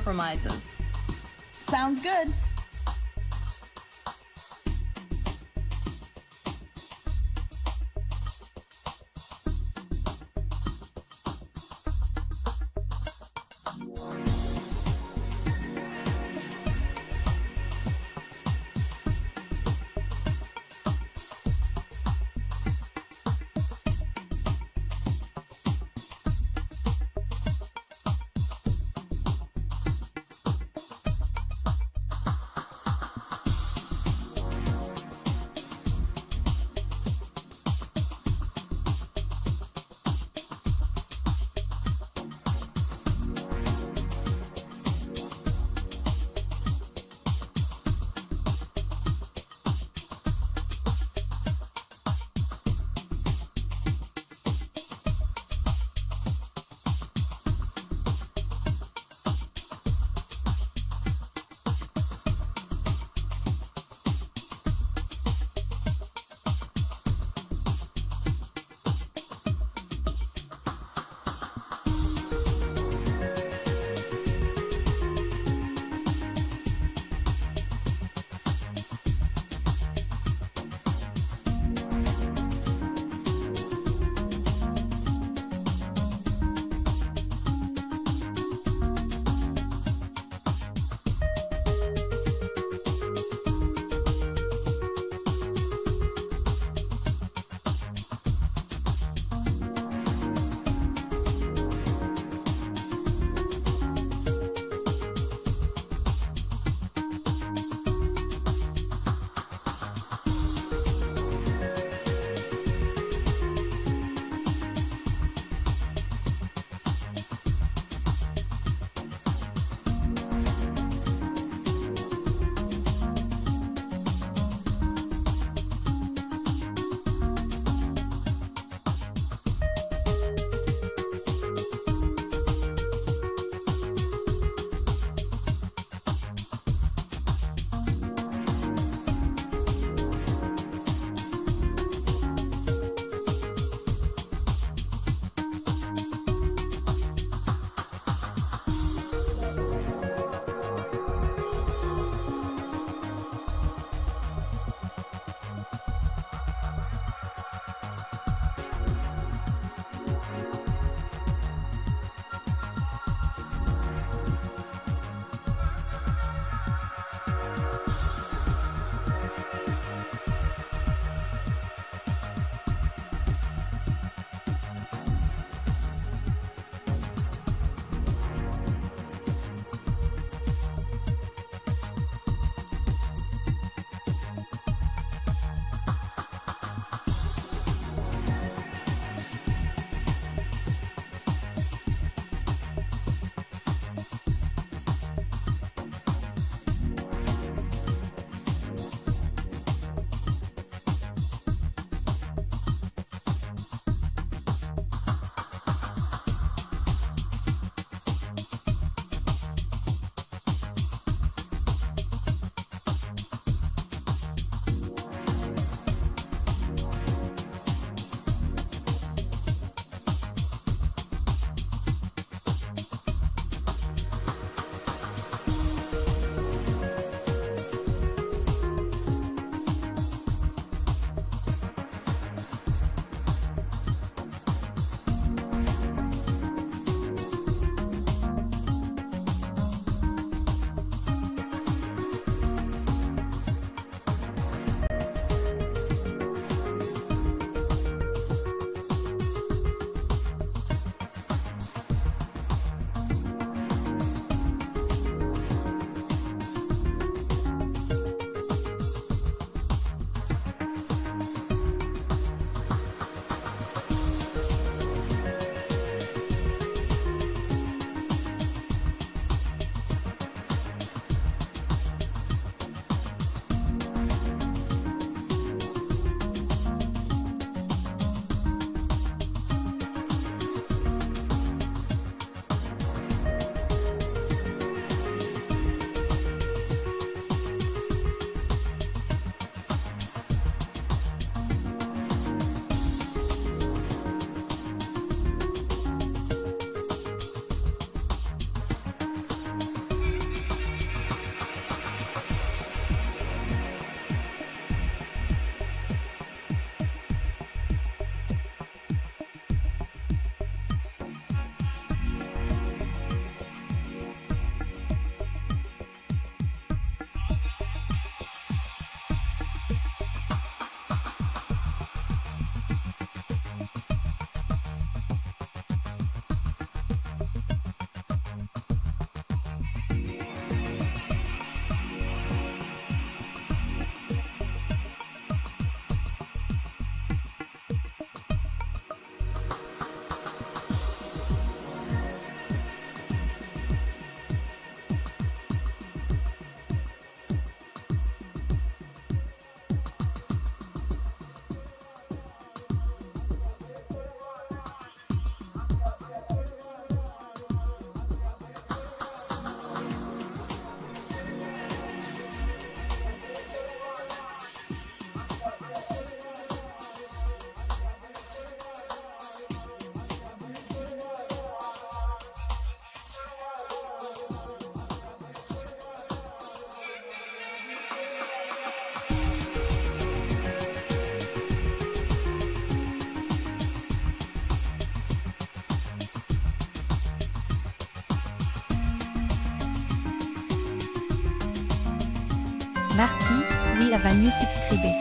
compromises. Sounds good. Marty, oui, elle va nous subscriber.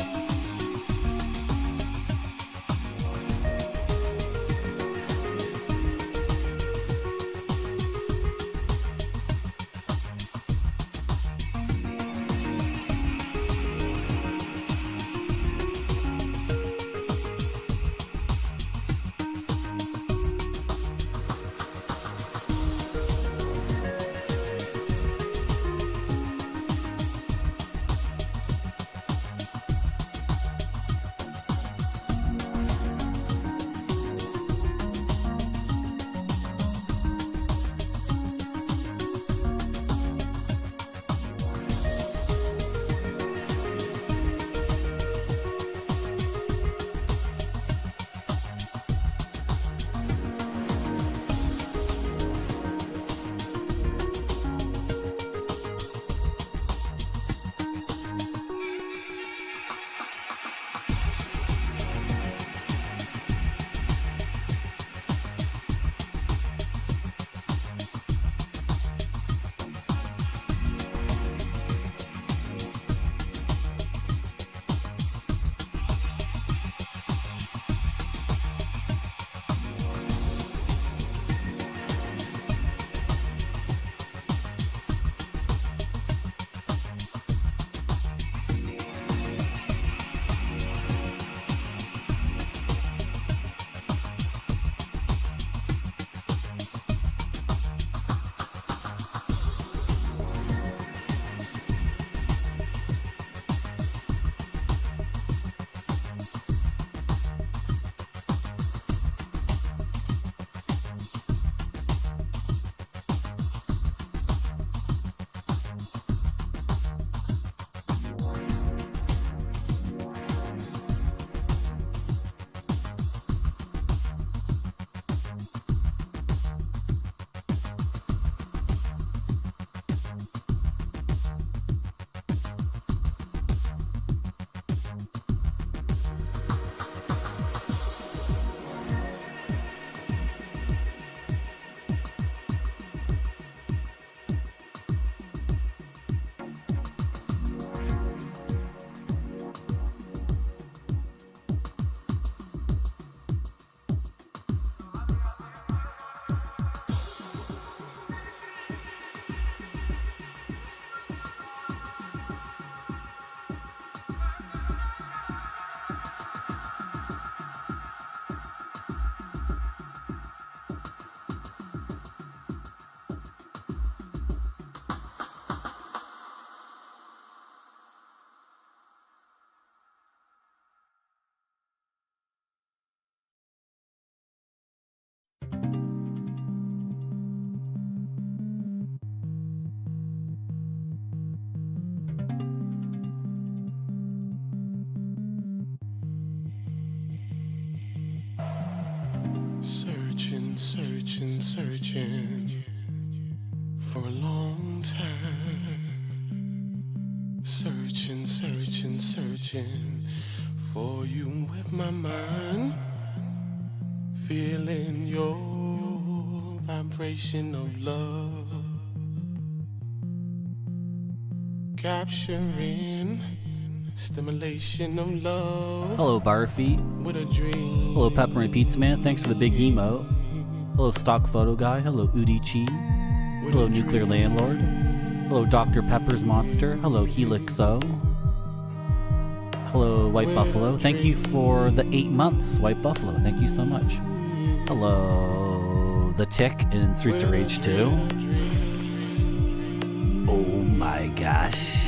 Searching for a long time. Searching for you with my mind. Feeling your vibration of love. Capturing stimulation of love. Hello, Barfeet. With a dream. Hello, Pepperoni Pizza Man. Thanks for the big emote. Hello, Stock Photo Guy. Hello, Udichi. Hello, Nuclear Landlord. Hello, Dr. Pepper's Monster. Hello, Helixo. Hello, White Buffalo. Thank you for the 8 months, White Buffalo. Thank you so much. Hello, The Tick in Streets of Rage 2. Oh my gosh.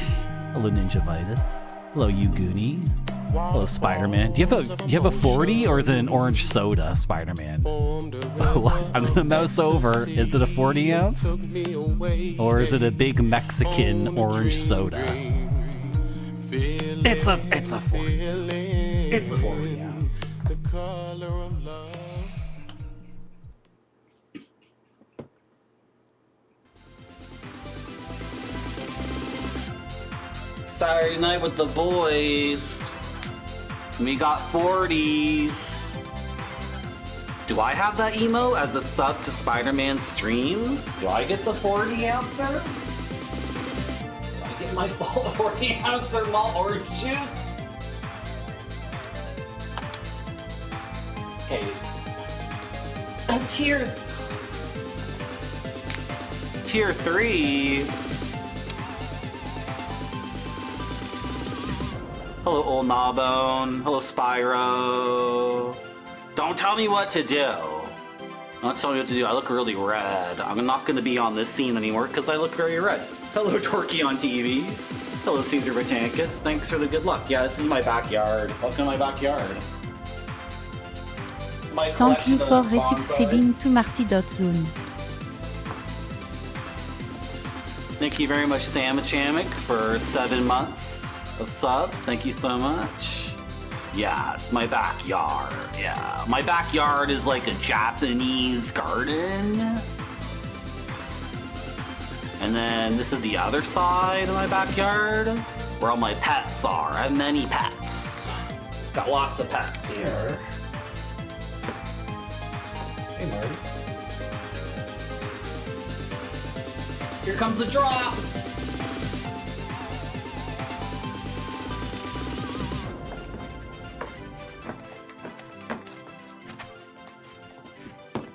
Hello, Ninja Vitus. Hello, Yuguni. Hello, Spider-Man. Do you have a 40 or is it an orange soda, Spider-Man? I'm gonna mouse over. Is it a 40 ounce? Or is it a big Mexican orange soda? It's a 40. It's a 40 ounce. Saturday night with the boys. We got 40s. Do I have that emote as a sub to Spider-Man's stream? Do I get the 40 ouncer? Do I get my full 40-ounce of malt orange juice. Okay. Tier 3. Hello, old Gnawbone. Hello, Spyro. Don't tell me what to do. Don't tell me what to do. I look really red. I'm not going to be on this scene anymore because I look very red. Hello, Torquay on TV. Hello, Caesar Britannicus. Thanks for the good luck. Yeah, this is my backyard. Welcome to my backyard. This is my Thank you collection for of resubscribing bonsais. to Marty.zone. Thank you very much, Sam Chamick, for 7 months of subs. Thank you so much. Yeah, it's my backyard. Yeah, my backyard is like a Japanese garden. And then this is the other side of my backyard, where all my pets are. I have many pets. Got lots of pets here. Hey, Marty. Here comes the drop.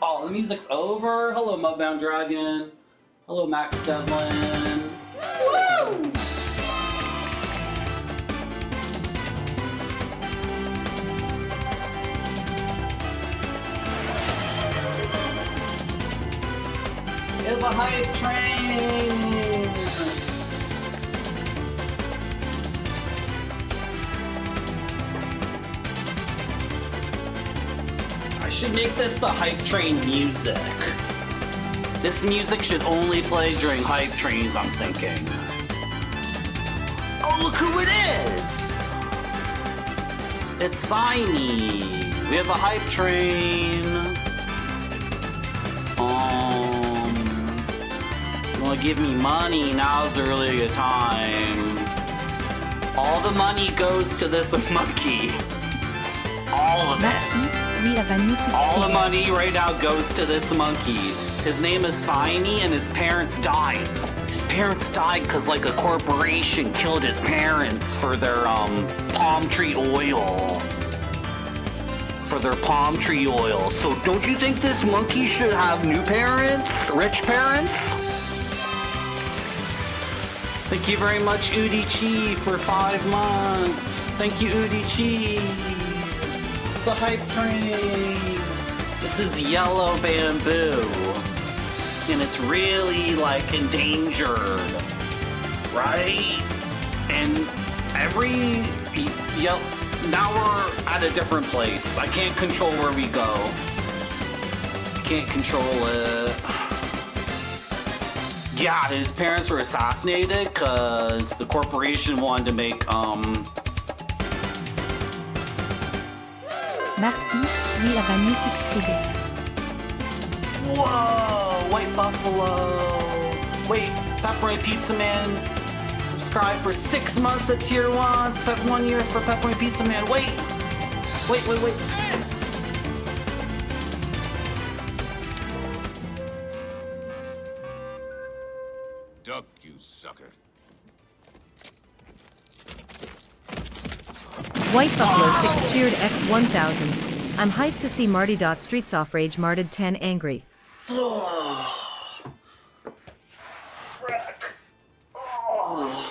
Oh, the music's over. Hello, Mudbound Dragon. Hello, Max Devlin. Woo! It's a hype train! I should make this the hype train music. This music should only play during hype trains, I'm thinking. Oh, look who it is! It's Simey. We have a hype train. You wanna give me money? Now's really a good time. All the money goes to this monkey. All of it. Marty, oui, la vanille All the subscribée. money right now goes to this monkey. His name is Simey and his parents died. His parents died because like a corporation killed his parents for their palm tree oil. For their palm tree oil. So don't you think this monkey should have new parents? Rich parents? Thank you very much, Udichi, for 5 months. Thank you, Udichi. It's a hype train. This is yellow bamboo. And it's really like endangered. Right? And every now we're at a different place. I can't control where we go. Can't control it. Yeah, his parents were assassinated because the corporation wanted to make Marty, oui, la vanille subscribée. Whoa! White Buffalo! Wait, Pepperoni Pizza Man subscribed for 6 months at Tier 1. Spent 1 year for Pepperoni Pizza Man. Wait! Duck, you sucker. White Buffalo 6 cheered X 1000. I'm hyped to see Marty. Streets off rage Marted 10 angry. Frick! Oh.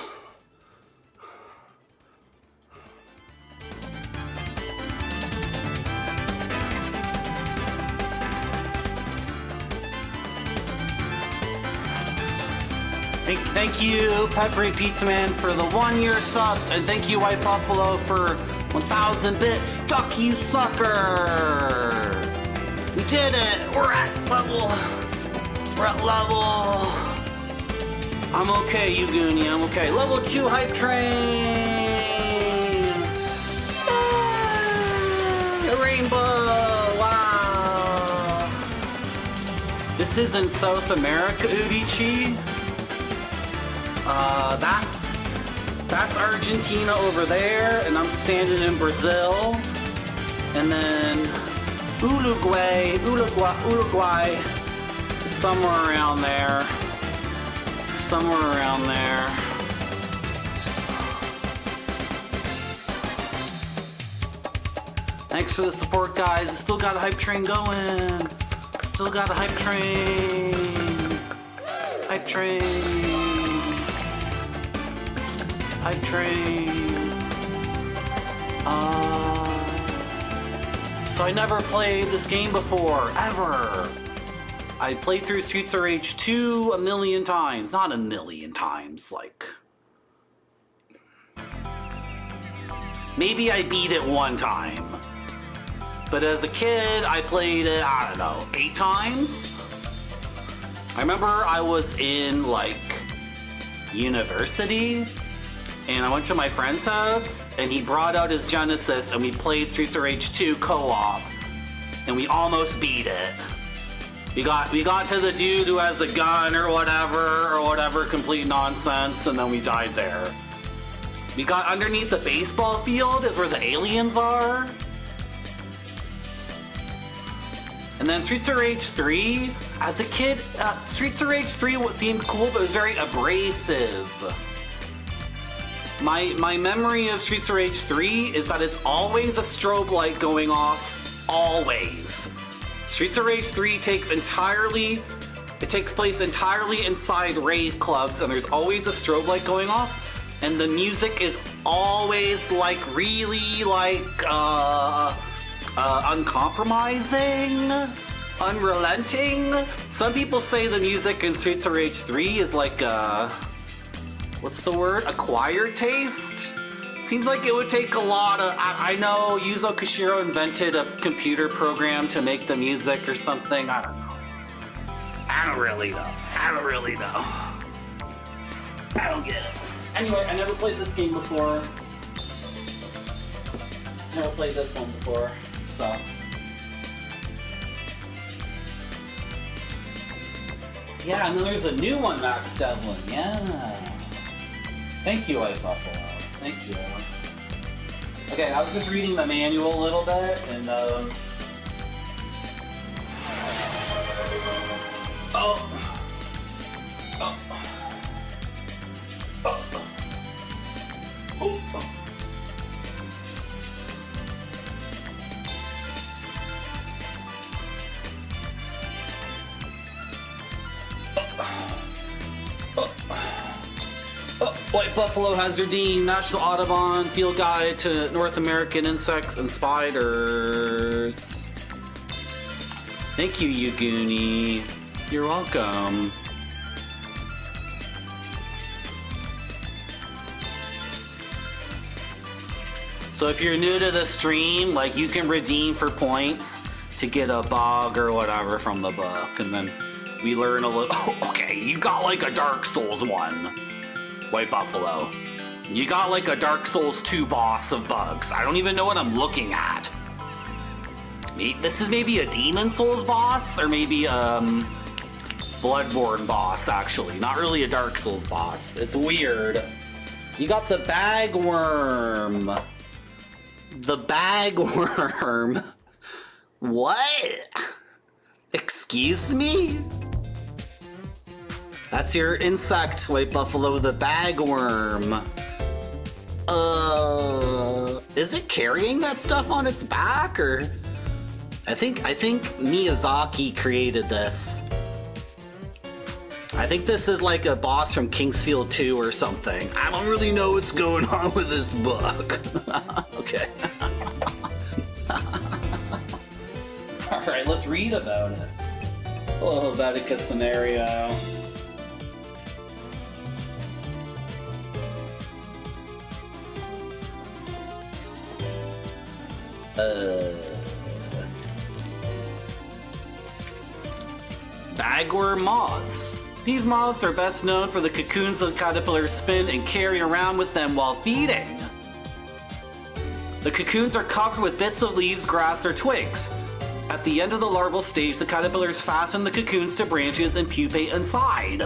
Thank you, Peppery Pizza Man, for the 1 year subs, and thank you, White Buffalo, for 1,000 bits. Duck, you sucker! We did it! We're at level. I'm okay, you Goonie, I'm okay. Level 2 hype train! Yay! A rainbow! Wow! This is in South America, Udichi. That's Argentina over there, and I'm standing in Brazil. And then Uruguay, somewhere around there. Thanks for the support, guys. Still got a hype train going. Still got a hype train. Hype train. Hype train. So I never played this game before, ever. I played through Streets of Rage 2 a million times. Not a million times, like... Maybe I beat it one time. But as a kid, I played it, I don't know, 8 times? I remember I was in, like, university, and I went to my friend's house, and he brought out his Genesis, and we played Streets of Rage 2 co-op, and we almost beat it. We got to the dude who has the gun or whatever, complete nonsense, and then we died there. We got underneath the baseball field is where the aliens are. And then Streets of Rage 3, as a kid, Streets of Rage 3 seemed cool, but it was very abrasive. My memory of Streets of Rage 3 is that it's always a strobe light going off, always. Streets of Rage 3 takes place entirely inside rave clubs, and there's always a strobe light going off, and the music is always like really like uncompromising, unrelenting. Some people say the music in Streets of Rage 3 is like what's the word? Acquired taste? Seems like it would take a lot of... I know Yuzo Koshiro invented a computer program to make the music or something. I don't know. I don't really know. I don't get it. Anyway, I never played this game before. Never played this one before, so... Yeah, and then there's a new one, Max Devlin. Yeah. Thank you, White Buffalo. Thank you. Okay, I was just reading the manual a little bit, and White Buffalo has redeemed National Audubon Field Guide to North American Insects and Spiders. Thank you, Yuguni. You're welcome. So if you're new to the stream, like, you can redeem for points to get a bug or whatever from the book, and then we learn a little... Oh, okay, you got like a Dark Souls 1. White Buffalo. You got like a Dark Souls 2 boss of bugs. I don't even know what I'm looking at. This is maybe a Demon Souls boss, or maybe Bloodborne boss, actually. Not really a Dark Souls boss. It's weird. You got the bagworm. The bagworm. What? Excuse me? That's your insect, White Buffalo, the bagworm. Is it carrying that stuff on its back, or? I think Miyazaki created this. I think this is like a boss from Kingsfield 2 or something. I don't really know what's going on with this book. Okay. Alright, let's read about it. Hello, Helvetica scenario. Bagworm moths. These moths are best known for the cocoons the caterpillars spin and carry around with them while feeding. The cocoons are covered with bits of leaves, grass, or twigs. At the end of the larval stage, the caterpillars fasten the cocoons to branches and pupate inside.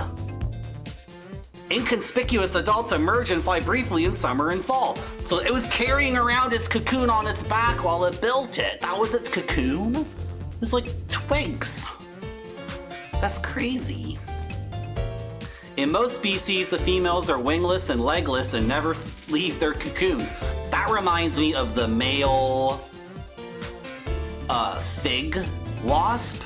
Inconspicuous adults emerge and fly briefly in summer and fall. So it was carrying around its cocoon on its back while it built it. That was its cocoon? It was like twigs. That's crazy. In most species, the females are wingless and legless and never leave their cocoons. That reminds me of the male fig wasp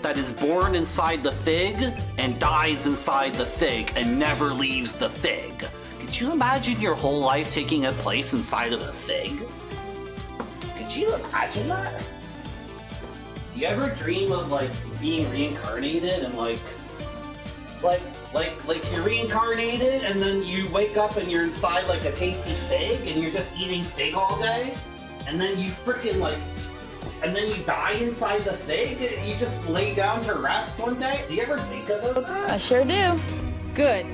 that is born inside the fig and dies inside the fig and never leaves the fig. Could you imagine your whole life taking a place inside of a fig? Could you imagine that? Do you ever dream of like being reincarnated and like you're reincarnated and then you wake up and you're inside like a tasty fig and you're just eating fig all day? And then you freaking like, and then you die inside the fig? You just lay down to rest one day? Do you ever think about that? I sure do. Good.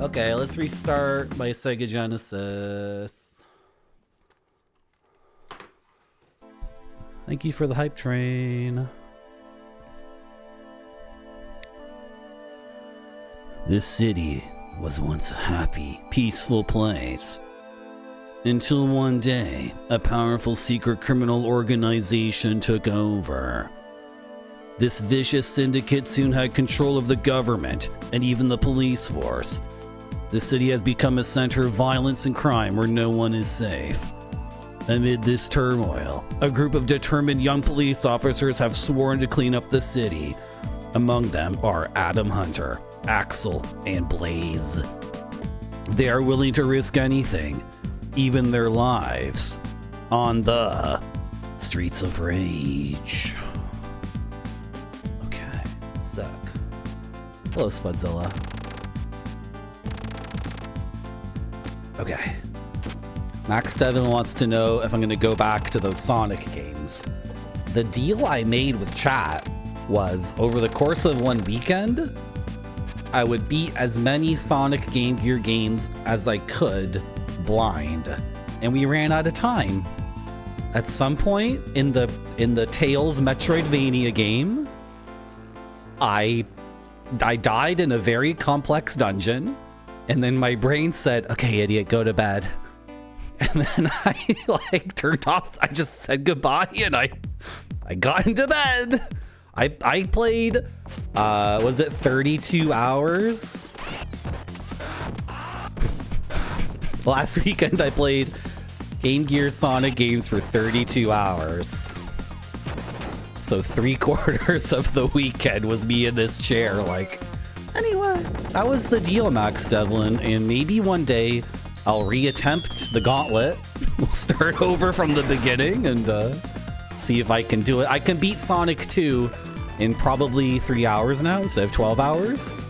Okay, let's restart my Sega Genesis. Thank you for the hype train. This city was once a happy, peaceful place. Until one day, a powerful secret criminal organization took over. This vicious syndicate soon had control of the government and even the police force. The city has become a center of violence and crime where no one is safe. Amid this turmoil, a group of determined young police officers have sworn to clean up the city. Among them are Adam Hunter, Axel, and Blaze. They are willing to risk anything, even their lives, on the streets of rage. Okay, suck. Hello, Spudzilla. Okay. Max Devin wants to know if I'm going to go back to those Sonic games. The deal I made with chat was over the course of one weekend, I would beat as many Sonic Game Gear games as I could blind, and we ran out of time. At some point in the Tails Metroidvania game, I died in a very complex dungeon, and then my brain said, "Okay, idiot, go to bed." And then I like turned off. I just said goodbye, and I got into bed. I played, was it 32 hours? Last weekend I played Game Gear Sonic games for 32 hours. So 3/4 of the weekend was me in this chair like, anyway, that was the deal, Max Devlin, and maybe one day I'll reattempt the gauntlet. We'll start over from the beginning and see if I can do it. I can beat Sonic 2 in probably 3 hours now instead of 12 hours.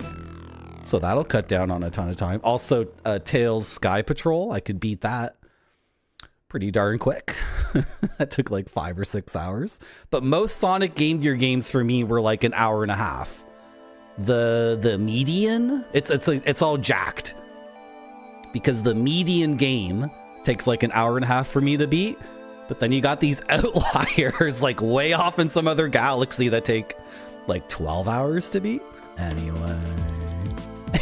So that'll cut down on a ton of time. Also, Tails Sky Patrol, I could beat that pretty darn quick. That took like 5 or 6 hours. But most Sonic Game Gear games for me were like an hour and a half. The median, it's all jacked. Because the median game takes like an hour and a half for me to beat. But then you got these outliers like way off in some other galaxy that take like 12 hours to beat. Anyway,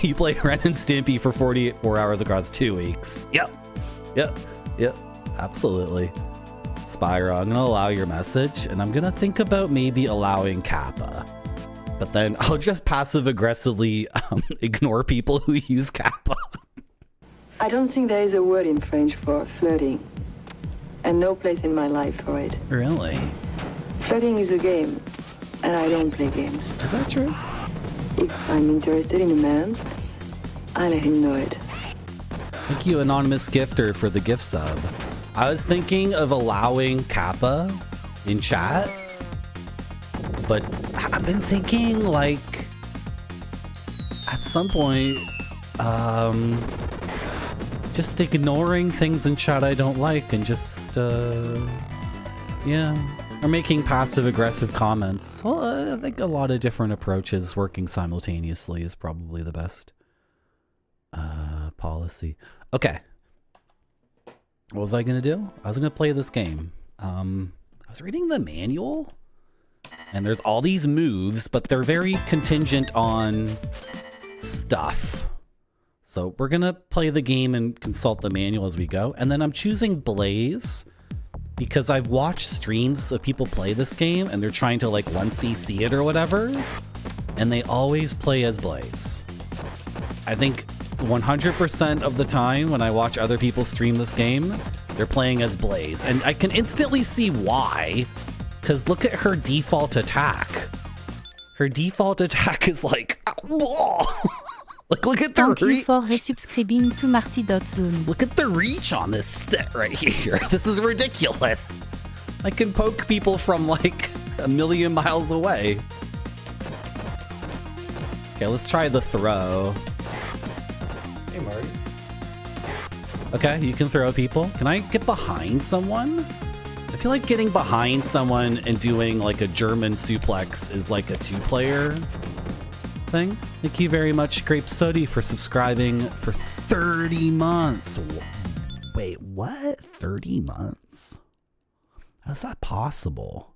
you play Ren and Stimpy for 4 hours across 2 weeks. Yep, absolutely. Spyro, I'm gonna allow your message, and I'm gonna think about maybe allowing Kappa. But then I'll just passive aggressively ignore people who use Kappa. I don't think there is a word in French for flirting, and no place in my life for it. Really? Flirting is a game, and I don't play games. Is that true? If I'm interested in a man, I let him know it. Thank you, Anonymous Gifter, for the gift sub. I was thinking of allowing Kappa in chat, but I've been thinking, like, at some point, just ignoring things in chat I don't like and just, yeah, or making passive-aggressive comments. Well, I think a lot of different approaches working simultaneously is probably the best policy. Okay. What was I going to do? I was going to play this game. I was reading the manual, and there's all these moves, but they're very contingent on stuff. So we're going to play the game and consult the manual as we go. And then I'm choosing Blaze because I've watched streams of people play this game and they're trying to like 1cc it or whatever. And they always play as Blaze. I think 100% of the time when I watch other people stream this game, They're playing as Blaze, and I can instantly see why. Because look at her default attack. Her default attack is like, like look at the Thank you reach. for resubscribing to Marty.zone. Look at the reach on this stick right here. This is ridiculous. I can poke people from like a million miles away. Okay, let's try the throw. Hey, Marty. Okay, you can throw people. Can I get behind someone? I feel like getting behind someone and doing like a German suplex is like a two-player thing. Thank you very much, Grape Sody, for subscribing for 30 months. Wait, what? 30 months? How's that possible?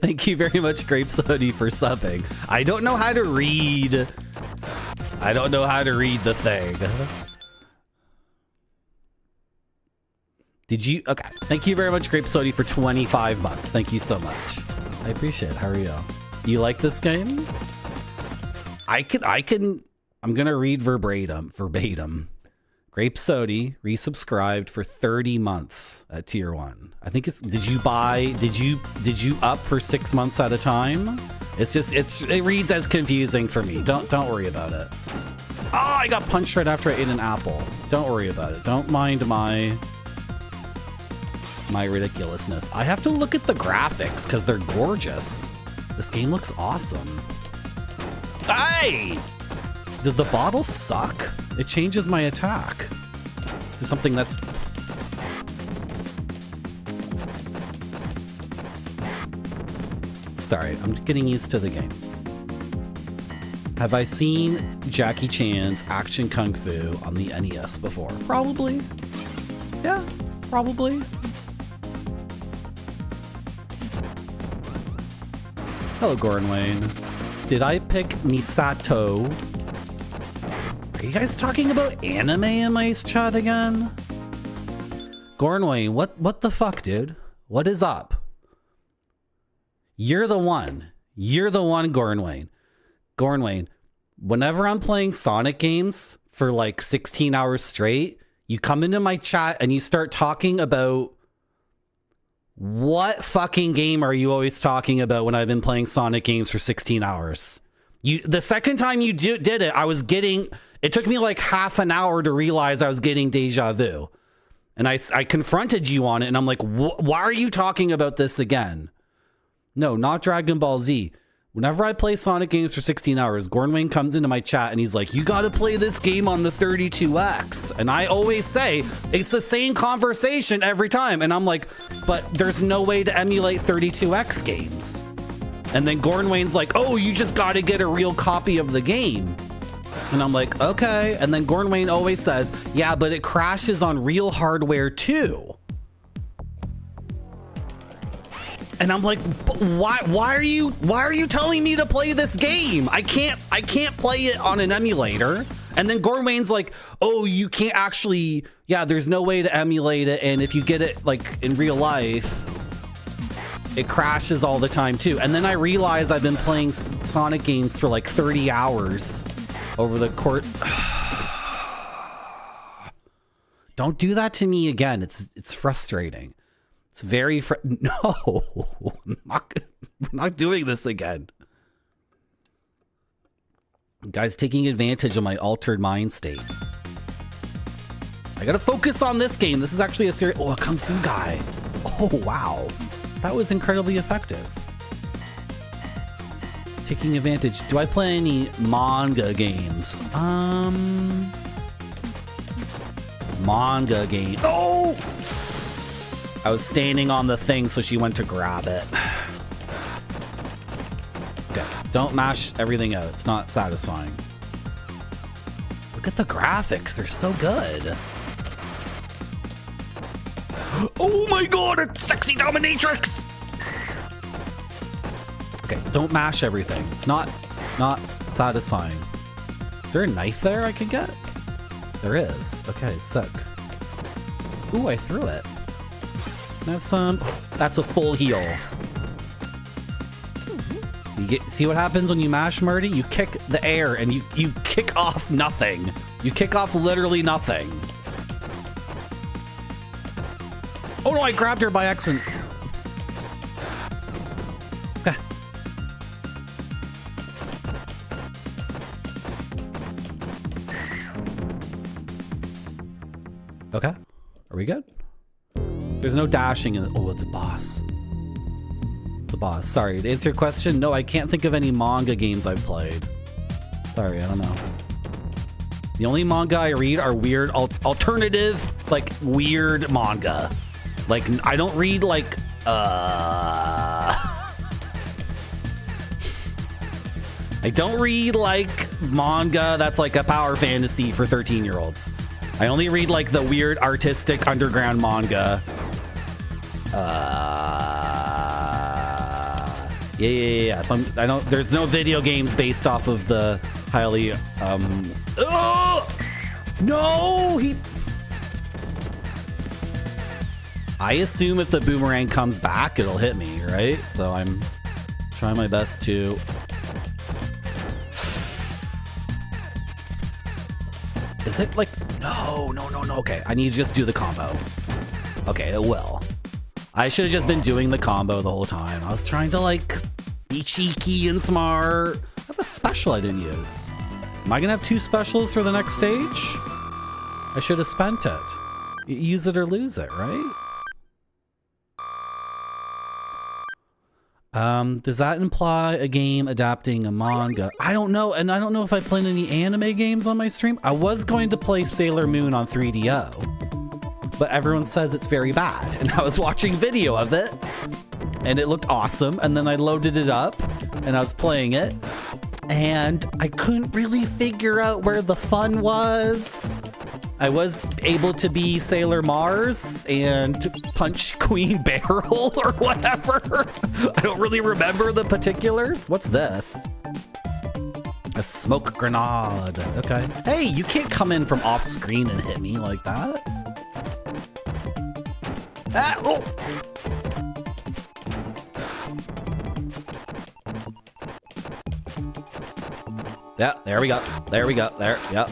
Thank you very much, Grape Sody, for subbing. I don't know how to read. I don't know how to read the thing. Did you? Okay. Thank you very much, Grape Sody, for 25 months. Thank you so much. I appreciate it. How are you? You like this game? I'm gonna read verbatim. Grape Sody resubscribed for 30 months at tier 1. I think it's, did you up for 6 months at a time? It reads as confusing for me. Don't worry about it. Oh, I got punched right after I ate an apple. Don't worry about it. Don't mind my ridiculousness. I have to look at the graphics because they're gorgeous. This game looks awesome. Hey! Does the bottle suck? It changes my attack to something that's... Sorry, I'm getting used to the game. Have I seen Jackie Chan's Action Kung Fu on the NES before? Probably. Yeah, probably. Hello, Goran Wayne. Did I pick Misato? Are you guys talking about anime in my chat again? Goran Wayne, what the fuck, dude? What is up? You're the one. You're the one, Goran Wayne. Goran Wayne, whenever I'm playing Sonic games for like 16 hours straight, you come into my chat and you start talking about what fucking game are you always talking about when I've been playing Sonic games for 16 hours? The second time you did it, it took me like half an hour to realize I was getting deja vu. And I confronted you on it and I'm like, why are you talking about this again? No, not Dragon Ball Z. Whenever I play Sonic games for 16 hours, Goran Wayne comes into my chat and he's like, you got to play this game on the 32X. And I always say, it's the same conversation every time. And I'm like, but there's no way to emulate 32X games. And then Goran Wayne's like, oh, you just got to get a real copy of the game. And I'm like, okay. And then Goran Wayne always says, yeah, but it crashes on real hardware too. And I'm like, why are you telling me to play this game? I can't play it on an emulator. And then Goran Wayne's like, oh, you can't actually, yeah, there's no way to emulate it. And if you get it like in real life, it crashes all the time too. And then I realize I've been playing Sonic games for like 30 hours over the court. Don't do that to me again. It's frustrating. It's very no, we're not doing this again. Guy's taking advantage of my altered mind state. I gotta focus on this game. This is actually a serious, a Kung Fu guy. Oh, wow. That was incredibly effective. Taking advantage. Do I play any manga games? Manga game. Oh! I was standing on the thing, so she went to grab it. Okay, don't mash everything out. It's not satisfying. Look at the graphics. They're so good. Oh my god, it's sexy dominatrix! Okay, don't mash everything. It's not satisfying. Is there a knife there I could get? There is. Okay, sick. Ooh, I threw it. That's a full heal. See what happens when you mash, Marty? You kick the air and you kick off nothing. You kick off literally nothing. Oh no, I grabbed her by accident. Okay. Okay. Are we good? There's no dashing in it. Oh, it's a boss. It's a boss. Sorry, to answer your question, no, I can't think of any manga games I've played. Sorry, I don't know. The only manga I read are weird, alternative, like, weird manga. Like, I don't read, like, I don't read, like, manga that's, like, a power fantasy for 13-year-olds. I only read, like, the weird, artistic, underground manga. Yeah. There's no video games based off of the highly, oh! No! I assume if the boomerang comes back, it'll hit me, right? So I'm trying my best to... Is it like... No. Okay, I need to just do the combo. Okay, it will. I should have just been doing the combo the whole time. I was trying to, like, be cheeky and smart. I have a special I didn't use. Am I gonna have 2 specials for the next stage? I should have spent it. Use it or lose it, right? Does that imply a game adapting a manga? I don't know, and I don't know if I played any anime games on my stream. I was going to play Sailor Moon on 3DO, but everyone says it's very bad, and I was watching video of it, and it looked awesome, and then I loaded it up, and I was playing it, and I couldn't really figure out where the fun was. I was able to be Sailor Mars and punch Queen Barrel or whatever. I don't really remember the particulars. What's this? A smoke grenade. Okay. Hey, you can't come in from off screen and hit me like that. Ah, oh. Yeah, there we go. There. Yep.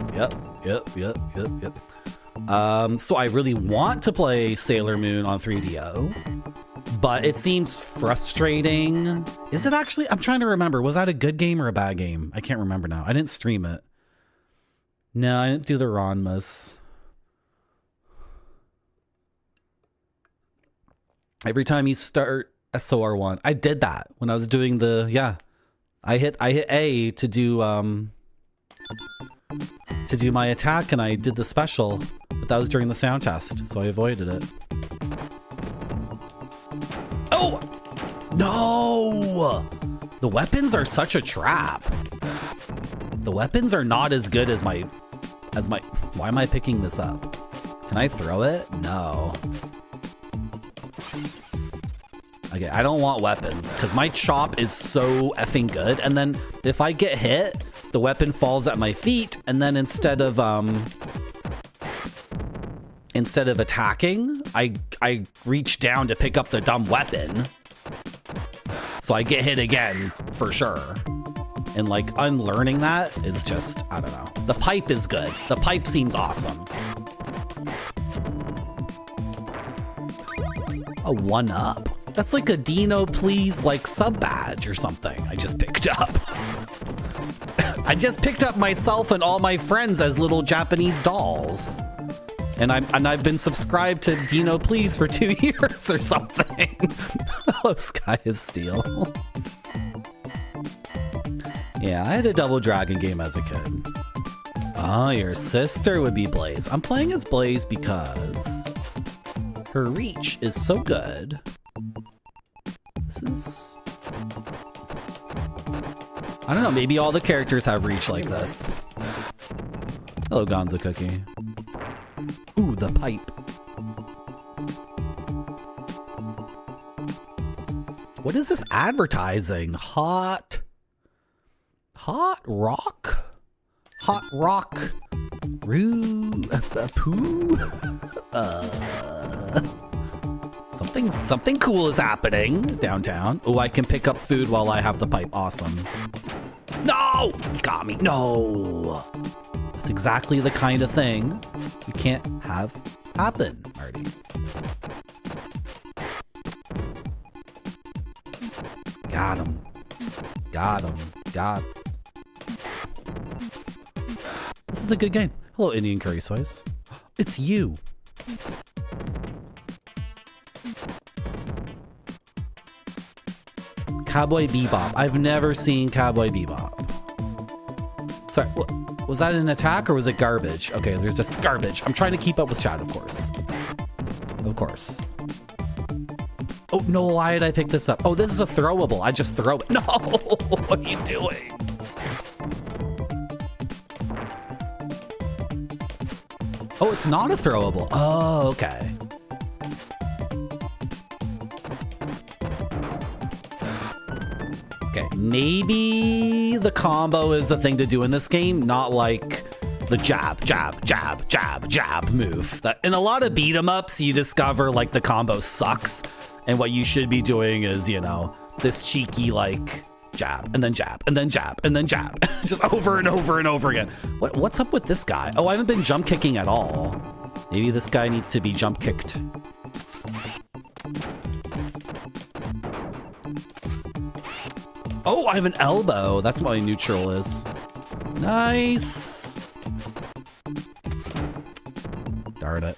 So I really want to play Sailor Moon on 3DO, but it seems frustrating. Is it actually? I'm trying to remember. Was that a good game or a bad game? I can't remember now. I didn't stream it. No, I didn't do the Ranmas. Every time you start SOR1, I did that when I was doing the, yeah. I hit A to do my attack, and I did the special, but that was during the sound test, so I avoided it. Oh! No! The weapons are such a trap. The weapons are not as good as my... Why am I picking this up? Can I throw it? No. Okay, I don't want weapons because my chop is so effing good. And then if I get hit, the weapon falls at my feet. And then instead of attacking, I reach down to pick up the dumb weapon. So I get hit again for sure. And like unlearning that is just, I don't know. The pipe is good. The pipe seems awesome. A 1-up. That's like a Dino Please like sub badge or something I just picked up. I just picked up myself and all my friends as little Japanese dolls. And I've been subscribed to Dino Please for 2 years or something. Oh, Sky is Steel. Yeah, I had a Double Dragon game as a kid. Oh, your sister would be Blaze. I'm playing as Blaze because her reach is so good. This is... I don't know, maybe all the characters have reach like this. Hello, Gonzo Cookie. Ooh, the pipe. What is this advertising? Hot rock? Hot rock. Poo? Something something cool is happening downtown. Oh, I can pick up food while I have the pipe. Awesome. No! You got me. No! That's exactly the kind of thing you can't have happen, Marty. Got him. Got him. Got him. This is a good game. Hello, Indian curry spice. It's you. Cowboy Bebop. I've never seen Cowboy Bebop. Sorry, was that an attack or was it garbage? Okay, there's just garbage. I'm trying to keep up with chat, of course. Of course. Oh, no, why did I pick this up? Oh, this is a throwable. I just throw it. No, what are you doing? Oh, it's not a throwable. Oh, okay. Okay, maybe the combo is the thing to do in this game, not like the jab, jab, jab, jab, jab move. That in a lot of beat 'em ups, you discover like the combo sucks, and what you should be doing is, you know, this cheeky like jab and then jab and then jab and then jab, just over and over and over again. What's up with this guy? Oh, I haven't been jump kicking at all. Maybe this guy needs to be jump kicked. Oh, I have an elbow. That's what my neutral is. Nice. Darn it.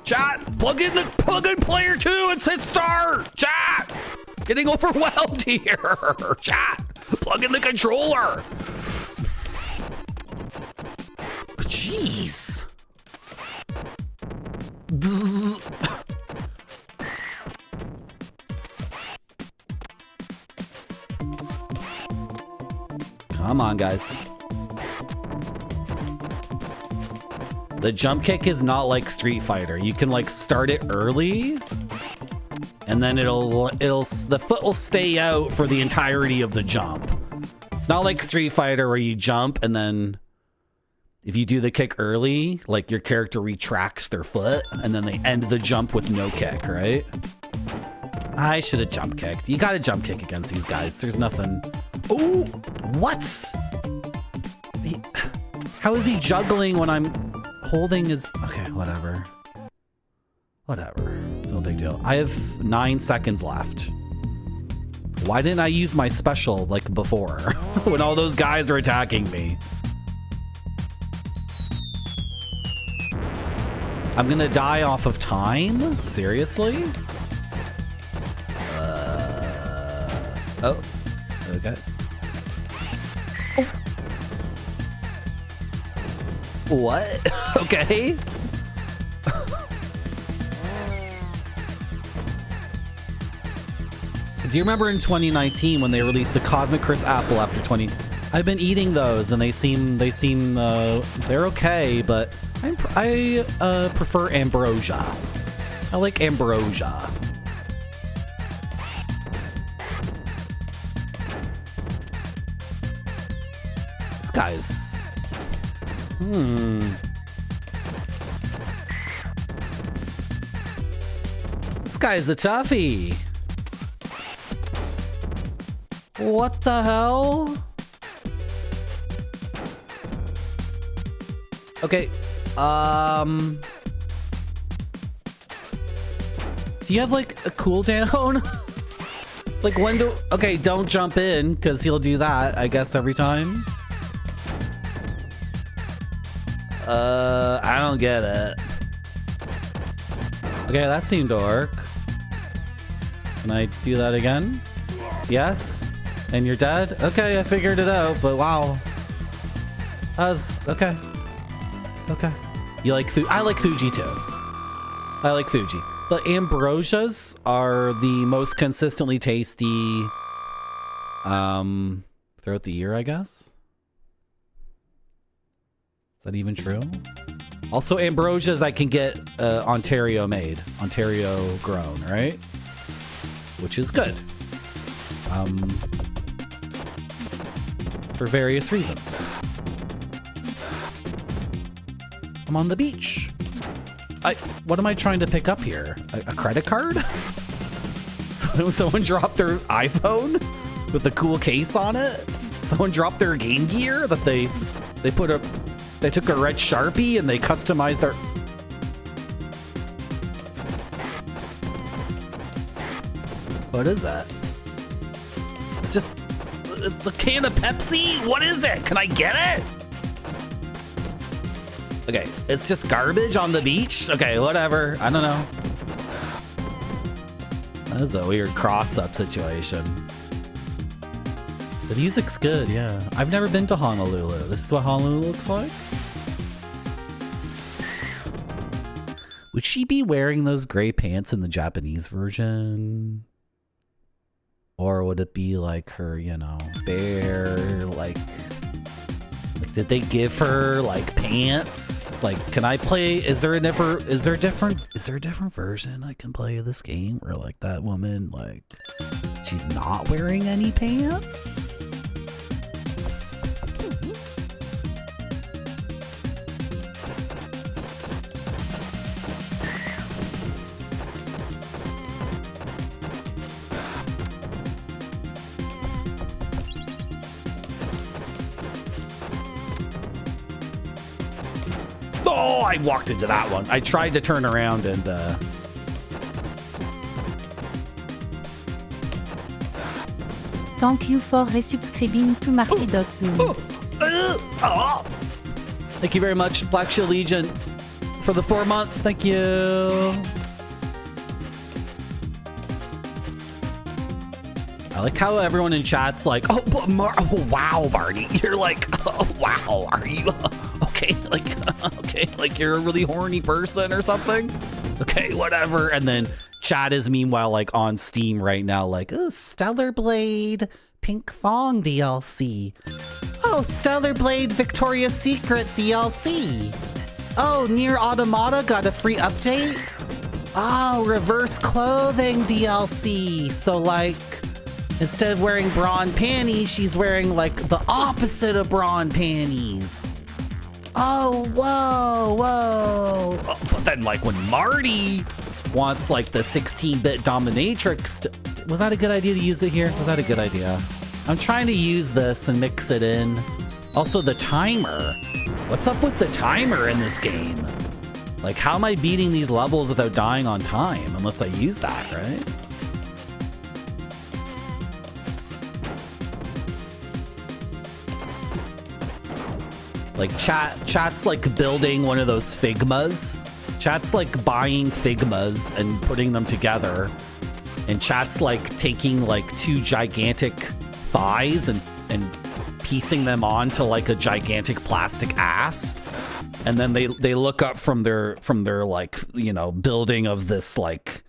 Chat, plug in player 2 and hit start. Chat, getting overwhelmed here. Chat, plug in the controller. Jeez. Come on, guys. The jump kick is not like Street Fighter. You can like start it early, and then the foot will stay out for the entirety of the jump. It's not like Street Fighter where you jump and then if you do the kick early, like your character retracts their foot and then they end the jump with no kick, right? I should have jump kicked. You gotta jump kick against these guys. There's nothing. Oh, what? How is he juggling when I'm holding his... Okay, whatever. Whatever. It's no big deal. I have 9 seconds left. Why didn't I use my special like before when all those guys are attacking me? I'm gonna die off of time? Seriously? Oh, okay. Oh. What? Okay. Do you remember in 2019 when they released the Cosmic Crisp Apple after 20? I've been eating those and they seem they're okay, but I prefer ambrosia. I like ambrosia. This guy's This guy's a toughie. What the hell? Okay, do you have like a cooldown? Like when do... Okay, don't jump in, because he'll do that, I guess, every time. I don't get it. Okay, that seemed to work. Can I do that again? Yes? And you're dead? Okay, I figured it out, but wow. That was... Okay. Okay. You like food? I like Fuji too. I like Fuji. But ambrosias are the most consistently tasty throughout the year, I guess. Is that even true? Also, ambrosias I can get Ontario made, Ontario grown, right? Which is good. For various reasons. I'm on the beach. What am I trying to pick up here? A credit card? So someone dropped their iPhone with the cool case on it? Someone dropped their Game Gear that they took a red Sharpie and they customized their... What is that? It's a can of Pepsi? What is it? Can I get it? Okay, it's just garbage on the beach? Okay, whatever. I don't know. That is a weird cross-up situation. The music's good, yeah. I've never been to Honolulu. This is what Honolulu looks like? Would she be wearing those gray pants in the Japanese version? Or would it be like her, you know, bare, like did they give her like pants? Like, can I play? Is there a different version I can play of this game where like that woman, like she's not wearing any pants? Oh, I walked into that one. I tried to turn around and Thank you for resubscribing to Marty.Zoom. Thank you very much, Black Shield Legion, for the 4 months. Thank you. I like how everyone in chat's like, oh, but wow, Marty. You're like, oh, wow, are you okay? Like you're a really horny person or something? Okay, whatever. And then chat is meanwhile like on Steam right now, like, oh, Stellar Blade Pink Thong DLC. Oh, Stellar Blade Victoria's Secret DLC. Oh, Nier Automata got a free update. Oh, Reverse Clothing DLC. So like, instead of wearing bra and panties, she's wearing like the opposite of bra and panties. Oh, whoa. Oh, but then like when Marty wants like the 16-bit dominatrix, was that a good idea to use it here? Was that a good idea? I'm trying to use this and mix it in. Also the timer. What's up with the timer in this game? Like, how am I beating these levels without dying on time? Unless I use that, right? Like chat's like building one of those Figmas. Chat's like buying Figmas and putting them together. And chat's like taking like two gigantic thighs and piecing them onto like a gigantic plastic ass. And then they look up from their like, you know, building of this like,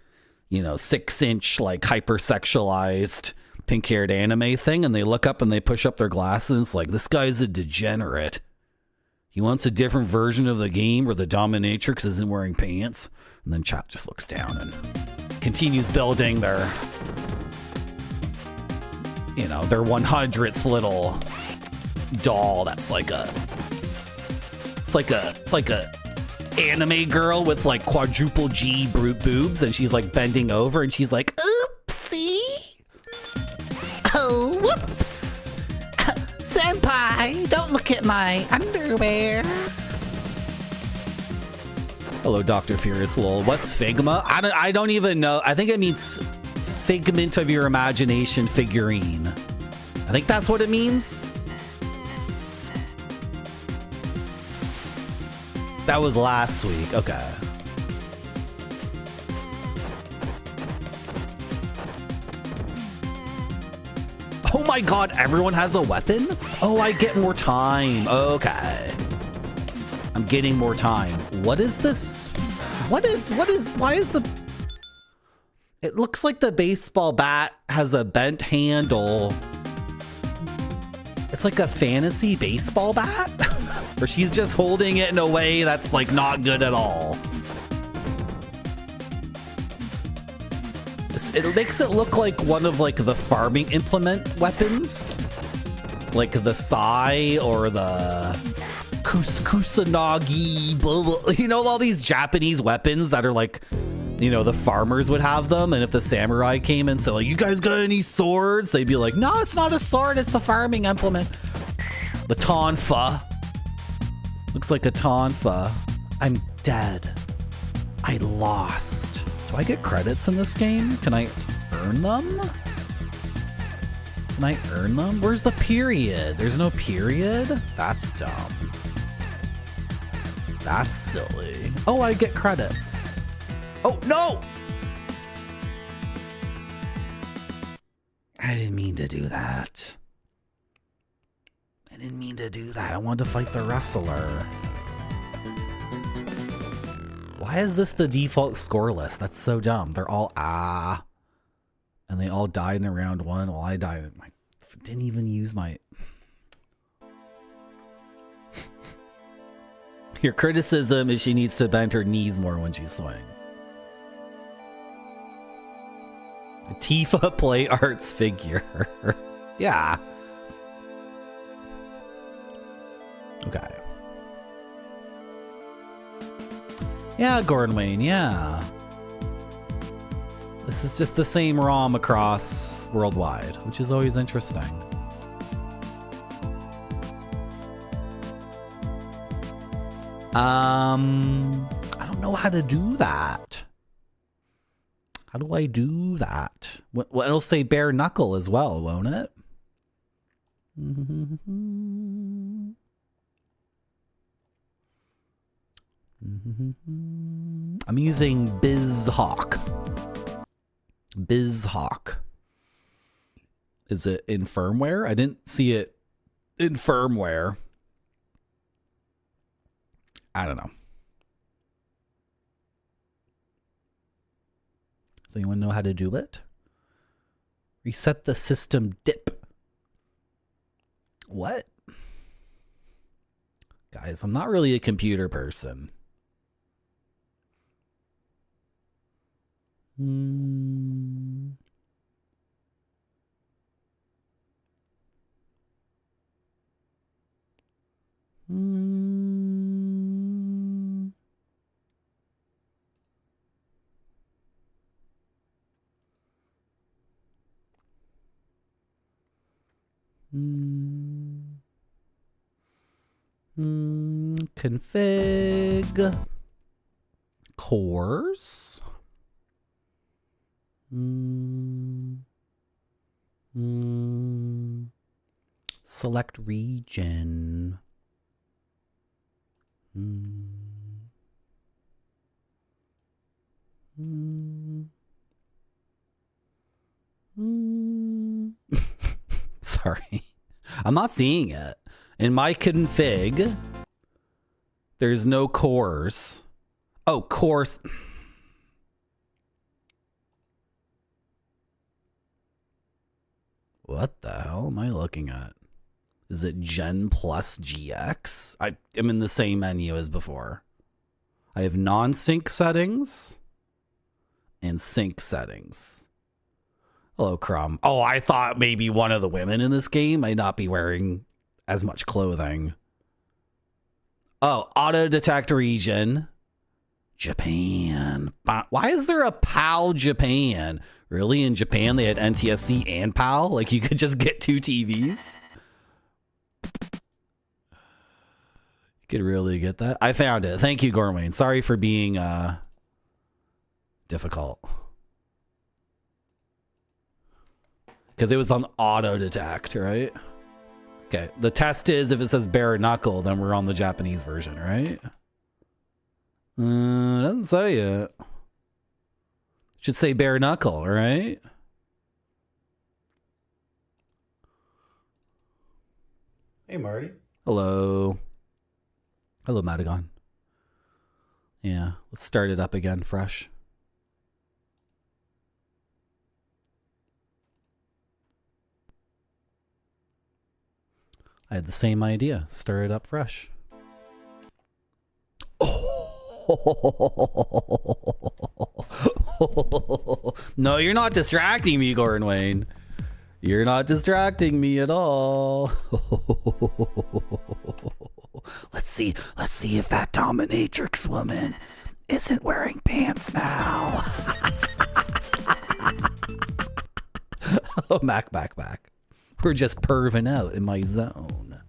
you know, 6-inch like hypersexualized pink-haired anime thing, and they look up and they push up their glasses and it's like, this guy's a degenerate. He wants a different version of the game where the dominatrix isn't wearing pants. And then chat just looks down and continues building their, you know, their 100th little doll that's like a, it's like a anime girl with like quadruple G brute boobs, and she's like bending over and she's like, oopsie. Oh, whoops. Senpai, don't look at my underwear. Hello, Dr. Furious Lol. What's Figma? I don't even know. I think it means figment of your imagination figurine. I think that's what it means. That was last week. Okay. Oh my god, everyone has a weapon? Oh, I get more time. Okay. I'm getting more time. What is this? Why is the... It looks like the baseball bat has a bent handle. It's like a fantasy baseball bat? Or she's just holding it in a way that's like not good at all. It makes it look like one of like the farming implement weapons. Like the sai or the kusanagi, blah, blah. You know, all these Japanese weapons that are like, you know, the farmers would have them, and if the samurai came and said, like, you guys got any swords? They'd be like, no, it's not a sword, it's a farming implement. The tonfa. Looks like a tonfa. I'm dead. I lost. Do I get credits in this game? Can I earn them? Can I earn them? Where's the period? There's no period? That's dumb. That's silly. Oh, I get credits. Oh, no! I didn't mean to do that. I didn't mean to do that. I wanted to fight the wrestler. Why is this the default score list? That's so dumb. They're all and they all died in round one. Well, I died. I didn't even use my... Your criticism is she needs to bend her knees more when she swings. A Tifa Play Arts figure. Yeah. Okay. Yeah, Gordon Wayne, yeah. This is just the same ROM across worldwide, which is always interesting. I don't know how to do that. How do I do that? Well, it'll say bare knuckle as well, won't it? I'm using BizHawk. BizHawk. Is it in firmware? I didn't see it in firmware. I don't know. Does anyone know how to do it? Reset the system dip. What? Guys, I'm not really a computer person. Config cores. Select region. Sorry. I'm not seeing it. In my config, there's no cores. Oh, cores. What the hell am I looking at? Is it Gen plus GX? I am in the same menu as before. I have non-sync settings and sync settings. Hello, Crumb. Oh, I thought maybe one of the women in this game might not be wearing as much clothing. Oh, auto detect region. Japan. Why is there a PAL Japan? Really? In Japan, they had NTSC and PAL? Like, you could just get two TVs? You could really get that? I found it. Thank you, Gormain. Sorry for being difficult. Because it was on auto detect, right? Okay. The test is if it says bare knuckle, then we're on the Japanese version, right? Doesn't say it. Should say bare knuckle, right? Hey, Marty. Hello. Hello, Madagon. Yeah, let's start it up again fresh. I had the same idea. Stir it up fresh. No, you're not distracting me, Gordon Wayne. You're not distracting me at all. Let's see if that dominatrix woman isn't wearing pants now. Oh, back. We're just perving out in my zone.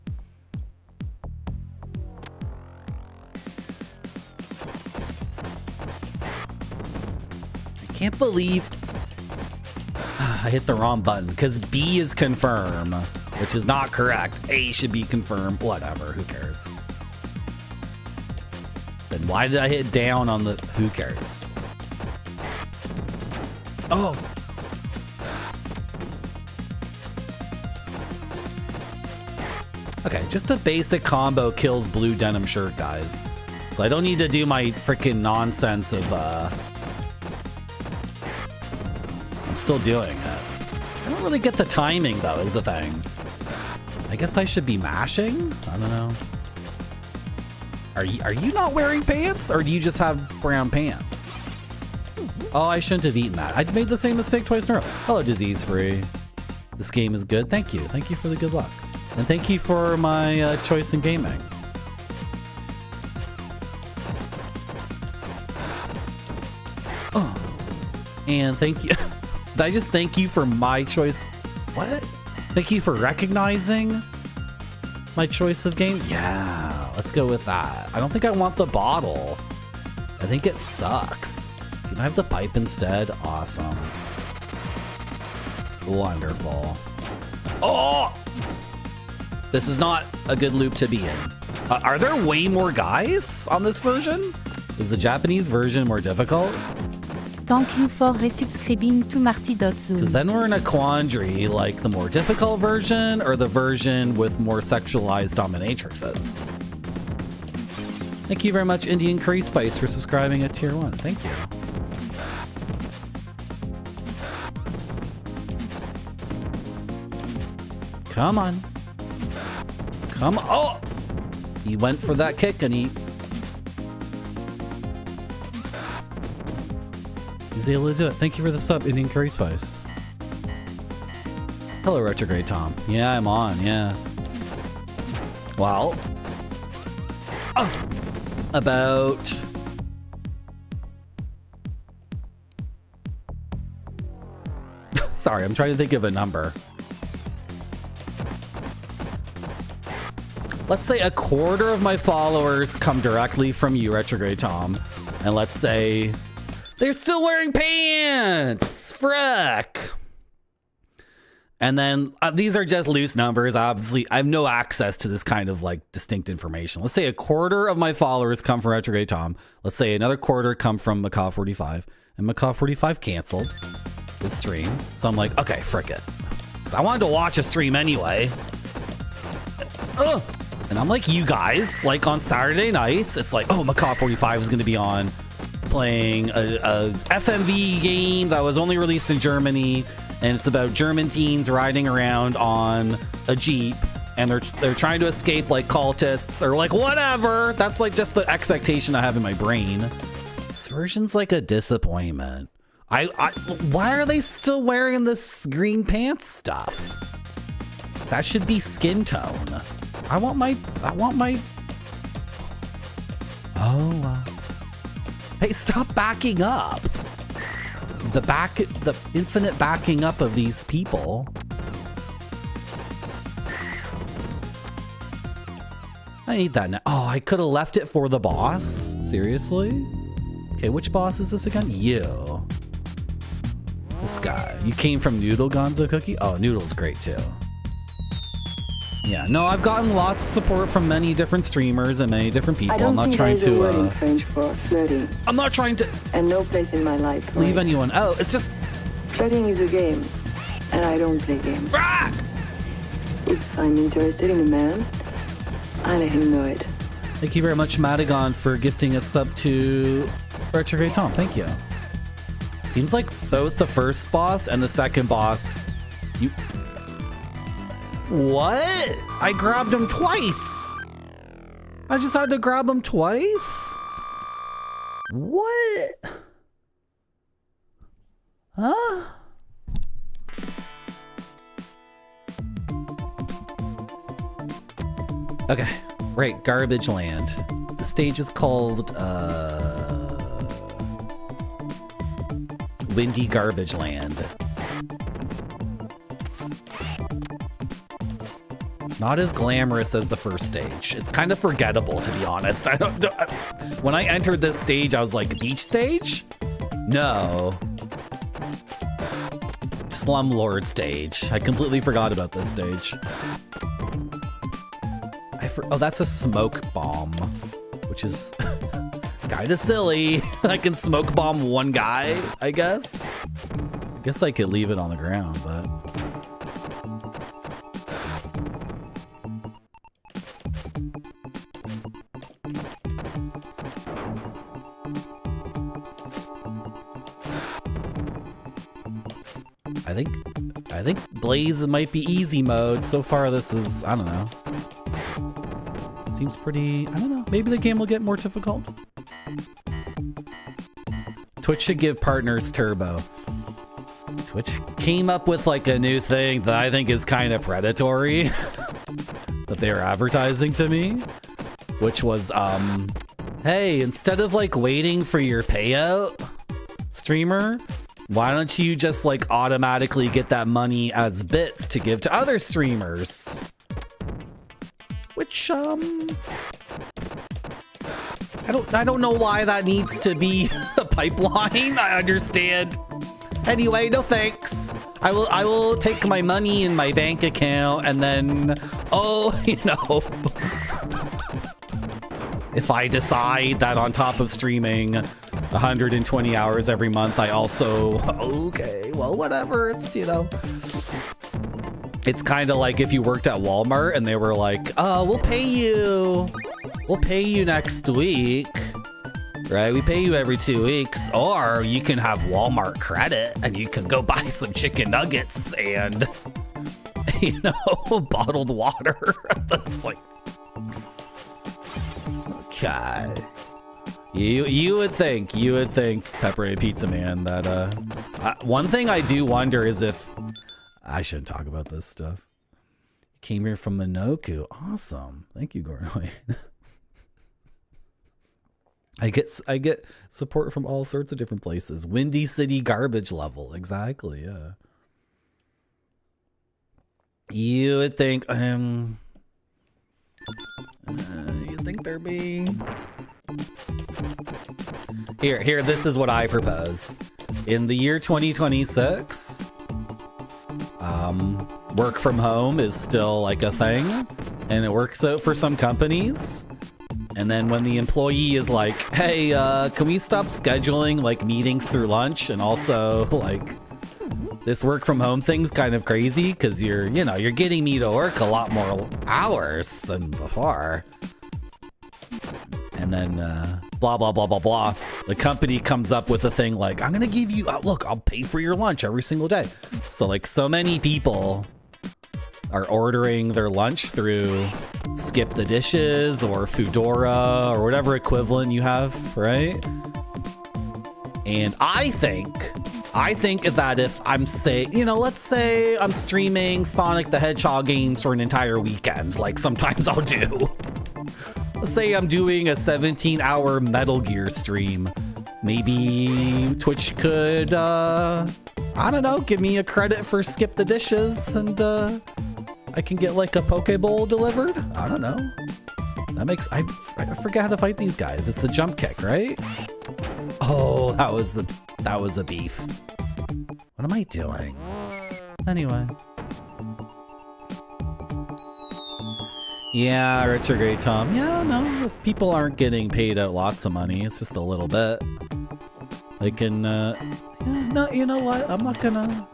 I can't believe I hit the wrong button because B is confirm, which is not correct. A should be confirm. Whatever, who cares? Then why did I hit down on the who cares? Oh. Okay, just a basic combo kills blue denim shirt, guys. So I don't need to do my freaking nonsense of I'm still doing it. I don't really get the timing though, is the thing. I guess I should be mashing? I don't know. Are you not wearing pants, or do you just have brown pants? Oh, I shouldn't have eaten that. I made the same mistake twice in a row. Hello, disease free. This game is good. Thank you. Thank you for the good luck. And thank you for my choice in gaming. Oh. And thank you. Did I just thank you for my choice? What? Thank you for recognizing my choice of game? Yeah, let's go with that. I don't think I want the bottle. I think it sucks. Can I have the pipe instead? Awesome. Wonderful. Oh! This is not a good loop to be in. Are there way more guys on this version? Is the Japanese version more difficult? Thank you for resubscribing to Marty.Zoom. Because then we're in a quandary, like the more difficult version or the version with more sexualized dominatrixes. Thank you very much, Indian Curry Spice, for subscribing at Tier 1. Thank you. Come on. Come on. Oh! He went for that kick and he's able to do it. Thank you for the sub, Indian Curry Spice. Hello, Retrograde Tom. Yeah, I'm on. Yeah. Well. Oh, about. Sorry, I'm trying to think of a number. Let's say a quarter of my followers come directly from you, Retrograde Tom. And let's say they're still wearing pants. Frick. And then these are just loose numbers. Obviously, I have no access to this kind of like distinct information. Let's say a quarter of my followers come from Retrograde Tom. Let's say another quarter come from Macaw45. And Macaw45 canceled the stream. So I'm like, okay, frick it. Because I wanted to watch a stream anyway. Ugh. And I'm like you guys, like on Saturday nights, it's like, oh, Macaw45 is going to be on playing a FMV game that was only released in Germany. And it's about German teens riding around on a Jeep. And they're trying to escape like cultists or like whatever. That's like just the expectation I have in my brain. This version's like a disappointment. Why are they still wearing this green pants stuff? That should be skin tone. I want my. Oh, hey, stop backing up. The infinite backing up of these people. I need that now. Oh, I could have left it for the boss. Seriously? Okay, which boss is this again? You. This guy. You came from Noodle Gonzo Cookie? Oh, Noodle's great too. Yeah, no, I've gotten lots of support from many different streamers and many different people. I'm not trying to. Word in French for flirting. I'm not trying to. And no place in my life. Leave anyone. Oh, it's just. Flirting is a game, and I don't play games. Ah! If I'm interested in a man, I let him know it. Thank you very much, Madigan, for gifting a sub to Retrograde Tom. Thank you. Seems like both the first boss and the second boss. You. What? I grabbed him twice. I just had to grab him twice? What? Huh? Okay. Right, Garbage Land. The stage is called Windy Garbage Land. It's not as glamorous as the first stage. It's kind of forgettable, to be honest. When I entered this stage, I was like, beach stage? No. Slumlord stage. I completely forgot about this stage. Oh, that's a smoke bomb, which is kind of silly. I can smoke bomb one guy, I guess. I guess I could leave it on the ground, but... I think Blaze might be easy mode. So far, this is, I don't know. Seems pretty, I don't know. Maybe the game will get more difficult. Twitch should give partners turbo. Twitch came up with like a new thing that I think is kind of predatory that they were advertising to me, which was, hey, instead of like waiting for your payout, streamer, why don't you just like automatically get that money as bits to give to other streamers? Which, I don't know why that needs to be a pipeline. I understand. Anyway, no thanks. I will take my money in my bank account and then, oh, you know, if I decide that on top of streaming 120 hours every month, I also, okay, well, whatever. It's, you know, it's kind of like if you worked at Walmart and they were like, oh, we'll pay you next week, right? We pay you every 2 weeks, or you can have Walmart credit and you can go buy some chicken nuggets and, you know, bottled water. It's like, okay. You would think, Pepperoni Pizza Man, that one thing I do wonder is if I shouldn't talk about this stuff. Came here from Minoku. Awesome. Thank you, Gordon. I get support from all sorts of different places. Windy City garbage level. Exactly, yeah. You would think you'd think there'd be Here, this is what I propose. In the year 2026, work from home is still like a thing, and it works out for some companies. And then when the employee is like, hey, can we stop scheduling like meetings through lunch? And also like this work from home thing's kind of crazy because you're getting me to work a lot more hours than before. And then blah, blah, blah, blah, blah. The company comes up with a thing like, I'm going to give you, look, I'll pay for your lunch every single day. So like so many people are ordering their lunch through Skip the Dishes or Foodora or whatever equivalent you have, right? And I think that if I'm let's say I'm streaming Sonic the Hedgehog games for an entire weekend, like sometimes I'll do. Let's say I'm doing a 17-hour Metal Gear stream. Maybe Twitch could, I don't know, give me a credit for Skip the Dishes and I can get like a Poke Bowl delivered. I don't know. That makes, I forgot how to fight these guys. It's the jump kick, right? Oh, that was a beef. What am I doing? Anyway. Yeah, retrograde Tom. Yeah, no, if people aren't getting paid out lots of money, it's just a little bit. They can, yeah, no, you know what? I'm not gonna...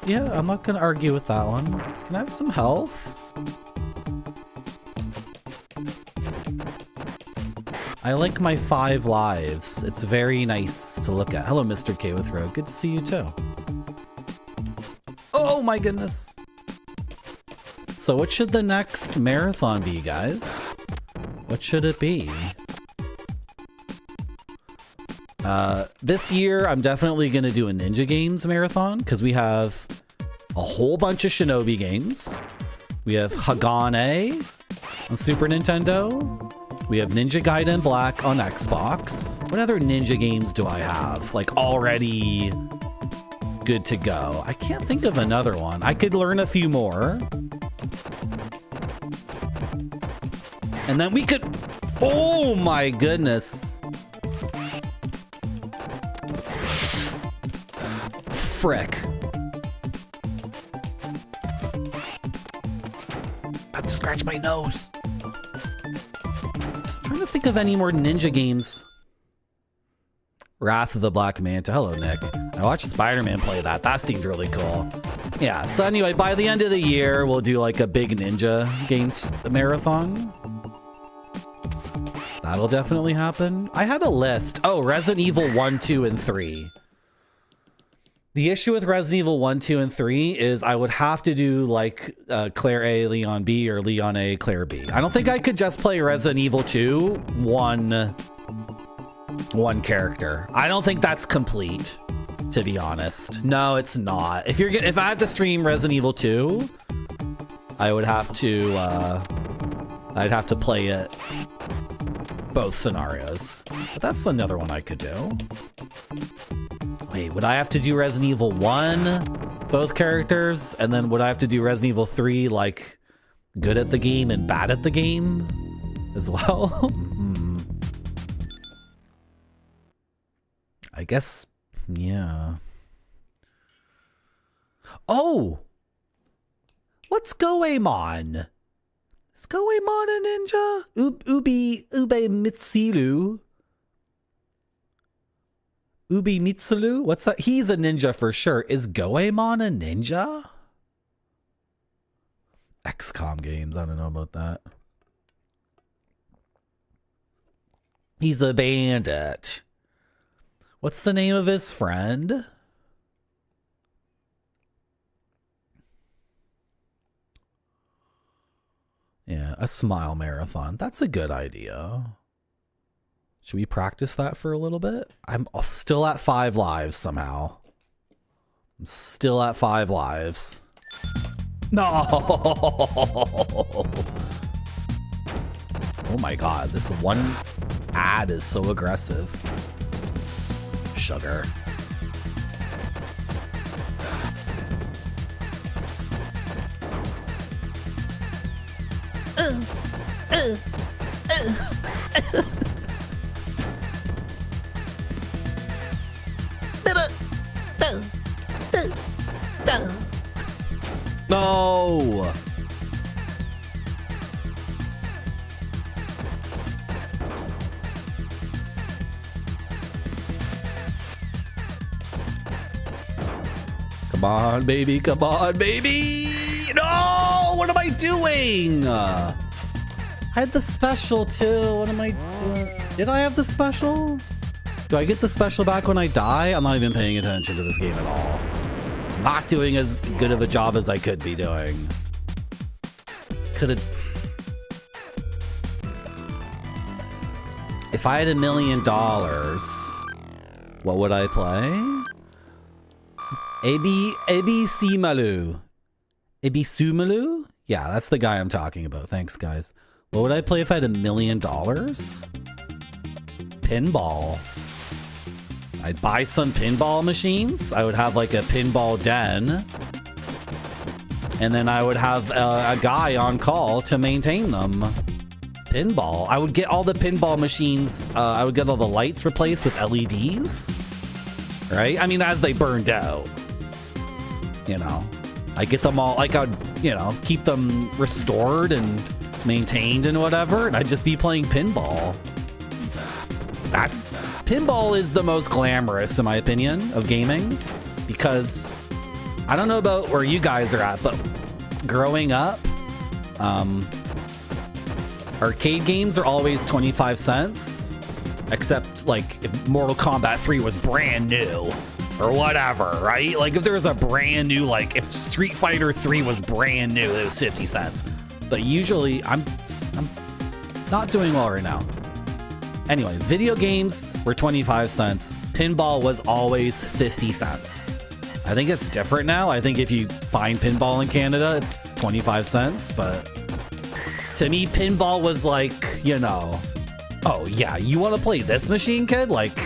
yeah, I'm not gonna argue with that one. Can I have some health? I like my 5 lives. It's very nice to look at. Hello, Mr. K with Rogue. Good to see you too. Oh my goodness. So what should the next marathon be, guys? What should it be? This year, I'm definitely going to do a Ninja Games marathon because we have a whole bunch of Shinobi games. We have Hagane on Super Nintendo. We have Ninja Gaiden Black on Xbox. What other ninja games do I have? Like already good to go. I can't think of another one. I could learn a few more. And then we could... Oh my goodness. Frick. I have to scratch my nose. Just trying to think of any more ninja games. Wrath of the Black Manta. Hello, Nick. I watched Spider-Man play that. That seemed really cool. Yeah, so anyway, by the end of the year, we'll do like a big ninja games marathon. That'll definitely happen. I had a list. Oh, Resident Evil 1, 2, and 3. The issue with Resident Evil 1, 2, and 3 is I would have to do like Claire A, Leon B, or Leon A, Claire B. I don't think I could just play Resident Evil 2 one character. I don't think that's complete, to be honest. No, it's not. If I have to stream Resident Evil 2, I would have to I'd have to play it both scenarios. But that's another one I could do. Wait, would I have to do Resident Evil 1, both characters? And then would I have to do Resident Evil 3, like, good at the game and bad at the game as well? I guess, yeah. Oh! What's Goemon? Is Goemon a ninja? Ube Mitsilu? Ubi Mitsulu? What's that? He's a ninja for sure. Is Goemon a ninja? XCOM games. I don't know about that. He's a bandit. What's the name of his friend? Yeah, a smile marathon. That's a good idea. Should we practice that for a little bit? I'm still at 5 lives somehow. I'm still at 5 lives. No! Oh my god, this one ad is so aggressive. Sugar. No! Come on, baby. Come on, baby. No! What am I doing? I had the special too. What am I doing? Did I have the special? Do I get the special back when I die? I'm not even paying attention to this game at all. Not doing as good of a job as I could be doing. Could've... If I had $1 million, what would I play? Ebisumalu. Ebisumalu? Yeah, that's the guy I'm talking about. Thanks, guys. What would I play if I had $1 million? Pinball. I'd buy some pinball machines. I would have like a pinball den. And then I would have a guy on call to maintain them. Pinball. I would get all the pinball machines. I would get all the lights replaced with LEDs. Right? I mean, as they burned out. You know. I get them all, like I'd, you know, keep them restored and maintained and whatever. And I'd just be playing pinball. Pinball is the most glamorous, in my opinion, of gaming, because I don't know about where you guys are at, but growing up, arcade games are always 25 cents, except like if Mortal Kombat 3 was brand new or whatever, right? Like if there was a brand new, like if Street Fighter 3 was brand new, it was 50 cents. But usually I'm not doing well right now. Anyway, video games were 25 cents. Pinball was always 50 cents. I I think it's different now. I think if you find pinball in Canada, it's 25 cents. But to me, pinball was like, you know, oh yeah, you want to play this machine, kid? Like,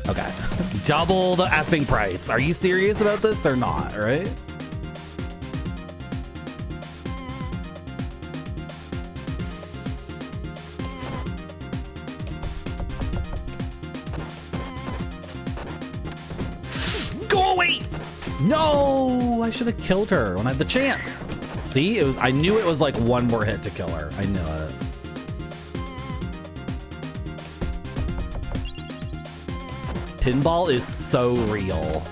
okay, double the effing price. Are you serious about this or not, right? Go away! No, I should have killed her when I had the chance. See, I knew it was like one more hit to kill her. I knew it. Pinball is so real.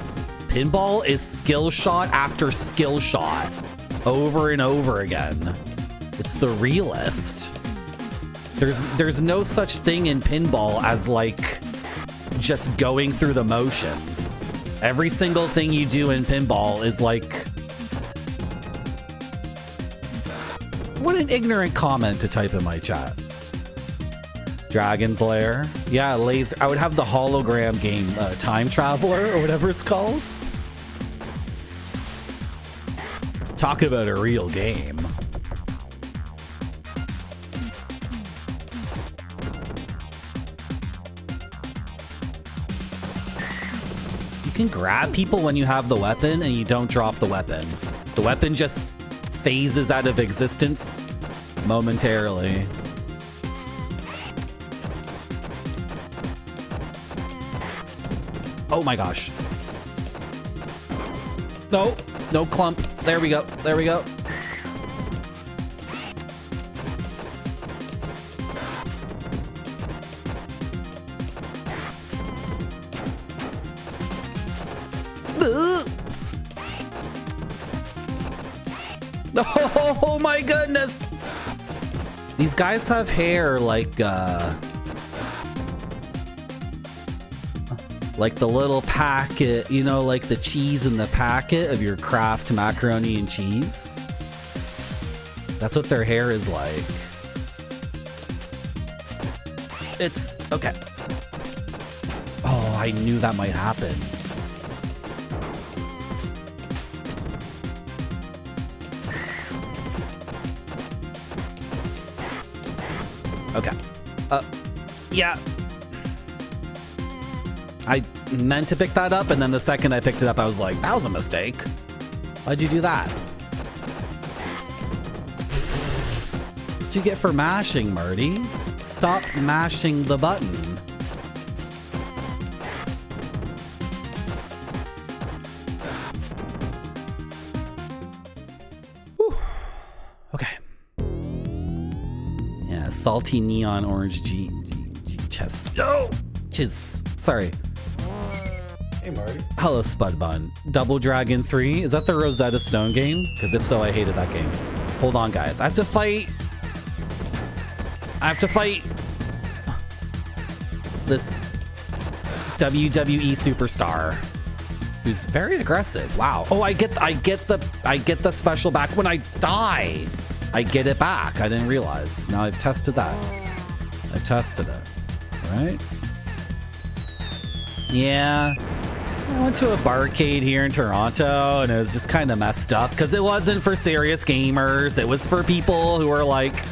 Pinball is skill shot after skill shot over and over again. It's the realest. There's no such thing in pinball as like just going through the motions. Every single thing you do in pinball is like... What an ignorant comment to type in my chat. Dragon's Lair. Yeah, laser. I would have the hologram game, Time Traveler, or whatever it's called. Talk about a real game. You can grab people when you have the weapon and you don't drop the weapon. The weapon just phases out of existence momentarily. Oh my gosh. No, no clump. There we go. There we go. Oh my goodness. These guys have hair like the little packet, you know, like the cheese in the packet of your Kraft macaroni and cheese. That's what their hair is like. It's okay. Oh, I knew that might happen. Okay. Yeah. I meant to pick that up, and then the second I picked it up, I was like, that was a mistake. Why'd you do that? What'd you get for mashing, Marty? Stop mashing the button. Whew. Okay. Yeah, salty neon orange G chest. Oh! Sorry. Hey, Marty. Hello, Spud Bun. Double Dragon 3? Is that the Rosetta Stone game? Because if so, I hated that game. Hold on, guys. I have to fight this WWE superstar who's very aggressive. Wow. Oh, I get the special back when I die. I get it back. I didn't realize. Now I've tested that. I've tested it. Right? Yeah. I went to a barcade here in Toronto and it was just kind of messed up because it wasn't for serious gamers. It was for people who were like,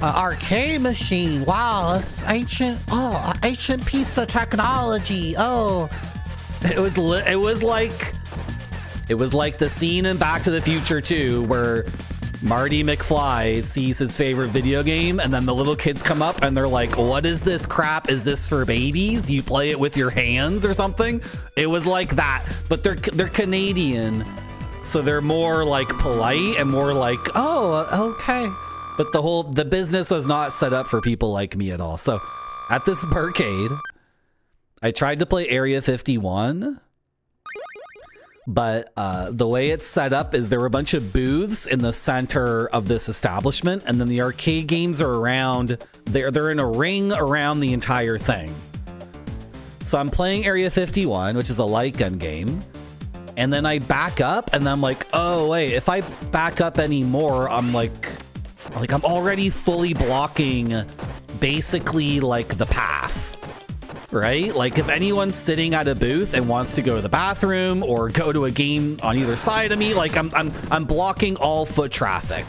arcade machine. Wow, this ancient piece of technology. Oh, it was like the scene in Back to the Future 2 where Marty McFly sees his favorite video game and then the little kids come up and they're like, what is this crap? Is this for babies? You play it with your hands or something? It was like that, but they're Canadian, so they're more like polite and more like, oh, okay. But the business was not set up for people like me at all. So at this barcade, I tried to play Area 51. But the way it's set up is there were a bunch of booths in the center of this establishment, and then the arcade games are around. They're in a ring around the entire thing. So I'm playing Area 51, which is a light gun game, and then I back up, and then I'm like, oh wait, if I back up anymore, I'm like I'm already fully blocking basically like the path. right? Like if anyone's sitting at a booth and wants to go to the bathroom or go to a game on either side of me, like I'm blocking all foot traffic.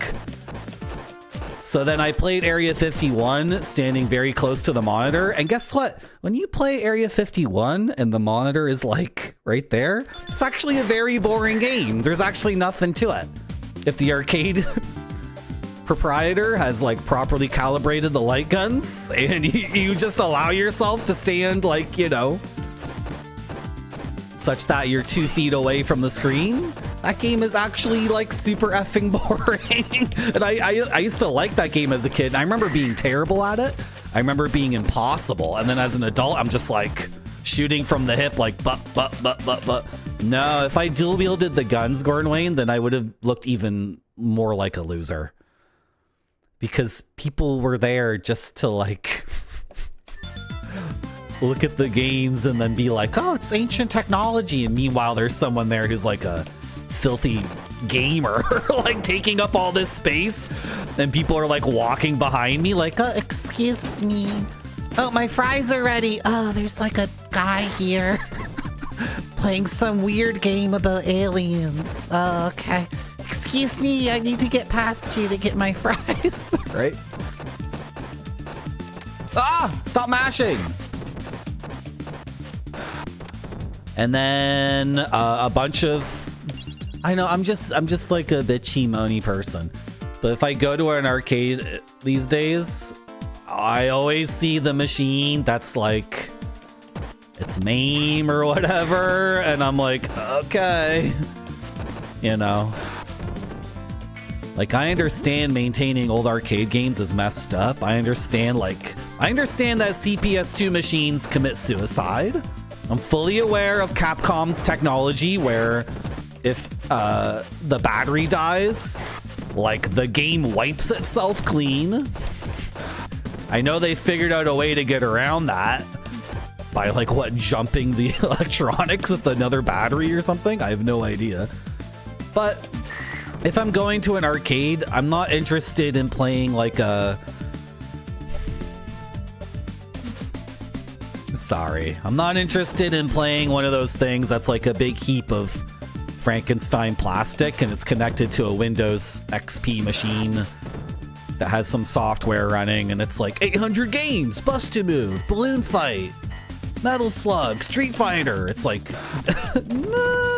So then I played Area 51 standing very close to the monitor. And guess what? When you play Area 51 and the monitor is like right there, it's actually a very boring game. There's actually nothing to it. If the arcade proprietor has like properly calibrated the light guns and you just allow yourself to stand like, you know, such that you're 2 feet away from the screen, that game is actually like super effing boring. And I used to like that game as a kid. And I remember being terrible at it. I remember being impossible. And then as an adult, I'm just like shooting from the hip, like but. No, if I dual wielded the guns, Gordon Wayne, then I would have looked even more like a loser. Because people were there just to like look at the games and then be like, oh, it's ancient technology. And meanwhile, there's someone there who's like a filthy gamer, like taking up all this space. And people are like walking behind me like, oh, excuse me. Oh, my fries are ready. Oh, there's like a guy here playing some weird game about aliens. Oh, okay. Excuse me, I need to get past you to get my fries. Right? Ah! Stop mashing! And then a bunch of... I know, I'm just like a bitchy, moany person. But if I go to an arcade these days, I always see the machine that's like... It's MAME or whatever. And I'm like, okay. You know... Like, I understand maintaining old arcade games is messed up. I understand that CPS2 machines commit suicide. I'm fully aware of Capcom's technology where if the battery dies, like, the game wipes itself clean. I know they figured out a way to get around that by, like, what, jumping the electronics with another battery or something? I have no idea. But... if I'm going to an arcade, I'm not interested in playing like a... Sorry. I'm not interested in playing one of those things that's like a big heap of Frankenstein plastic and it's connected to a Windows XP machine that has some software running and it's like 800 games, Bust-a-Move, Balloon Fight, Metal Slug, Street Fighter. It's like... no.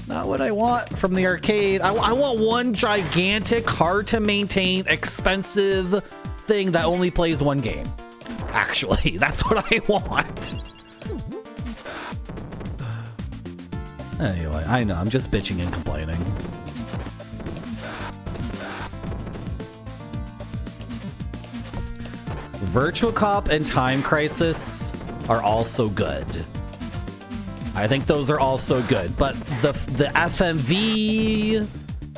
Not what I want from the arcade. I want one gigantic, hard to maintain, expensive thing that only plays one game. Actually, that's what I want. Anyway, I know, I'm just bitching and complaining. Virtual Cop and Time Crisis are also good. I think those are also good, but the FMV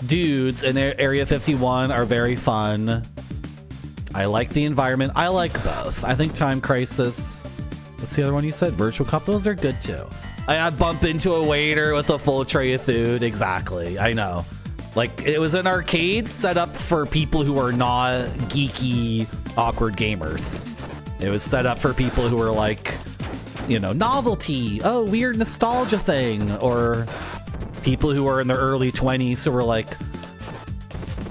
dudes in Area 51 are very fun. I like the environment. I like both. I think Time Crisis, what's the other one you said? Virtual Cop, those are good too. I bump into a waiter with a full tray of food. Exactly, I know. Like, it was an arcade set up for people who are not geeky, awkward gamers. It was set up for people who are like, you know, novelty, oh, weird nostalgia thing, or people who are in their early 20s who were like,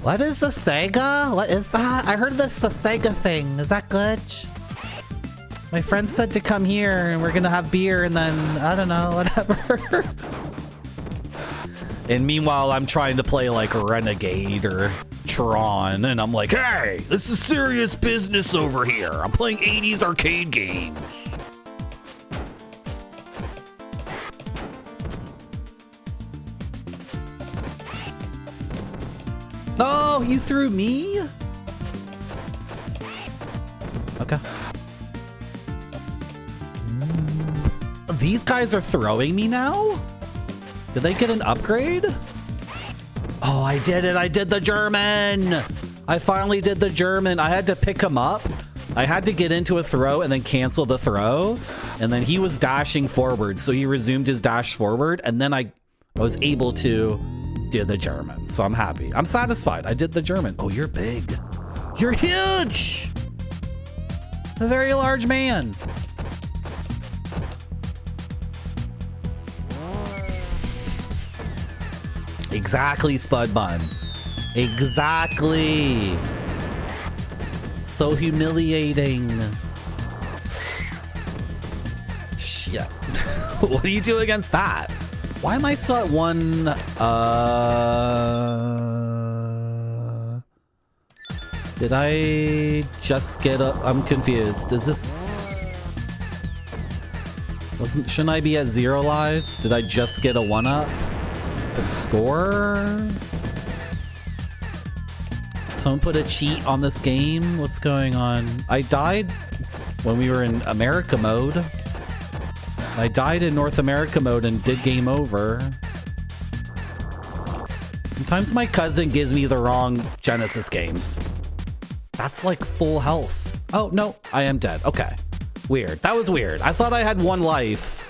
what is the Sega? What is that? I heard this the Sega thing. Is that good? My friend said to come here and we're gonna have beer and then, I don't know, whatever. And meanwhile, I'm trying to play like Renegade or Tron, and I'm like, hey, this is serious business over here. I'm playing 80s arcade games. Oh, you threw me? Okay. These guys are throwing me now? Did they get an upgrade? Oh, I did it. I did the German. I finally did the German. I had to pick him up. I had to get into a throw and then cancel the throw. And then he was dashing forward. So he resumed his dash forward. And then I was able to do the German. So I'm happy. I'm satisfied. I did the German. Oh, you're big. You're huge. A very large man. Exactly, Spud Bun. Exactly. So humiliating. Shit. What do you do against that? Why am I still at one? Did I just get a... I'm confused. Is this... Shouldn't I be at 0 lives? Did I just get a 1-up? Score? Someone put a cheat on this game? What's going on? I died when we were in America mode. I died in North America mode and did game over. Sometimes my cousin gives me the wrong Genesis games. That's like full health. Oh, no, I am dead. Okay. Weird. That was weird. I thought I had 1 life.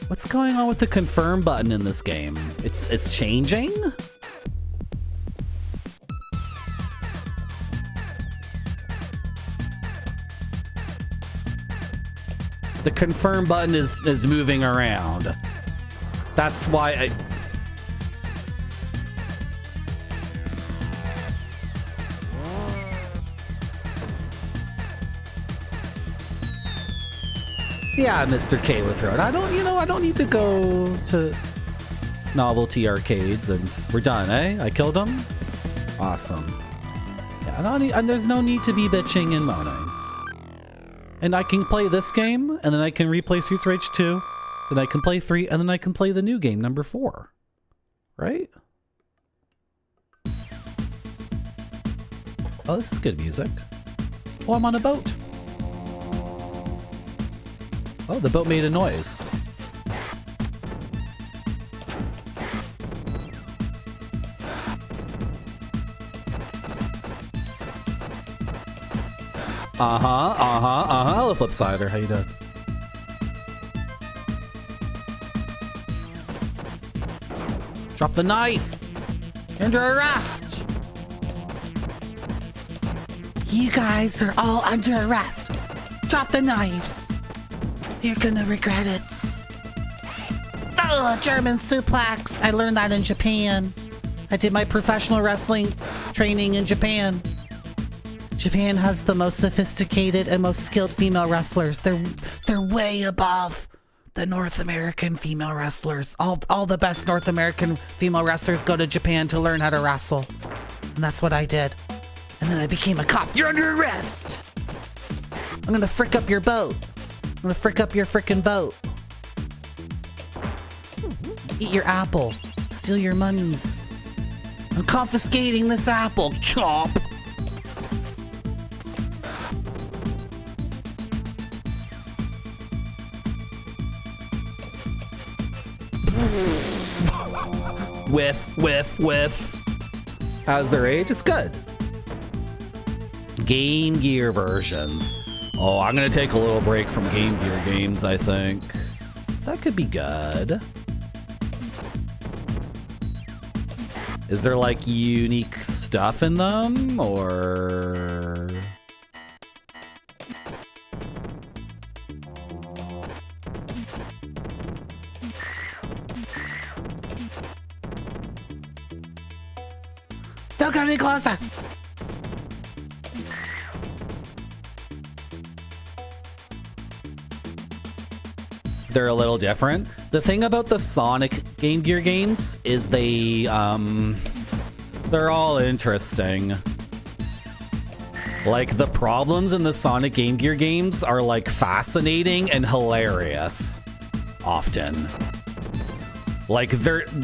What's going on with the confirm button in this game? It's changing? The confirm button is moving around. That's why I... Yeah, Mr. K with Road. I don't need to go to novelty arcades and we're done, eh? I killed him? Awesome. Yeah, I don't need, and there's no need to be bitching and moaning. And I can play this game, and then I can replay Streets of Rage 2, then I can play 3, and then I can play the new game, number 4. Right? Oh, this is good music. Oh, I'm on a boat. Oh, the boat made a noise. Hello, Flipsider. How you doing? Drop the knife! You're under arrest! You guys are all under arrest. Drop the knives. You're gonna regret it. Oh, German suplex. I learned that in Japan. I did my professional wrestling training in Japan. Japan has the most sophisticated and most skilled female wrestlers. They're way above the North American female wrestlers. All the best North American female wrestlers go to Japan to learn how to wrestle. And that's what I did. And then I became a cop. You're under arrest! I'm gonna frick up your boat. I'm gonna frick up your frickin' boat. Eat your apple. Steal your monies. I'm confiscating this apple. Chomp! Whiff. How's their age? It's good. Game Gear versions. Oh, I'm gonna take a little break from Game Gear games, I think. That could be good. Is there like unique stuff in them, or... Don't come any closer! They're a little different. The thing about the Sonic Game Gear games is they're all interesting. Like, the problems in the Sonic Game Gear games are like fascinating and hilarious. Often. Like,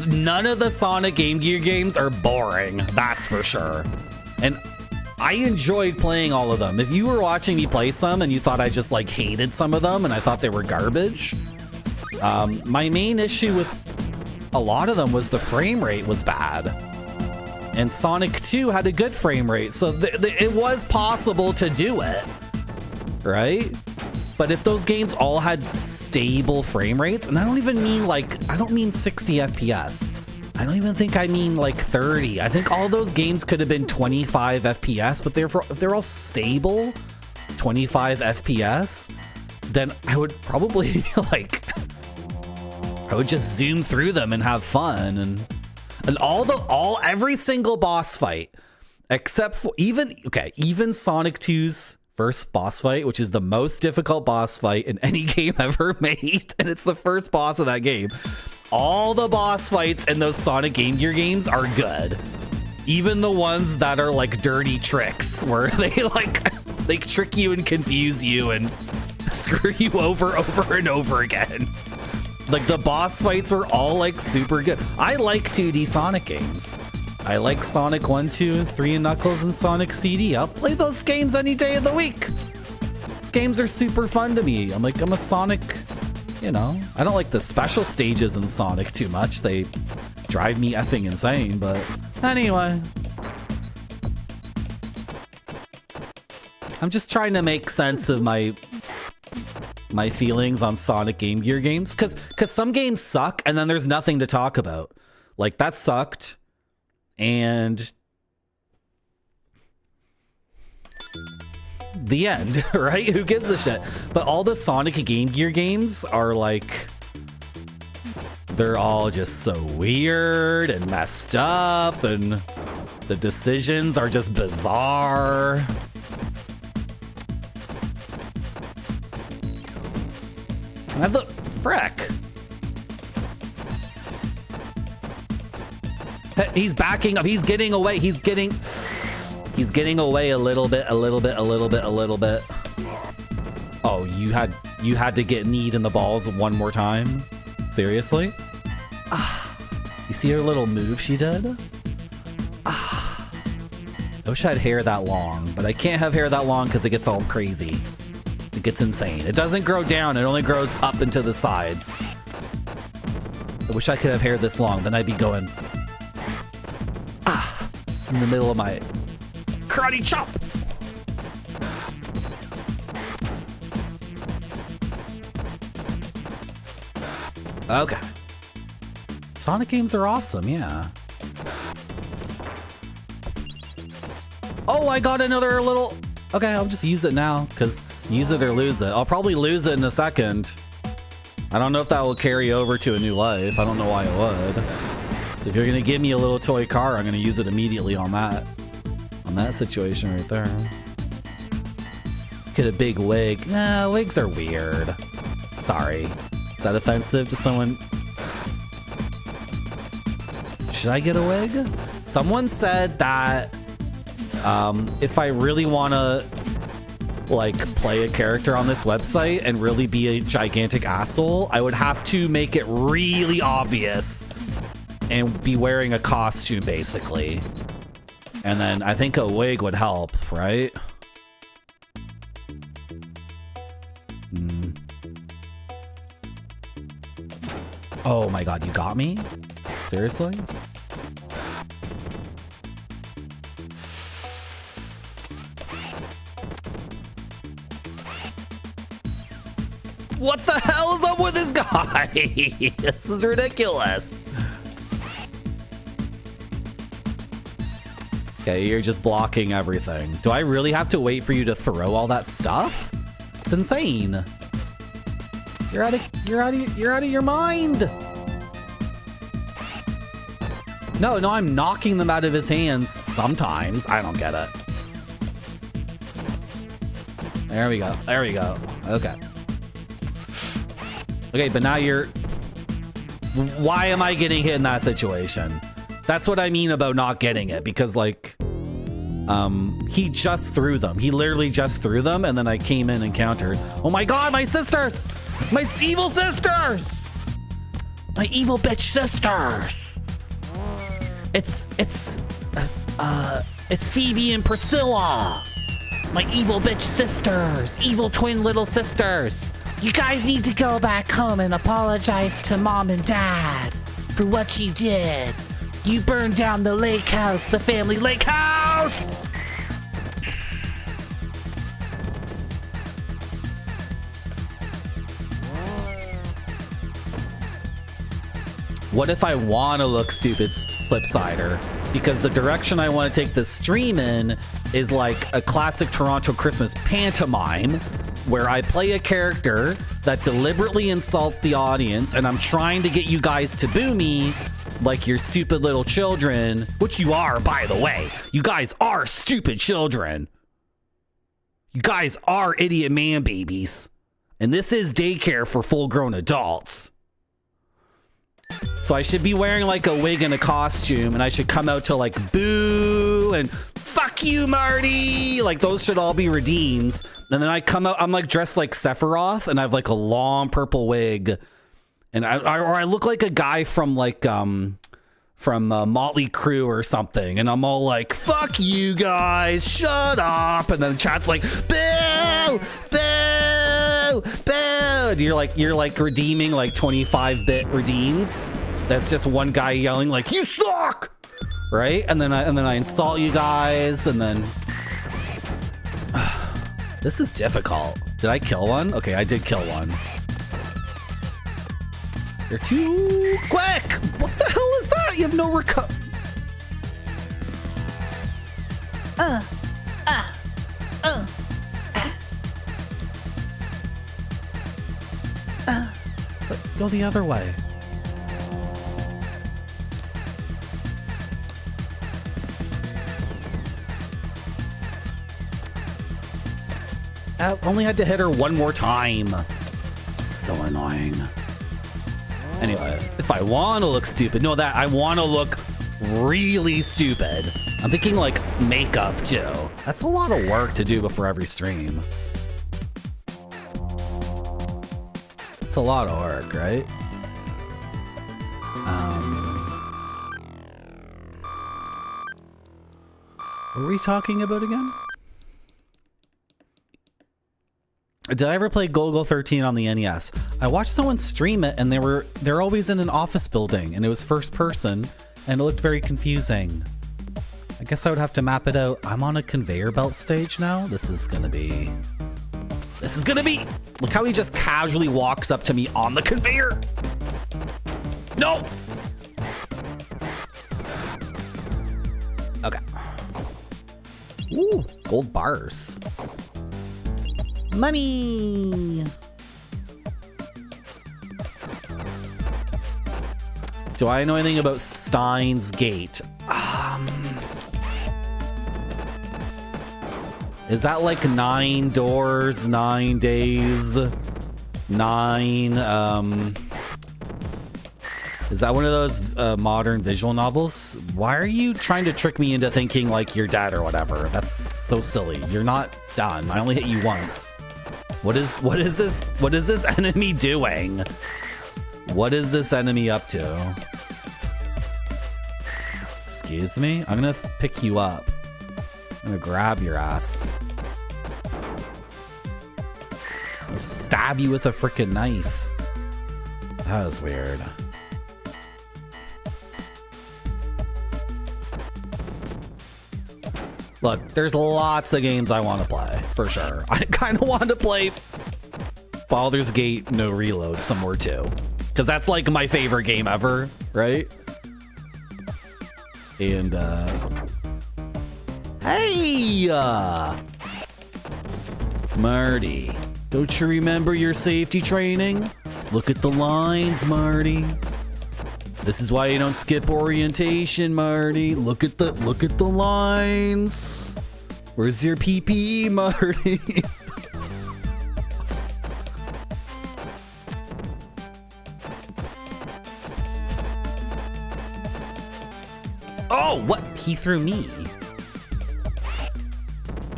none of the Sonic Game Gear games are boring, that's for sure. And I enjoyed playing all of them. If you were watching me play some and you thought I just like hated some of them and I thought they were garbage, my main issue with a lot of them was the frame rate was bad. And Sonic 2 had a good frame rate, so it was possible to do it, right? But if those games all had stable frame rates, and I don't even mean I don't mean 60 FPS. I don't even think I mean like 30. I think all those games could have been 25 FPS, but they're all stable 25 FPS. then I would probably like, I would just zoom through them and have fun, and every single boss fight, except for even Sonic 2's first boss fight, which is the most difficult boss fight in any game ever made, and it's the first boss of that game. All the boss fights in those Sonic Game Gear games are good. Even the ones that are like dirty tricks, where they trick you and confuse you and screw you over and over again. Like, the boss fights were all like super good. I like 2D Sonic games. I like Sonic 1, 2, and 3 and Knuckles and Sonic CD. I'll play those games any day of the week. These games are super fun to me. I'm a Sonic, I don't like the special stages in Sonic too much. They drive me effing insane, but anyway. I'm just trying to make sense of my feelings on Sonic Game Gear games, because some games suck and then there's nothing to talk about. Like, that sucked, and the end, right? Who gives a shit? But all the Sonic Game Gear games are like, they're all just so weird and messed up, and the decisions are just bizarre. And the frick. He's backing up. He's getting away. He's getting away a little bit. Oh, you had to get kneed in the balls one more time? Seriously? You see her little move she did? I wish I had hair that long, but I can't have hair that long because it gets all crazy. It gets insane. It doesn't grow down. It only grows up into the sides. I wish I could have hair this long. Then I'd be going in the middle of my karate chop. Okay. Sonic games are awesome, yeah. Oh, I got another little... Okay, I'll just use it now, because use it or lose it. I'll probably lose it in a second. I don't know if that will carry over to a new life. I don't know why it would. So if you're going to give me a little toy car, I'm going to use it immediately on that situation right there. Get a big wig. Nah, wigs are weird. Sorry. Is that offensive to someone? Should I get a wig? Someone said that if I really want to like play a character on this website and really be a gigantic asshole, I would have to make it really obvious and be wearing a costume, basically. And then I think a wig would help, right? Oh my god, you got me? Seriously? What the hell is up with this guy? This is ridiculous. Okay, you're just blocking everything. Do I really have to wait for you to throw all that stuff? It's insane. You're out of your mind. No, I'm knocking them out of his hands sometimes. I don't get it. There we go. Okay. Okay, but now you're... Why am I getting hit in that situation? That's what I mean about not getting it, because, like, he just threw them. He literally just threw them, and then I came in and countered. Oh my god, my sisters! My evil sisters! My evil bitch sisters! It's Phoebe and Priscilla! My evil bitch sisters! Evil twin little sisters! You guys need to go back home and apologize to Mom and Dad for what you did. You burned down the lake house, the family lake house! What if I want to look stupid, Flipsider? Because the direction I want to take this stream in is like a classic Toronto Christmas pantomime, where I play a character that deliberately insults the audience, and I'm trying to get you guys to boo me like you're stupid little children, which you are, by the way. You guys are stupid children. You guys are idiot man babies. And this is daycare for full-grown adults. So I should be wearing like a wig and a costume, and I should come out to like boo and fuck you, Marty. Like those should all be redeems. And then I come out, I'm like dressed like Sephiroth, and I have like a long purple wig, and I look like a guy from like Motley Crue or something, and I'm all like, fuck you guys, shut up. And then the chat's like, boo, boo, boo. And you're like redeeming like 25-bit redeems. That's just one guy yelling like, you suck, right? And then I insult you guys, and then this is difficult. Did I kill one? Okay, I did kill one. You're too quick. What the hell is that? You have no Go the other way. I only had to hit her one more time. It's so annoying. Anyway, if I want to look stupid, no, that I want to look really stupid. I'm thinking like makeup too. That's a lot of work to do before every stream. It's a lot of work, right? What were we talking about again? Did I ever play Golgo 13 on the NES? I watched someone stream it, and they're always in an office building, and it was first person, and it looked very confusing. I guess I would have to map it out. I'm on a conveyor belt stage now. This is gonna be. Look how he just casually walks up to me on the conveyor. No. Okay. Ooh, gold bars. Money! Do I know anything about Steins Gate? Is that like 9 doors, 9 days, 9, is that one of those modern visual novels? Why are you trying to trick me into thinking like you're dead or whatever? That's so silly. You're not done. I only hit you once. What is this enemy doing? What is this enemy up to? Excuse me? I'm gonna pick you up. I'm gonna grab your ass. I'm gonna stab you with a freaking knife. That was weird. Look, there's lots of games I want to play, for sure. I kind of want to play Baldur's Gate No Reload some more too, because that's like my favorite game ever, right? And hey, Marty, don't you remember your safety training? Look at the lines, Marty. This is why you don't skip orientation, Marty. Look at the lines. Where's your PPE, Marty? Oh, what? He threw me.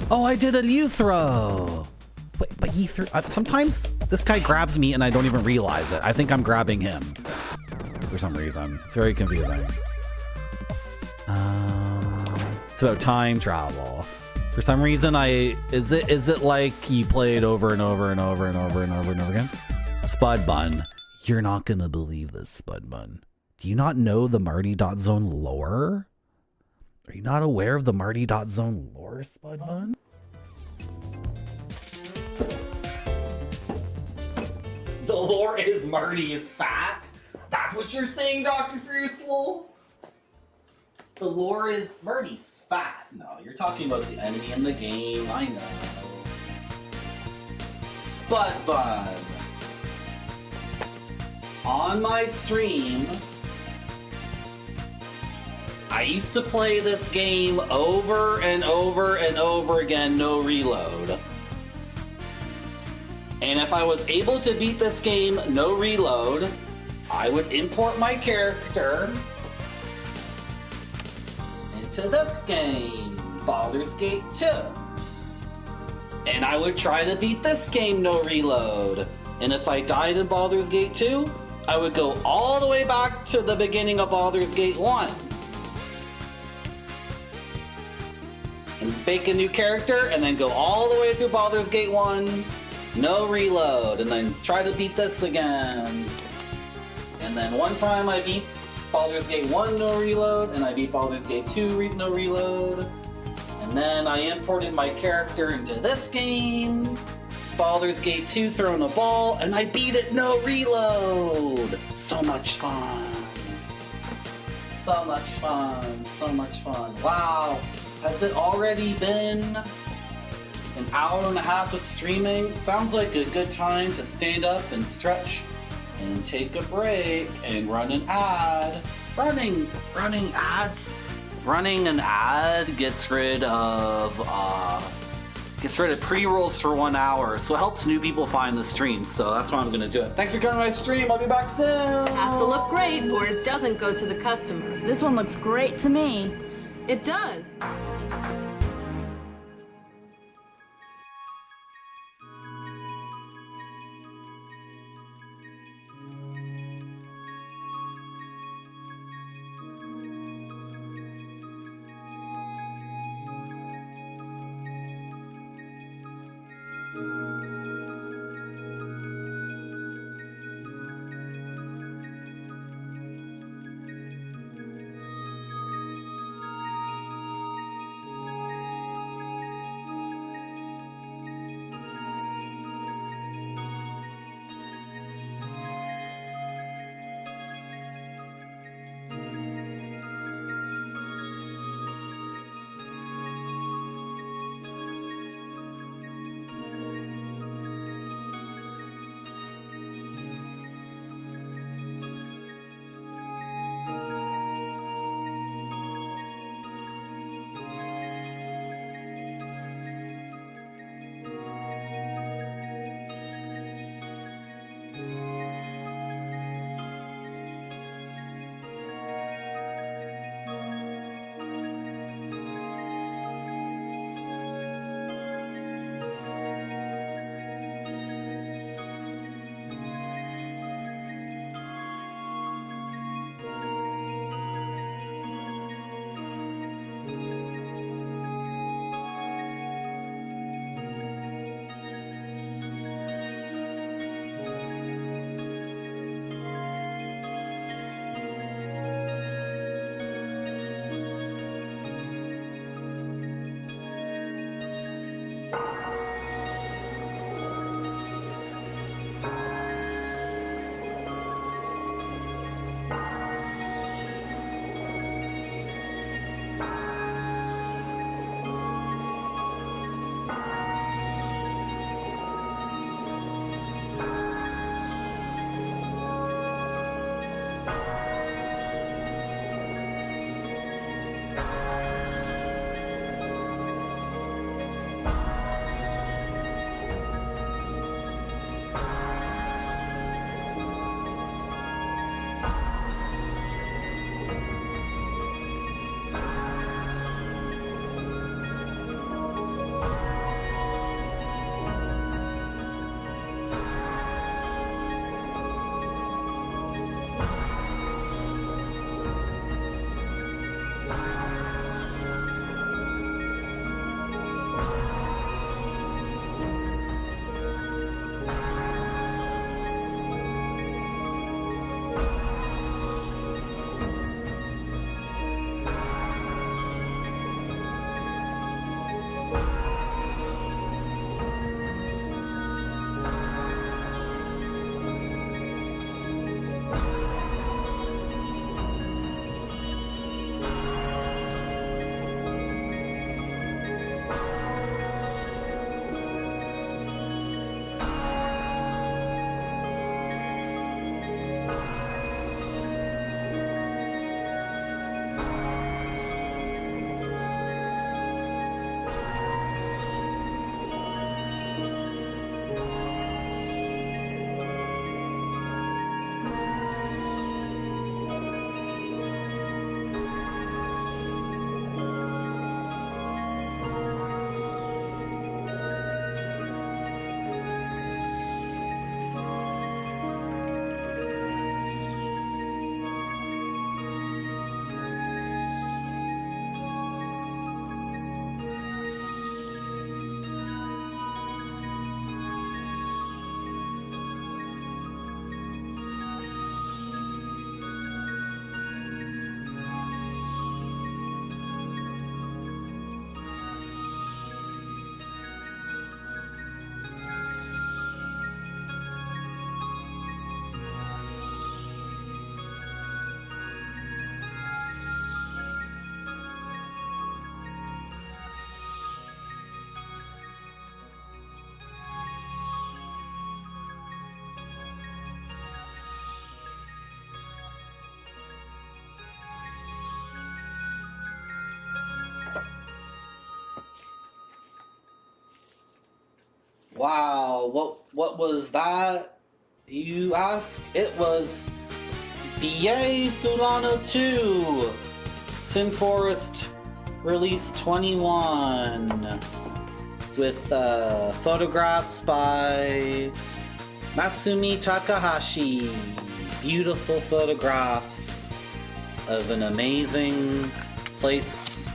Oh, I did a you throw. But he threw. Sometimes this guy grabs me and I don't even realize it. I think I'm grabbing him. For some reason. It's very confusing. It's about time travel. For some reason, is it like you play it over and over and over and over and over and over again? Spud Bun. You're not gonna believe this, Spud Bun. Do you not know the Marty.Zone lore? Are you not aware of the Marty.Zone lore, Spud Bun? The lore is Marty is fat? That's what you're saying, Dr. Fruitful? The lore is Marty's fat. No, you're talking about the enemy in the game. I know. butt bun. On my stream, I used to play this game over and over and over again, no reload. And if I was able to beat this game, no reload, I would import my character into this game, Baldur's Gate 2. And I would try to beat this game, no reload. And if I died in Baldur's Gate 2, I would go all the way back to the beginning of Baldur's Gate 1. And make a new character, and then go all the way through Baldur's Gate 1, no reload, and then try to beat this again. And then one time I beat Baldur's Gate 1, no reload, and I beat Baldur's Gate 2, no reload. And then I imported my character into this game, Baldur's Gate 2, throwing a ball, and I beat it, no reload! So much fun. So much fun, so much fun. Wow, has it already been an hour and a half of streaming? Sounds like a good time to stand up and stretch and take a break and run an ad. Running ads. Running an ad gets rid of pre-rolls for 1 hour, so it helps new people find the stream. So that's why I'm gonna do it. Thanks for coming to my stream. I'll be back soon. Has to look great or it doesn't go to the customers. This one looks great to me. It does. what was that? You ask? It was BA Fulano 2 Sin Forest Release 21 with photographs by Masumi Takahashi. Beautiful photographs of an amazing place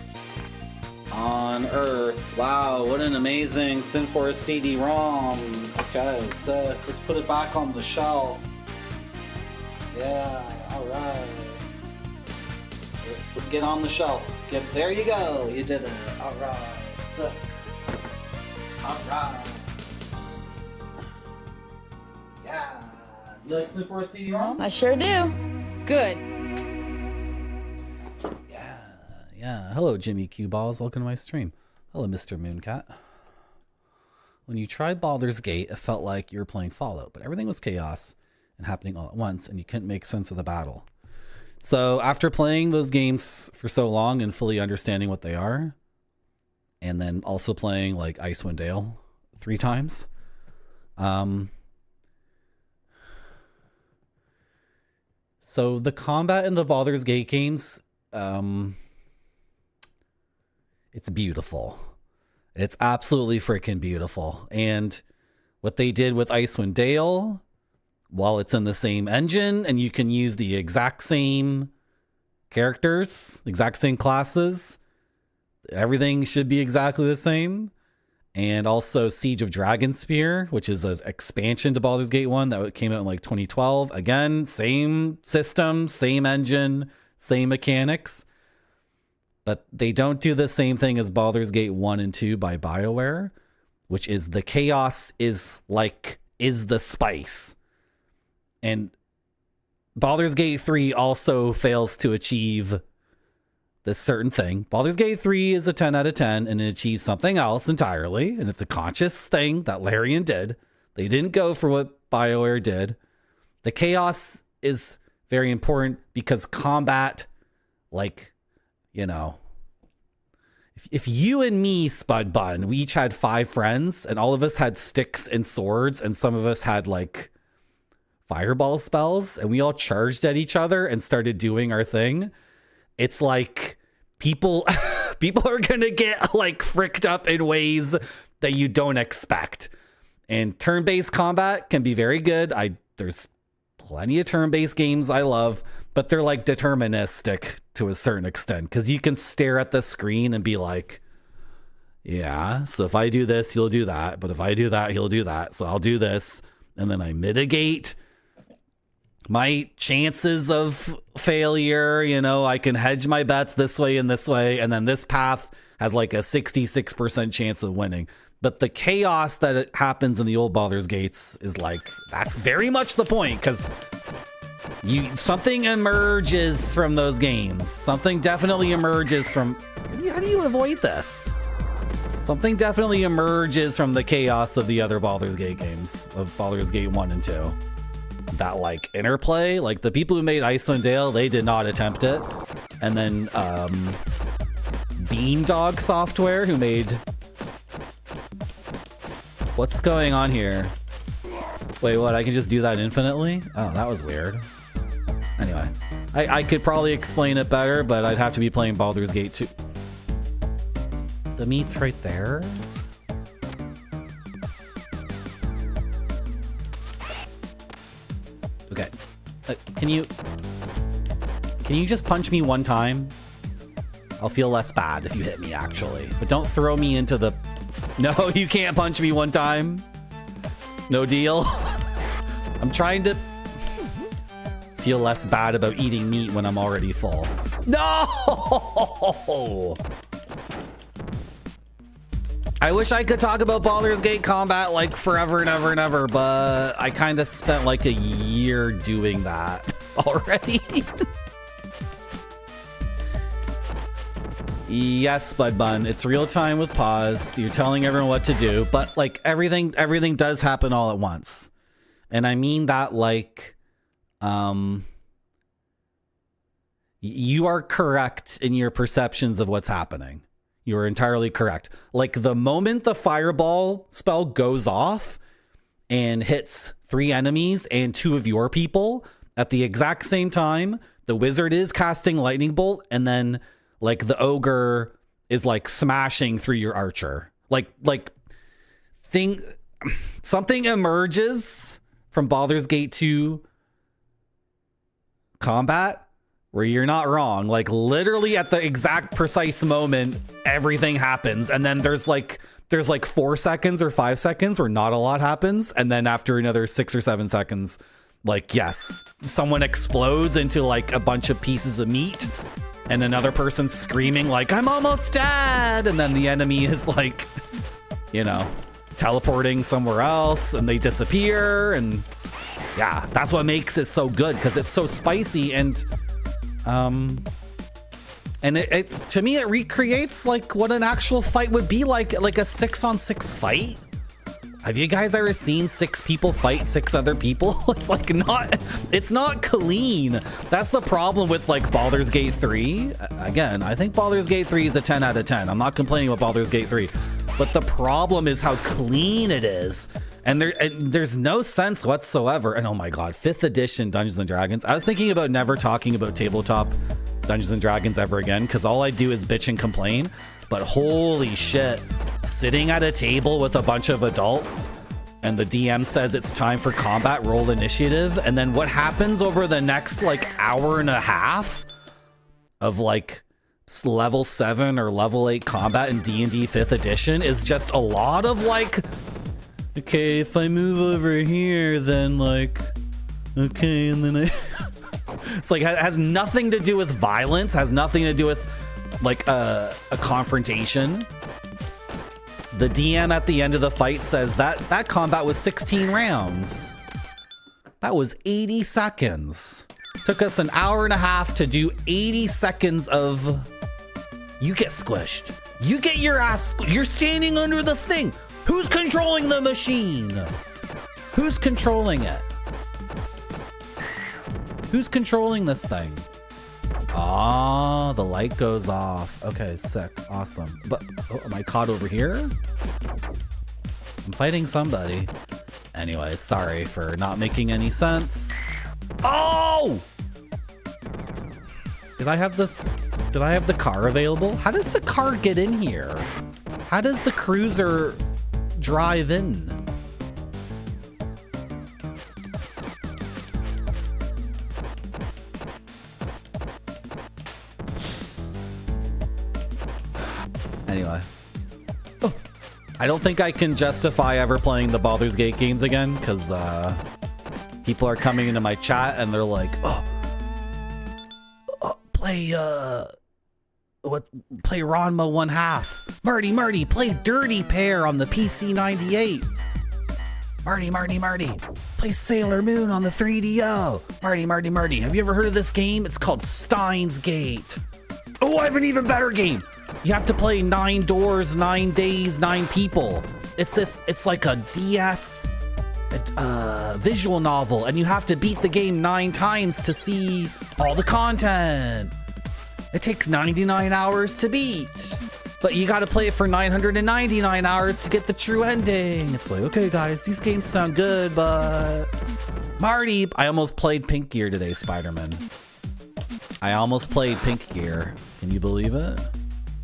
on Earth. Wow, what an amazing Sin Forest CD-ROM. Okay, so let's put it back on the shelf. Yeah, alright. Get on the shelf. There you go. You did it. Alright. So, alright. Yeah. You like Sin Forest CD-ROM? I sure do. Good. Yeah. Hello, Jimmy Q Balls. Welcome to my stream. Hello, Mr. Mooncat. When you tried Baldur's Gate, it felt like you were playing Fallout, but everything was chaos and happening all at once, and you couldn't make sense of the battle. So after playing those games for so long and fully understanding what they are, and then also playing like Icewind Dale 3 times, so the combat in the Baldur's Gate games, it's beautiful. It's absolutely freaking beautiful. And what they did with Icewind Dale, while it's in the same engine and you can use the exact same characters, exact same classes, everything should be exactly the same. And also Siege of Dragonspear, which is an expansion to Baldur's Gate 1 that came out in like 2012. Again, same system, same engine, same mechanics. But they don't do the same thing as Baldur's Gate 1 and 2 by BioWare, which is the chaos is the spice. And Baldur's Gate 3 also fails to achieve this certain thing. Baldur's Gate 3 is a 10 out of 10 and it achieves something else entirely. And it's a conscious thing that Larian did. They didn't go for what BioWare did. The chaos is very important because combat, like, you know, if you and me, Spud Bun, we each had 5 friends and all of us had sticks and swords and some of us had like fireball spells and we all charged at each other and started doing our thing. It's like people are going to get like fricked up in ways that you don't expect. And turn-based combat can be very good. There's plenty of turn-based games I love, but they're like deterministic to a certain extent because you can stare at the screen and be like, yeah, so if I do this, he'll do that. But if I do that, he'll do that. So I'll do this. And then I mitigate my chances of failure. You know, I can hedge my bets this way and this way. And then this path has like a 66% chance of winning. But the chaos that it happens in the old Baldur's Gates is like, that's very much the point because something emerges from those games. Something definitely emerges from, how do you avoid this? Something definitely emerges from the chaos of the other Baldur's Gate games, of Baldur's Gate 1 and 2. That like interplay, like the people who made Icewind Dale, they did not attempt it. And then Beamdog Software, who made, what's going on here? Wait, what? I can just do that infinitely? Oh, that was weird. Anyway, I could probably explain it better, but I'd have to be playing Baldur's Gate 2. The meat's right there. Okay. Can you just punch me one time? I'll feel less bad if you hit me, actually. But don't throw me into the... No, you can't punch me one time. No deal. I'm trying to feel less bad about eating meat when I'm already full. No! I wish I could talk about Baldur's Gate combat like forever and ever and ever, but I kind of spent like a year doing that already. Yes, Bud Bun, it's real time with pause. You're telling everyone what to do, but like everything does happen all at once. And I mean that like, you are correct in your perceptions of what's happening. You are entirely correct. Like the moment the fireball spell goes off, and hits 3 enemies and 2 of your people at the exact same time, the wizard is casting lightning bolt, and then like the ogre is like smashing through your archer. Something emerges from Baldur's Gate 2 combat where you're not wrong. Like literally at the exact precise moment, everything happens, and then there's like 4 seconds or 5 seconds where not a lot happens, and then after another 6 or 7 seconds, like, yes, someone explodes into like a bunch of pieces of meat, and another person's screaming like, I'm almost dead, and then the enemy is like, you know, teleporting somewhere else, and they disappear. And yeah, that's what makes it so good, because it's so spicy, and it to me, it recreates like what an actual fight would be like a 6-on-6 fight. Have you guys ever seen 6 people fight 6 other people? It's not clean. That's the problem with like Baldur's Gate 3. Again, I think Baldur's Gate 3 is a 10 out of 10. I'm not complaining about Baldur's Gate 3, but the problem is how clean it is. And there's no sense whatsoever. And oh my God, 5th edition Dungeons and Dragons. I was thinking about never talking about tabletop Dungeons and Dragons ever again, because all I do is bitch and complain. But holy shit, sitting at a table with a bunch of adults and the DM says it's time for combat, roll initiative, and then what happens over the next like hour and a half of like level 7 or level 8 combat in D&D 5th edition is just a lot of like, okay, if I move over here, then like, okay, and then I it's like, it has nothing to do with violence, has nothing to do with like a confrontation. The DM at the end of the fight says that combat was 16 rounds. That was 80 seconds. Took us an hour and a half to do 80 seconds of you get squished. You get your ass, you're standing under the thing. Who's controlling the machine? Who's controlling it? Who's controlling this thing? Ah, the light goes off. Okay, sick. Awesome. But am I caught over here? I'm fighting somebody. Anyway, sorry for not making any sense. Oh! Did I have the car available? How does the car get in here? How does the cruiser drive in? Anyway. Oh, I don't think I can justify ever playing the Baldur's Gate games again, because people are coming into my chat and they're like, play Ranma 1/2. Marty, play Dirty Pair on the PC 98. Marty, play Sailor Moon on the 3DO. Marty, have you ever heard of this game? It's called Steins Gate. Oh, I have an even better game. You have to play 9 doors, 9 days, 9 people. It's like a DS visual novel, and you have to beat the game 9 times to see all the content. It takes 99 hours to beat, but you gotta play it for 999 hours to get the true ending. It's like, okay guys, these games sound good, but Marty, I almost played Pink Gear today, Spider-Man. I almost played Pink Gear. Can you believe it?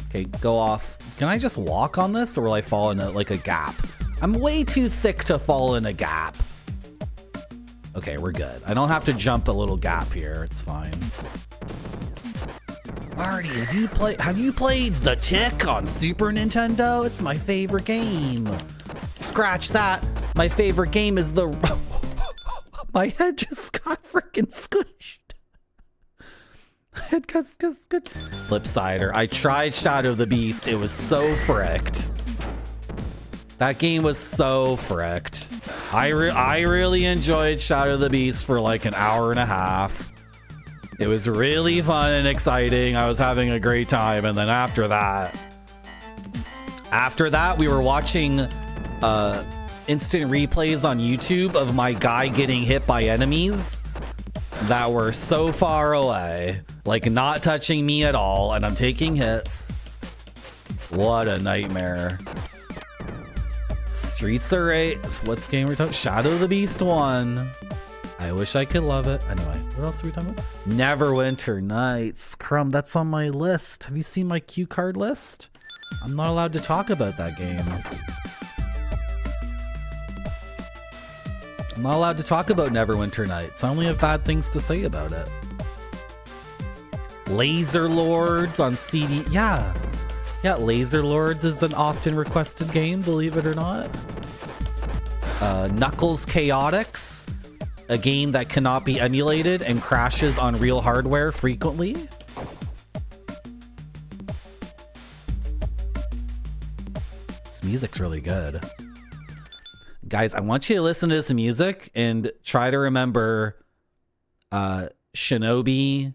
Okay, go off. Can I just walk on this, or will I fall in like a gap? I'm way too thick to fall in a gap. Okay, we're good. I don't have to jump a little gap here. It's fine. Marty, have you played The Tick on Super Nintendo? It's my favorite game. Scratch that. My favorite game is the... My head just got freaking squished. It got good. Flipsider. I tried Shadow of the Beast. It was so fricked. That game was so fricked. I really enjoyed Shadow of the Beast for like an hour and a half. It was really fun and exciting. I was having a great time. And then after that, we were watching instant replays on YouTube of my guy getting hit by enemies that were so far away, like not touching me at all, and I'm taking hits. What a nightmare. Streets are right. What's game we're talking? Shadow of the Beast 1. I wish I could love it. Anyway, what else are we talking about? Neverwinter Nights. Crumb, that's on my list. Have you seen my cue card list? I'm not allowed to talk about that game. I'm not allowed to talk about Neverwinter Nights. I only have bad things to say about it. Laser Lords on CD. Yeah, Laser Lords is an often requested game, believe it or not. Knuckles Chaotix, a game that cannot be emulated and crashes on real hardware frequently. This music's really good. Guys, I want you to listen to this music and try to remember Shinobi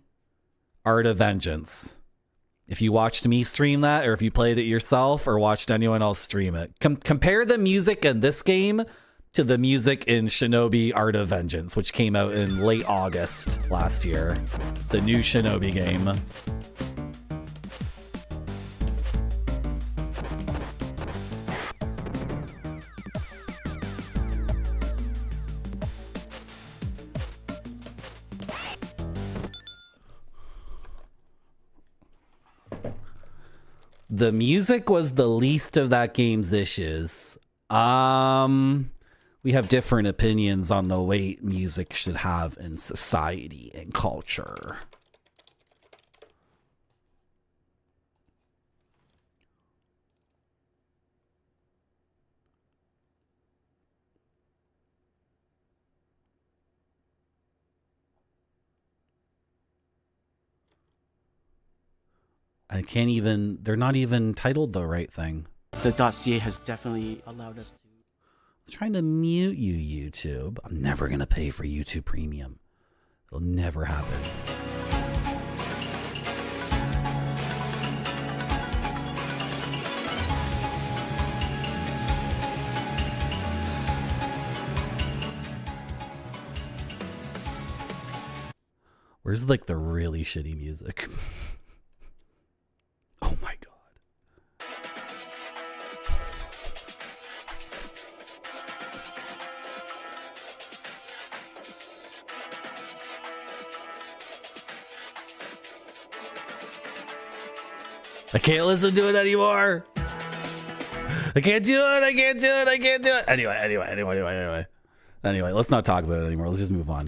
Art of Vengeance. If you watched me stream that, or if you played it yourself, or watched anyone else stream it. Compare the music in this game to the music in Shinobi Art of Vengeance, which came out in late August last year. The new Shinobi game. The music was the least of that game's issues. We have different opinions on the weight music should have in society and culture. I can't even, they're not even titled the right thing. The dossier has definitely allowed us to. I'm trying to mute you, YouTube. I'm never going to pay for YouTube Premium. It'll never happen. Where's like the really shitty music? Oh my god. I can't listen to it anymore. I can't do it. I can't do it. I can't do it. Anyway, let's not talk about it anymore. Let's just move on.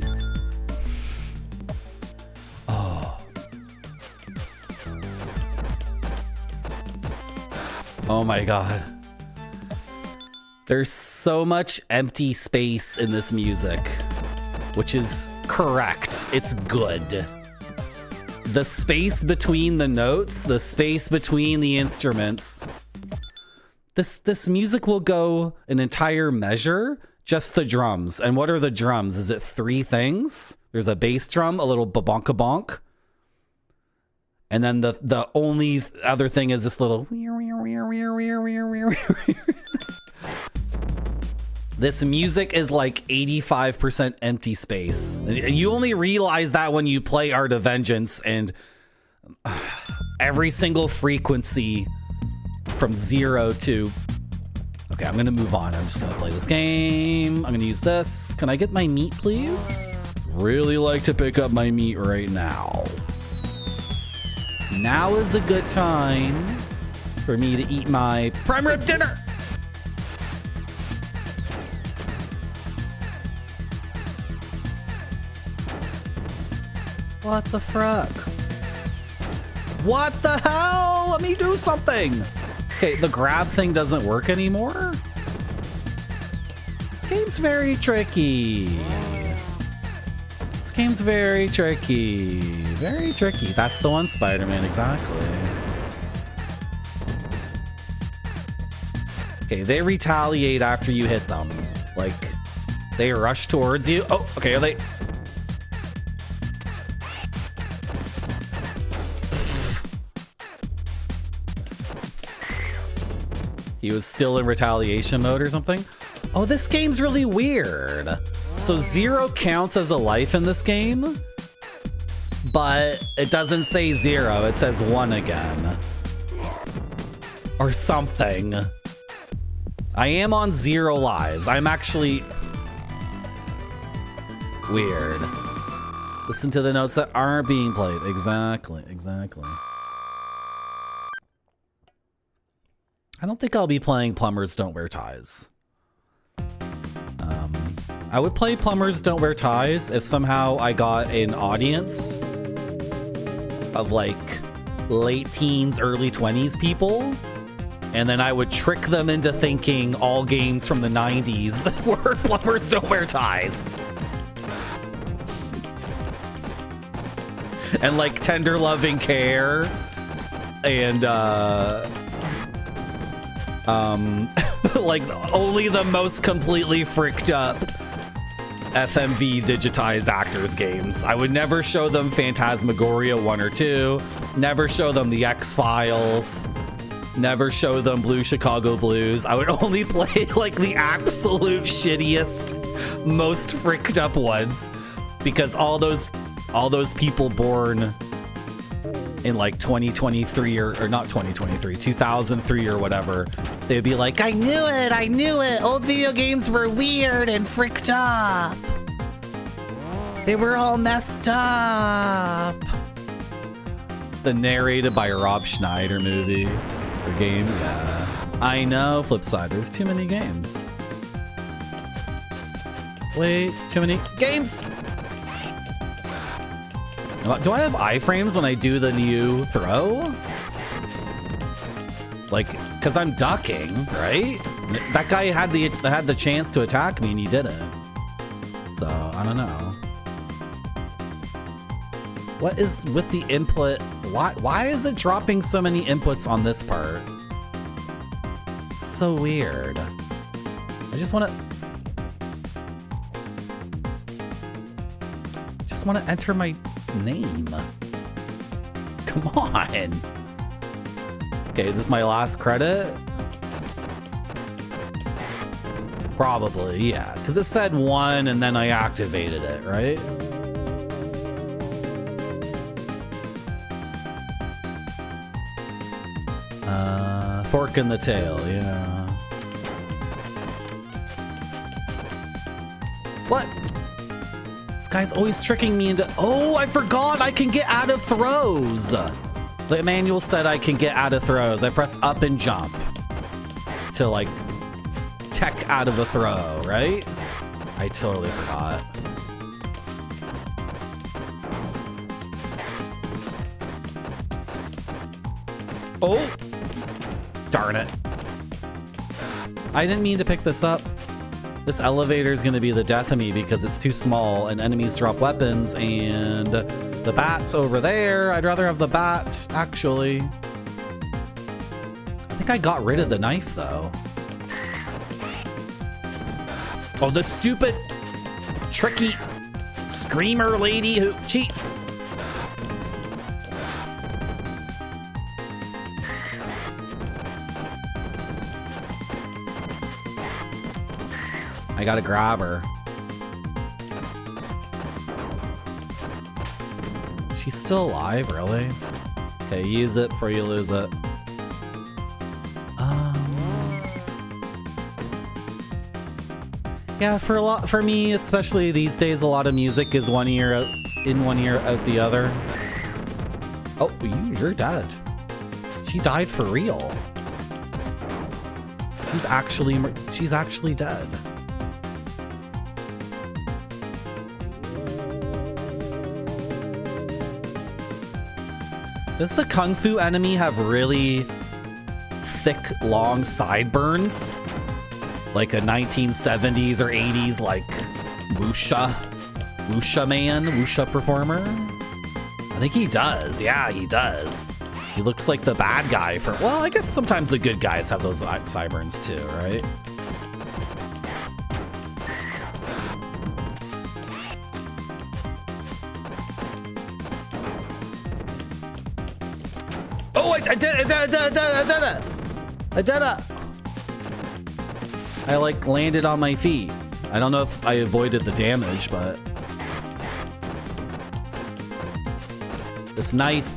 Oh my god. There's so much empty space in this music, which is correct. It's good. The space between the notes, the space between the instruments. This music will go an entire measure, just the drums. And what are the drums? Is it 3 things? There's a bass drum, a little bonk. And then the only other thing is this little. This music is like 85% empty space. You only realize that when you play Art of Vengeance, and every single frequency from 0 to. Okay, I'm gonna move on. I'm just gonna play this game. I'm gonna use this. Can I get my meat, please? Really like to pick up my meat right now. Now is a good time for me to eat my prime rib dinner. What the frick? What the hell? Let me do something. Okay, the grab thing doesn't work anymore. This game's very tricky. This game's very tricky. Very tricky. That's the one, Spider-Man, exactly. Okay, they retaliate after you hit them. Like, they rush towards you. Oh, okay, are they... He was still in retaliation mode or something. Oh, this game's really weird. So 0 counts as a life in this game, but it doesn't say 0. It says 1 again. Or something. I am on 0 lives. I'm actually... Weird. Listen to the notes that aren't being played. Exactly. I don't think I'll be playing Plumbers Don't Wear Ties. I would play Plumbers Don't Wear Ties if somehow I got an audience of like late teens, early 20s people, and then I would trick them into thinking all games from the 90s were Plumbers Don't Wear Ties. And like Tender Loving Care and like only the most completely freaked up FMV digitized actors games. I would never show them Phantasmagoria 1 or 2, never show them the X-Files, never show them Blue Chicago Blues. I would only play like the absolute shittiest, most freaked up ones, because all those people born in like 2023 or not 2023, 2003 or whatever, they'd be like, I knew it. Old video games were weird and freaked up. They were all messed up. The narrated by Rob Schneider movie or game, yeah. I know, flip side, there's too many games. Wait, too many games. Do I have iframes when I do the new throw? Like, cause I'm ducking, right? That guy had the chance to attack me and he didn't. So I don't know. What is with the input? Why is it dropping so many inputs on this part? So weird. I just want to enter my name. Come on. Okay, is this my last credit? Probably, yeah. Because it said 1 and then I activated it, right? Fork in the tail, yeah. What? This guy's always tricking me into... Oh, I forgot I can get out of throws. The manual said I can get out of throws. I press up and jump to like tech out of a throw, right? I totally forgot. Oh, darn it. I didn't mean to pick this up. This elevator is going to be the death of me because it's too small and enemies drop weapons and the bat's over there. I'd rather have the bat, actually. I think I got rid of the knife, though. Oh, the stupid, tricky screamer lady who cheats. I gotta grab her. She's still alive, really? Okay, use it before you lose it. Yeah, for me, especially these days, a lot of music is one ear out, in one ear, out the other. Oh, you're dead. She died for real. She's actually dead. Does the Kung Fu enemy have really thick, long sideburns? Like a 1970s or 80s, like, wuxia man, wuxia performer? I think he does. Yeah, he does. He looks like the bad guy for, well, I guess sometimes the good guys have those sideburns too, right? Oh, I did it! I did it! I like landed on my feet. I don't know if I avoided the damage, but this knife.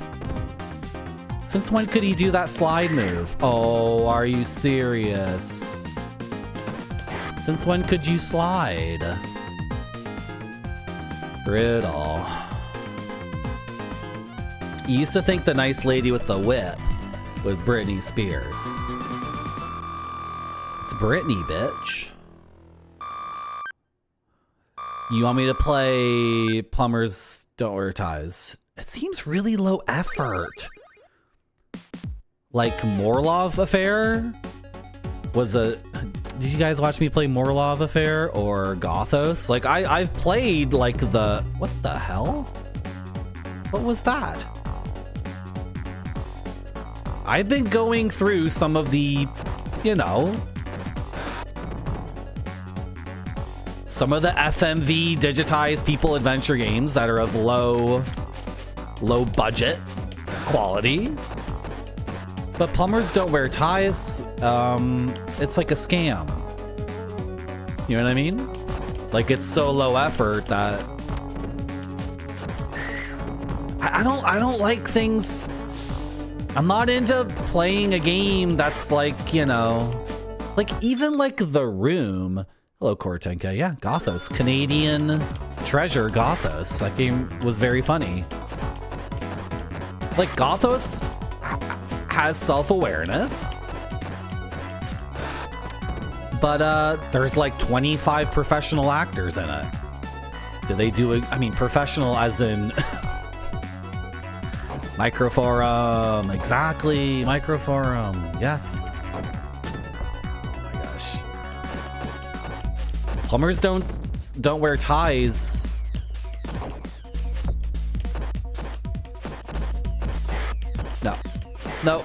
Since when could he do that slide move? Oh, are you serious? Since when could you slide? Riddle. You used to think the nice lady with the whip was Britney Spears. It's Britney, bitch. You want me to play Plumbers Don't Wear Ties? It seems really low effort. Like Morlov Affair was a... Did you guys watch me play Morlov Affair or Gothos? Like I've played like the... What the hell? What was that? I've been going through some of the, you know, some of the FMV digitized people adventure games that are of low budget quality. But Plumbers Don't Wear Ties, it's like a scam. You know what I mean? Like it's so low effort that I don't like things. I'm not into playing a game that's like, you know, like even like The Room. Hello, Kortenka. Yeah, Gothos. Canadian treasure Gothos. That game was very funny. Like Gothos has self-awareness, but there's like 25 professional actors in it. Do they do it? I mean, professional as in Microforum, exactly. Microforum, yes. Oh my gosh. Plumbers don't wear ties. No.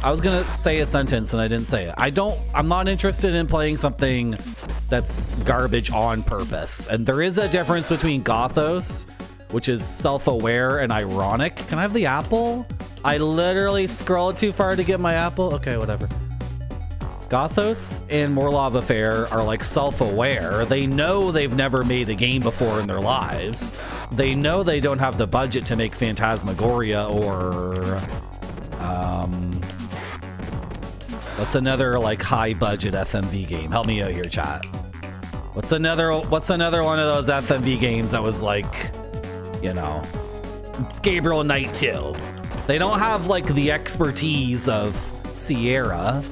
I was gonna say a sentence and I didn't say it. I'm not interested in playing something that's garbage on purpose. And there is a difference between Gothos, which is self-aware and ironic. Can I have the apple? I literally scrolled too far to get my apple. Okay, whatever. Gothos and Morlov Affair are like self-aware. They know they've never made a game before in their lives. They know they don't have the budget to make Phantasmagoria or what's another like high budget FMV game? Help me out here, chat. What's another one of those FMV games that was like, you know, Gabriel Knight 2? They don't have like the expertise of Sierra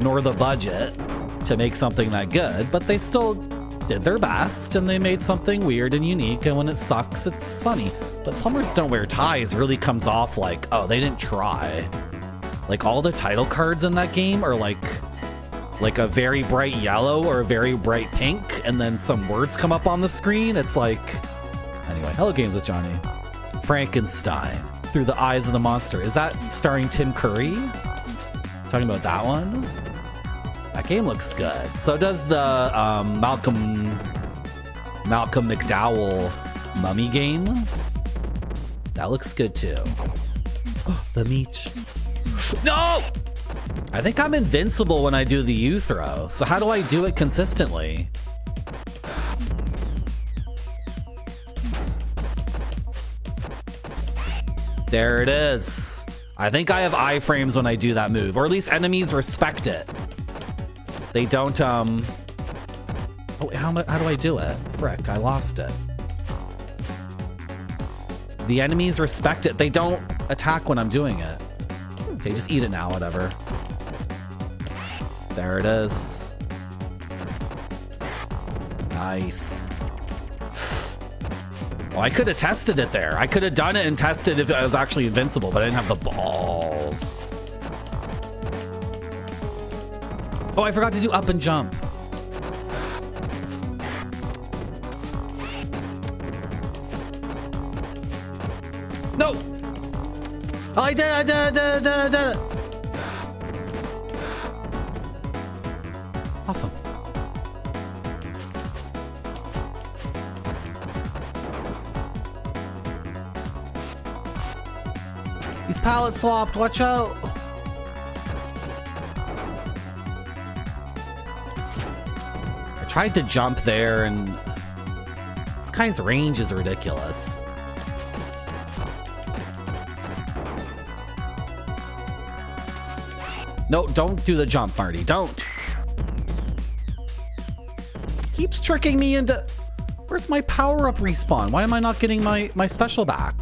nor the budget to make something that good, but they still did their best and they made something weird and unique, and when it sucks, it's funny. But Plumbers Don't Wear Ties really comes off like, oh, they didn't try. Like all the title cards in that game are like a very bright yellow or a very bright pink, and then some words come up on the screen. It's like, anyway, Hello Games with Johnny. Frankenstein, Through the Eyes of the Monster. Is that starring Tim Curry? Talking about that one? That game looks good. So does the Malcolm McDowell Mummy game. That looks good too. The meat. No! I think I'm invincible when I do the U throw. So how do I do it consistently? There it is. I think I have iframes when I do that move, or at least enemies respect it. They don't, oh, how do I do it? Frick, I lost it. The enemies respect it. They don't attack when I'm doing it. Okay, just eat it now, whatever. There it is. Nice. Well, I could have tested it there. I could have done it and tested if I was actually invincible, but I didn't have the balls. Oh, I forgot to do up and jump. No! Oh, I did it! Awesome. He's pallet swapped, watch out! I tried to jump there and this guy's range is ridiculous. No, don't do the jump, Marty, don't. keeps tricking me into... Where's my power-up respawn? Why am I not getting my special back?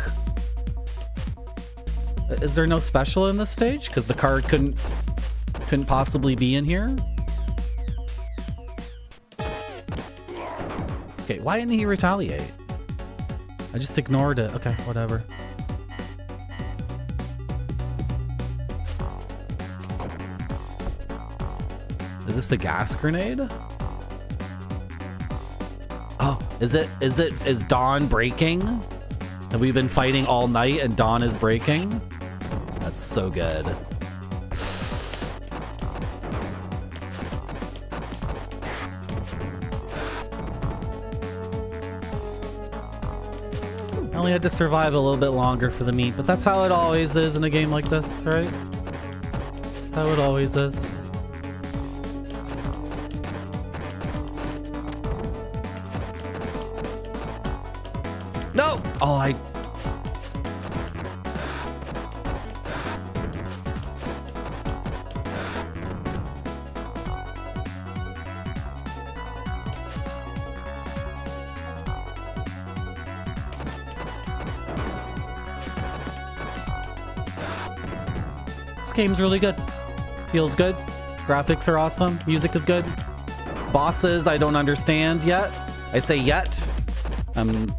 Is there no special in this stage? Because the card couldn't possibly be in here? Okay, why didn't he retaliate? I just ignored it. Okay, whatever. Is this a gas grenade? Oh, is Dawn breaking? Have we been fighting all night and Dawn is breaking? That's so good. I only had to survive a little bit longer for the meat, but that's how it always is in a game like this, right? That's how it always is. No! Oh, This game's really good. Feels good. Graphics are awesome. Music is good. Bosses I don't understand yet. I say yet. I'm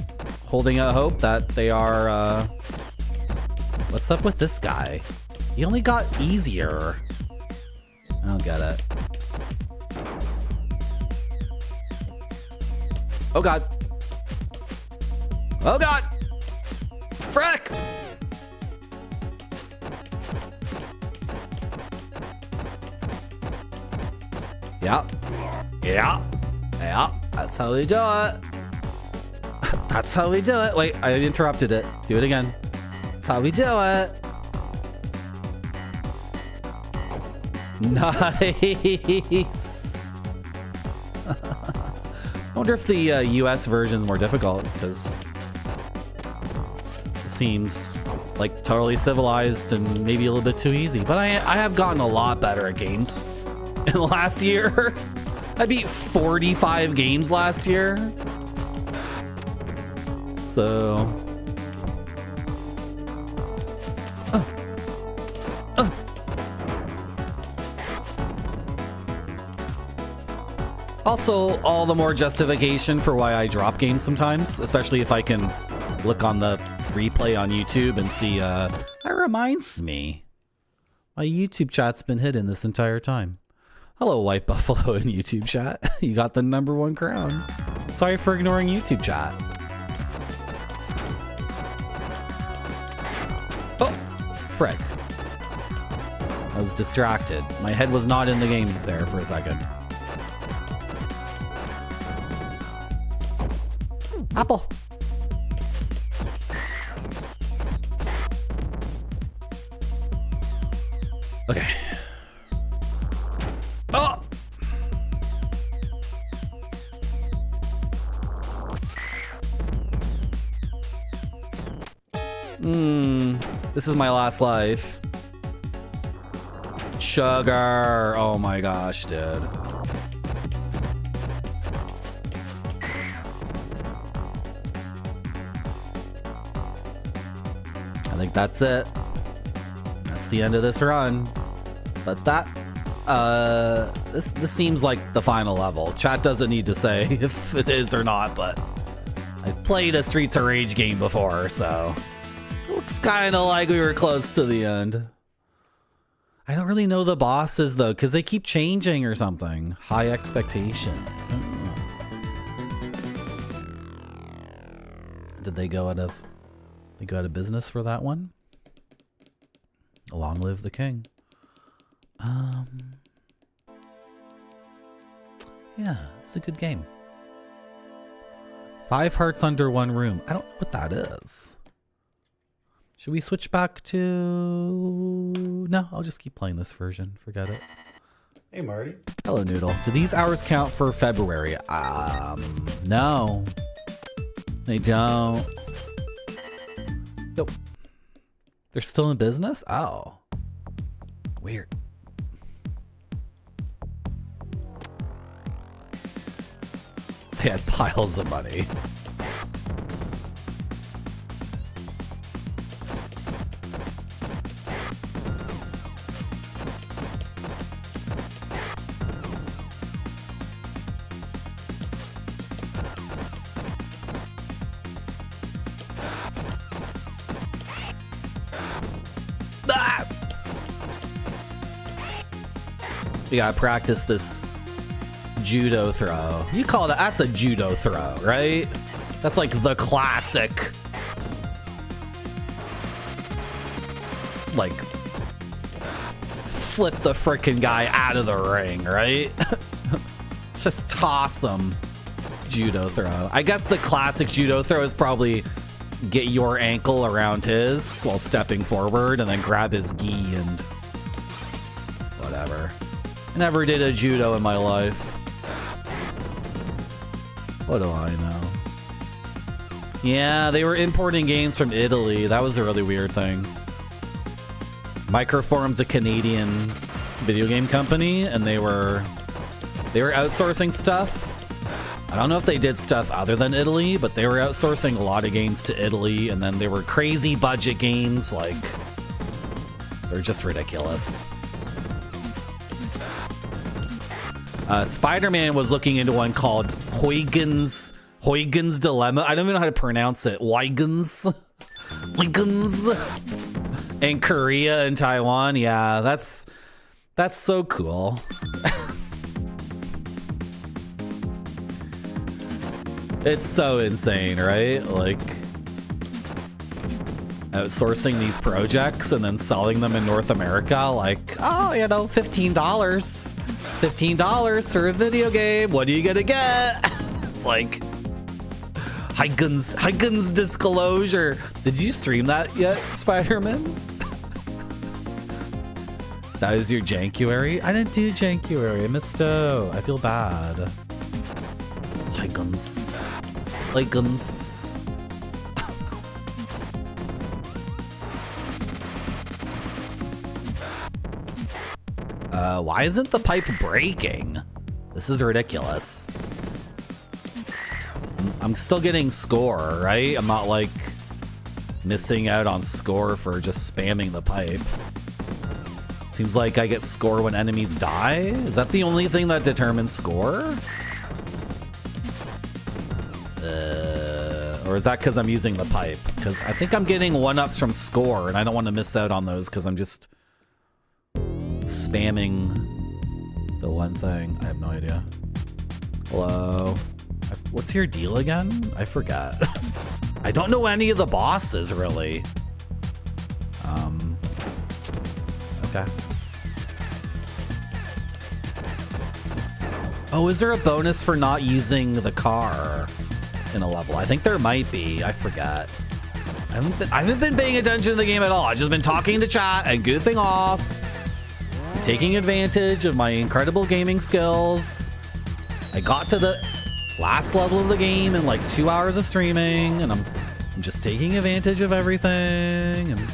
holding out hope that they are, what's up with this guy? He only got easier. I don't get it. Oh god. Oh god! Frick! Yeah. Yeah. Yeah. That's how we do it. That's how we do it. Wait, I interrupted it. Do it again. That's how we do it. Nice. I wonder if the US version is more difficult, because it seems like totally civilized and maybe a little bit too easy. But I have gotten a lot better at games in the last year. I beat 45 games last year. So... Also, all the more justification for why I drop games sometimes, especially if I can look on the replay on YouTube and see, that reminds me. My YouTube chat's been hidden this entire time. Hello, White Buffalo in YouTube chat. You got the #1 crown. Sorry for ignoring YouTube chat. Oh, frick. I was distracted. My head was not in the game there for a second. Apple. Okay. Oh! This is my last life. Sugar. Oh my gosh, dude. I think that's it. That's the end of this run. But that, this seems like the final level. Chat doesn't need to say if it is or not, but I've played a Streets of Rage game before, so it looks kind of like we were close to the end. I don't really know the bosses though, because they keep changing or something. High expectations. Did they go out of? They go out of business for that one? Long live the king. Yeah, it's a good game. 5 hearts under 1 room. I don't know what that is. Should we switch back to... No, I'll just keep playing this version. Forget it. Hey, Marty. Hello, Noodle. Do these hours count for February? No. They don't. Nope. They're still in business? Oh. Weird. They had piles of money. You gotta practice this judo throw. You call that's a judo throw, right? That's like the classic, like, flip the frickin' guy out of the ring, right? Just toss him. Judo throw. I guess the classic judo throw is probably get your ankle around his while stepping forward and then grab his gi and whatever. Never did a judo in my life. What do I know? Yeah, they were importing games from Italy. That was a really weird thing. Microform's a Canadian video game company, and they were outsourcing stuff. I don't know if they did stuff other than Italy, but they were outsourcing a lot of games to Italy, and then they were crazy budget games. Like, they're just ridiculous. Spider-Man was looking into one called Huygens Dilemma. I don't even know how to pronounce it. Huygens in Korea and Taiwan. Yeah, that's so cool. It's so insane, right? Like, outsourcing these projects and then selling them in North America, like, oh, you know, $15 for a video game. What are you gonna get? It's like Huygens disclosure. Did you stream that yet, Spider-Man? That is your Jankuary? I didn't do Jankuary. I missed out. I feel bad. Huygens. Why isn't the pipe breaking? This is ridiculous. I'm still getting score, right? I'm not like missing out on score for just spamming the pipe. Seems like I get score when enemies die. Is that the only thing that determines score? Or is that because I'm using the pipe? Because I think I'm getting 1-ups from score, and I don't want to miss out on those because I'm just spamming the one thing. I have no idea. Hello? What's your deal again? I forgot. I don't know any of the bosses, really. Okay. Oh, is there a bonus for not using the car in a level? I think there might be. I forgot. I haven't been paying attention to the game at all. I've just been talking to chat and goofing off, taking advantage of my incredible gaming skills. I got to the last level of the game in like 2 hours of streaming, and I'm just taking advantage of everything. And I'm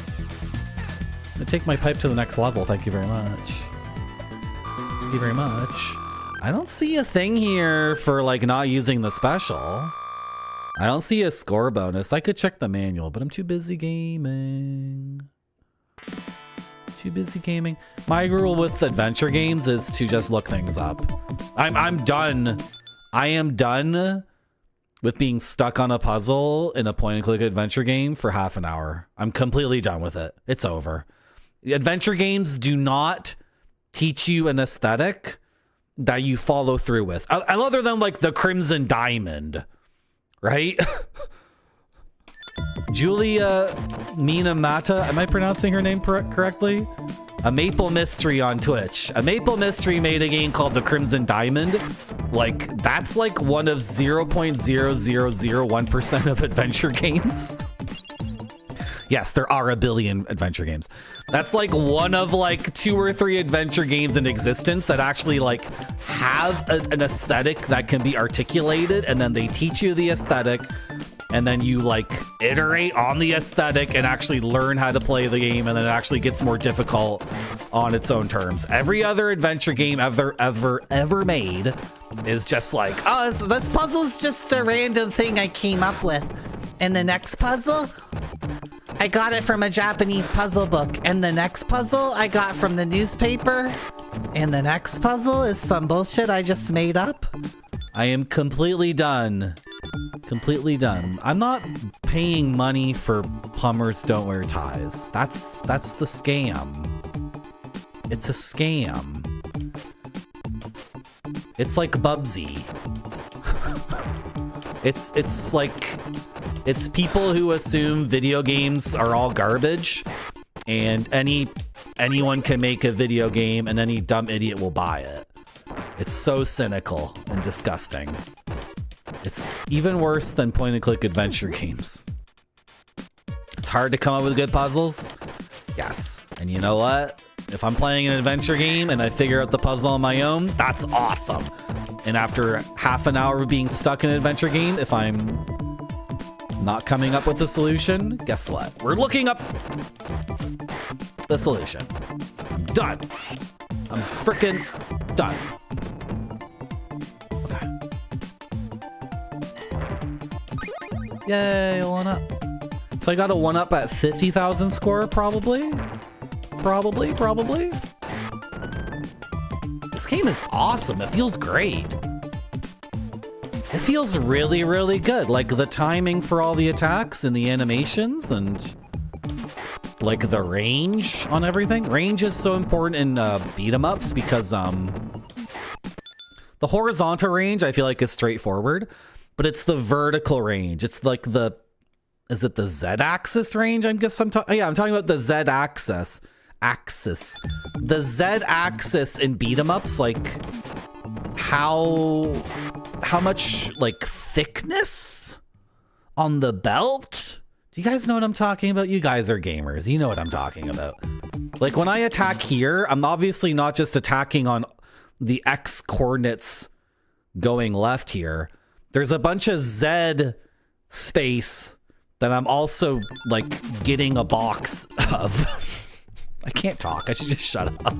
gonna take my pipe to the next level. Thank you very much. Thank you very much. I don't see a thing here for like not using the special. I don't see a score bonus. I could check the manual, but I'm too busy gaming. Too busy gaming. My rule with adventure games is to just look things up. I'm done. I am done with being stuck on a puzzle in a point-and-click adventure game for half an hour. I'm completely done with it. It's over. Adventure games do not teach you an aesthetic that you follow through with. Other than like the Crimson Diamond, right? Julia Minamata, am I pronouncing her name correctly? A Maple Mystery on Twitch. A Maple Mystery made a game called The Crimson Diamond. Like, that's like one of 0.0001% of adventure games. Yes, there are a billion adventure games. That's like one of like 2 or 3 adventure games in existence that actually like have an aesthetic that can be articulated, and then they teach you the aesthetic and then you like iterate on the aesthetic and actually learn how to play the game, and then it actually gets more difficult on its own terms. Every other adventure game ever made is just like, oh, this puzzle's just a random thing I came up with. And the next puzzle, I got it from a Japanese puzzle book. And the next puzzle I got from the newspaper. And the next puzzle is some bullshit I just made up. I am completely done. Completely done. I'm not paying money for plumbers don't wear ties. That's the scam. It's a scam. It's like Bubsy. It's like, it's people who assume video games are all garbage and anyone can make a video game and any dumb idiot will buy it. It's so cynical and disgusting. It's even worse than point and click adventure games. It's hard to come up with good puzzles. Yes. And you know what? If I'm playing an adventure game and I figure out the puzzle on my own, that's awesome. And after half an hour of being stuck in an adventure game, if I'm not coming up with the solution, guess what? We're looking up the solution. I'm done. I'm freaking done. Okay. Yay, 1-up. So I got a 1-up at 50,000 score, probably. Probably. This game is awesome. It feels great. It feels really, really good. Like the timing for all the attacks and the animations and like the range on everything. Range is so important in beat 'em ups because the horizontal range I feel like is straightforward, but it's the vertical range. It's like is it the Z-axis range? I'm talking about the Z-axis. The Z-axis in beat 'em ups, like how much like thickness on the belt? Do you guys know what I'm talking about? You guys are gamers. You know what I'm talking about. Like when I attack here, I'm obviously not just attacking on the X coordinates going left here. There's a bunch of Z space that I'm also like getting a box of. I can't talk. I should just shut up.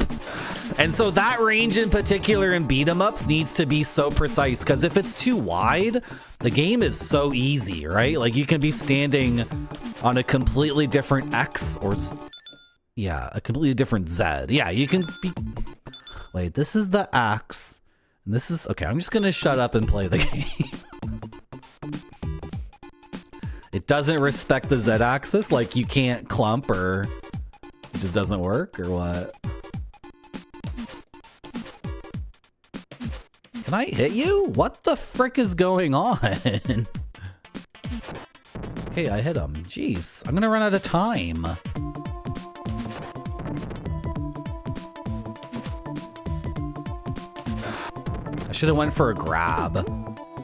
And so that range in particular in beat 'em ups needs to be so precise, because if it's too wide, the game is so easy, right? Like you can be standing on a completely different X or a completely different Z. Yeah, you can be. Wait, this is the X. And this is okay. I'm just gonna shut up and play the game. It doesn't respect the Z axis. Like you can't clump or. It just doesn't work, or what? Can I hit you? What the frick is going on? Okay, I hit him. Jeez, I'm gonna run out of time. I should have went for a grab.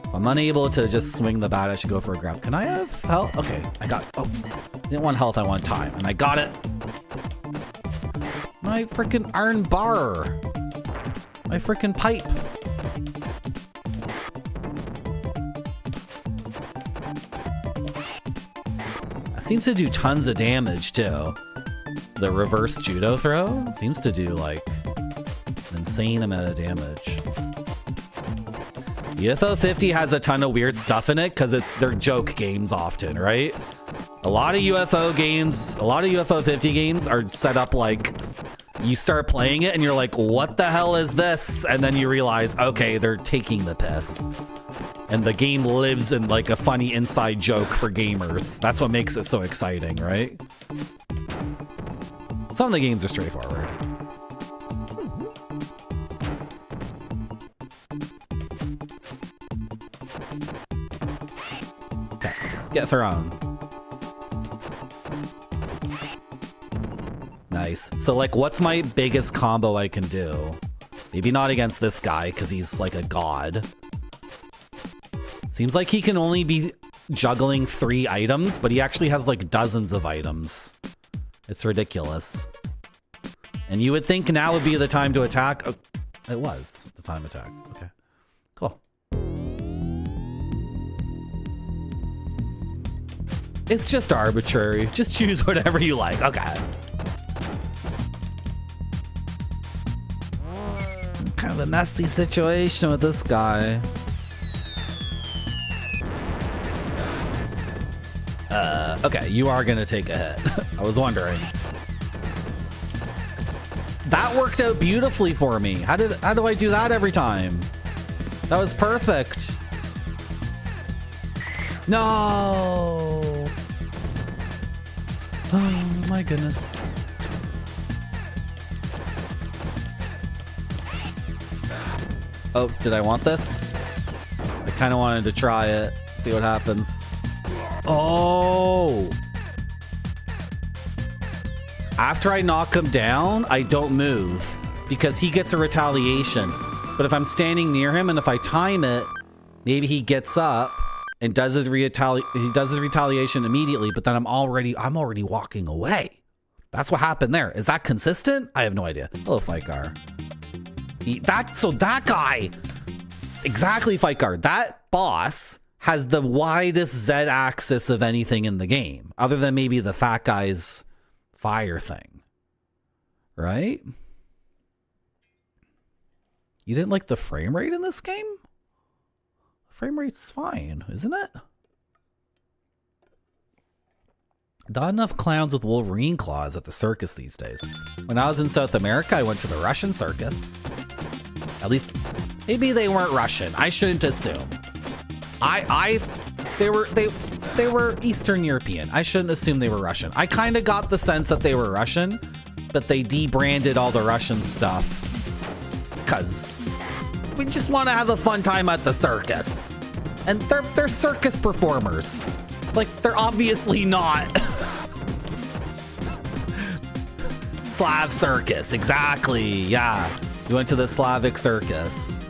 If I'm unable to just swing the bat, I should go for a grab. Can I have health? Okay, I got, I didn't want health, I want time, and I got it. My freaking iron bar. My freaking pipe. That seems to do tons of damage too. The reverse judo throw seems to do like an insane amount of damage. UFO 50 has a ton of weird stuff in it because they're joke games often, right? A lot of UFO games, a lot of UFO 50 games are set up like you start playing it and you're like, what the hell is this? And then you realize, okay, they're taking the piss. And the game lives in like a funny inside joke for gamers. That's what makes it so exciting, right? Some of the games are straightforward. Okay, get thrown. Nice. So like, what's my biggest combo I can do? Maybe not against this guy because he's like a god. Seems like he can only be juggling 3 items, but he actually has like dozens of items. It's ridiculous. And you would think now would be the time to attack. Oh, it was the time to attack. Okay, cool. It's just arbitrary. Just choose whatever you like. Okay. Kind of a messy situation with this guy. Okay, you are gonna take a hit. I was wondering. That worked out beautifully for me. How do I do that every time? That was perfect. No. Oh my goodness. Oh, did I want this? I kind of wanted to try it. See what happens. Oh. After I knock him down, I don't move because he gets a retaliation. But if I'm standing near him and if I time it, maybe he gets up and does his retaliation immediately, but then I'm already walking away. That's what happened there. Is that consistent? I have no idea. Hello, Fight Car. That guy, exactly, Fight Car. That boss has the widest Z axis of anything in the game, other than maybe the fat guy's fire thing, right? You didn't like the frame rate in this game? The frame rate's fine, isn't it? Not enough clowns with Wolverine claws at the circus these days. When I was in South America, I went to the Russian circus. At least, maybe they weren't Russian. I shouldn't assume. They were Eastern European. I shouldn't assume they were Russian. I kind of got the sense that they were Russian, but they debranded all the Russian stuff because we just want to have a fun time at the circus. And they're circus performers. Like, they're obviously not Slav circus. Exactly. Yeah. We went to the Slavic circus.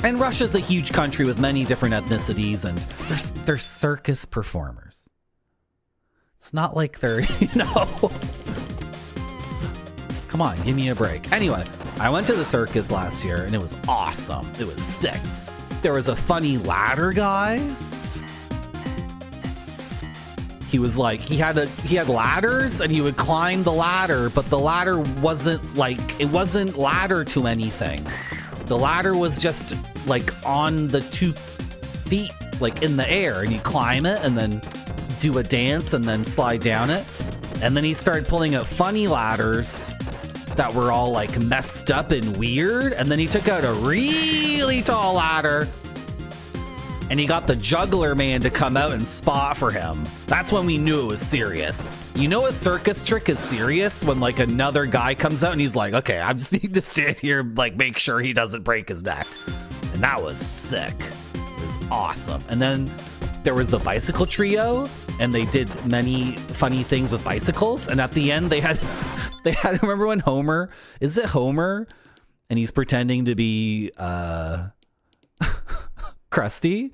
And Russia's a huge country with many different ethnicities, and they're circus performers. It's not like they're, Come on, give me a break. Anyway, I went to the circus last year, and it was awesome. It was sick. There was a funny ladder guy. He was like, he had ladders, and he would climb the ladder, but the ladder wasn't ladder to anything. The ladder was just like on the 2 feet, like in the air, and you climb it and then do a dance and then slide down it. And then he started pulling out funny ladders that were all like messed up and weird. And then he took out a really tall ladder and he got the juggler man to come out and spot for him. That's when we knew it was serious. You know, a circus trick is serious when like another guy comes out and he's like, okay, I just need to stand here, like make sure he doesn't break his neck. And that was sick. It was awesome. And then there was the bicycle trio, and they did many funny things with bicycles. And at the end they had remember when Homer, is it Homer? And he's pretending to be Krusty,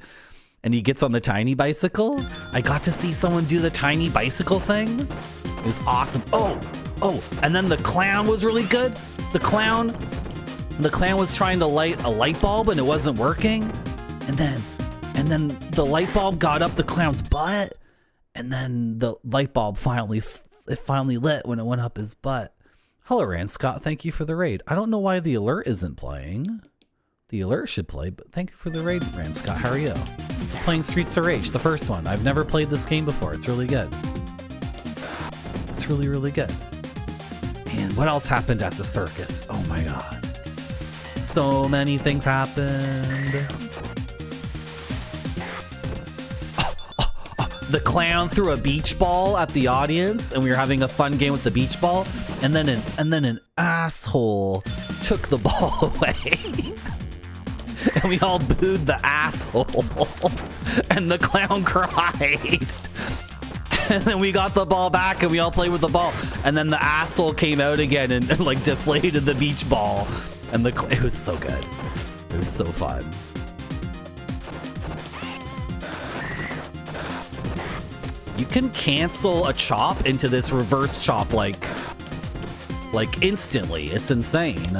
and he gets on the tiny bicycle. I got to see someone do the tiny bicycle thing. It was awesome. Oh, and then the clown was really good. The clown was trying to light a light bulb and it wasn't working. And then the light bulb got up the clown's butt, and then the light bulb finally lit when it went up his butt. Hello, Rand Scott. Thank you for the raid. I don't know why the alert isn't playing. The alert should play, but thank you for the raid, Rand Scott. How are you? Playing Streets of Rage, the first one. I've never played this game before. It's really good. It's really, really good. And what else happened at the circus? Oh my god. So many things happened. The clown threw a beach ball at the audience, and we were having a fun game with the beach ball, and then an asshole took the ball away. And we all booed the asshole. And the clown cried. And then we got the ball back and we all played with the ball. And then the asshole came out again and like deflated the beach ball. And it was so good. It was so fun. You can cancel a chop into this reverse chop like instantly. It's insane.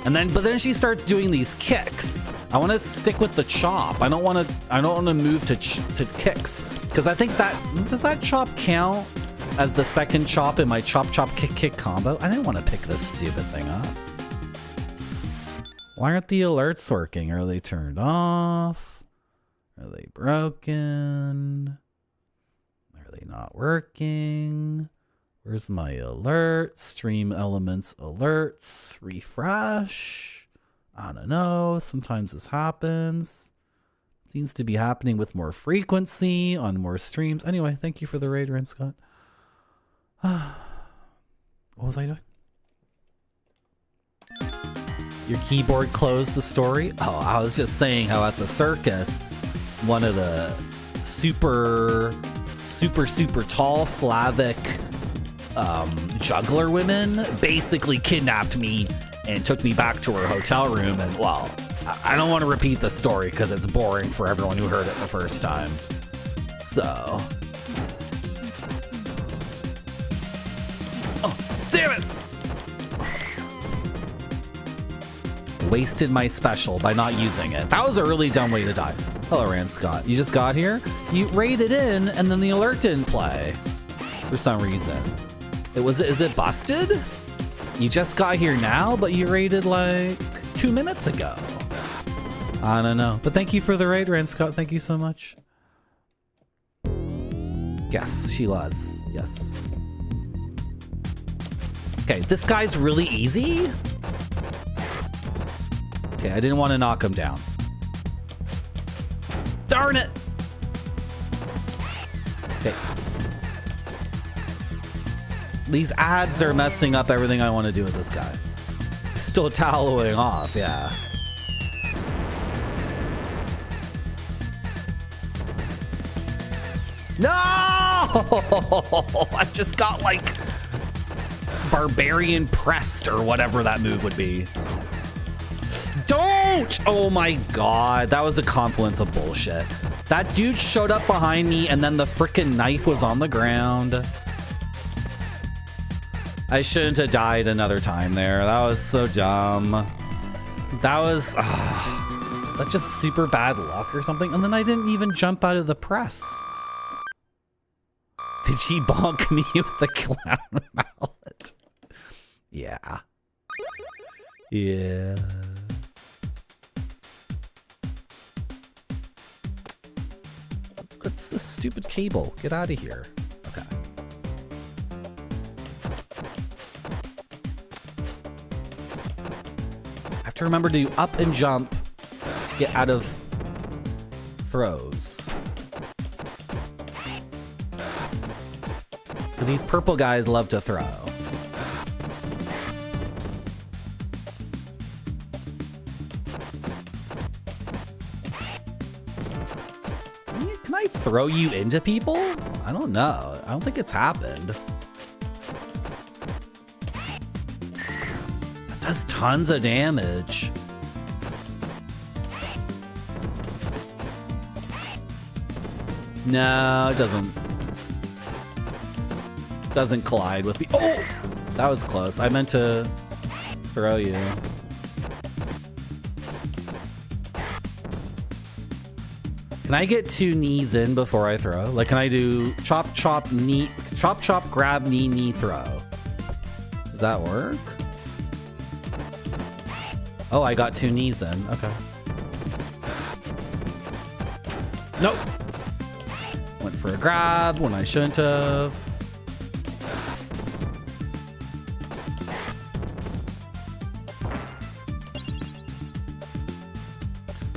But then she starts doing these kicks, I want to stick with the chop. I don't want to move to kicks, because I think does that chop count as the second chop in my chop chop kick kick combo? I didn't want to pick this stupid thing up. Why aren't the alerts working? Are they turned off? Are they broken? Are they not working? Where's my alert? Stream elements alerts. Refresh. I don't know. Sometimes this happens. Seems to be happening with more frequency on more streams. Anyway, thank you for the raid, Rant Scott. What was I doing? Your keyboard closed the story? Oh, I was just saying how at the circus, one of the super tall Slavic juggler women basically kidnapped me and took me back to her hotel room. And well, I don't want to repeat the story because it's boring for everyone who heard it the first time. So. Oh, damn it! Wasted my special by not using it. That was a really dumb way to die. Hello, Rant Scott. You just got here? You raided in and then the alert didn't play for some reason. Is it busted? You just got here now, but you raided like 2 minutes ago. I don't know. But thank you for the raid, Rant Scott. Thank you so much. Yes, she was. Yes. Okay, this guy's really easy. Okay, I didn't want to knock him down. Darn it! Okay. These ads are messing up everything I want to do with this guy. He's still toweling off, yeah. No! I just got like barbarian pressed or whatever that move would be. Don't! Oh my god, that was a confluence of bullshit. That dude showed up behind me and then the frickin' knife was on the ground. I shouldn't have died another time there. That was so dumb. That was that just super bad luck or something? And then I didn't even jump out of the press. Did she bonk me with the clown mallet? Yeah. Yeah. What's this stupid cable? Get out of here. Okay. I have to remember to do up and jump to get out of throws. Because these purple guys love to throw. Can I throw you into people? I don't know. I don't think it's happened. It does tons of damage. No, it doesn't. Doesn't collide with me. Oh! That was close. I meant to throw you. Can I get 2 knees in before I throw? Like, can I do chop, chop, knee, chop, chop, grab, knee, knee, throw? Does that work? Oh, I got 2 knees in. Okay. Nope. Went for a grab when I shouldn't have.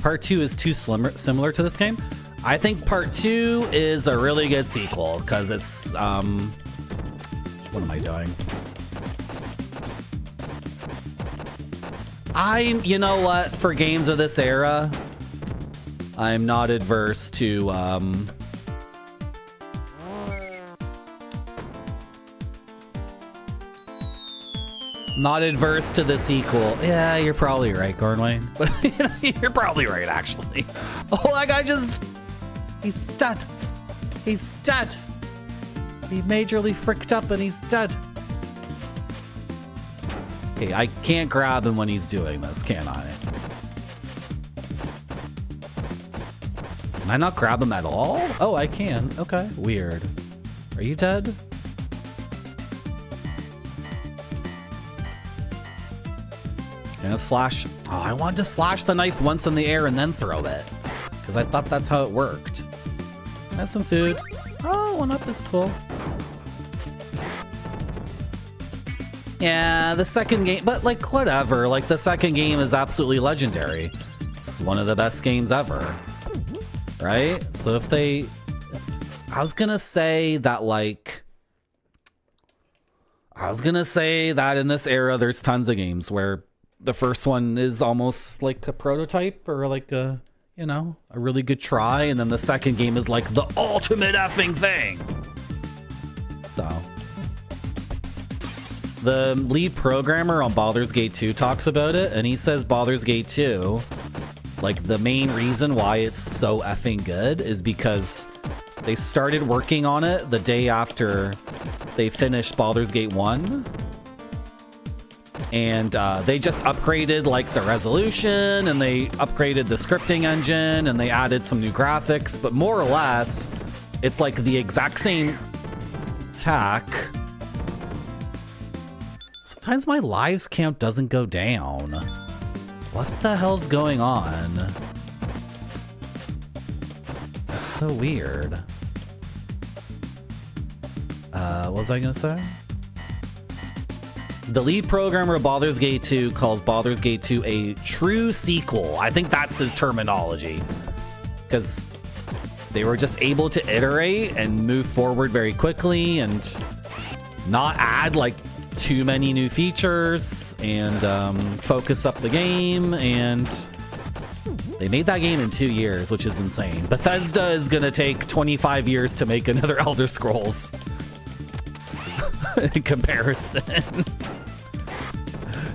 Part 2 is too similar to this game. I think Part 2 is a really good sequel because it's what am I doing? You know what? For games of this era, I'm not adverse to not adverse to the sequel. Yeah, you're probably right, Gornwayne. But you're probably right, actually. Oh, that guy he's dead. He's dead. He majorly fricked up and he's dead. Okay, I can't grab him when he's doing this, can I? Can I not grab him at all? Oh, I can. Okay, weird. Are you dead? And slash. Oh, I wanted to slash the knife once in the air and then throw it. Because I thought that's how it worked. I have some food. Oh, 1-up is cool. Yeah, the second game, but like whatever. Like the second game is absolutely legendary. It's one of the best games ever. Right? So if they... I was gonna say that like... I was gonna say that in this era there's tons of games where the first one is almost like a prototype or like a, you know, a really good try, and then the second game is like the ultimate effing thing. So the lead programmer on Baldur's Gate 2 talks about it, and he says Baldur's Gate 2, like the main reason why it's so effing good is because they started working on it the day after they finished Baldur's Gate 1. And they just upgraded like the resolution, and they upgraded the scripting engine, and they added some new graphics, but more or less it's like the exact same tech. Sometimes my lives count doesn't go down. What the hell's going on? That's so weird. What was I gonna say? The lead programmer of Baldur's Gate 2 calls Baldur's Gate 2 a true sequel. I think that's his terminology. Because they were just able to iterate and move forward very quickly and not add like too many new features and focus up the game. And they made that game in 2 years, which is insane. Bethesda is going to take 25 years to make another Elder Scrolls in comparison.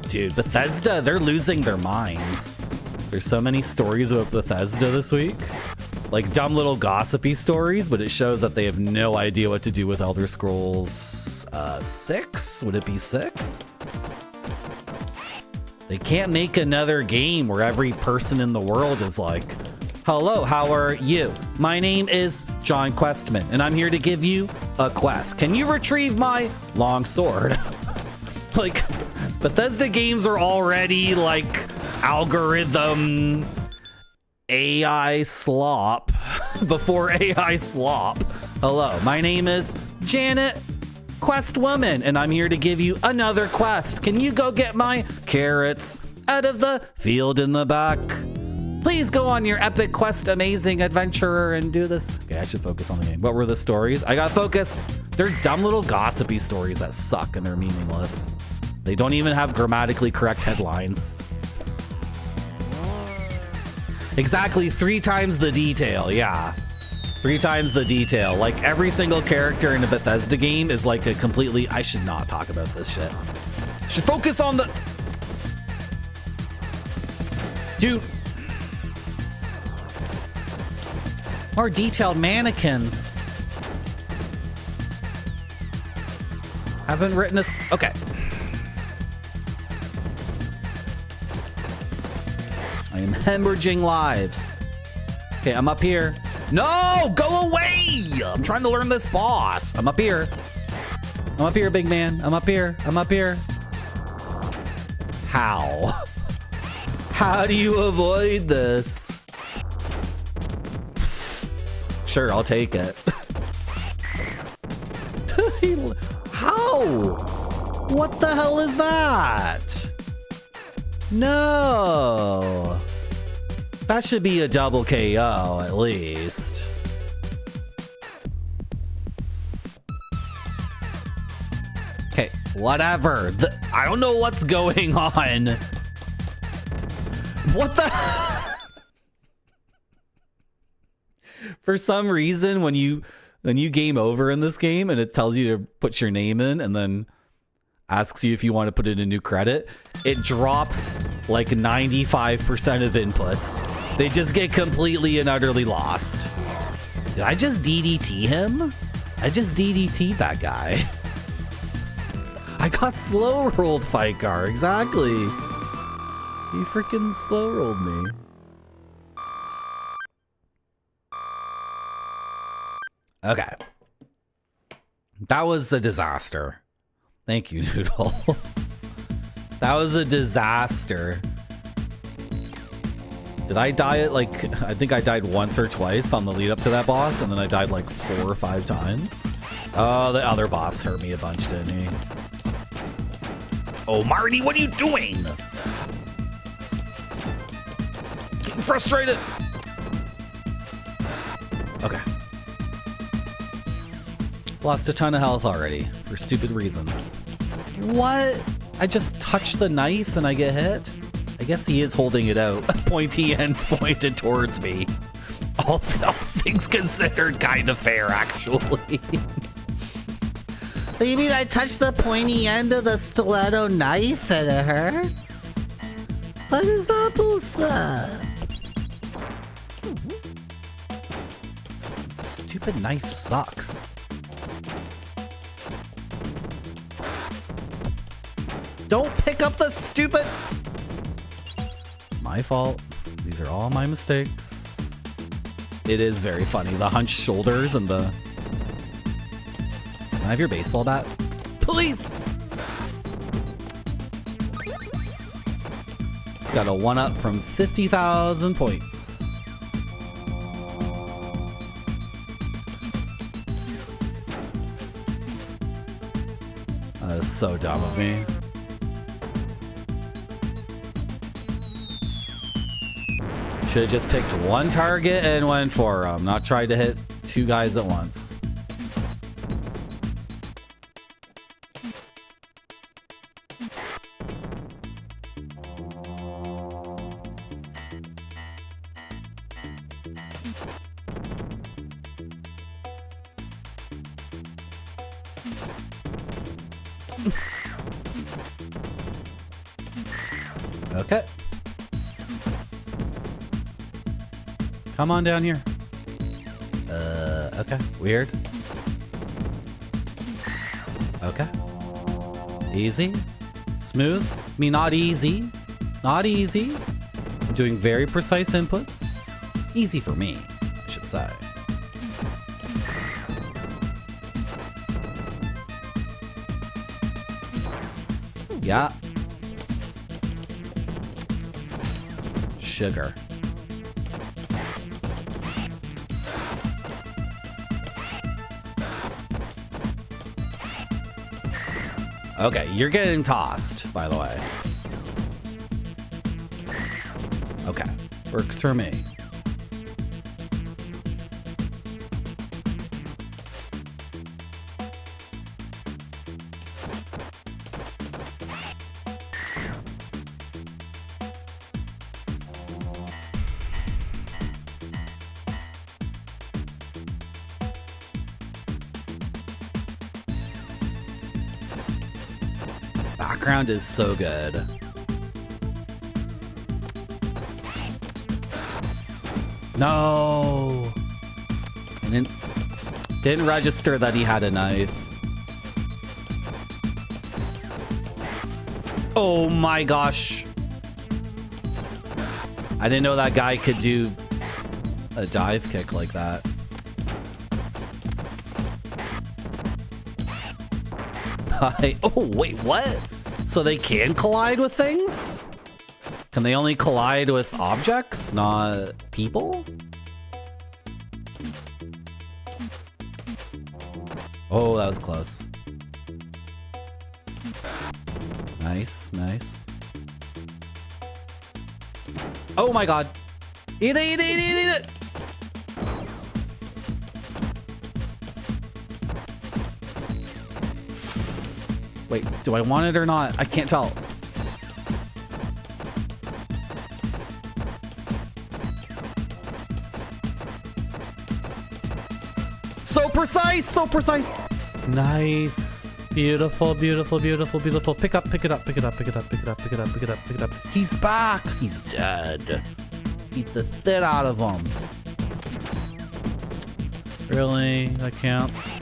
Dude, Bethesda, they're losing their minds. There's so many stories about Bethesda this week. Like dumb little gossipy stories, but it shows that they have no idea what to do with Elder Scrolls 6? Would it be 6? They can't make another game where every person in the world is like, hello, how are you? My name is John Questman, and I'm here to give you a quest. Can you retrieve my long sword? Like, Bethesda games are already like algorithm AI slop before AI slop. Hello, my name is Janet Quest Woman, and I'm here to give you another quest. Can you go get my carrots out of the field in the back? Please go on your epic quest, amazing adventurer, and do this. Okay, I should focus on the game. What were the stories? I gotta focus. They're dumb little gossipy stories that suck and they're meaningless. They don't even have grammatically correct headlines. Exactly 3 times the detail, yeah. 3 times the detail. Like every single character in a Bethesda game is like a completely... I should not talk about this shit. I should focus on the... Dude. More detailed mannequins. Haven't written a... Okay. I am hemorrhaging lives. Okay, I'm up here. No, go away! I'm trying to learn this boss. I'm up here. I'm up here, big man. I'm up here. I'm up here. How? How do you avoid this? Sure, I'll take it. How? What the hell is that? No. That should be a double KO at least. Okay, whatever. I don't know what's going on. What the? For some reason, when you game over in this game and it tells you to put your name in and then asks you if you want to put in a new credit, it drops like 95% of inputs. They just get completely and utterly lost. Did I just DDT him? I just DDT'd that guy. I got slow rolled, Fikar, exactly. He freaking slow rolled me. Okay. That was a disaster. Thank you, Noodle. That was a disaster. Did I die at like, I think I died once or twice on the lead up to that boss, and then I died like 4 or 5 times. Oh, the other boss hurt me a bunch, didn't he? Oh, Marty, what are you doing? Getting frustrated. Okay. Lost a ton of health already for stupid reasons. What? I just touch the knife and I get hit? I guess he is holding it out. Pointy end pointed towards me. All things considered, kind of fair, actually. You mean I touched the pointy end of the stiletto knife and it hurts? What is that bullshit? Stupid knife sucks. Don't pick up the stupid... It's my fault. These are all my mistakes. It is very funny. The hunched shoulders and the... Can I have your baseball bat? Please! It's got a 1-up from 50,000 points. That is so dumb of me. Should have just picked one target and went for him, not tried to hit 2 guys at once. Okay. Come on down here. Okay. Weird. Okay. Easy. Smooth. I mean, not easy. Not easy. I'm doing very precise inputs. Easy for me, I should say. Yeah. Sugar. Okay, you're getting tossed, by the way. Okay, works for me. Background is so good. No. And didn't register that he had a knife. Oh my gosh. I didn't know that guy could do a dive kick like that. Oh, wait, what? So they can collide with things? Can they only collide with objects, not people? Oh, that was close. Nice, nice. Oh my god. Eat it, eat it, eat it, eat it! Wait, do I want it or not? I can't tell. So precise, so precise. Nice. Beautiful, beautiful, beautiful, beautiful. Pick up, pick it up, pick it up, pick it up, pick it up, pick it up, pick it up, pick it up. He's back. He's dead. Eat the shit out of him. Really? That counts?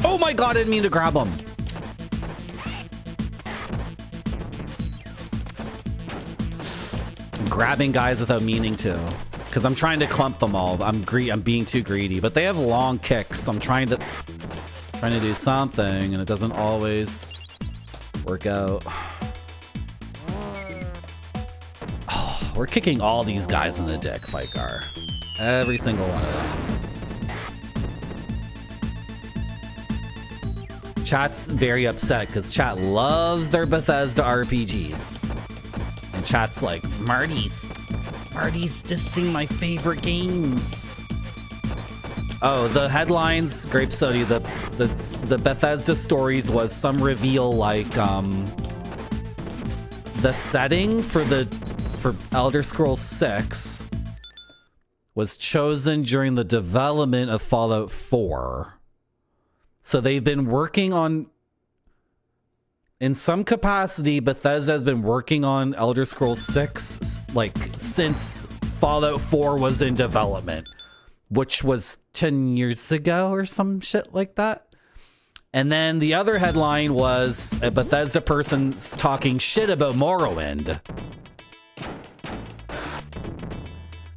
Oh my god, I didn't mean to grab him. grabbing guys without meaning to, because I'm trying to clump them all. I'm being too greedy, but they have long kicks. So I'm trying to do something, and it doesn't always work out. Oh, we're kicking all these guys in the dick, Fikar. Every single one of them. Chat's very upset because chat loves their Bethesda RPGs. And chat's like, Marty's dissing my favorite games. Oh, the headlines, Grape Sody, the Bethesda stories was some reveal like the setting for Elder Scrolls 6 was chosen during the development of Fallout 4. So they've been working on, in some capacity, Bethesda has been working on Elder Scrolls 6 like since Fallout 4 was in development, which was 10 years ago or some shit like that. And then the other headline was a Bethesda person talking shit about Morrowind.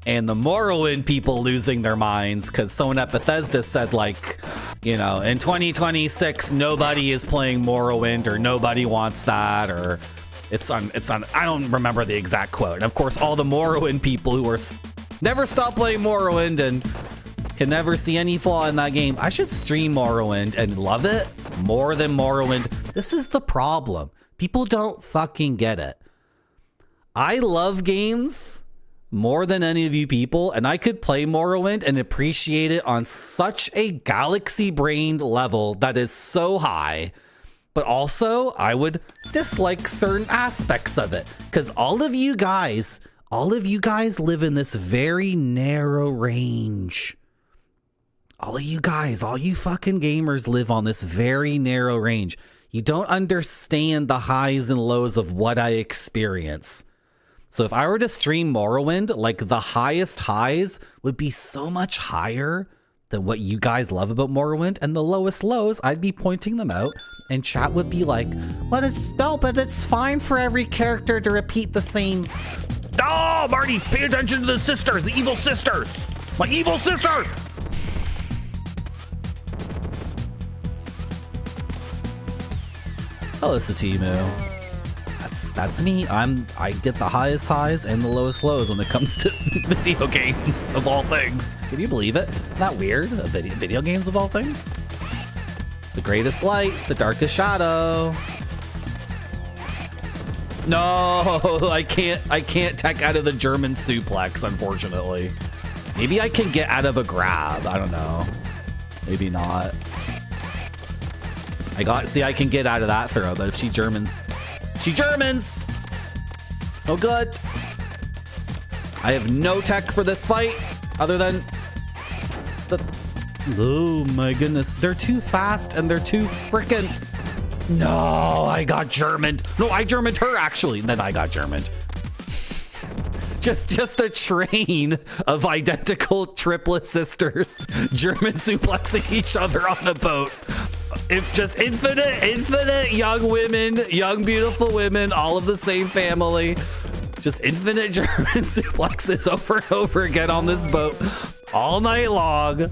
And the Morrowind people losing their minds because someone at Bethesda said, like, you know, in 2026 nobody is playing Morrowind, or nobody wants that, or it's on I don't remember the exact quote. And of course all the Morrowind people who are never stop playing Morrowind and can never see any flaw in that game. I should stream Morrowind and love it more than Morrowind. This is the problem. People don't fucking get it. I love games more than any of you people, and I could play Morrowind and appreciate it on such a galaxy-brained level that is so high. But also, I would dislike certain aspects of it, because all of you guys live in this very narrow range. All of you guys, all you fucking gamers live on this very narrow range. You don't understand the highs and lows of what I experience. So if I were to stream Morrowind, like, the highest highs would be so much higher than what you guys love about Morrowind, and the lowest lows, I'd be pointing them out, and chat would be like, but it's fine for every character to repeat the same. Oh, Marty, pay attention to the sisters, the evil sisters, my evil sisters. Hello, Satimu. That's me. I get the highest highs and the lowest lows when it comes to video games of all things. Can you believe it? Isn't that weird? Video games of all things? The greatest light, the darkest shadow. No, I can't tech out of the German suplex, unfortunately. Maybe I can get out of a grab. I don't know. Maybe not. I can get out of that throw, but if she Germans. It's no good. I have no tech for this fight other than oh my goodness. They're too fast and they're too frickin'. No, I got Germaned. No, I Germaned her actually. Then I got Germaned. Just a train of identical triplet sisters German suplexing each other on a boat. It's just infinite young women, young beautiful women, all of the same family. Just infinite German suplexes over and over again on this boat all night long.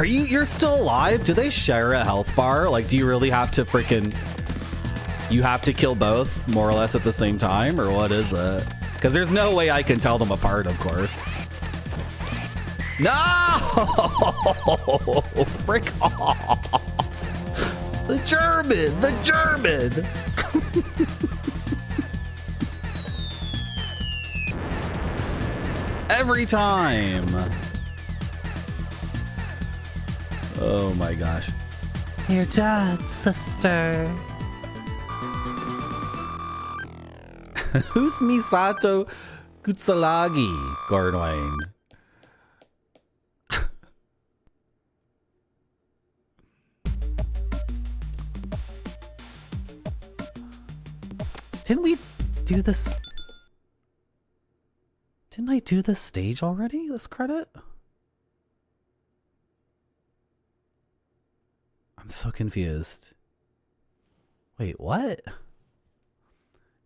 You're still alive? Do they share a health bar? Like, do you really have to you have to kill both more or less at the same time, or what is it? Because there's no way I can tell them apart, of course. No! Frick off! The German! Every time. Oh my gosh. You're dead, sister. Who's Misato Kutsalagi, Gordwayne? Didn't we do this? Didn't I do this stage already? This credit? I'm so confused. Wait, what?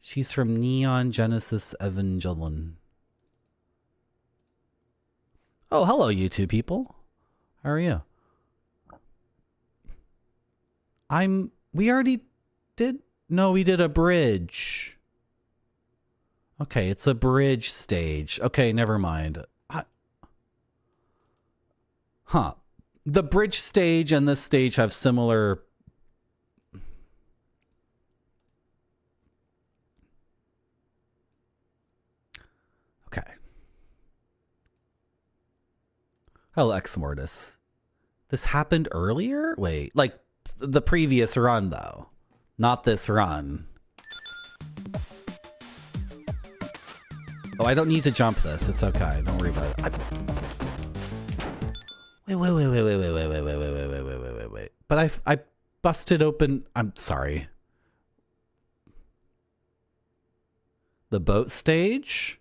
She's from Neon Genesis Evangelion. Oh, hello, you two people. How are you? We already did? No, we did a bridge. Okay, it's a bridge stage. Okay, never mind. Huh. The bridge stage and this stage have similar... Okay. Hello, Ex Mortis. This happened earlier? Wait, like the previous run, though. Not this run. Oh, I don't need to jump this. It's okay. Don't worry about it. Wait. But I busted open... I'm sorry. The boat stage?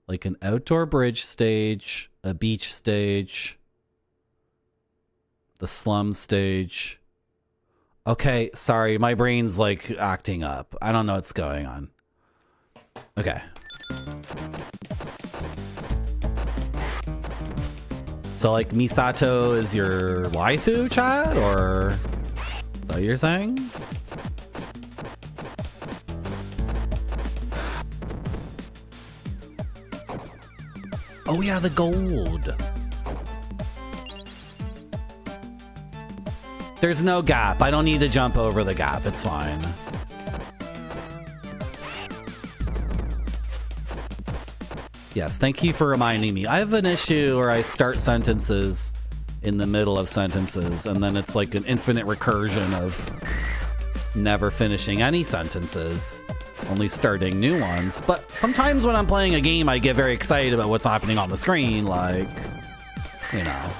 Like an outdoor bridge stage, a beach stage, the slum stage. Okay, sorry, my brain's like acting up. I don't know what's going on. Okay. So like Misato is your waifu, Chad? Or is that what you're saying? Oh yeah, the gold. There's no gap. I don't need to jump over the gap. It's fine. Yes, thank you for reminding me. I have an issue where I start sentences in the middle of sentences, and then it's like an infinite recursion of never finishing any sentences, only starting new ones. But sometimes when I'm playing a game, I get very excited about what's happening on the screen, like, you know.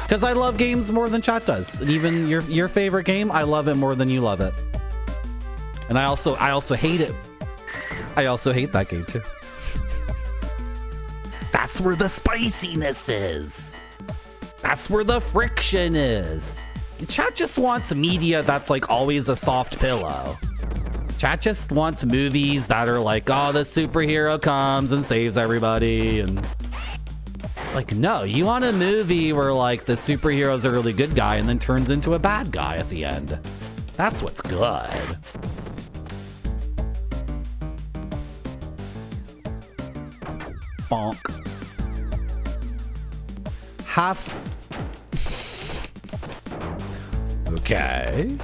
Because I love games more than chat does. And even your favorite game, I love it more than you love it. And I also hate it. I also hate that game too. That's where the spiciness is. That's where the friction is. Chat just wants media that's like always a soft pillow. Chat just wants movies that are like, oh, the superhero comes and saves everybody. And it's like, no, you want a movie where like the superhero's a really good guy and then turns into a bad guy at the end. That's what's good. Bonk. Half. Okay.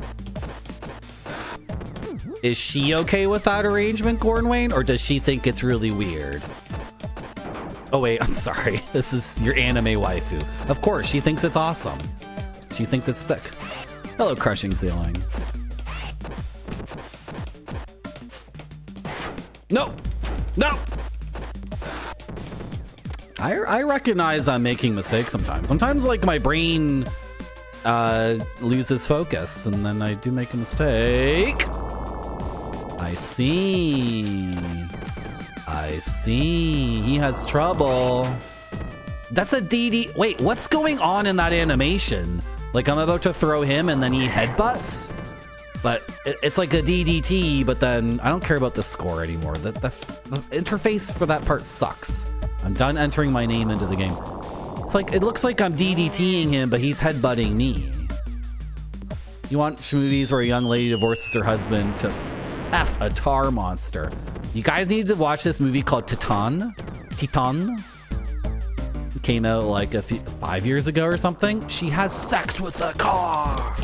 Is she okay with that arrangement, Gornwayne, or does she think it's really weird? Oh wait, I'm sorry. This is your anime waifu. Of course, she thinks it's awesome. She thinks it's sick. Hello, Crushing Ceiling. No! No! I recognize I'm making mistakes sometimes. Sometimes, like, my brain loses focus, and then I do make a mistake. I see. I see. He has trouble. That's a DD. Wait, what's going on in that animation? Like, I'm about to throw him, and then he headbutts? But it's like a DDT, but then I don't care about the score anymore. The interface for that part sucks. I'm done entering my name into the game. It's like, it looks like I'm DDTing him, but he's headbutting me. You want movies where a young lady divorces her husband to F a tar monster. You guys need to watch this movie called Titan. Titan. It came out like 5 years ago or something. She has sex with the car.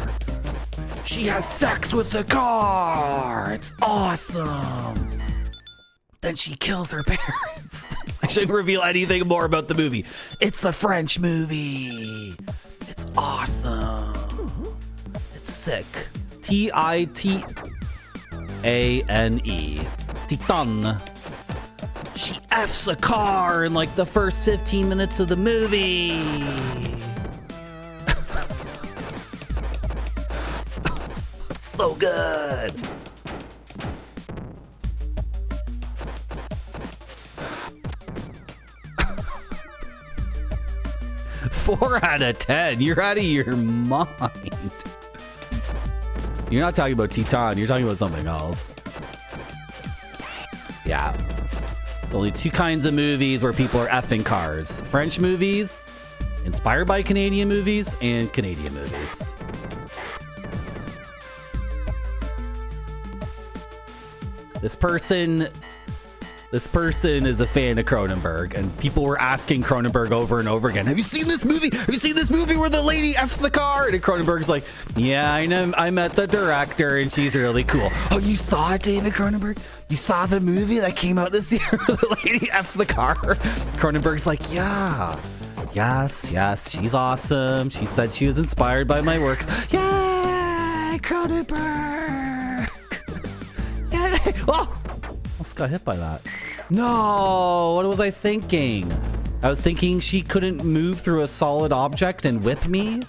She has sex with the car. It's awesome. Then she kills her parents. I shouldn't reveal anything more about the movie. It's a French movie. It's awesome. It's sick. Titane. Titan. She F's a car in like the first 15 minutes of the movie. So good. 4 out of 10. You're out of your mind. You're not talking about Titan. You're talking about something else. Yeah. There's only 2 kinds of movies where people are effing cars. French movies, inspired by Canadian movies, and Canadian movies. This person is a fan of Cronenberg, and people were asking Cronenberg over and over again, have you seen this movie? Have you seen this movie where the lady F's the car? And Cronenberg's like, yeah, I know. I met the director, and she's really cool. Oh, you saw it, David Cronenberg? You saw the movie that came out this year where the lady F's the car? Cronenberg's like, yeah. Yes, she's awesome. She said she was inspired by my works. Yay, Cronenberg! Yay! Oh! Almost got hit by that. No, what was I thinking? I was thinking she couldn't move through a solid object and whip me.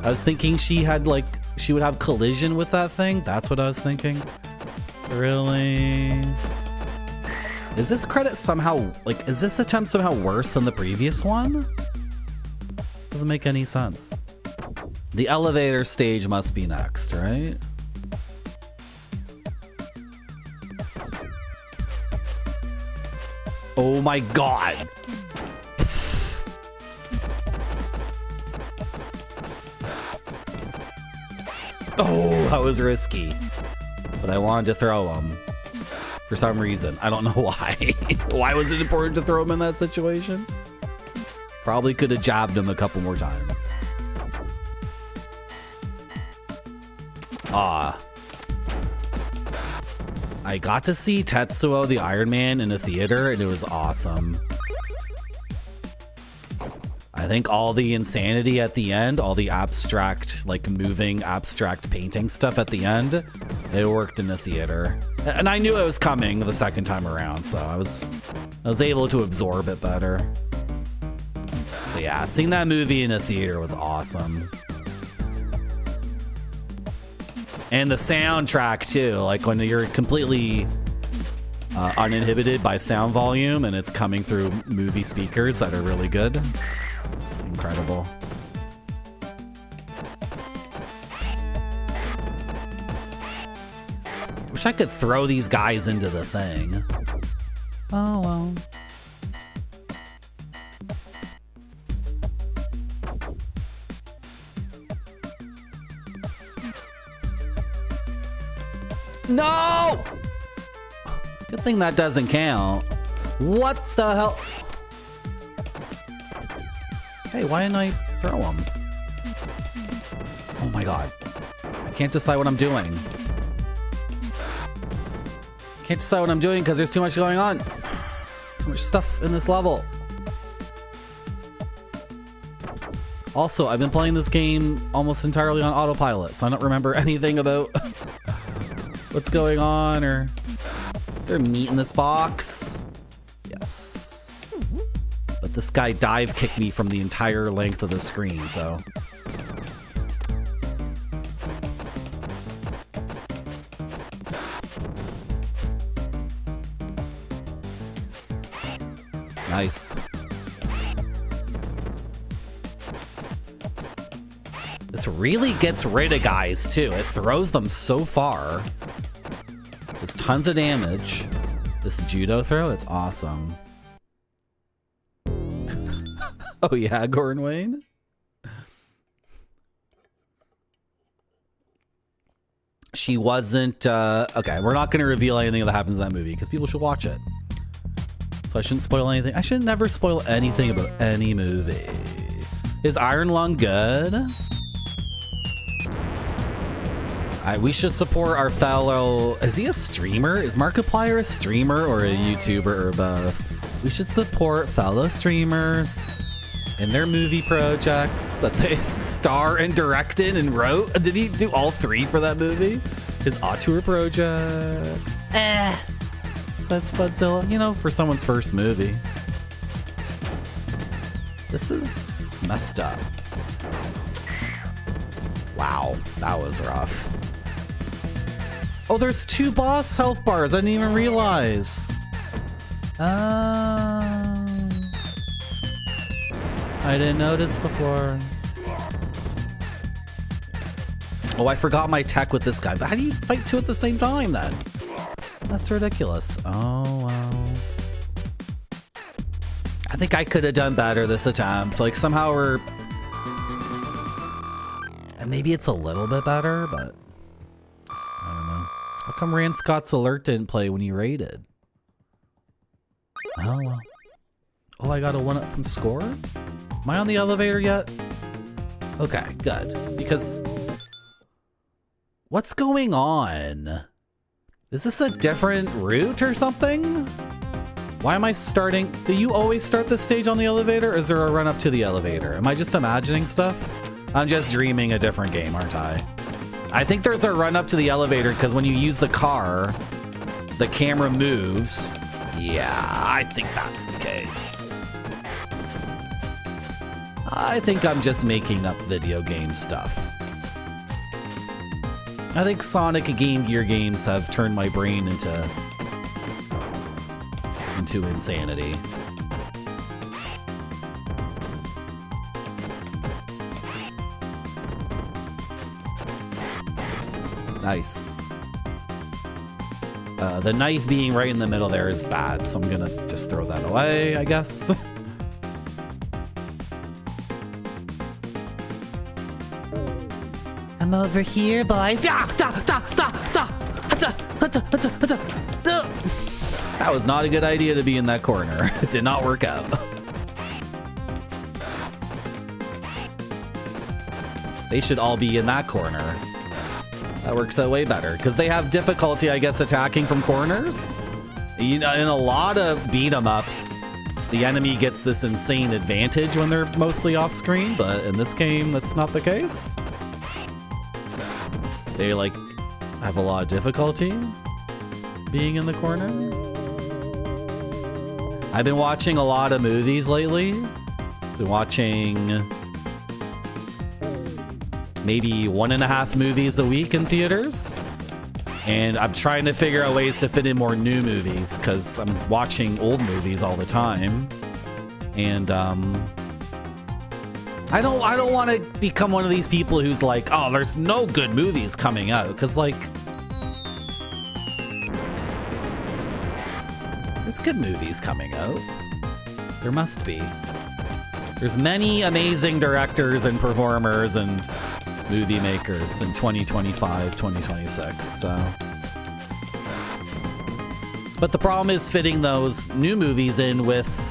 I was thinking she would have collision with that thing. That's what I was thinking. Really? Is this credit somehow, is this attempt somehow worse than the previous one? Doesn't make any sense. The elevator stage must be next, right? Oh my god. Oh, that was risky. But I wanted to throw him. For some reason. I don't know why. Why was it important to throw him in that situation? Probably could have jabbed him a couple more times. I got to see Tetsuo the Iron Man in a theater, and it was awesome. I think all the insanity at the end, all the abstract, moving abstract painting stuff at the end, it worked in the theater. And I knew it was coming the second time around, so I was able to absorb it better. But yeah, seeing that movie in a theater was awesome. And the soundtrack too, when you're completely uninhibited by sound volume and it's coming through movie speakers that are really good. It's incredible. Wish I could throw these guys into the thing. Oh well. No! Good thing that doesn't count. What the hell? Hey, why didn't I throw him? Oh my god. I can't decide what I'm doing. Can't decide what I'm doing because there's too much going on. Too much stuff in this level. Also, I've been playing this game almost entirely on autopilot, so I don't remember anything about what's going on, or is there meat in this box? Yes. But this guy dive kicked me from the entire length of the screen, so. Nice. This really gets rid of guys too. It throws them so far. Does tons of damage. This judo throw, it's awesome. Oh yeah, Gordon Wayne. She wasn't, okay, we're not gonna reveal anything that happens in that movie because people should watch it. So I shouldn't spoil anything. I should never spoil anything about any movie. Is Iron Lung good? We should support our fellow... Is he a streamer? Is Markiplier a streamer or a YouTuber or both? We should support fellow streamers in their movie projects that they star and directed and wrote. Did he do all 3 for that movie? His auteur project. Says Spudzilla. You know, for someone's first movie. This is messed up. Wow, that was rough. Oh, there's 2 boss health bars. I didn't even realize. I I didn't notice before. Oh, I forgot my tech with this guy. But how do you fight two at the same time then? That's ridiculous. Oh, wow. I think I could have done better this attempt. Like, somehow we're... And maybe it's a little bit better, but... I don't know. How come Rand Scott's alert didn't play when you raided? Oh, well. Oh, I got a 1-up from score? Am I on the elevator yet? Okay, good. Because... What's going on? Is this a different route or something? Why am I starting? Do you always start this stage on the elevator, or is there a run up to the elevator? Am I just imagining stuff? I'm just dreaming a different game, aren't I? I think there's a run up to the elevator because when you use the car, the camera moves. Yeah, I think that's the case. I think I'm just making up video game stuff. I think Sonic and Game Gear games have turned my brain into insanity. Nice. The knife being right in the middle there is bad, so I'm gonna just throw that away, I guess. I'm over here, boys. That was not a good idea to be in that corner. It did not work out. They should all be in that corner. That works out way better because they have difficulty, I guess, attacking from corners. You know, in a lot of beat 'em ups, the enemy gets this insane advantage when they're mostly off screen, but in this game, that's not the case. They like have a lot of difficulty being in the corner. I've been watching a lot of movies lately. Been watching maybe 1.5 movies a week in theaters. And I'm trying to figure out ways to fit in more new movies because I'm watching old movies all the time. And I don't want to become one of these people who's like, oh, there's no good movies coming out. Because, like, there's good movies coming out. There must be. There's many amazing directors and performers and movie makers in 2025, 2026. So. But the problem is fitting those new movies in with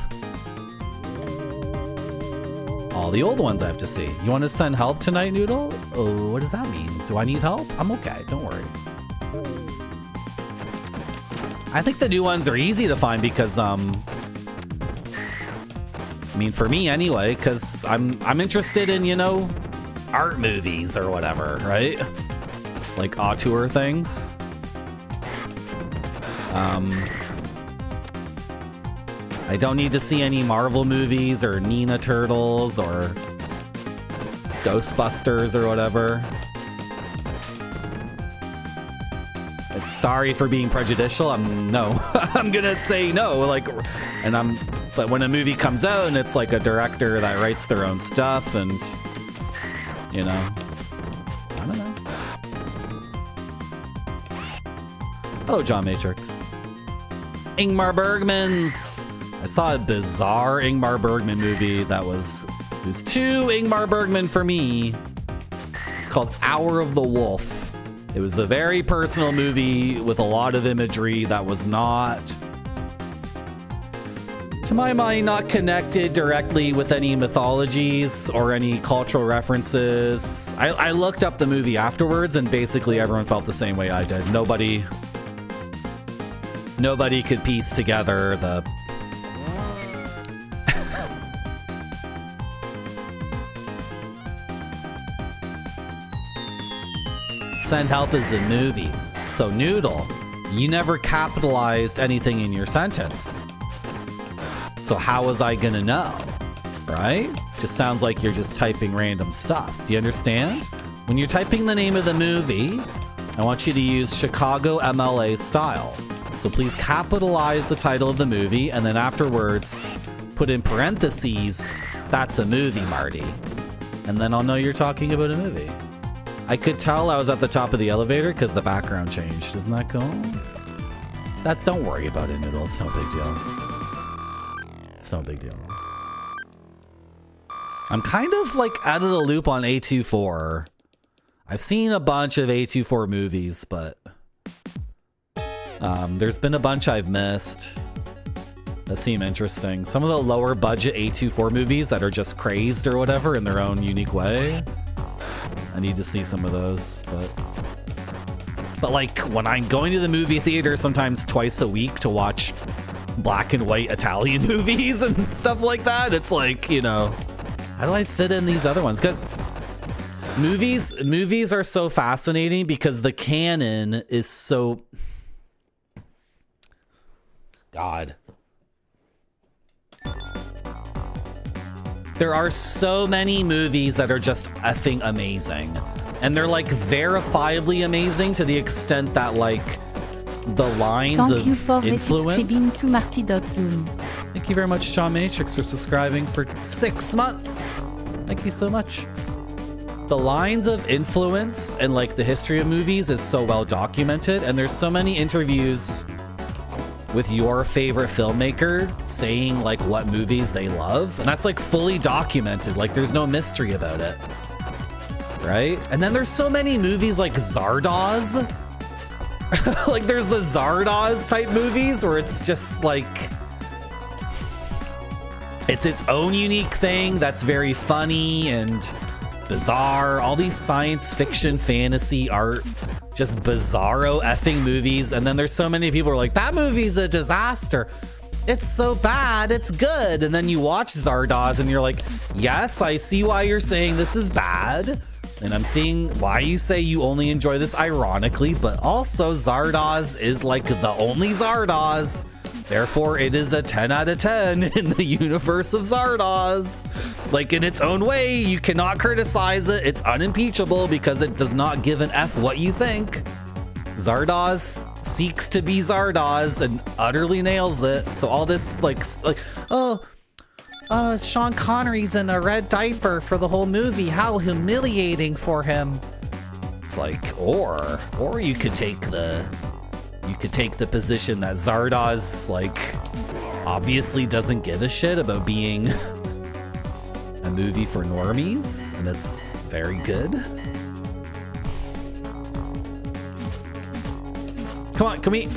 all the old ones I have to see. You want to send help tonight, Noodle? Oh, what does that mean? Do I need help? I'm okay. Don't worry. I think the new ones are easy to find because, I mean, for me anyway, because I'm interested in, you know, art movies or whatever, right? Like auteur things. I don't need to see any Marvel movies or Ninja Turtles or Ghostbusters or whatever. Sorry for being prejudicial. I'm gonna say no. Like, but when a movie comes out and it's like a director that writes their own stuff, and you know, I don't know. Hello, John Matrix. Ingmar Bergman's. I saw a bizarre Ingmar Bergman movie that was too Ingmar Bergman for me. It's called Hour of the Wolf. It was a very personal movie with a lot of imagery that was not, to my mind, not connected directly with any mythologies or any cultural references. I looked up the movie afterwards and basically everyone felt the same way I did. Nobody could piece together the Send Help is a movie. So Noodle, you never capitalized anything in your sentence. So how was I gonna know? Right? Just sounds like you're just typing random stuff. Do you understand? When you're typing the name of the movie, I want you to use Chicago MLA style. So please capitalize the title of the movie and then afterwards put in parentheses That's a movie, Marty. And then I'll know you're talking about a movie. I could tell I was at the top of the elevator because the background changed. Isn't that cool? Don't worry about it, Noodle. It's no big deal. It's no big deal. I'm kind of like out of the loop on A24. I've seen a bunch of A24 movies, but there's been a bunch I've missed that seem interesting. Some of the lower budget A24 movies that are just crazed or whatever in their own unique way. I need to see some of those, but like when I'm going to the movie theater sometimes twice a week to watch black and white Italian movies and stuff like that, it's like, you know, how do I fit in these other ones? Because movies are so fascinating because the canon is so... God. There are so many movies that are just effing amazing. And they're like verifiably amazing to the extent that like the lines Thank you for influence. resubscribing to Marty.Zone. Thank you very much, John Matrix, for subscribing for 6 months. Thank you so much. The lines of influence and like the history of movies is so well documented, and there's so many interviews with your favorite filmmaker saying like what movies they love, and that's like fully documented. Like there's no mystery about it, right? And then there's so many movies like Zardoz. Like there's the Zardoz type movies where it's just like it's its own unique thing that's very funny and bizarre. All these science fiction, fantasy, art, just bizarro effing movies. And then there's so many people who are like, that movie's a disaster. It's so bad, it's good. And then you watch Zardoz and you're like, yes, I see why you're saying this is bad. And I'm seeing why you say you only enjoy this ironically, but also Zardoz is like the only Zardoz. Therefore, it is a 10 out of 10 in the universe of Zardoz. Like in its own way, you cannot criticize it. It's unimpeachable because it does not give an F what you think. Zardoz seeks to be Zardoz and utterly nails it. So all this like Sean Connery's in a red diaper for the whole movie. How humiliating for him. It's like, or you could take the position that Zardoz like obviously doesn't give a shit about being a movie for normies, and it's very good. Come on, can we?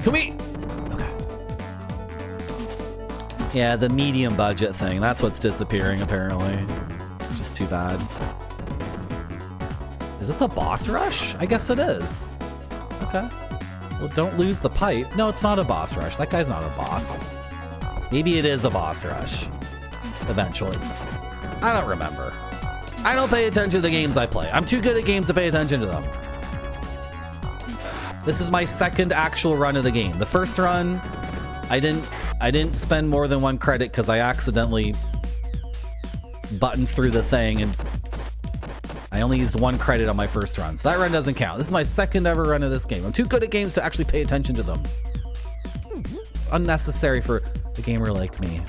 Okay. Yeah, the medium budget thing, that's what's disappearing apparently. Which is too bad. Is this a boss rush? I guess it is. Okay. Well, don't lose the pipe. No, it's not a boss rush. That guy's not a boss. Maybe it is a boss rush. Eventually. I don't remember. I don't pay attention to the games I play. I'm too good at games to pay attention to them. This is my second actual run of the game. The first run, I didn't spend more than 1 credit because I accidentally buttoned through the thing and I only used 1 credit on my first run, so that run doesn't count. This is my second ever run of this game. I'm too good at games to actually pay attention to them. It's unnecessary for a gamer like me.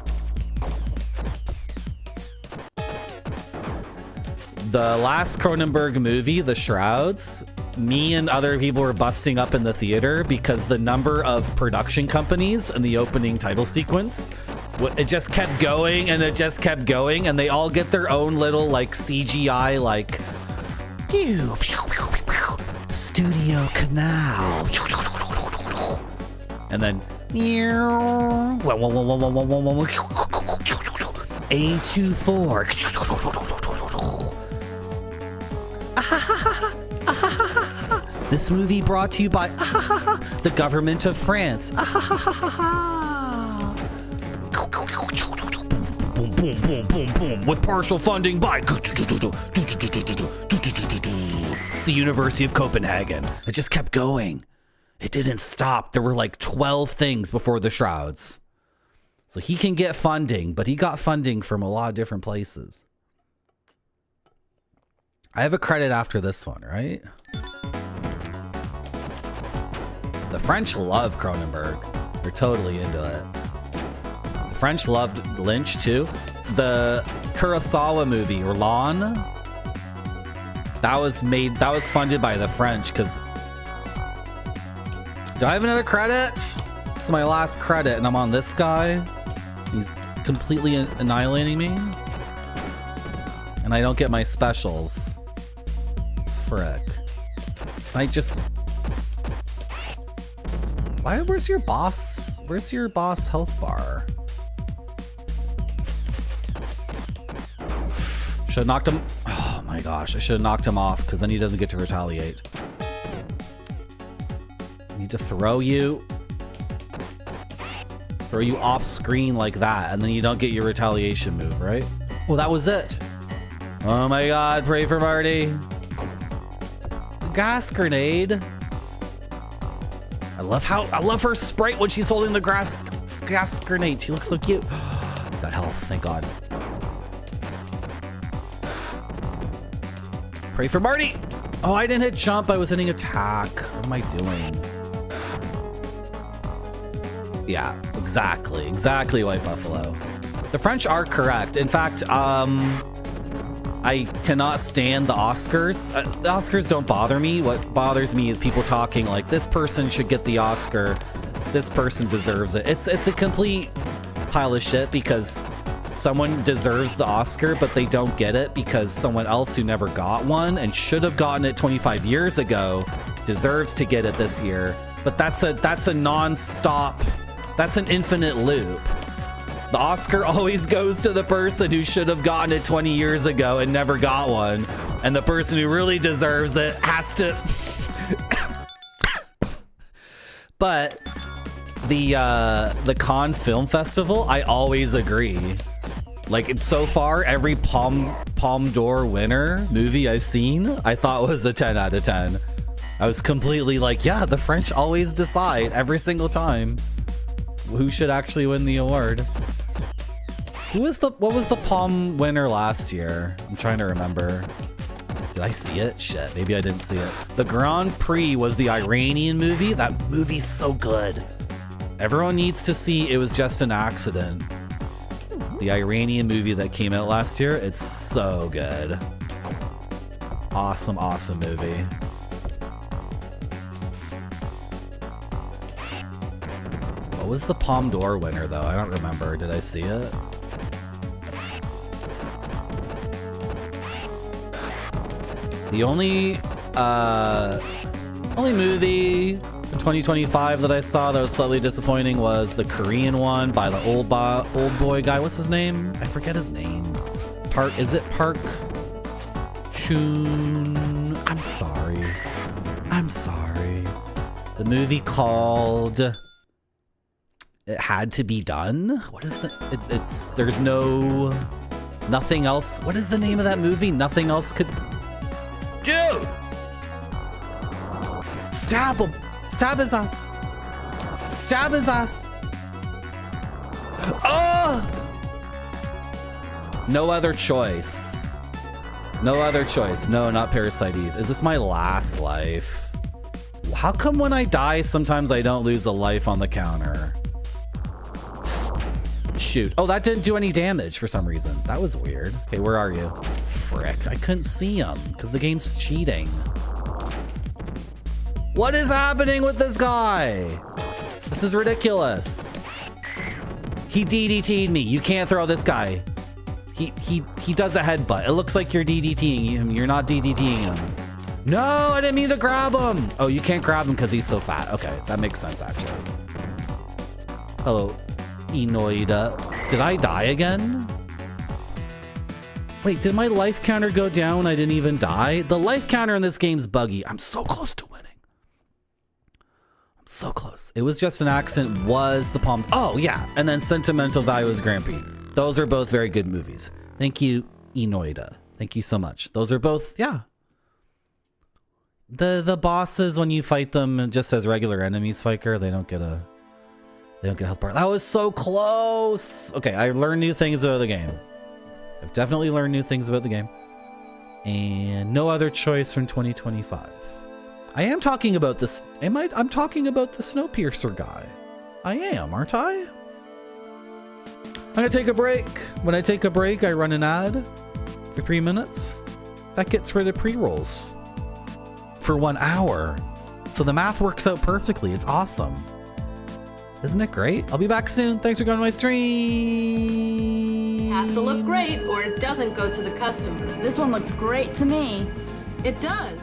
The last Cronenberg movie, The Shrouds, me and other people were busting up in the theater because the number of production companies in the opening title sequence, it just kept going and it just kept going, and they all get their own little like CGI like Studio Canal, and then A24. This movie brought to you by the government of France. Boom, boom, boom, boom, boom, with partial funding by the University of Copenhagen. It just kept going. It didn't stop. There were like 12 things before The Shrouds. So he can get funding, but he got funding from a lot of different places. I have a credit after this one, right? The French love Cronenberg. They're totally into it. The French loved Lynch too. the Kurosawa movie, or Lawn. That was funded by the French, because... Do I have another credit? This is my last credit, and I'm on this guy. He's completely annihilating me. And I don't get my specials. Frick. Can I just... Where's your boss? Where's your boss health bar? Should have knocked him... Oh my gosh, I should have knocked him off, because then he doesn't get to retaliate. I need to throw you off screen like that, and then you don't get your retaliation move, right? Well, that was it. Oh my god, pray for Marty. Gas grenade. I love her sprite when she's holding the gas grenade. She looks so cute. Got health, thank god. Pray for Marty. Oh, I didn't hit jump. I was hitting attack. What am I doing? Yeah, exactly. Exactly, White Buffalo. The French are correct. In fact, I cannot stand the Oscars. The Oscars don't bother me. What bothers me is people talking like, this person should get the Oscar. This person deserves it. It's a complete pile of shit, because someone deserves the Oscar, but they don't get it because someone else who never got one and should have gotten it 25 years ago deserves to get it this year. But that's a non-stop, that's an infinite loop. The Oscar always goes to the person who should have gotten it 20 years ago and never got one. And the person who really deserves it has to... But the Cannes Film Festival, I always agree. Like, so far, every Palme d'Or winner movie I've seen, I thought was a 10 out of 10. I was completely like, yeah, the French always decide every single time who should actually win the award. What was the Palme winner last year? I'm trying to remember. Did I see it? Shit, maybe I didn't see it. The Grand Prix was the Iranian movie. That movie's so good. Everyone needs to see It Was Just an Accident. The Iranian movie that came out last year. It's so good. Awesome, awesome movie. What was the Palme d'Or winner, though? I don't remember. Did I see it? The only movie for 2025 that I saw that was slightly disappointing was the Korean one by the old boy guy. What's his name? I forget his name. Is it Park Chun? I'm sorry. The movie called It Had to Be Done. What is there's nothing else. What is the name of that movie? Nothing else could... Dude! Stab him! Stab his ass! Stab his ass! Oh! No other choice. No other choice. No, not Parasite Eve. Is this my last life? How come when I die, sometimes I don't lose a life on the counter? Shoot. Oh, that didn't do any damage for some reason. That was weird. Okay, where are you? Frick, I couldn't see him because the game's cheating. What is happening with this guy? This is ridiculous. He DDT'd me. You can't throw this guy. He does a headbutt. It looks like you're DDTing him. You're not DDTing him. No, I didn't mean to grab him. Oh, you can't grab him because he's so fat. Okay, that makes sense actually. Hello, Inoida. Did I die again? Wait, did my life counter go down when I didn't even die? The life counter in this game's buggy. I'm so close to winning. I'm so close. It Was Just an Accident was the Palme. Oh, yeah. And then Sentimental Value was Grand Prix. Those are both very good movies. Thank you, Inoida. Thank you so much. Those are both, yeah. The bosses, when you fight them just as regular enemies, Spiker, they don't get a health bar. That was so close. Okay, I learned new things about the game. I've definitely learned new things about the game. And no other choice from 2025. I am talking about this. I'm talking about the Snowpiercer guy. I am, aren't I? gonna take a break. When I take a break, I run an ad for 3 minutes. That gets rid of pre-rolls for 1 hour. So the math works out perfectly. It's awesome. Isn't it great? I'll be back soon. Thanks for going to my stream. Has to look great or it doesn't go to the customers. This one looks great to me. It does.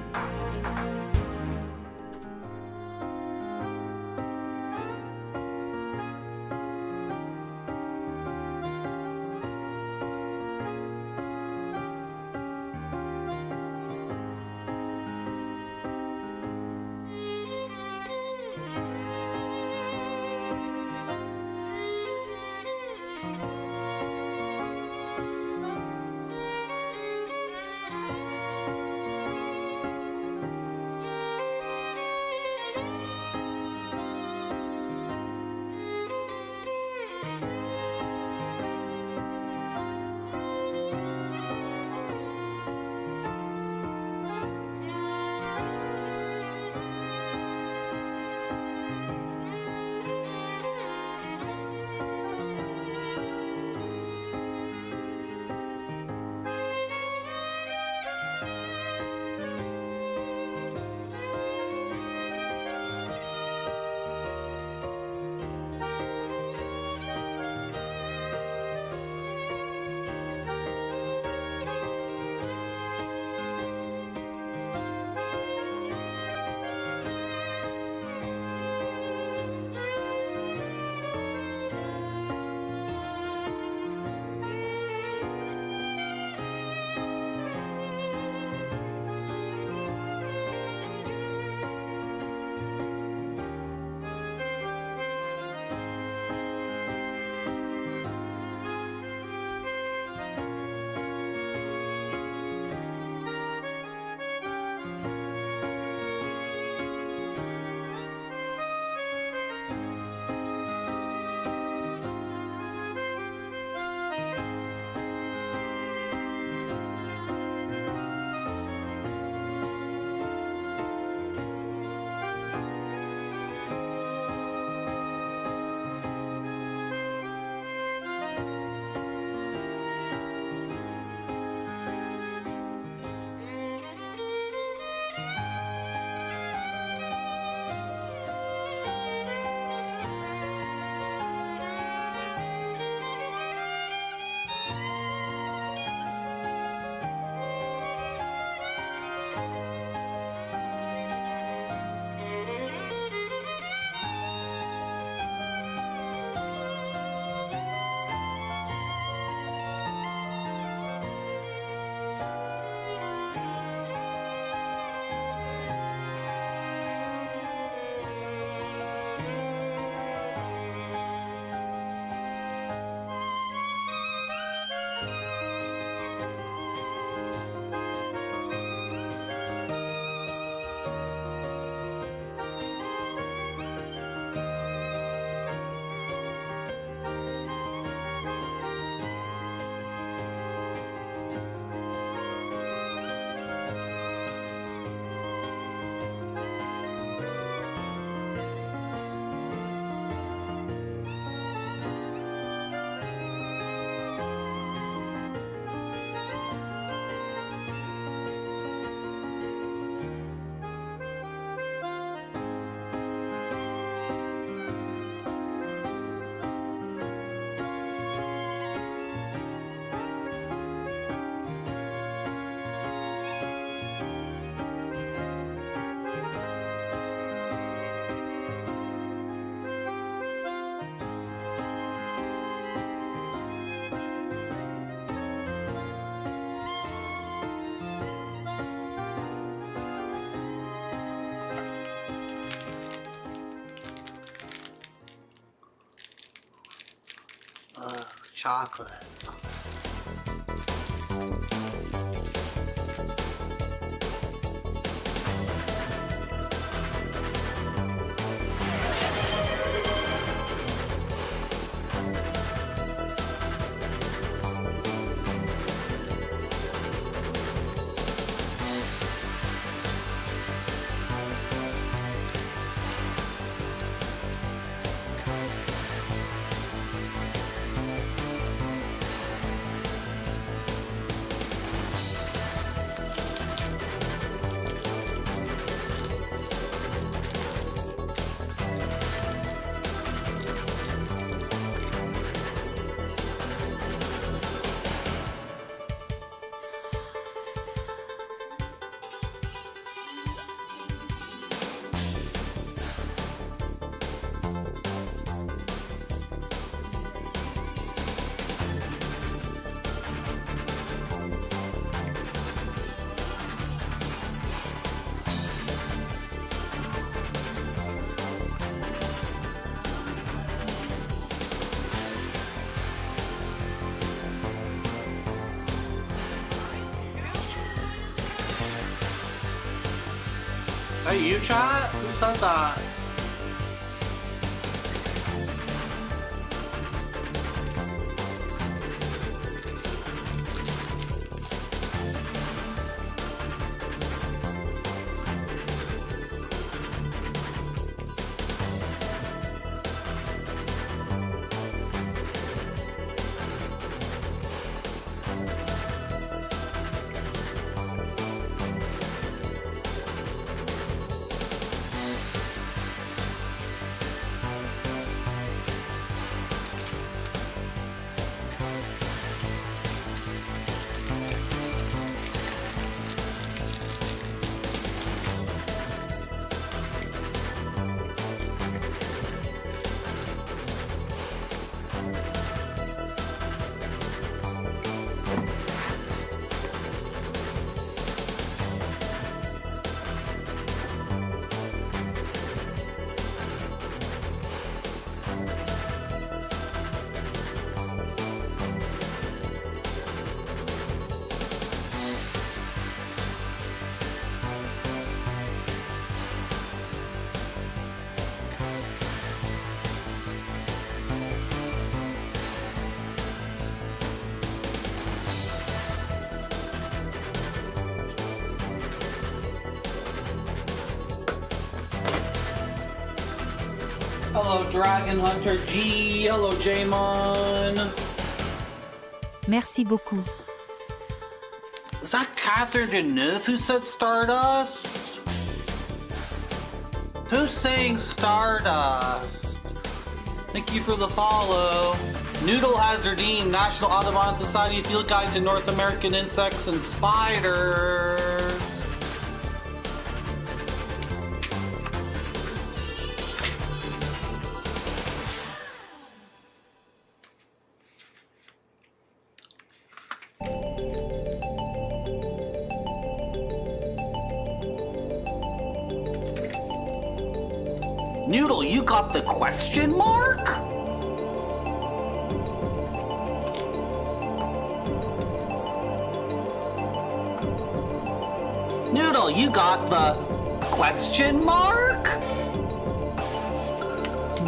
chocolate. Hey, you chat? Who said that? Hello, Dragon Hunter G. Hello, Jamon. Merci beaucoup. Was that Catherine Deneuve who said Stardust? Who's saying Stardust? Thank you for the follow. Noodle has redeemed National Audubon Society Field Guide to North American Insects and Spiders. Noodle, you got the question mark? Noodle, you got the question mark?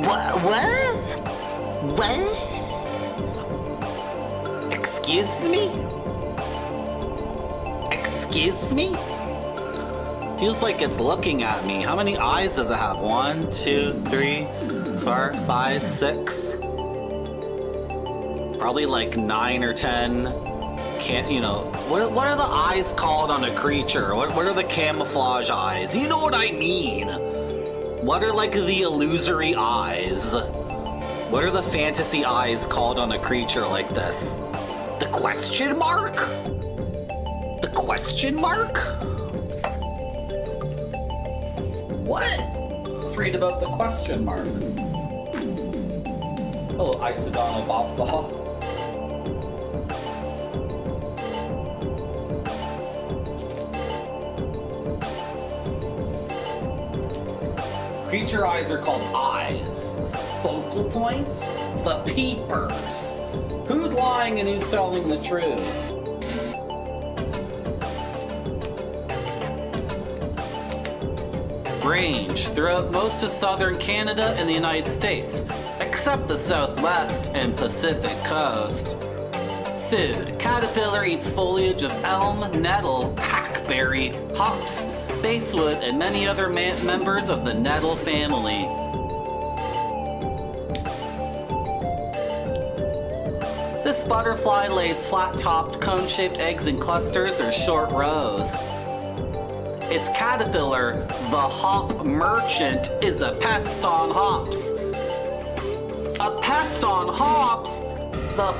What? Excuse me? Excuse me? Feels like it's looking at me. How many eyes does it have? 1, 2, 3, 4, 5, 6. Probably like 9 or 10. Can't, you know, what are the eyes called on a creature? What are the camouflage eyes? You know what I mean. What are like the illusory eyes? What are the fantasy eyes called on a creature like this? The question mark? The question mark? What? Let's read about the question mark. Hello, Isidana Bobfa. Creature eyes are called eyes. Focal points? The peepers. Who's lying and who's telling the truth? Range throughout most of southern Canada and the United States, except the southwest and Pacific coast. Food. Caterpillar eats foliage of elm, nettle, hackberry, hops, basswood, and many other members of the nettle family. This butterfly lays flat-topped, cone-shaped eggs in clusters or short rows. Its caterpillar, the hop merchant, is a pest on hops. A pest on hops? The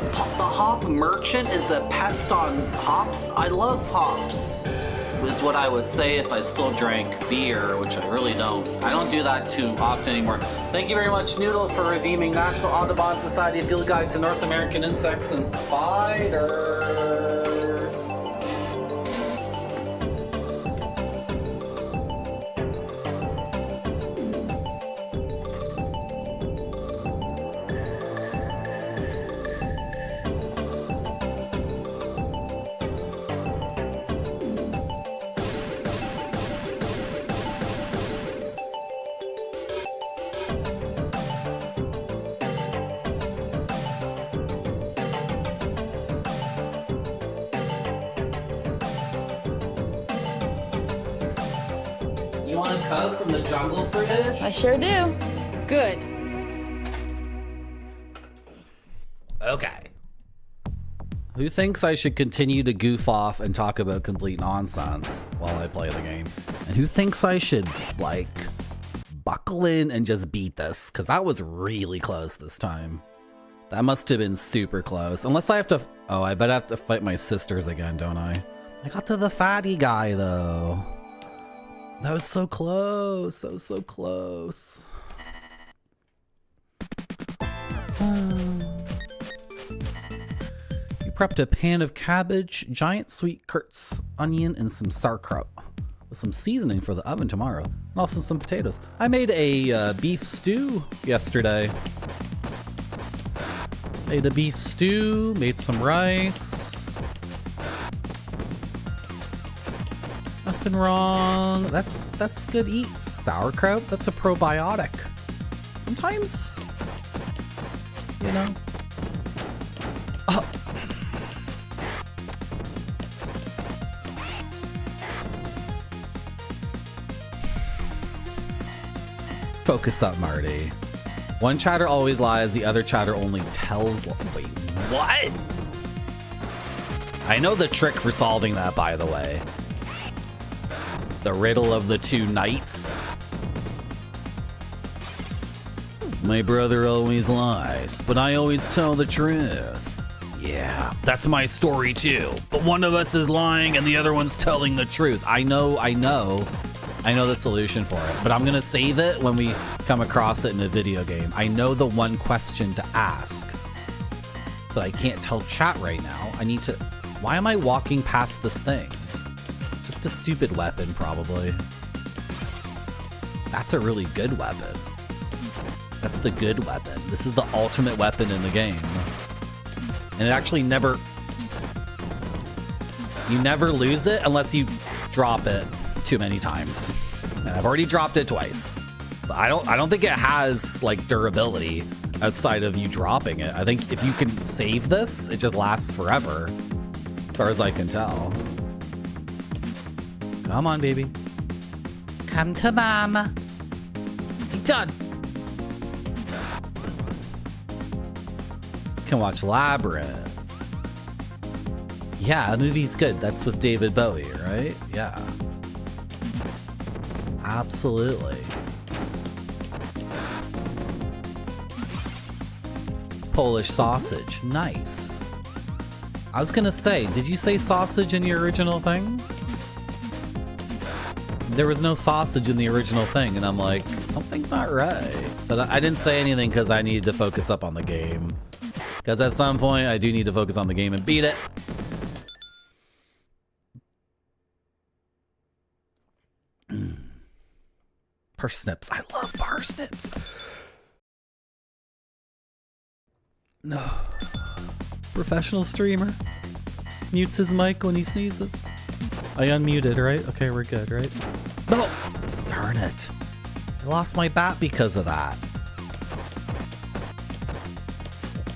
hop merchant is a pest on hops? I love hops, is what I would say if I still drank beer, which I really don't. I don't do that too often anymore. Thank you very much, Noodle, for redeeming National Audubon Society Field Guide to North American Insects and Spiders. want a cub from the jungle fridge? I sure do. Good. Okay. Who thinks I should continue to goof off and talk about complete nonsense while I play the game? And who thinks I should, like, buckle in and just beat this? Because that was really close this time. That must have been super close. Unless I have to... Oh, I bet I have to fight my sisters again, don't I? I got to the fatty guy, though. That was so close. That was so close. You prepped a pan of cabbage, giant sweet curds, onion, and some sauerkraut with some seasoning for the oven tomorrow, and also some potatoes. I made a beef stew yesterday. Made a beef stew, made some rice. Nothing wrong. That's good eats. Sauerkraut, that's a probiotic. Sometimes, you know. Focus up, Marty. One chatter always lies, the other chatter only tells. Wait, what? I know the trick for solving that, by the way. The riddle of the two knights. My brother always lies, but I always tell the truth. Yeah, that's my story too. But one of us is lying and the other one's telling the truth. I know the solution for it, but I'm gonna save it when we come across it in a video game. I know the one question to ask, but I can't tell chat right now. I need to... Why am I walking past this thing? It's just a stupid weapon, probably. That's a really good weapon. That's the good weapon. This is the ultimate weapon in the game. And it actually never... You never lose it unless you drop it too many times. And I've already dropped it twice. But I don't think it has like durability outside of you dropping it. I think if you can save this, it just lasts forever. As far as I can tell. Come on, baby. Come to mama. Done. Can watch Labyrinth. Yeah, the movie's good. That's with David Bowie, right? Yeah. Absolutely. Polish sausage. Nice. I was gonna say, did you say sausage in your original thing? There was no sausage in the original thing, and I'm like, something's not right. But I didn't say anything because I needed to focus up on the game. Because at some point, I do need to focus on the game and beat it. Parsnips. I love parsnips. No. Professional streamer. Mutes his mic when he sneezes. I unmuted, right? Okay, we're good, right? No! Darn it. I lost my bat because of that.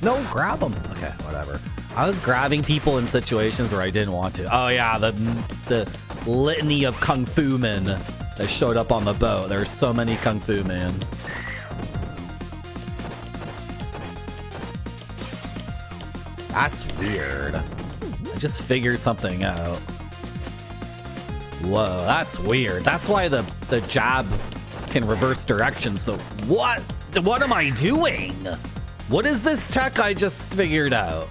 No, grab him. Okay, whatever. I was grabbing people in situations where I didn't want to. Oh yeah, the litany of Kung Fu men that showed up on the boat. There's so many Kung Fu men. That's weird. I just figured something out. Whoa, that's weird. That's why the jab can reverse direction. So what am I doing? What is this tech I just figured out?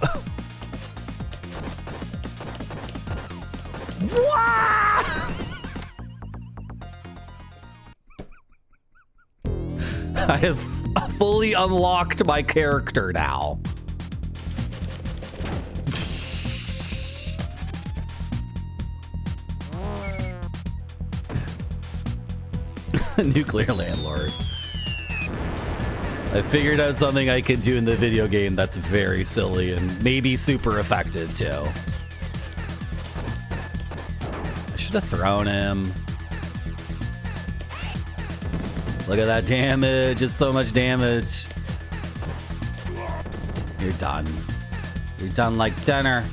What? I have fully unlocked my character now. Nuclear landlord. I figured out something I could do in the video game that's very silly and maybe super effective too. I should have thrown him. Look at that damage. It's so much damage. You're done. You're done like dinner.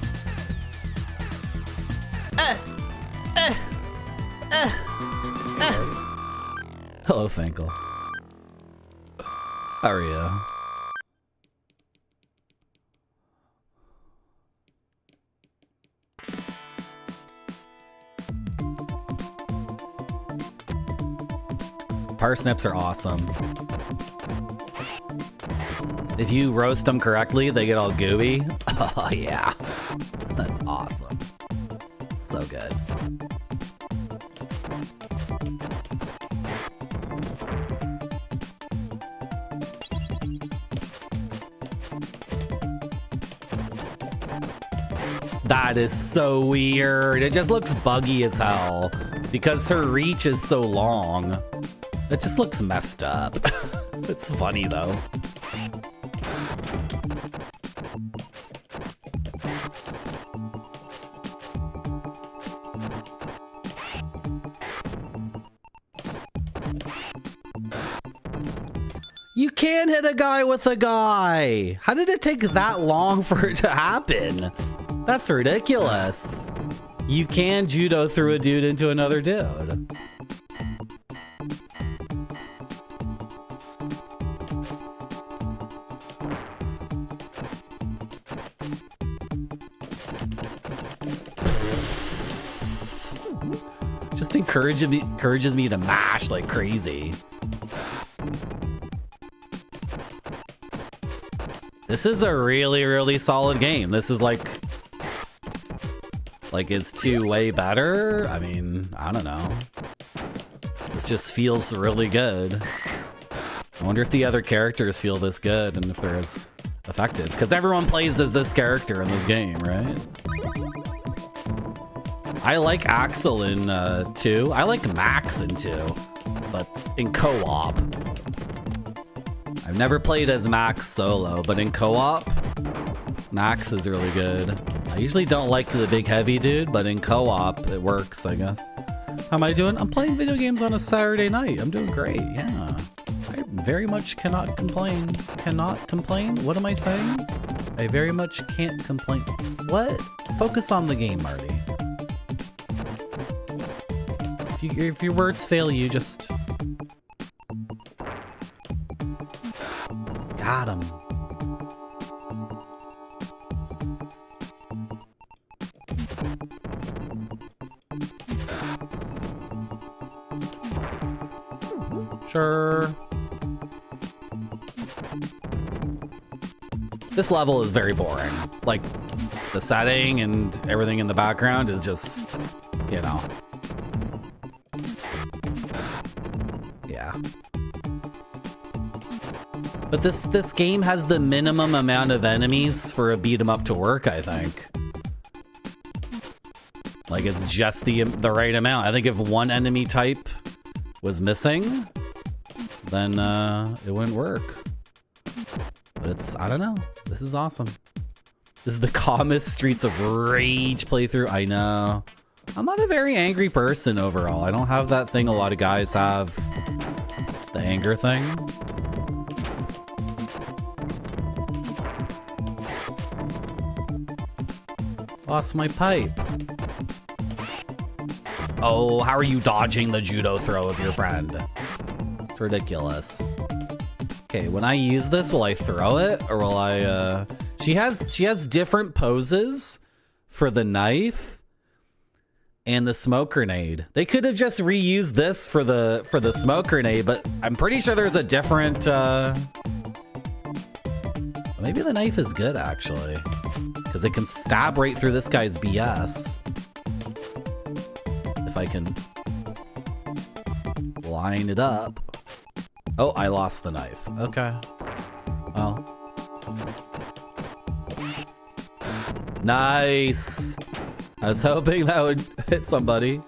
Hello, Finkel. How are you? Parsnips are awesome. If you roast them correctly, they get all gooey. Oh, yeah. That's awesome. So good. That is so weird. It just looks buggy as hell because her reach is so long. It just looks messed up. It's funny though. You can't hit a guy with a guy. How did it take that long for it to happen? That's ridiculous. You can judo through a dude into another dude. Just encourages me to mash like crazy. This is a really, really solid game. This is like it's two-way better? I mean, I don't know. This just feels really good. I wonder if the other characters feel this good and if they're as effective. Because everyone plays as this character in this game, right? I like Axel in 2. I like Max in 2, but in co-op. I've never played as Max solo, but in co-op, Max is really good. I usually don't like the big heavy dude, but in co-op, it works, I guess. How am I doing? I'm playing video games on a Saturday night. I'm doing great, yeah. I very much cannot complain. Cannot complain? What am I saying? I very much can't complain. What? Focus on the game, Marty. If your words fail you, just... Got him. Sure. This level is very boring. Like, the setting and everything in the background is just, you know. Yeah. But this game has the minimum amount of enemies for a beat 'em up to work, I think. Like, it's just the right amount. I think if one enemy type was missing, then it wouldn't work. But it's, I don't know. This is awesome. This is the calmest Streets of Rage playthrough. I know. I'm not a very angry person overall. I don't have that thing a lot of guys have. The anger thing. Lost my pipe. Oh, how are you dodging the judo throw of your friend? It's ridiculous. Okay, when I use this, will I throw it or will I she has different poses for the knife and the smoke grenade. They could have just reused this for the smoke grenade, but I'm pretty sure there's a different maybe the knife is good actually, because it can stab right through this guy's BS. If I can line it up. Oh, I lost the knife. Okay. Well. Nice. I was hoping that would hit somebody.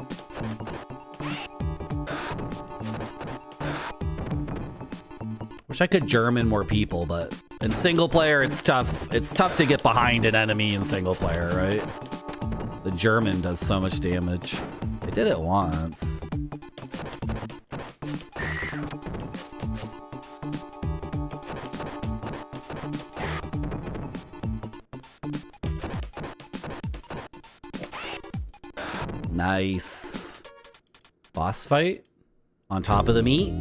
Wish I could German more people, but in single player, it's tough. It's tough to get behind an enemy in single player, right? The German does so much damage. I did it once. Nice. Boss fight on top of the meat.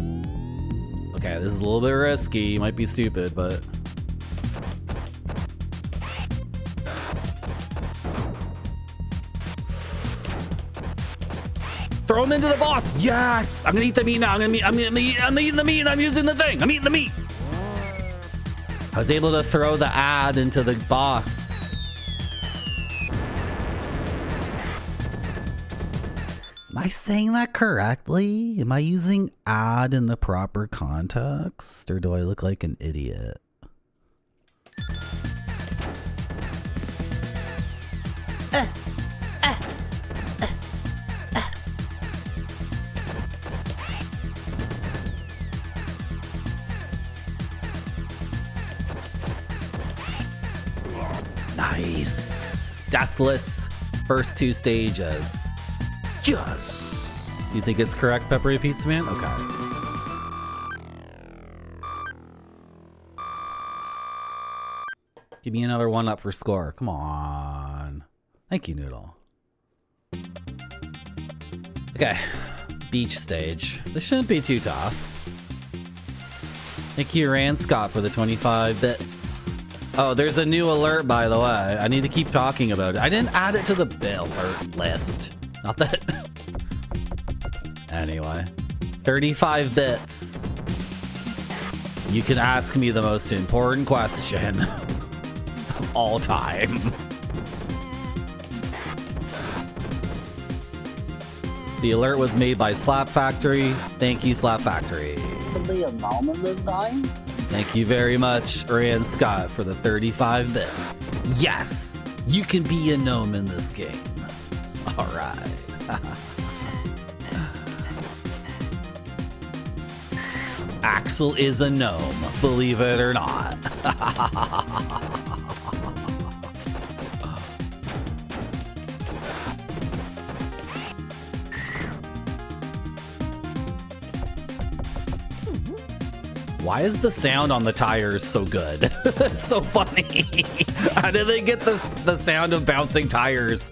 Okay, this is a little bit risky. Might be stupid, but... Throw him into the boss. Yes! I'm gonna eat the meat now. I'm eating the meat and I'm using the thing. I'm eating the meat. I was able to throw the ad into the boss. Am I saying that correctly? Am I using ad in the proper context? Or do I look like an idiot? Nice. Deathless first 2 stages. Just. You think it's correct, Peppery Pizza Man? Okay. Give me another 1-up for score. Come on. Thank you, Noodle. Okay. Beach stage. This shouldn't be too tough. Thank you, Rand Scott, for the 25 bits. Oh, there's a new alert, by the way. I need to keep talking about it. I didn't add it to the alert list. Not that... Anyway. 35 bits. You can ask me the most important question of all time. The alert was made by Slap Factory. Thank you, Slap Factory. Could be a gnome in this game? Thank you very much, Rand Scott, for the 35 bits. Yes, you can be a gnome in this game. All right. Axel is a gnome, believe it or not. Why is the sound on the tires so good? It's so funny. How did they get the sound of bouncing tires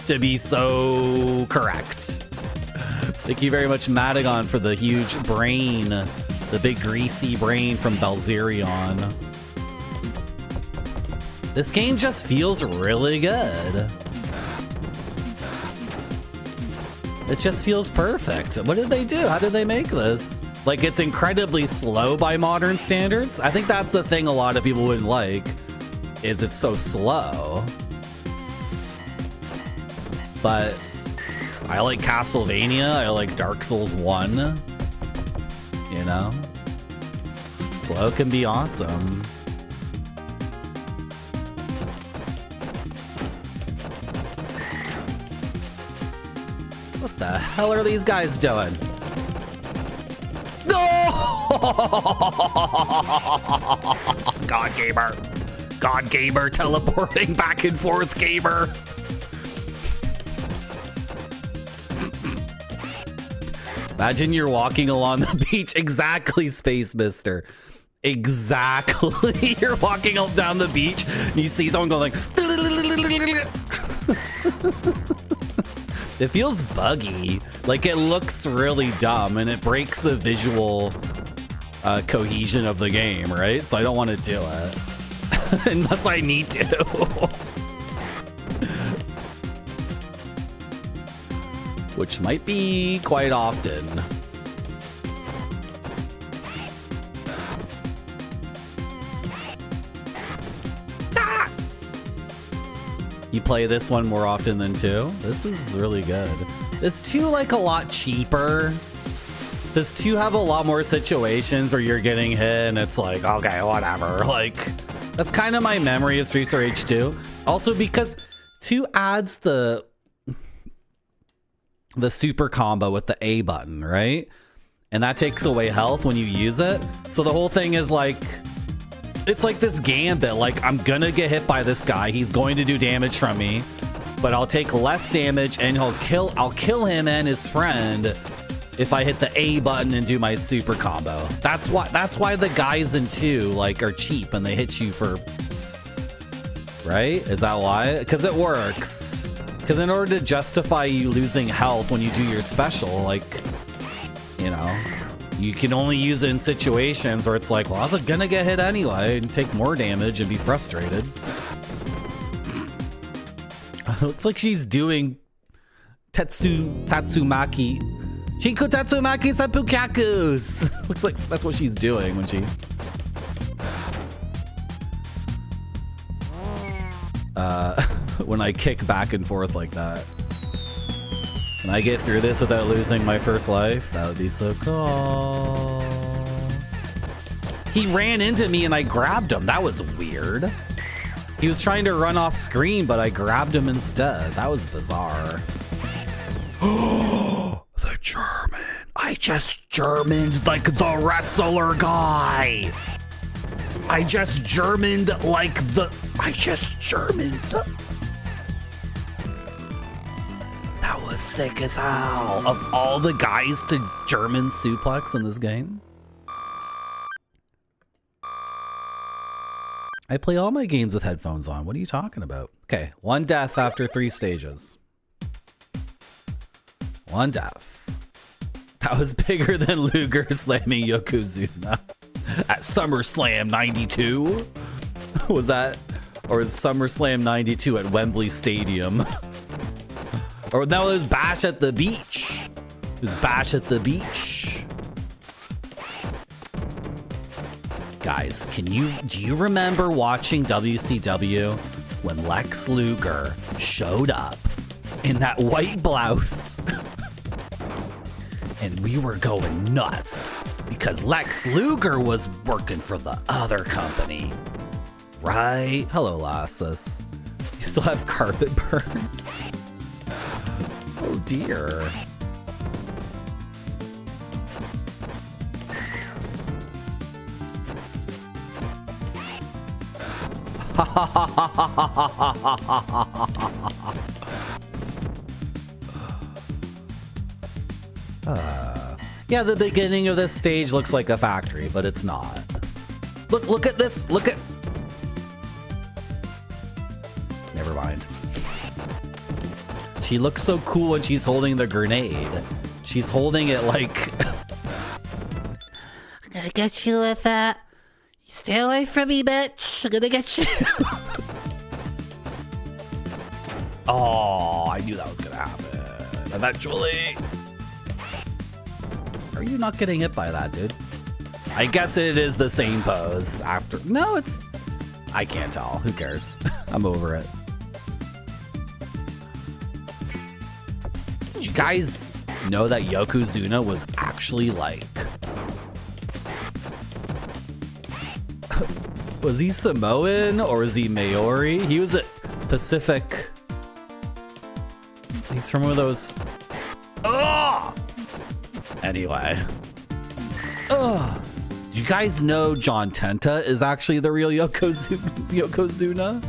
to be so correct? Thank you very much, Madagon, for the huge brain. The big greasy brain from Belzerion. This game just feels really good. It just feels perfect. What did they do? How did they make this? Like, it's incredibly slow by modern standards. I think that's the thing a lot of people wouldn't like, is it's so slow. But I like Castlevania. I like Dark Souls 1. You know? Slow can be awesome. What the hell are these guys doing? God Gamer. God Gamer teleporting back and forth, Gamer. Imagine you're walking along the beach. Exactly, Space Mister. Exactly. You're walking up down the beach and you see someone going like... It feels buggy. Like, it looks really dumb and it breaks the visual cohesion of the game, right? So I don't want to do it. Unless I need to. Which might be quite often. Ah! You play this one more often than 2? This is really good. Is 2 like a lot cheaper? Does 2 have a lot more situations where you're getting hit and it's like, okay, whatever. Like, that's kind of my memory of Streets of Rage 2. Also because 2 adds the super combo with the A button, right? And that takes away health when you use it. So the whole thing is like, it's like this gambit. Like, I'm gonna get hit by this guy. He's going to do damage from me, but I'll take less damage and I'll kill him and his friend if I hit the A button and do my super combo. That's why the guys in 2 like are cheap and they hit you for, right? Is that why? Because it works. Because in order to justify you losing health when you do your special, like, you know, You can only use it in situations where it's like, well, I was gonna get hit anyway and take more damage and be frustrated. Looks like she's doing Tatsumaki. Shinku Tatsumaki Seppukakus. Looks like that's what she's doing when she... when I kick back and forth like that. Can I get through this without losing my first life? That would be so cool. He ran into me and I grabbed him. That was weird. He was trying to run off screen, but I grabbed him instead. That was bizarre. Oh, the German. I just Germaned like the wrestler guy. I just Germaned like the... I just Germaned the... That was sick as hell. Of all the guys to German suplex in this game. I play all my games with headphones on. What are you talking about? Okay, 1 death after 3 stages. 1 death. That was bigger than Luger slamming Yokozuna at SummerSlam 92. Was that? Or is SummerSlam 92 at Wembley Stadium? Or no, it was Bash at the Beach. It was Bash at the Beach. Guys, do you remember watching WCW when Lex Luger showed up in that white blouse? And we were going nuts because Lex Luger was working for the other company. Right? Hello, Lassus. You still have carpet burns? Oh dear. Yeah, the beginning of this stage looks like a factory, but it's not. Look at this. Look at... Never mind. She looks so cool when she's holding the grenade. She's holding it like... I'm gonna get you with that. Stay away from me, bitch. I'm gonna get you. Oh, I knew that was gonna happen. Eventually. Are you not getting hit by that, dude? I guess it is the same pose after. No, it's... I can't tell. Who cares? I'm over it. Did you guys know that Yokozuna was actually like... Was he Samoan or is he Maori? He was a Pacific. He's from one of those. Oh! Anyway. Oh! Did you guys know John Tenta is actually the real Yokozuna?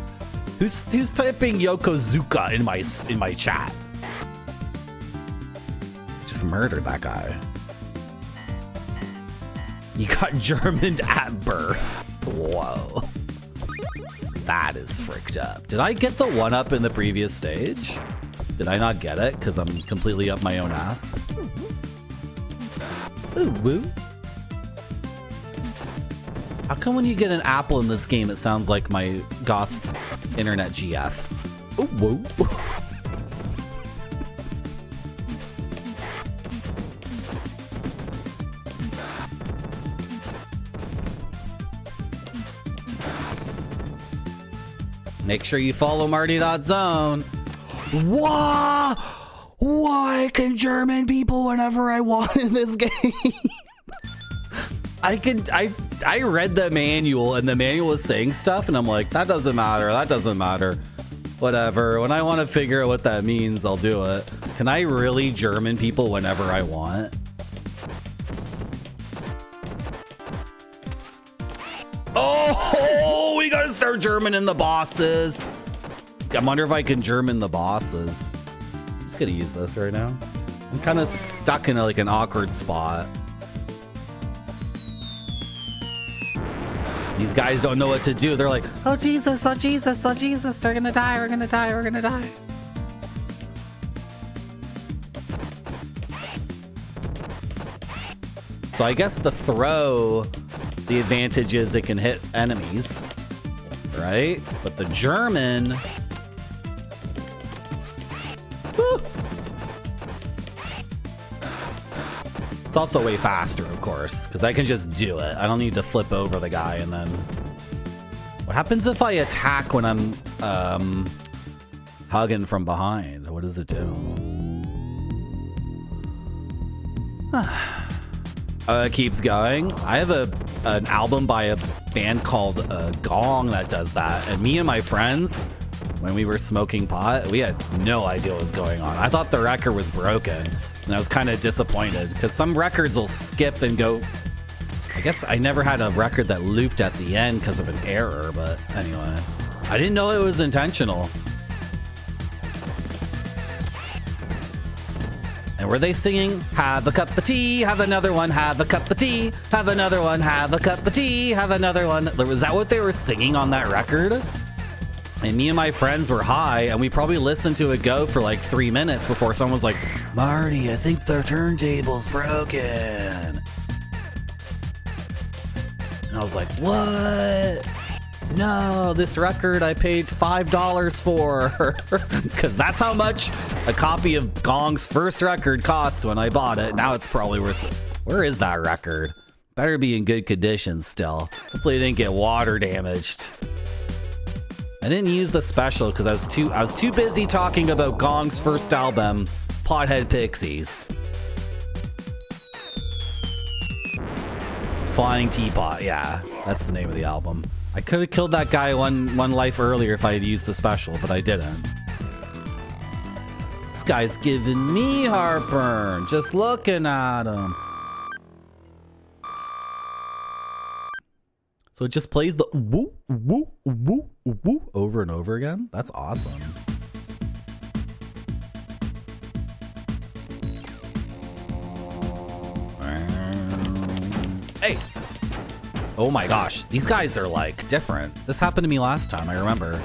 Who's typing Yokozuka in my chat? Just murdered that guy. You got Germaned at birth. Whoa. That is fricked up. Did I get the 1-up in the previous stage? Did I not get it? Because I'm completely up my own ass. Ooh, woo. How come when you get an apple in this game, it sounds like my goth internet GF? Ooh, woo. Make sure you follow Marty.zone. Whoa! Why can German people whenever I want in this game? I read the manual and the manual is saying stuff and I'm like, that doesn't matter. That doesn't matter. Whatever. When I want to figure out what that means, I'll do it. Can I really German people whenever I want? Oh, we gotta start German in the bosses. I wonder if I can German the bosses. I'm just gonna use this right now. I'm kind of stuck in like an awkward spot. These guys don't know what to do. They're like, oh Jesus, oh Jesus, oh Jesus, we're gonna die, we're gonna die, we're gonna die. So I guess the throw, the advantage is it can hit enemies, right? But the German... Woo! It's also way faster, of course, because I can just do it. I don't need to flip over the guy and then... What happens if I attack when I'm hugging from behind? What does it do? It keeps going. I have an album by a band called Gong that does that. And me and my friends, when we were smoking pot, we had no idea what was going on. I thought the record was broken. And I was kind of disappointed because some records will skip and go. I guess I never had a record that looped at the end because of an error. But anyway, I didn't know it was intentional. And were they singing, have a cup of tea, have another one, have a cup of tea, have another one, have a cup of tea, have another one? Was that what they were singing on that record? And me and my friends were high, and we probably listened to it go for like 3 minutes before someone was like, Marty, I think the turntable's broken. And I was like, what? No, this record I paid $5 for, because that's how much a copy of Gong's first record cost when I bought it. Now it's probably worth it. Where is that record? Better be in good condition still. Hopefully it didn't get water damaged. I didn't use the special because I was too busy talking about Gong's first album, Pothead Pixies. Flying Teapot, yeah, that's the name of the album. I could have killed that guy one life earlier if I had used the special, but I didn't. This guy's giving me heartburn just looking at him. So it just plays the woo, woo, woo, woo over and over again? That's awesome. Hey! Oh my gosh, these guys are like different. This happened to me last time, I remember.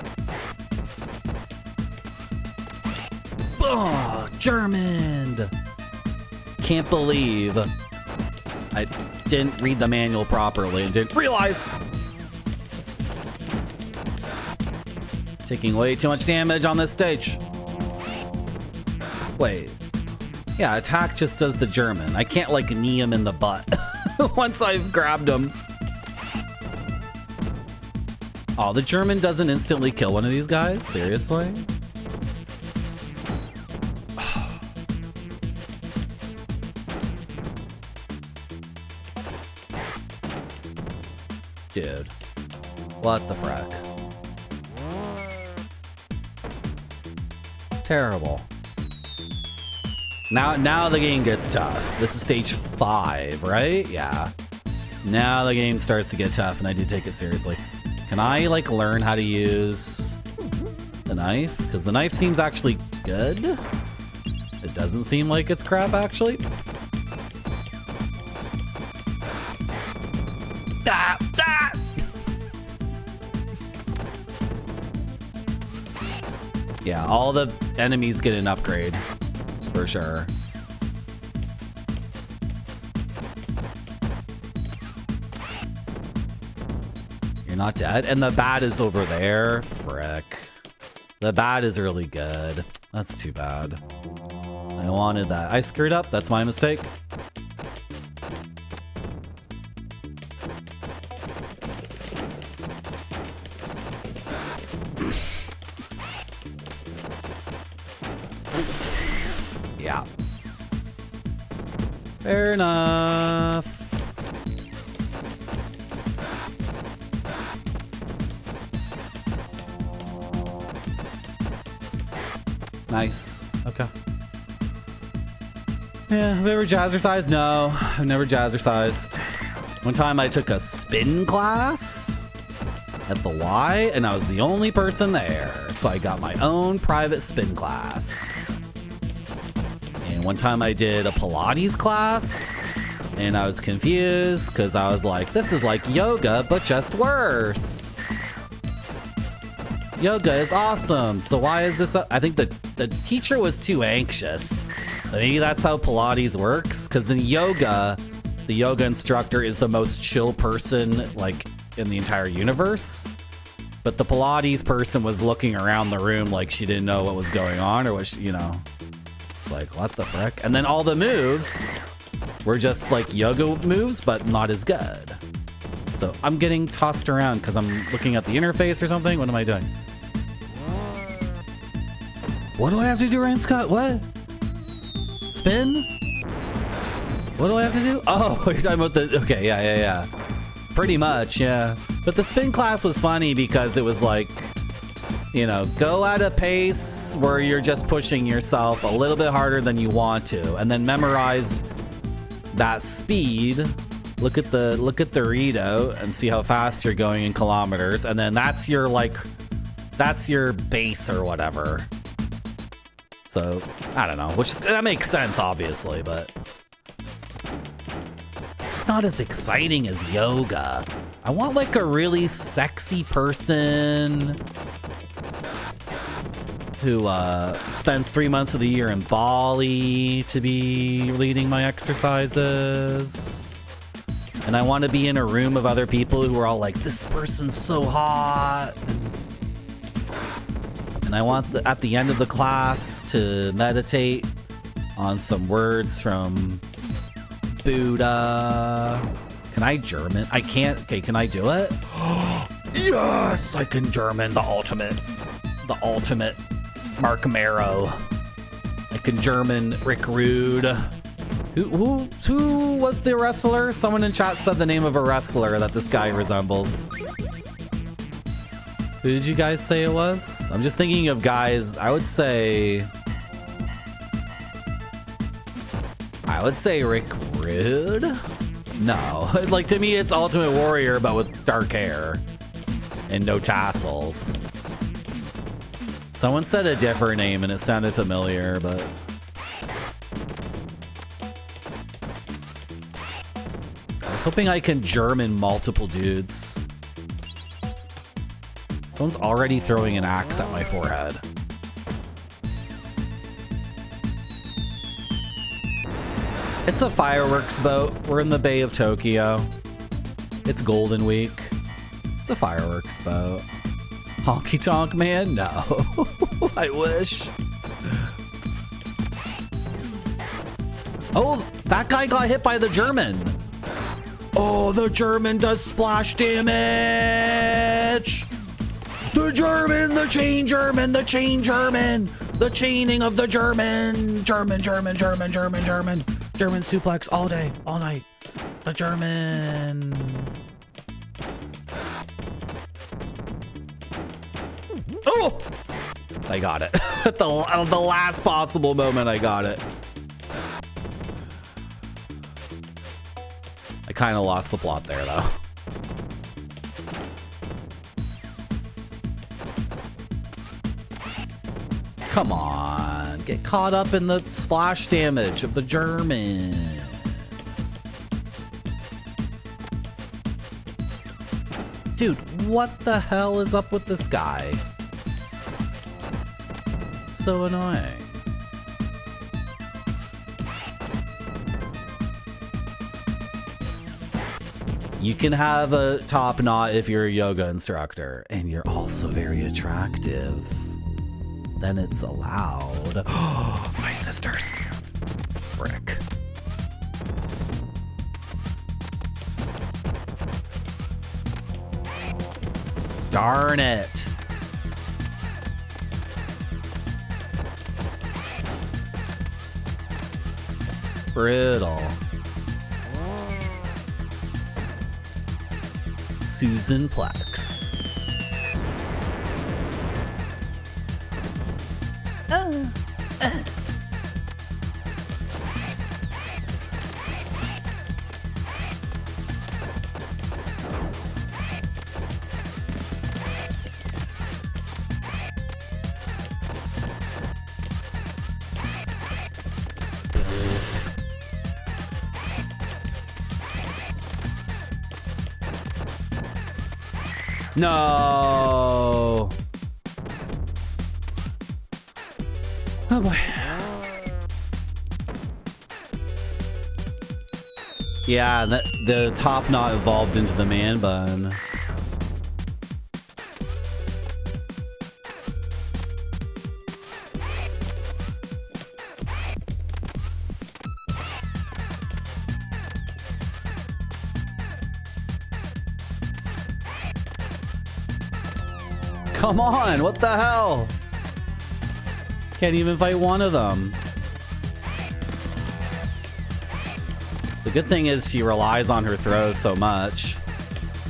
Oh, German! Can't believe I didn't read the manual properly and didn't realize. Taking way too much damage on this stage. Wait. Yeah, attack just does the German. I can't like knee him in the butt once I've grabbed him. Oh, the German doesn't instantly kill one of these guys? Seriously? Dude. What the frack? Terrible. Now the game gets tough. This is stage 5, right? Yeah. Now the game starts to get tough and I do take it seriously. Can I like learn how to use the knife? Because the knife seems actually good. It doesn't seem like it's crap actually. Yeah, all the enemies get an upgrade for sure. You're not dead. And the bat is over there. Frick. The bat is really good. That's too bad. I wanted that. I screwed up. That's my mistake. Yeah. Fair enough. Nice. Okay. Yeah, have you ever jazzercised? No, I've never jazzercised. One time I took a spin class at the Y, and I was the only person there. So I got my own private spin class. And one time I did a Pilates class, and I was confused because I was like, this is like yoga, but just worse. Yoga is awesome, so why is this? I think the teacher was too anxious. Maybe that's how Pilates works, because in yoga, the yoga instructor is the most chill person like in the entire universe. But the Pilates person was looking around the room like she didn't know what was going on, or was she, you know, it's like, what the frick? And then all the moves were just like yoga moves, but not as good. So I'm getting tossed around because I'm looking at the interface or something. What am I doing? What do I have to do, Rand Scott? What? Spin? What do I have to do? Oh, you're talking about the... Okay, yeah. Pretty much, yeah. But the spin class was funny because it was like, you know, go at a pace where you're just pushing yourself a little bit harder than you want to, and then memorize that speed. Look at the readout and see how fast you're going in kilometers, and then that's your base or whatever. So I don't know, which that makes sense obviously, but it's just not as exciting as yoga. I want like a really sexy person who spends 3 months of the year in Bali to be leading my exercises. And I want to be in a room of other people who are all like, this person's so hot. And I want at the end of the class to meditate on some words from Buddha. Can I German? I can't. Okay, can I do it? Yes, I can German. The ultimate Mark Marrow. I can German Rick Rude. Who was the wrestler? Someone in chat said the name of a wrestler that this guy resembles. Who did you guys say it was? I'm just thinking of guys. I would say Rick Rude. No, like to me, it's Ultimate Warrior, but with dark hair and no tassels. Someone said a different name and it sounded familiar, but I was hoping I can German multiple dudes. Someone's already throwing an axe at my forehead. It's a fireworks boat. We're in the Bay of Tokyo. It's Golden Week. It's a fireworks boat. Honky Tonk Man? No. I wish. Oh, that guy got hit by the German. Oh, the German does splash damage. The German, the chain German, the chain German. The chaining of the German. German suplex all day, all night. The German. Oh! I got it. At the last possible moment, I got it. I kind of lost the plot there, though. Come on, get caught up in the splash damage of the German. Dude, what the hell is up with this guy? So annoying. You can have a top knot if you're a yoga instructor, and you're also very attractive. Then it's allowed. My sisters. Frick. Darn it. Brittle. Susan Plex. No. Oh boy. Yeah, the top knot evolved into the man bun. Come on, what the hell? Can't even fight one of them. The good thing is she relies on her throws so much.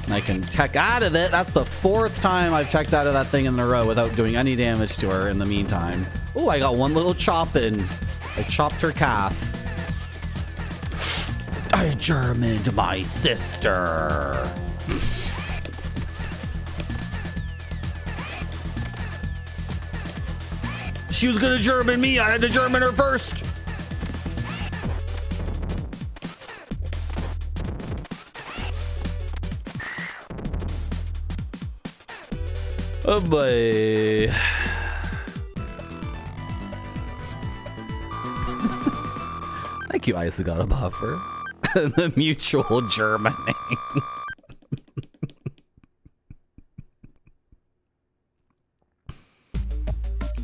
And I can tech out of it. That's the 4th time I've teched out of that thing in a row without doing any damage to her in the meantime. Oh, I got one little chop in. I chopped her calf. I Germaned my sister. She was gonna German me. I had to German her first. Oh boy. Thank you, Isa got a buffer. The mutual Germaning.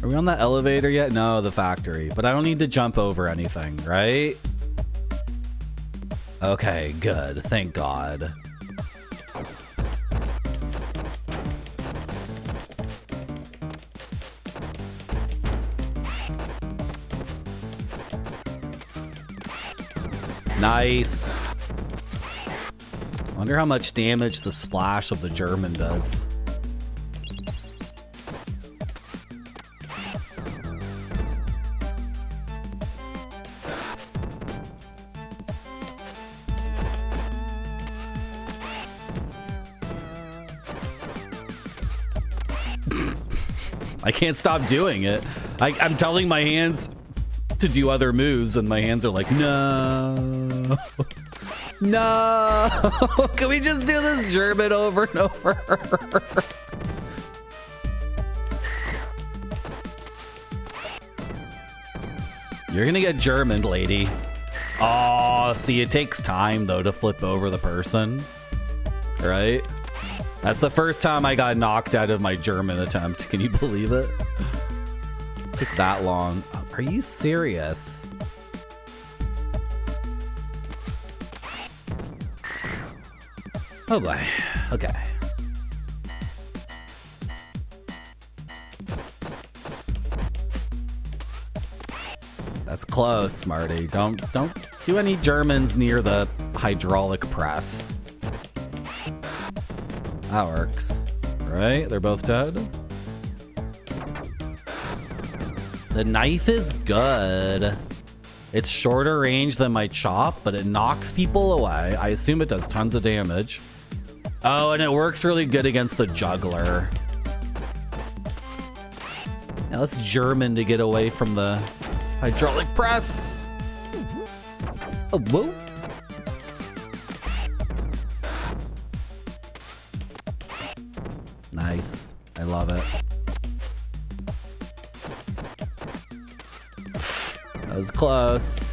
Are we on that elevator yet? No, the factory. But I don't need to jump over anything, right? Okay, good. Thank God. Nice. Wonder how much damage the splash of the German does. I can't stop doing it. I'm telling my hands to do other moves, and my hands are like, no. No. Can we just do this German over and over? You're gonna get Germaned, lady. Oh, see, it takes time, though, to flip over the person. Right? That's the first time I got knocked out of my German attempt. Can you believe it? It took that long. Are you serious? Oh boy. Okay. That's close, Smarty. Don't do any Germans near the hydraulic press. That works. Right? They're both dead. The knife is good. It's shorter range than my chop, but it knocks people away. I assume it does tons of damage. Oh, and it works really good against the juggler. Now let's German to get away from the hydraulic press. Oh, whoa. Nice. I love it. That was close.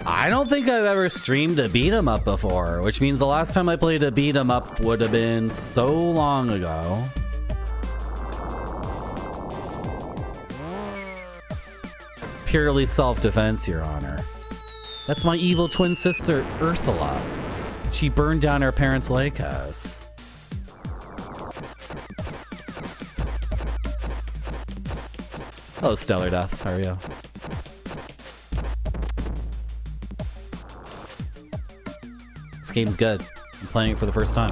I don't think I've ever streamed a beat 'em up before, which means the last time I played a beat 'em up would have been so long ago. Purely self-defense, Your Honor. That's my evil twin sister, Ursula. She burned down her parents' lake house. Hello, Stellar Death. How are you? This game's good. I'm playing it for the first time.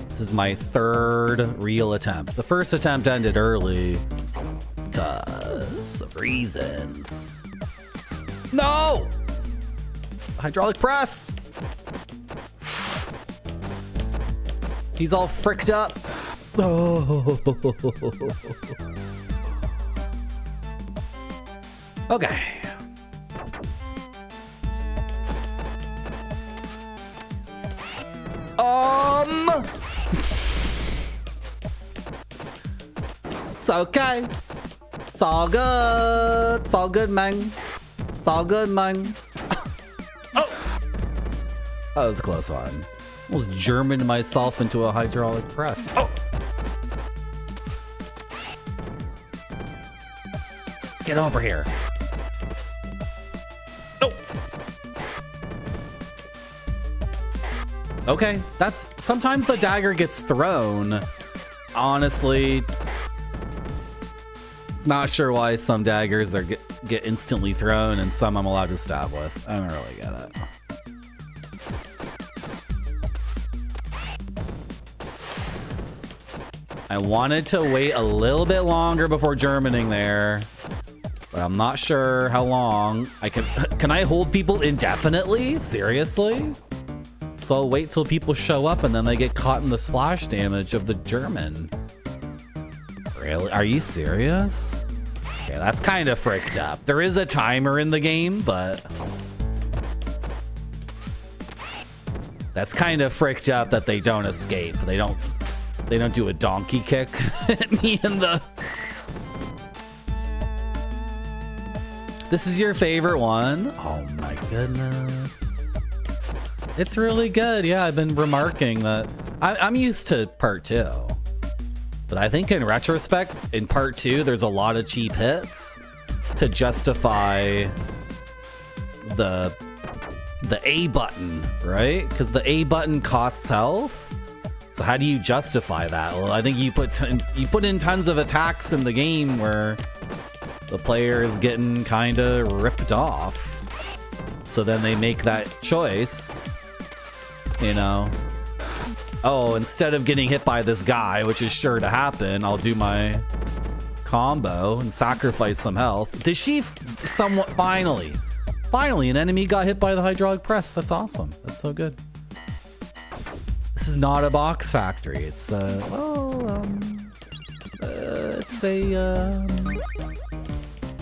This is my 3rd real attempt. The first attempt ended early because of reasons. No! Hydraulic press! He's all fricked up. Oh. Okay. It's okay. It's all good. It's all good, man. It's all good, man. Oh! That was a close one. Almost Germaned myself into a hydraulic press. Oh! Get over here. Oh! Okay, that's... Sometimes the dagger gets thrown. Honestly... Not sure why some daggers are get instantly thrown and some I'm allowed to stab with. I don't really get it. I wanted to wait a little bit longer before Germaning there, but I'm not sure how long. Can I hold people indefinitely? Seriously? So I'll wait till people show up and then they get caught in the splash damage of the German. Really? Are you serious? Okay, that's kind of fricked up. There is a timer in the game, but that's kind of fricked up that they don't escape. They don't do a donkey kick at me in the... This is your favorite one? Oh my goodness. It's really good. Yeah, I've been remarking that. I'm used to part 2. But I think in retrospect, in part 2, there's a lot of cheap hits to justify the A button, right? Because the A button costs health. So how do you justify that? Well, I think you put in tons of attacks in the game where the player is getting kind of ripped off. So then they make that choice, you know. Oh, instead of getting hit by this guy, which is sure to happen, I'll do my combo and sacrifice some health. Did she somewhat finally an enemy got hit by the hydraulic press? That's awesome. That's so good. This is not a box factory. It's it's a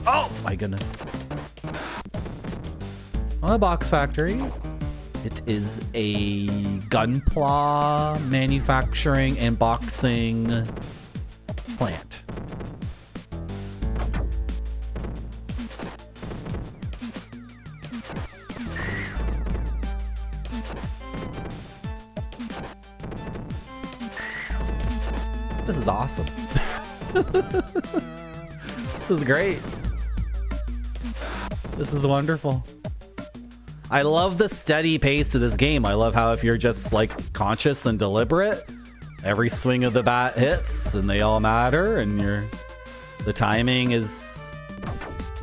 oh my goodness. It's not a box factory. It is a gunpla manufacturing and boxing plant. This is awesome. This is great. This is wonderful. I love the steady pace of this game. I love how if you're just like conscious and deliberate, every swing of the bat hits and they all matter, and the timing is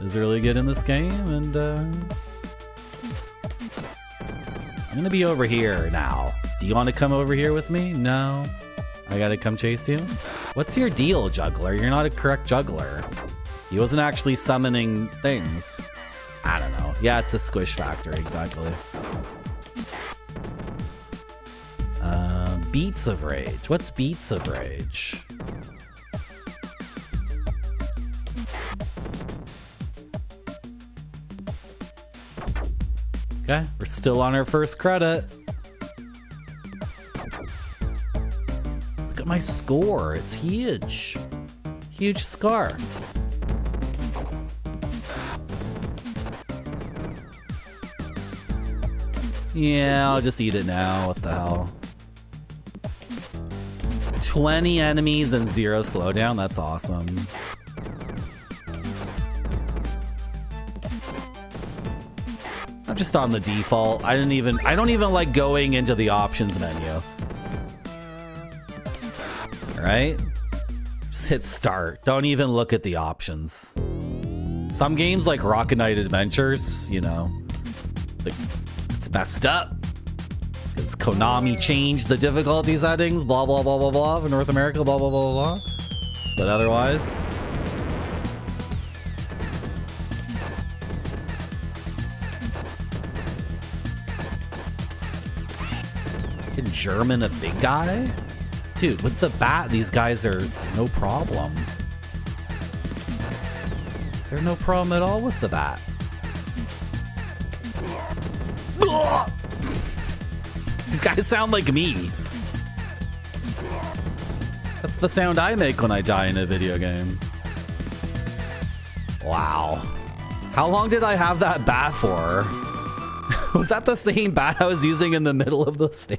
really good in this game. And I'm gonna be over here now. Do you want to come over here with me? No, I gotta come chase you. What's your deal, juggler? You're not a correct juggler. He wasn't actually summoning things. I don't know. Yeah, it's a squish factory, exactly. Beats of Rage. What's Beats of Rage? Okay, we're still on our first credit. Look at my score. It's huge. Huge score. Yeah, I'll just eat it now. What the hell? 20 enemies and 0 slowdown. That's awesome. I'm just on the default. I don't even like going into the options menu. All right? Just hit start. Don't even look at the options. Some games like Rocket Knight Adventures, you know, it's messed up because Konami changed the difficulty settings, blah, blah, blah, blah, blah, for North America, blah, blah, blah, blah, blah. But otherwise, in German, a big guy? Dude, with the bat, these guys are no problem. They're no problem at all with the bat. These guys sound like me. That's the sound I make when I die in a video game. Wow. How long did I have that bat for? Was that the same bat I was using in the middle of the stage?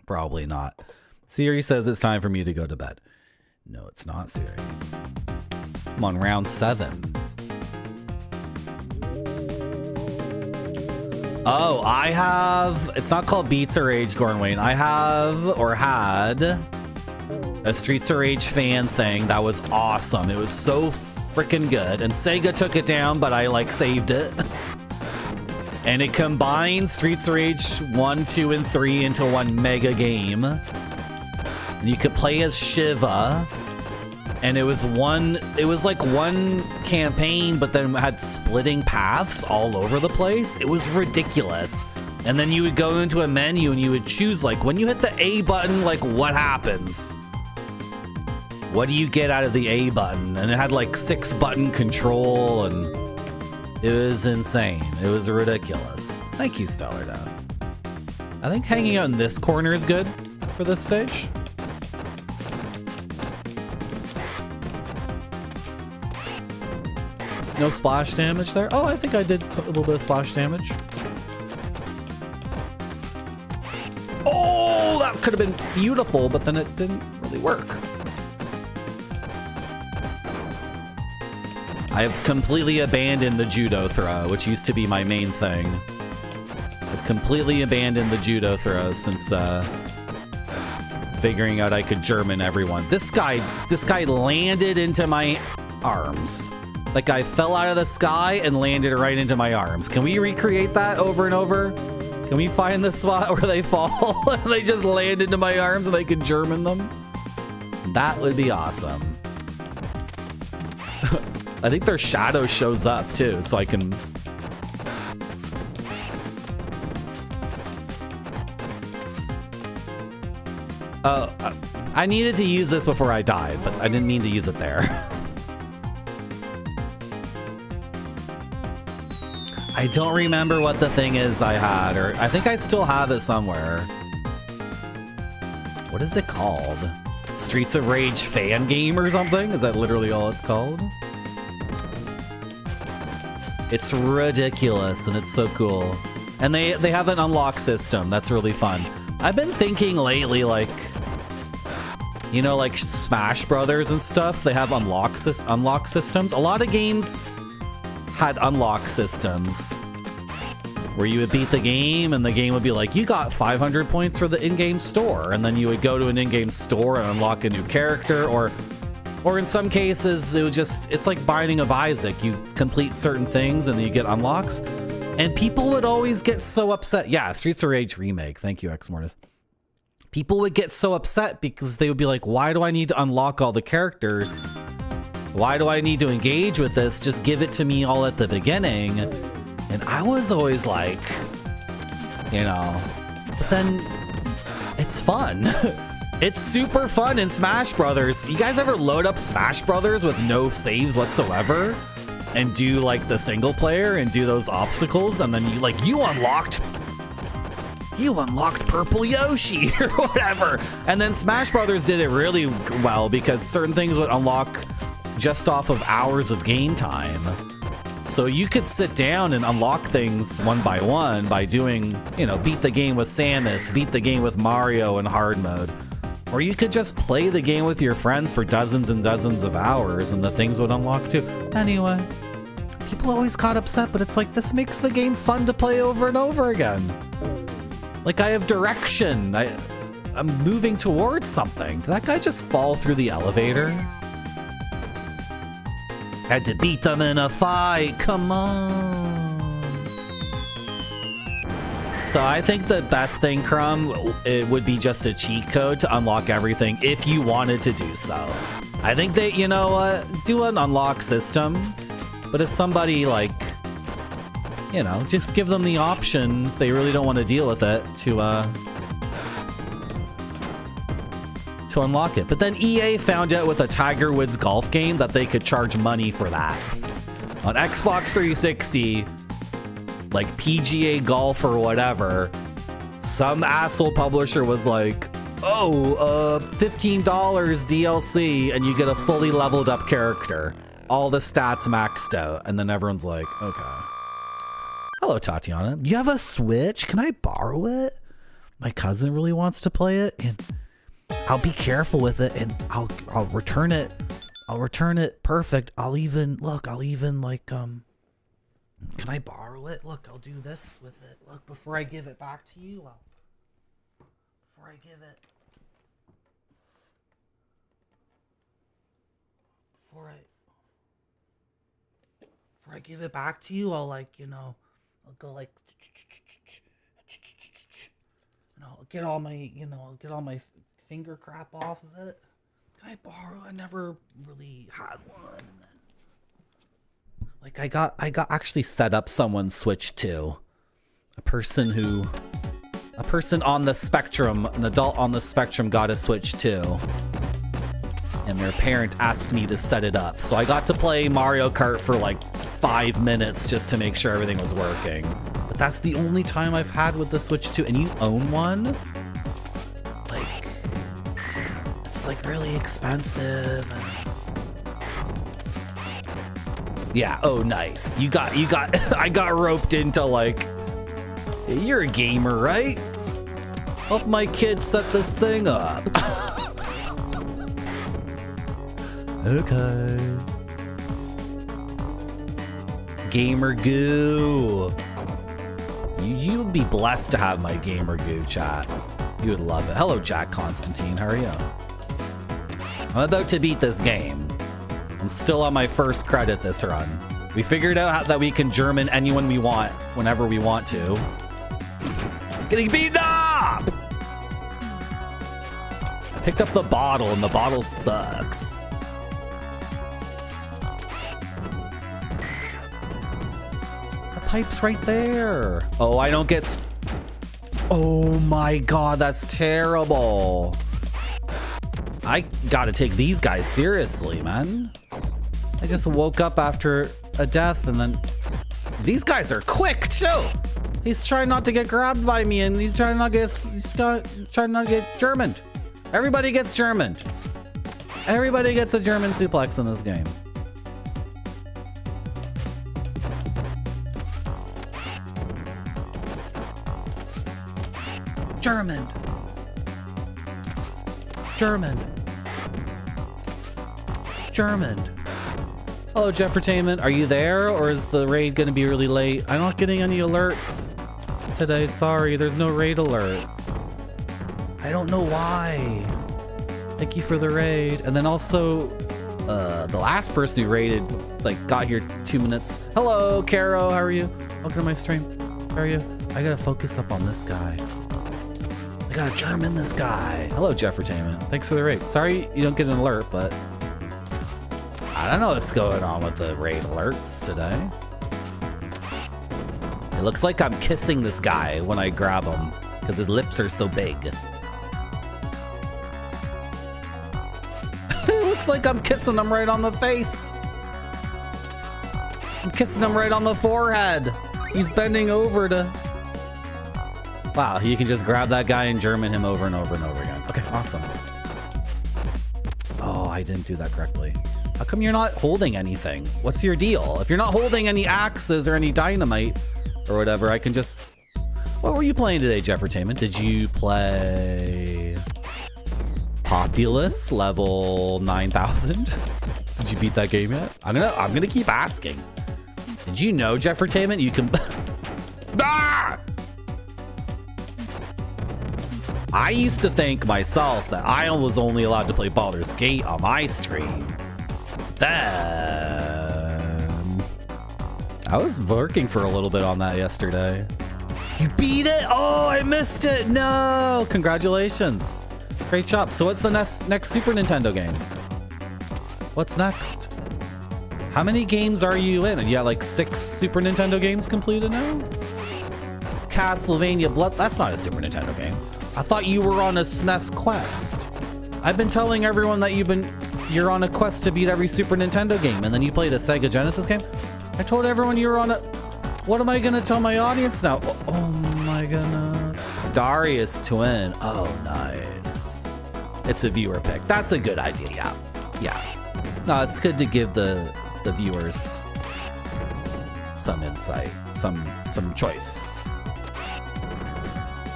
Probably not. Siri says it's time for me to go to bed. No, it's not, Siri. I'm on round 7. Oh, I have... It's not called Beats of Rage, Gordon Wayne. I have, or had, a Streets of Rage fan thing that was awesome. It was so freaking good. And Sega took it down, but I, like, saved it. And it combined Streets of Rage 1, 2, and 3 into one mega game. And you could play as Shiva. And it was like one campaign, but then had splitting paths all over the place. It was ridiculous. And then you would go into a menu and you would choose, like, when you hit the A button, like, what happens? What do you get out of the A button? And it had, like, 6-button control, and it was insane. It was ridiculous. Thank you, Stellar Dove. I think hanging out in this corner is good for this stage. No splash damage there. Oh, I think I did a little bit of splash damage. Oh, that could have been beautiful, but then it didn't really work. I have completely abandoned the judo throw, which used to be my main thing. I've completely abandoned the judo throw since figuring out I could German everyone. This guy landed into my arms. Like, I fell out of the sky and landed right into my arms. Can we recreate that over and over? Can we find the spot where they fall and they just land into my arms and I can German them? That would be awesome. I think their shadow shows up too, so I can... I needed to use this before I died, but I didn't mean to use it there. I don't remember what the thing is I had, or I think I still have it somewhere. What is it called? Streets of Rage fan game or something? Is that literally all it's called? It's ridiculous and it's so cool. And they have an unlock system that's really fun. I've been thinking lately, like, you know, like Smash Brothers and stuff, they have unlock systems. A lot of games had unlock systems where you would beat the game and the game would be like, you got 500 points for the in-game store, and then you would go to an in-game store and unlock a new character, or in some cases it would just, it's like Binding of Isaac. You complete certain things and then you get unlocks, and people would always get so upset. Yeah, Streets of Rage remake. Thank you, X Mortis. People would get so upset because they would be like, why do I need to unlock all the characters? Why do I need to engage with this? Just give it to me all at the beginning. And I was always like, you know, but then it's fun. It's super fun in Smash Brothers. You guys ever load up Smash Brothers with no saves whatsoever and do like the single player and do those obstacles, and then you unlocked Purple Yoshi or whatever. And then Smash Brothers did it really well because certain things would unlock just off of hours of game time. So you could sit down and unlock things one by one by doing, you know, beat the game with Samus, beat the game with Mario in hard mode. Or you could just play the game with your friends for dozens and dozens of hours and the things would unlock too. Anyway, people always got upset, but it's like, this makes the game fun to play over and over again. Like, I have direction. I'm moving towards something. Did that guy just fall through the elevator? Had to beat them in a fight. Come on. So I think the best thing, Crumb, it would be just a cheat code to unlock everything if you wanted to do so. I think they, you know what, do an unlock system. But if somebody, like, you know, just give them the option, if they really don't want to deal with it, to unlock it. But then EA found out with a Tiger Woods golf game that they could charge money for that. On Xbox 360, like PGA Golf or whatever, some asshole publisher was like, oh, $15 DLC and you get a fully leveled up character. All the stats maxed out. And then everyone's like, okay. Hello, Tatiana. You have a Switch? Can I borrow it? My cousin really wants to play it, and I'll be careful with it, and I'll return it. I'll return it perfect. I'll even like, can I borrow it? Look, I'll do this with it. Look, before I give it back to you, before I give it, before I give it back to you, I'll like, you know, I'll go like, and I'll get all my finger crap off of it. Can I borrow? I never really had one. And then, like, I got actually set up someone's Switch too. A person on the spectrum, an adult on the spectrum, got a Switch too. And their parent asked me to set it up. So I got to play Mario Kart for like 5 minutes just to make sure everything was working. But that's the only time I've had with the Switch 2. And you own one? Like, it's like really expensive. Yeah, oh nice. You got I got roped into like, you're a gamer, right? Help my kid set this thing up. Okay. Gamer goo. You would be blessed to have my gamer goo, chat. You would love it. Hello, Jack Constantine. How are you? I'm about to beat this game. I'm still on my first credit this run. We figured out that we can German anyone we want whenever we want to. Getting beaten up! I picked up the bottle and the bottle sucks. Pipe's right there. Oh, I don't get. Oh my god, that's terrible. I gotta take these guys seriously, man. I just woke up after a death, and then these guys are quick too. He's trying not to get grabbed by me, and he's trying not to get Germaned. Everybody gets Germaned. Everybody gets a German suplex in this game. German. Hello, Jeffertainment. Are you there, or is the raid going to be really late? I'm not getting any alerts today. Sorry, there's no raid alert. I don't know why. Thank you for the raid. And then also, the last person who raided, like, got here 2 minutes. Hello, Caro. How are you? Welcome to my stream. How are you? I gotta focus up on this guy. I gotta German this guy. Hello, Jeffertainment. Thanks for the raid. Sorry you don't get an alert, but I don't know what's going on with the raid alerts today. It looks like I'm kissing this guy when I grab him because his lips are so big. It looks like I'm kissing him right on the face. I'm kissing him right on the forehead. He's bending over to... Wow, you can just grab that guy and German him over and over and over again. Okay, awesome. Oh, I didn't do that correctly. How come you're not holding anything? What's your deal? If you're not holding any axes or any dynamite or whatever, I can just... What were you playing today, Jeffertainment? Did you play Populous level 9000? Did you beat that game yet? I'm gonna keep asking. Did you know, Jeffertainment, you can... Ah! I used to think myself that I was only allowed to play Baldur's Gate on my stream. Then I was working for a little bit on that yesterday. You beat it? Oh, I missed it. No, congratulations. Great job. So what's the next Super Nintendo game? What's next? How many games are you in? You got like 6 Super Nintendo games completed now? Castlevania Blood. That's not a Super Nintendo game. I thought you were on a SNES quest. I've been telling everyone that you're on a quest to beat every Super Nintendo game, and then you played a Sega Genesis game. I told everyone you were on a... What am I gonna tell my audience now? Oh my goodness. Darius to win. Oh, nice. It's a viewer pick. That's a good idea. Yeah. Yeah. No, it's good to give the viewers some insight, some choice.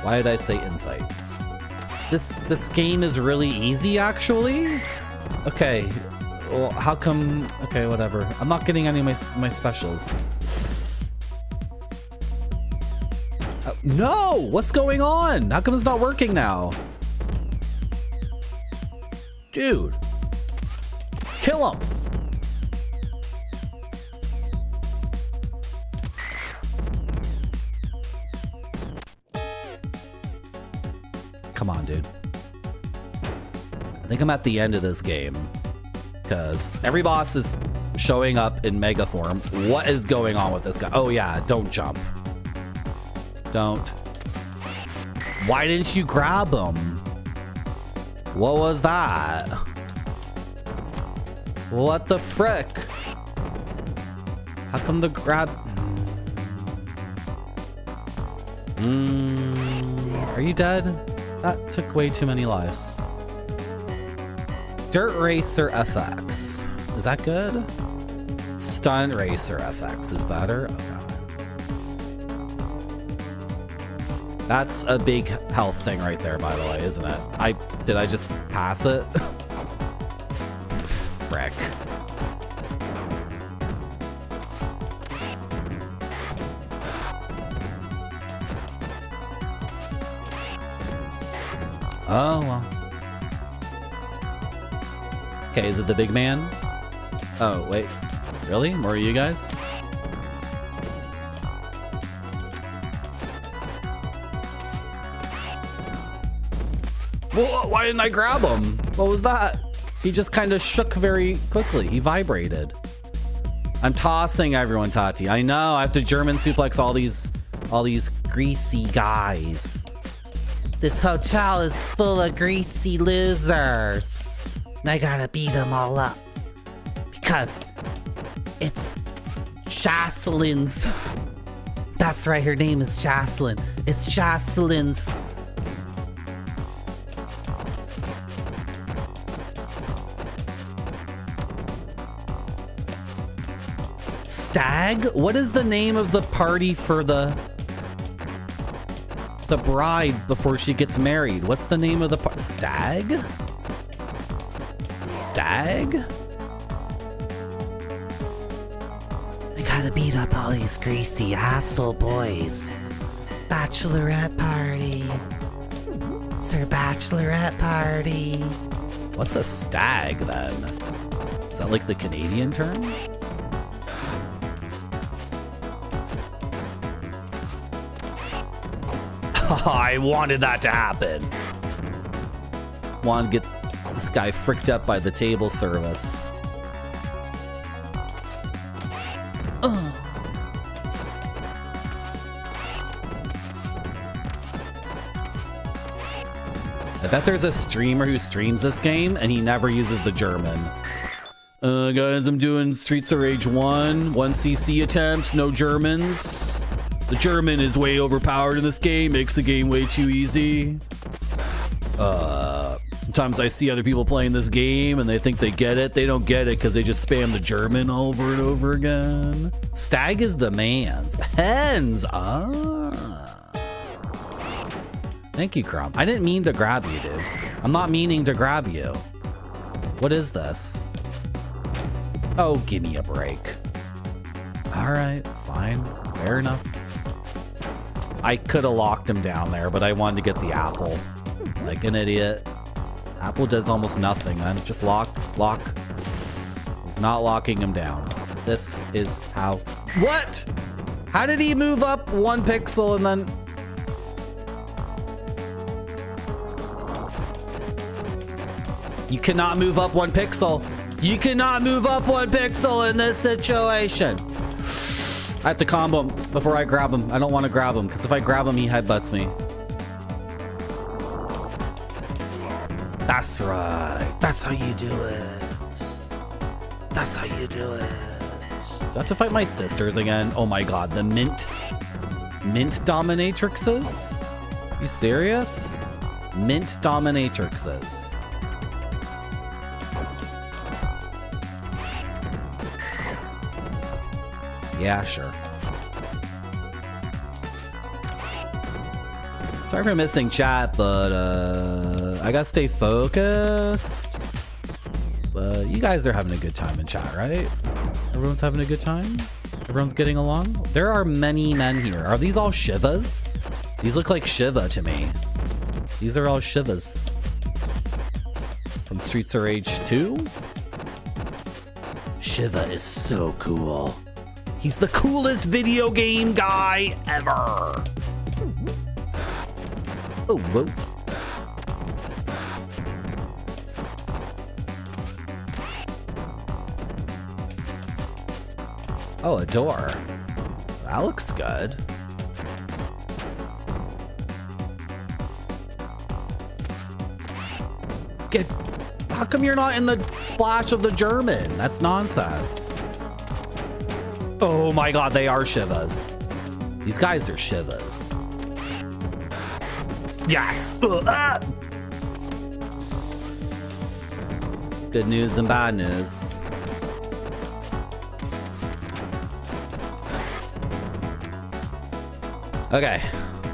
Why did I say insight? This game is really easy, actually. Okay. Well, how come? Okay, whatever. I'm not getting any of my specials. No! What's going on? How come it's not working now? Dude. Kill him. Come on, dude. I think I'm at the end of this game. Because every boss is showing up in mega form. What is going on with this guy? Oh yeah, don't jump. Don't. Why didn't you grab him? What was that? What the frick? How come the grab... Are you dead? That took way too many lives. Dirt Racer FX. Is that good? Stunt Racer FX is better? Okay. That's a big health thing right there, by the way, isn't it? Did I just pass it? Frick. Oh, well. Okay, is it the big man? Oh, wait. Really? More of you guys? Whoa, why didn't I grab him? What was that? He just kind of shook very quickly. He vibrated. I'm tossing everyone, Tati. I know. I have to German suplex all these greasy guys. This hotel is full of greasy losers. I gotta beat them all up. Because it's Jocelyn's. That's right, her name is Jocelyn. It's Jocelyn's. Stag? What is the name of the party for the bride before she gets married? What's the name of the Stag? Stag? I gotta beat up all these greasy asshole boys. Bachelorette party. It's her bachelorette party. What's a stag then? Is that like the Canadian term? I wanted that to happen. Want to get this guy fricked up by the table service. I bet there's a streamer who streams this game and he never uses the German. Guys, I'm doing Streets of Rage 1 CC attempts, no Germans. The German is way overpowered in this game, makes the game way too easy. Sometimes I see other people playing this game and they think they get it. They don't get it because they just spam the German over and over again. Stag is the man's. Hens! Thank you, Crump. I didn't mean to grab you, dude. I'm not meaning to grab you. What is this? Oh, give me a break. Alright, fine. Fair enough. I could have locked him down there, but I wanted to get the apple. Like an idiot. Apple does almost nothing, man. Just lock. He's not locking him down. This is how... What? How did he move up 1 pixel and then... You cannot move up 1 pixel. You cannot move up 1 pixel in this situation. I have to combo him before I grab him. I don't want to grab him, because if I grab him, he headbutts me. That's right. That's how you do it. That's how you do it. Do I have to fight my sisters again? Oh my god, the mint dominatrixes? You serious? Mint dominatrixes. Yeah, sure. Sorry for missing chat, but I gotta stay focused. But you guys are having a good time in chat, right? Everyone's having a good time? Everyone's getting along? There are many men here. Are these all Shivas? These look like Shiva to me. These are all Shivas. From Streets of Rage 2? Shiva is so cool. He's the coolest video game guy ever. Oh, whoa. Oh, a door. That looks good. How come you're not in the splash of the German? That's nonsense. Oh my god, they are Shivas. These guys are Shivas. Yes! Good news and bad news. Okay.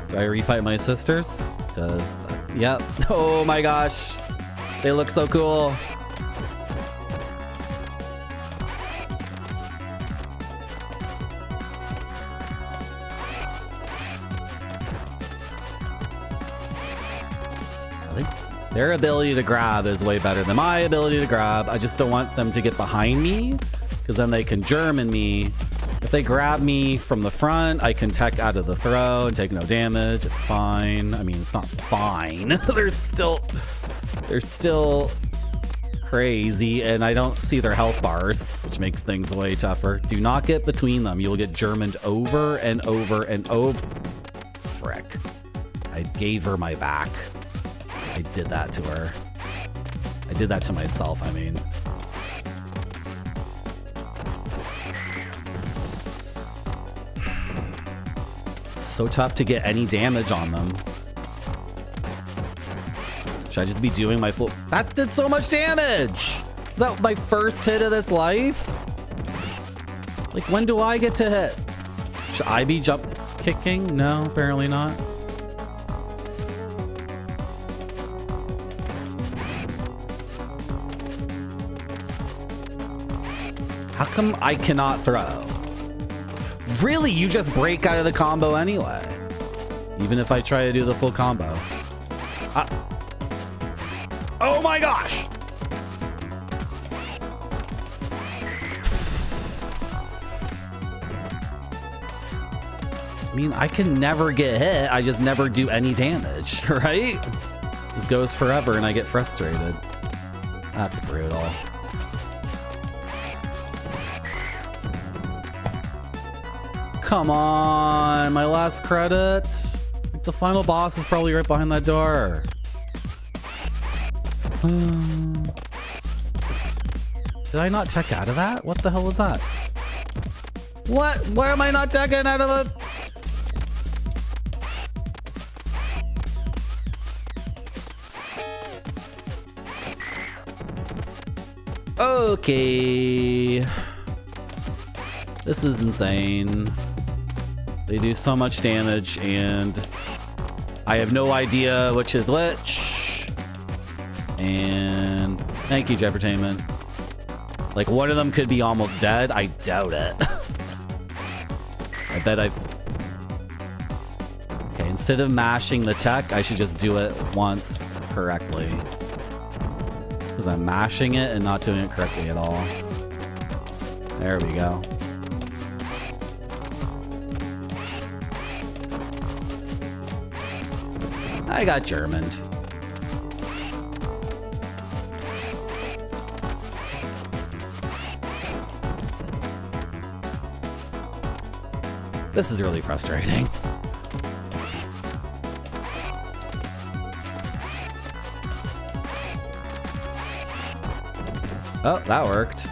Do I refight my sisters? Because, yep. Oh my gosh. They look so cool. Their ability to grab is way better than my ability to grab. I just don't want them to get behind me, because then they can German me. If they grab me from the front, I can tech out of the throw and take no damage. It's fine. I mean, it's not fine. They're still crazy, and I don't see their health bars, which makes things way tougher. Do not get between them. You will get Germaned over and over and over. Frick. I gave her my back. I did that to her. I did that to myself, I mean. It's so tough to get any damage on them. Should I just be doing my full... That did so much damage! Is that my first hit of this life? Like, when do I get to hit? Should I be jump kicking? No, apparently not. How come I cannot throw? Really? You just break out of the combo anyway. Even if I try to do the full combo. Oh my gosh! I mean, I can never get hit. I just never do any damage, right? Just goes forever and I get frustrated. That's brutal. Come on, my last credit. Like, the final boss is probably right behind that door. Did I not tech out of that? What the hell was that? What? Why am I not teching out of the... Okay. This is insane. They do so much damage, and I have no idea which is which. And thank you, Jeffertainment. Like, one of them could be almost dead. I doubt it. I bet I've... Okay, instead of mashing the tech, I should just do it once correctly. Because I'm mashing it and not doing it correctly at all. There we go. I got Germaned. This is really frustrating. Oh, that worked.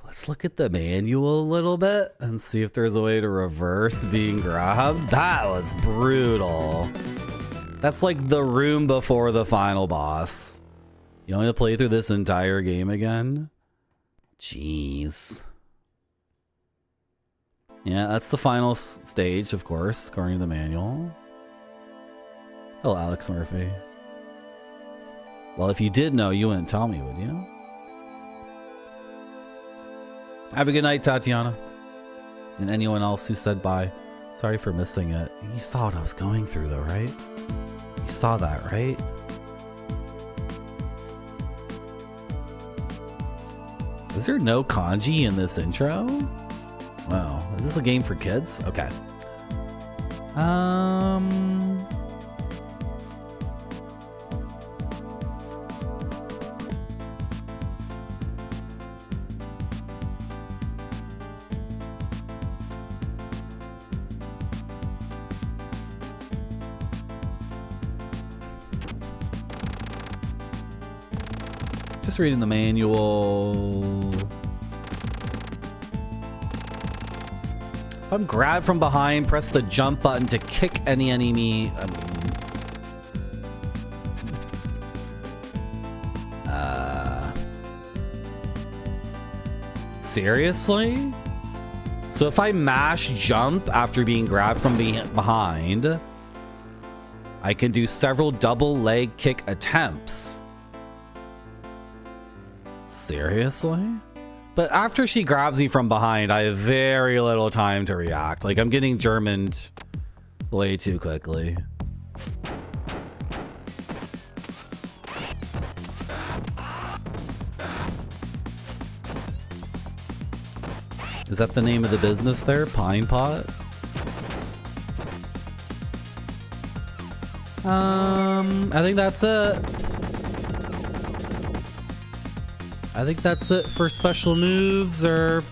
Let's look at the manual a little bit and see if there's a way to reverse being grabbed. That was brutal. That's like the room before the final boss. You want me to play through this entire game again? Jeez. Yeah, that's the final stage, of course, according to the manual. Hello, Alex Murphy. Well, if you did know, you wouldn't tell me, would you? Have a good night, Tatiana. And anyone else who said bye. Sorry for missing it. You saw what I was going through, though, right? You saw that, right? Is there no kanji in this intro? Wow. Is this a game for kids? Okay. Just reading the manual. If I'm grabbed from behind, press the jump button to kick any enemy. Seriously? So if I mash jump after being grabbed from behind, I can do several double leg kick attempts. Seriously? But after she grabs me from behind, I have very little time to react. Like, I'm getting Germaned way too quickly. Is that the name of the business there? Pine Pot? I think that's it. I think that's it for special moves or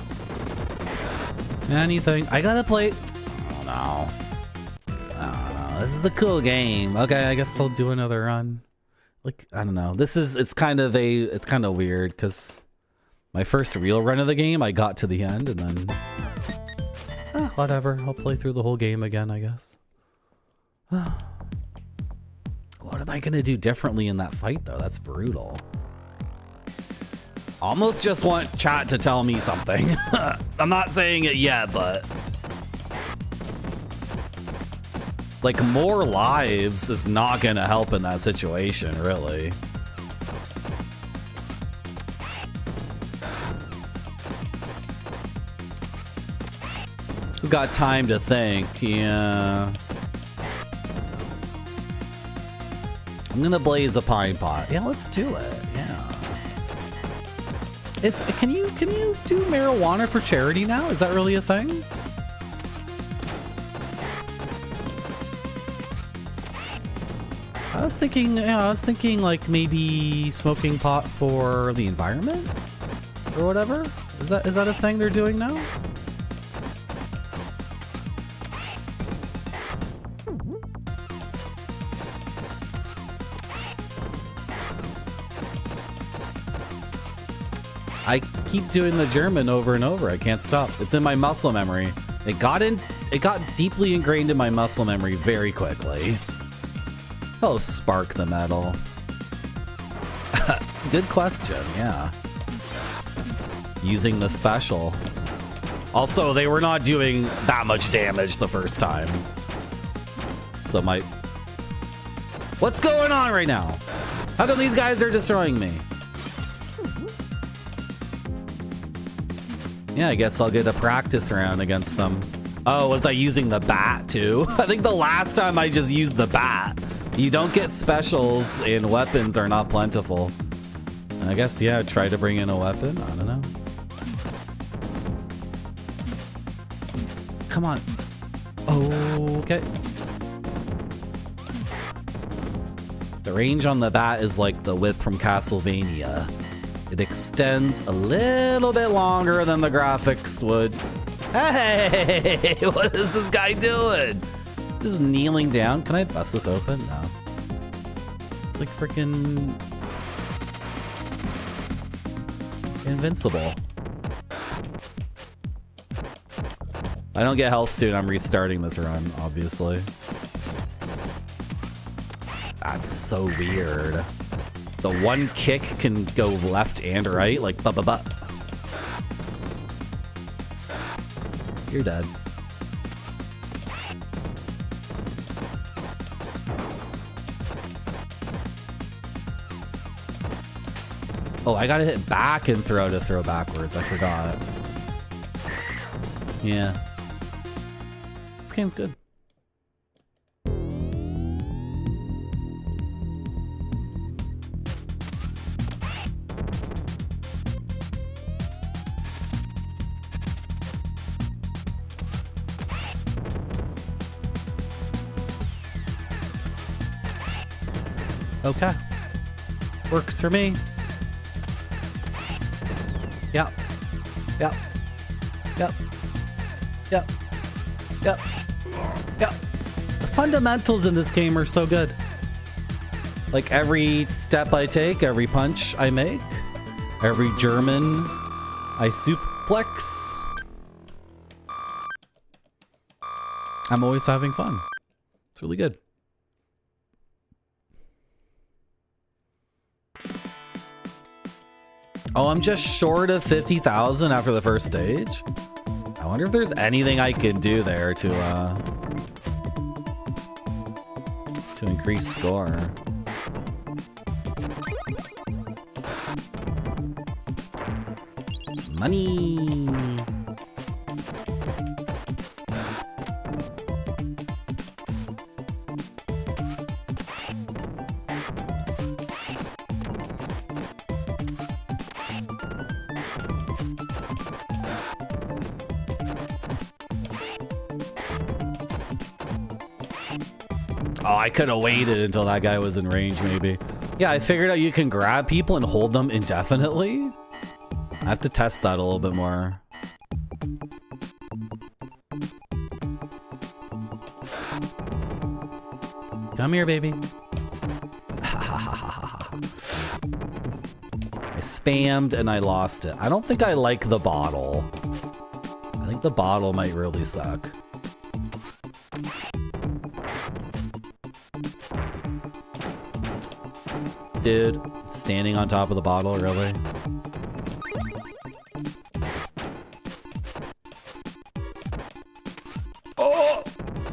anything. I gotta play. I don't know. This is a cool game. Okay, I guess I'll do another run. Like, I don't know. It's kind of weird because my first real run of the game, I got to the end and then whatever. I'll play through the whole game again, I guess. What am I gonna do differently in that fight though? That's brutal. Almost just want chat to tell me something. I'm not saying it yet, but like more lives is not gonna help in that situation, really. We've got time to think, yeah. I'm gonna blaze a pine pot. Yeah, let's do it. Yeah. Can you do marijuana for charity now? Is that really a thing? I was thinking like maybe smoking pot for the environment or whatever. Is that a thing they're doing now? I keep doing the German over and over. I can't stop. It's in my muscle memory. It got deeply ingrained in my muscle memory very quickly. Oh, spark the metal. Good question, yeah. Using the special. Also, they were not doing that much damage the first time. So what's going on right now? How come these guys are destroying me? Yeah, I guess I'll get a practice round against them. Oh, was I using the bat too? I think the last time I just used the bat. You don't get specials and weapons are not plentiful. I guess, yeah, try to bring in a weapon. I don't know. Come on. Okay. The range on the bat is like the whip from Castlevania. It extends a little bit longer than the graphics would. Hey, what is this guy doing? Just kneeling down. Can I bust this open? No. It's like freaking invincible. If I don't get health soon, I'm restarting this run, obviously. That's so weird. The one kick can go left and right, like ba-ba-ba. You're dead. Oh, I gotta hit back and throw to throw backwards. I forgot. Yeah. This game's good. Okay. Works for me. Yep. Yep. Yep. Yep. Yep. Yep. The fundamentals in this game are so good. Like every step I take, every punch I make, every German I suplex. I'm always having fun. It's really good. Oh, I'm just short of 50,000 after the first stage. I wonder if there's anything I can do there to increase score. Money. Oh, I could have waited until that guy was in range, maybe. Yeah, I figured out you can grab people and hold them indefinitely. I have to test that a little bit more. Come here, baby. I spammed and I lost it. I don't think I like the bottle. I think the bottle might really suck. Dude, standing on top of the bottle, really? Oh!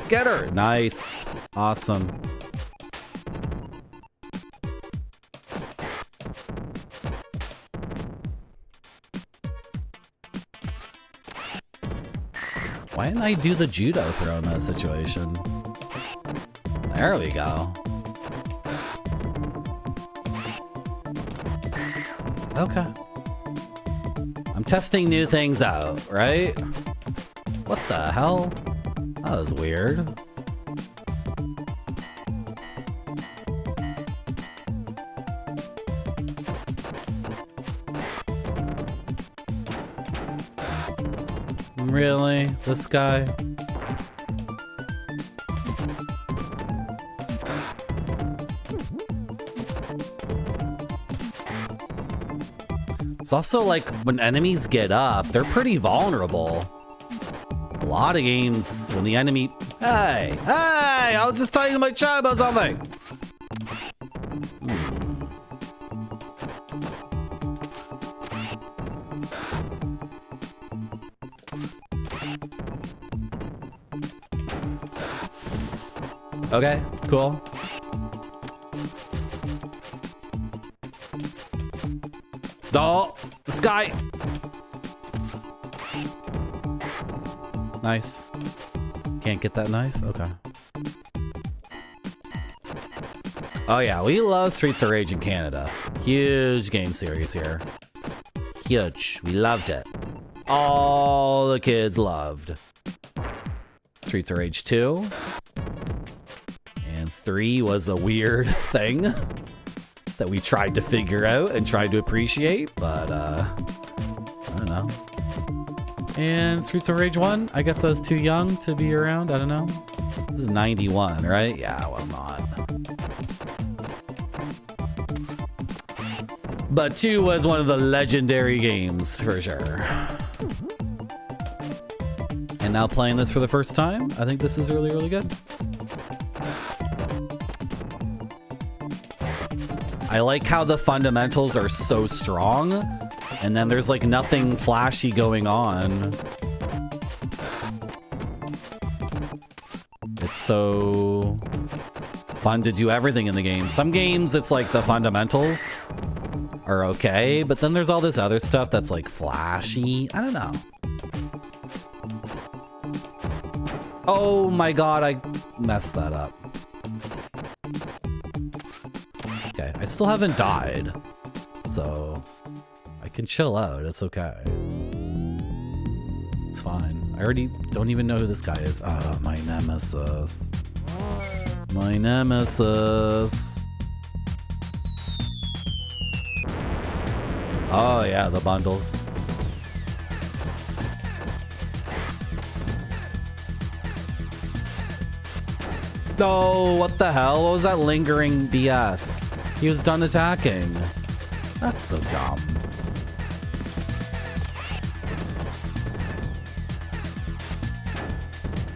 Get her! Nice. Awesome. Why didn't I do the judo throw in that situation? There we go. Okay. I'm testing new things out, right? What the hell? That was weird. Really? This guy? It's also like when enemies get up, they're pretty vulnerable. A lot of games when the enemy... Hey! Hey! I was just talking to my child about something! Okay, cool. Oh, the sky. Nice. Can't get that knife? Okay. Oh yeah, we love Streets of Rage in Canada. Huge game series here. Huge. We loved it. All the kids loved Streets of Rage 2. And 3 was a weird thing that we tried to figure out and tried to appreciate, but I don't know. And Streets of Rage 1, I guess I was too young to be around, I don't know. This is 91, right? Yeah, I was not. But 2 was one of the legendary games, for sure. And now playing this for the first time, I think this is really, really good. I like how the fundamentals are so strong, and then there's like nothing flashy going on. It's so fun to do everything in the game. Some games, it's like the fundamentals are okay, but then there's all this other stuff that's like flashy. I don't know. Oh my god, I messed that up. Okay, I still haven't died, so I can chill out. It's okay. It's fine. I already don't even know who this guy is. Oh, my nemesis. My nemesis. Oh yeah, the bundles. No, what the hell? What was that lingering BS? He was done attacking. That's so dumb.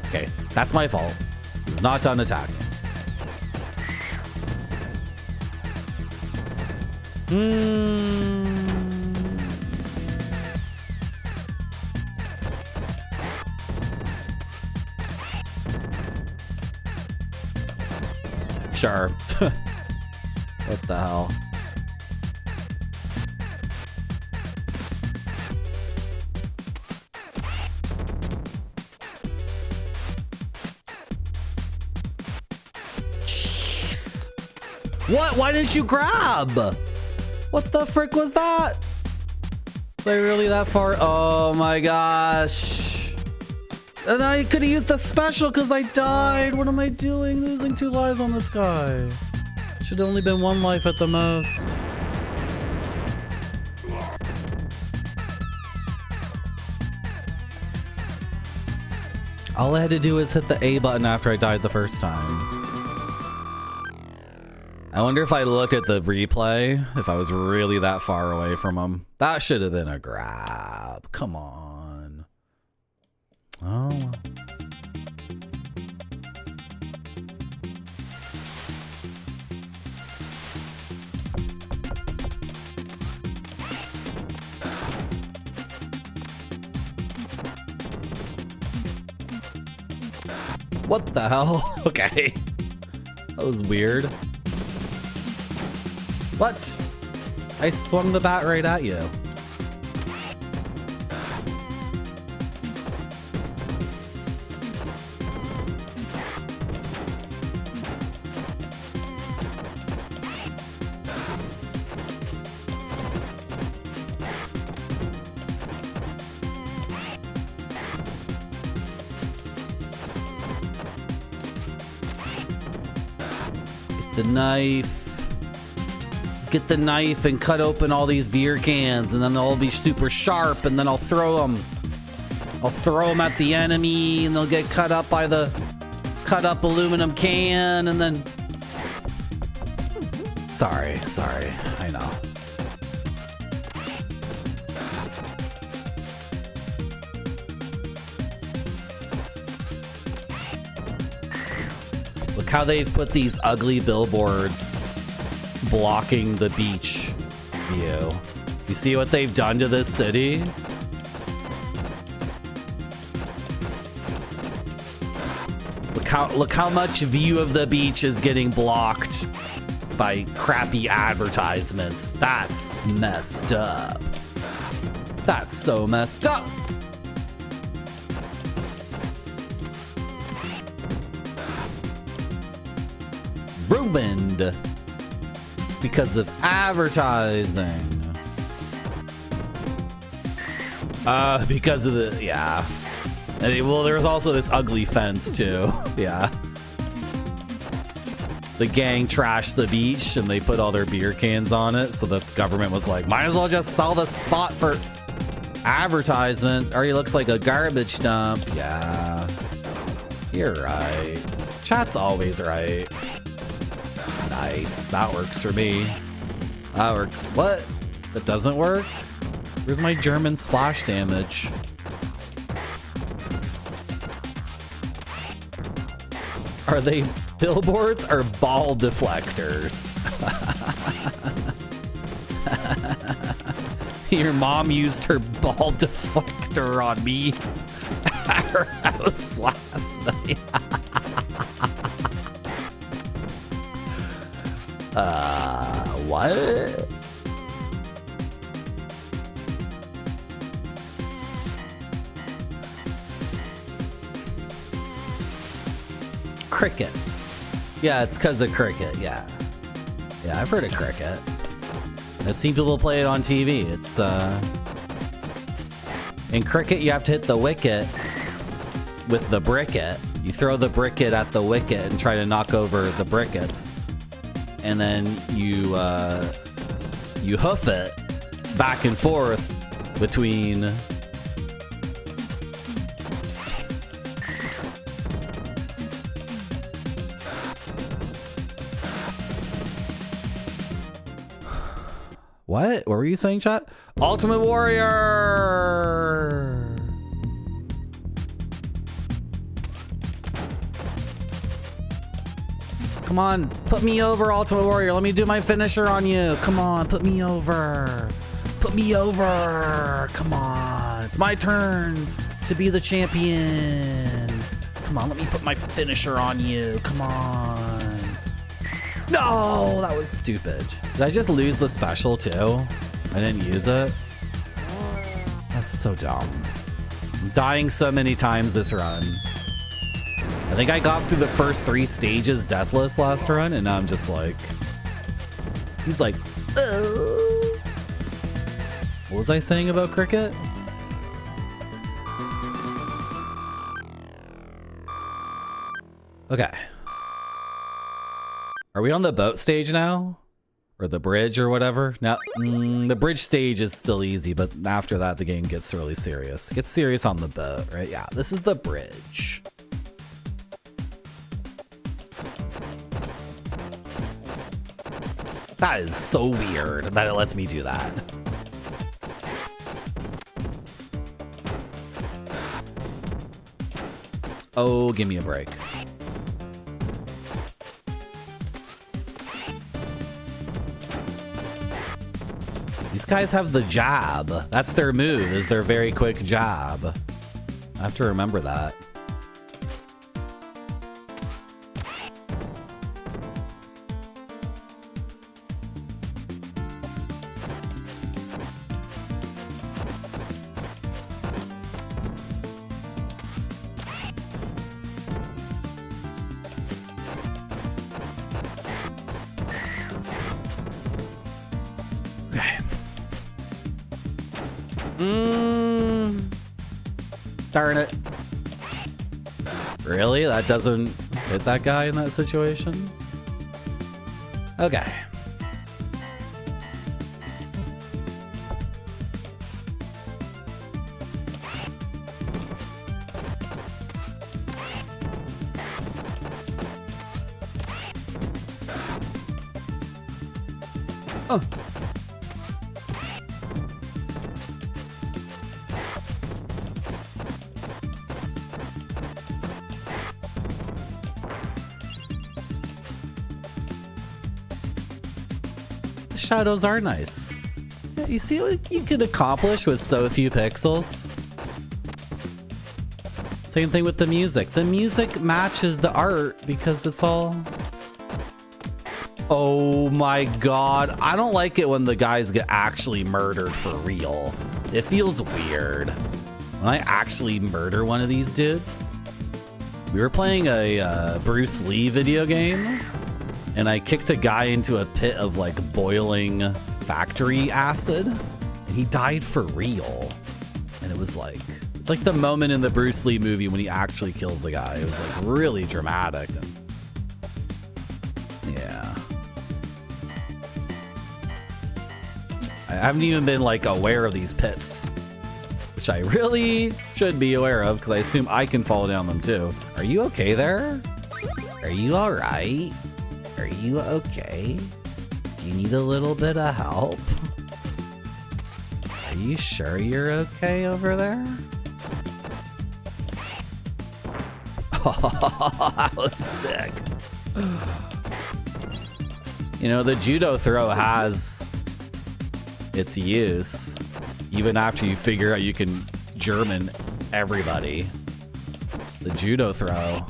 Okay, that's my fault. He was not done attacking. Sure. What the hell? Jeez. What? Why didn't you grab? What the frick was that? Was I really that far? Oh my gosh. And I could have used the special because I died. What am I doing? Losing 2 lives on this guy. Should have only been 1 life at the most. All I had to do was hit the A button after I died the first time. I wonder if I looked at the replay, if I was really that far away from him. That should have been a grab. Come on. Oh, well. What the hell? Okay. That was weird. What? I swung the bat right at you. Get the knife. Get the knife and cut open all these beer cans, and then they'll all be super sharp, and then I'll throw them. I'll throw them at the enemy, and they'll get cut up by the cut up aluminum can, and then... Sorry, I know. Look how they've put these ugly billboards blocking the beach view. You see what they've done to this city? Look how much view of the beach is getting blocked by crappy advertisements. That's messed up. That's so messed up. Ruined. Because of advertising. Because of the, yeah. Well, there was also this ugly fence too. Yeah. The gang trashed the beach and they put all their beer cans on it. So the government was like, might as well just sell the spot for advertisement. Already looks like a garbage dump. Yeah. You're right. Chat's always right. Nice. That works for me. That works. What? That doesn't work? Where's my German splash damage? Are they billboards or ball deflectors? Your mom used her ball deflector on me at her house last night. What? Cricket. Yeah, it's because of cricket. Yeah. Yeah, I've heard of cricket. I've seen people play it on TV. It's, in cricket, you have to hit the wicket with the bricket. You throw the bricket at the wicket and try to knock over the brickets. And then you hoof it back and forth between... What? What were you saying, chat? Ultimate Warrior! Come on, put me over, Ultimate Warrior. Let me do my finisher on you. Come on, put me over. Put me over. Come on. It's my turn to be the champion. Come on, let me put my finisher on you. Come on. No, that was stupid. Did I just lose the special too? I didn't use it. That's so dumb. I'm dying so many times this run. I think I got through the first 3 stages deathless last run, and now I'm just like... He's like, oh. What was I saying about cricket? Okay. Are we on the boat stage now? Or the bridge or whatever? Now, the bridge stage is still easy, but after that, the game gets really serious. It gets serious on the boat, right? Yeah, this is the bridge. That is so weird that it lets me do that. Oh, give me a break. These guys have the jab. That's their move, is their very quick jab. I have to remember that. Darn it. Really? That doesn't hit that guy in that situation? Okay. Oh. Shadows are nice. Yeah, you see what you can accomplish with so few pixels? Same thing with the music. The music matches the art because it's all... Oh my god. I don't like it when the guys get actually murdered for real. It feels weird. When I actually murder one of these dudes... We were playing a Bruce Lee video game. And I kicked a guy into a pit of like boiling factory acid, and he died for real. And it was like, it's like the moment in the Bruce Lee movie when he actually kills a guy. It was like really dramatic. And yeah. I haven't even been like aware of these pits, which I really should be aware of because I assume I can fall down them too. Are you okay there? Are you all right? Are you okay? Do you need a little bit of help? Are you sure you're okay over there? Oh, that was sick. You know, the judo throw has its use. Even after you figure out you can German everybody. The judo throw.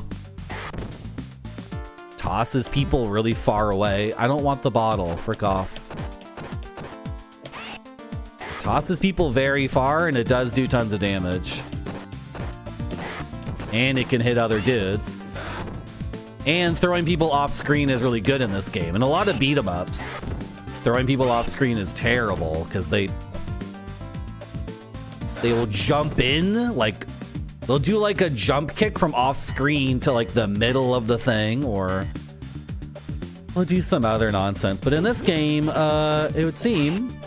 Tosses people really far away. I don't want the bottle. Frick off. Tosses people very far, and it does do tons of damage. And it can hit other dudes. And throwing people off screen is really good in this game. In a lot of beat 'em ups, throwing people off screen is terrible because they will jump in, like they'll do like a jump kick from off screen to like the middle of the thing, or they'll do some other nonsense. But in this game, it would seem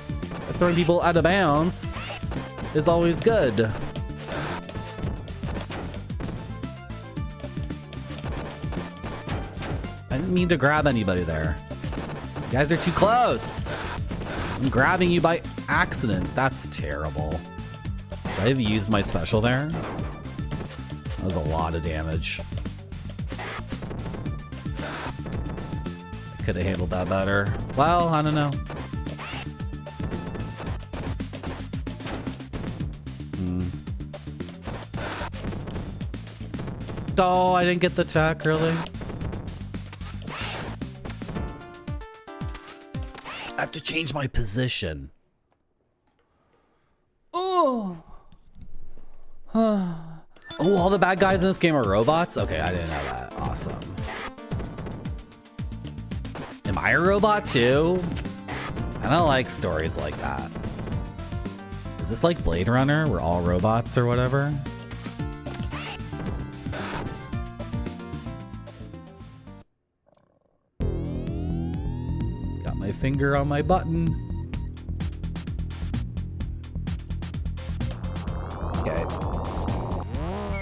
throwing people out of bounds is always good. I didn't mean to grab anybody there. You guys are too close. I'm grabbing you by accident. That's terrible. Should I have used my special there? That was a lot of damage. I could have handled that better. Well, I don't know. Oh, I didn't get the tech, really? I have to change my position. Oh. Oh, all the bad guys in this game are robots? Okay, I didn't know that. Awesome. Am I a robot too? I don't like stories like that. Is this like Blade Runner? We're all robots or whatever? Got my finger on my button. Okay.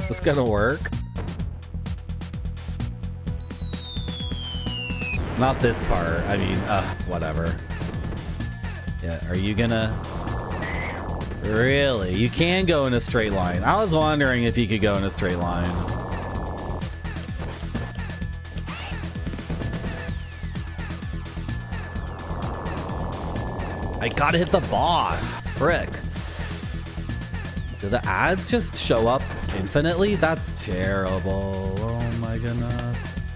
Is this gonna work? Not this part. I mean, whatever. Yeah, are you gonna... Really? You can go in a straight line. I was wondering if you could go in a straight line. I gotta hit the boss. Frick. Do the ads just show up infinitely? That's terrible. Oh my goodness.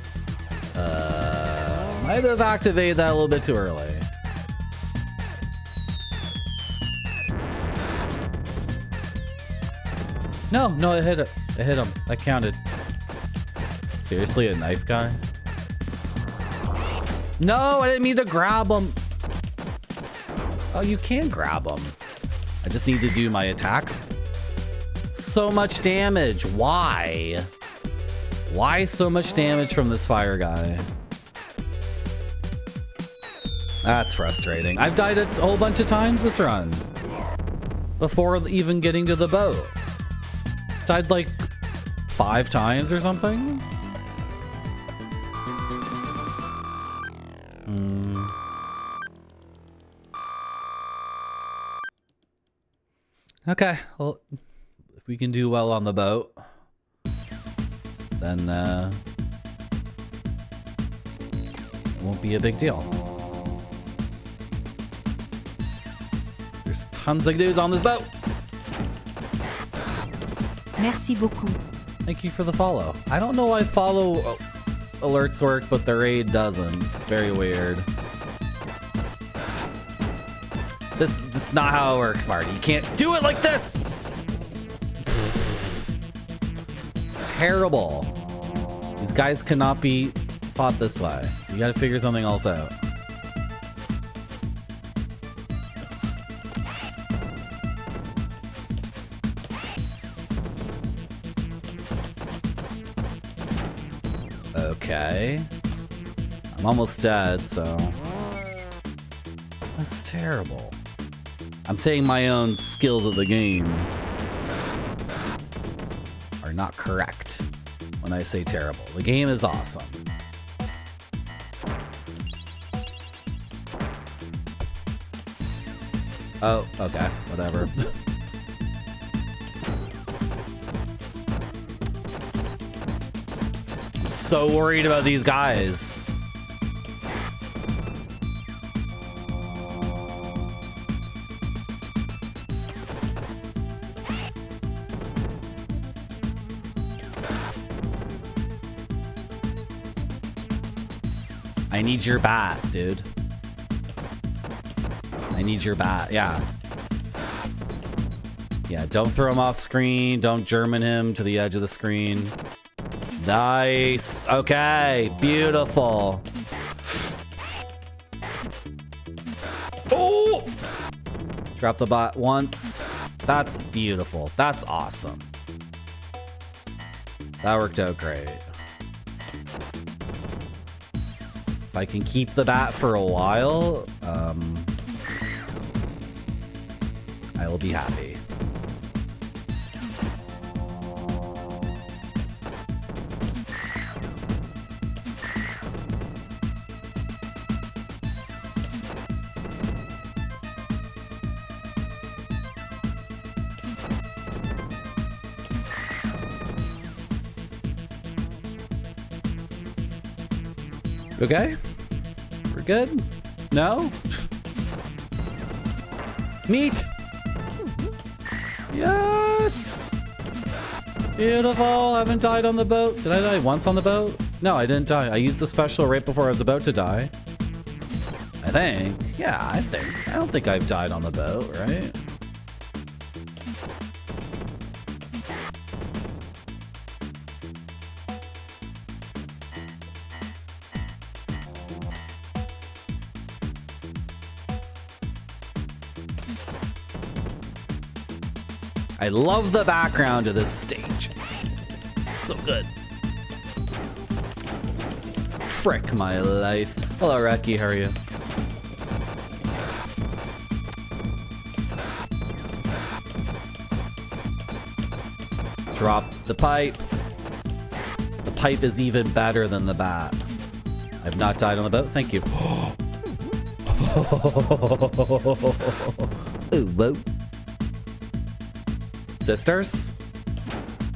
Might have activated that a little bit too early. No, it hit it. It hit him. That counted. Seriously, a knife guy? No, I didn't mean to grab him. Oh, you can grab him. I just need to do my attacks. So much damage. Why? Why so much damage from this fire guy? That's frustrating. I've died a whole bunch of times this run. Before even getting to the boat. Died like 5 times or something. Okay, well, if we can do well on the boat, then it won't be a big deal. There's tons of dudes on this boat. Merci beaucoup. Thank you for the follow. I don't know why follow alerts work, but the raid doesn't. It's very weird. This is not how it works, Marty. You can't do it like this! It's terrible. These guys cannot be fought this way. You gotta figure something else out. Okay. I'm almost dead, so... That's terrible. I'm saying my own skills of the game are not correct when I say terrible. The game is awesome. Oh, okay, whatever. I'm so worried about these guys. I need your bat, dude. I need your bat. Yeah. Yeah, don't throw him off screen. Don't German him to the edge of the screen. Nice. Okay, beautiful. Oh! Drop the bot once. That's beautiful. That's awesome. That worked out great. If I can keep the bat for a while, I will be happy. Okay? We're good? No? Meat! Yes! Beautiful. I haven't died on the boat. Did I die once on the boat? No, I didn't die. I used the special right before I was about to die. I think. Yeah, I think. I don't think I've died on the boat, right? I love the background of this stage. So good. Frick my life. Hello, Reki. How are you? Drop the pipe. The pipe is even better than the bat. I've not died on the boat. Thank you. Ooh, whoa. Sisters?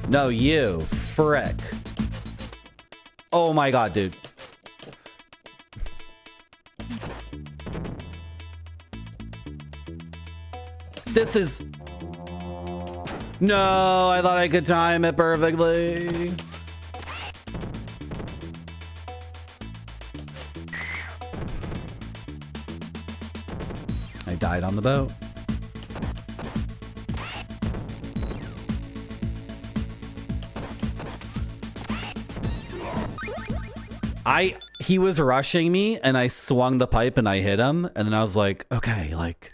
No, you. Frick. Oh my god, dude. This is... No, I thought I could time it perfectly. I died on the boat. He was rushing me and I swung the pipe and I hit him and then I was like, okay, like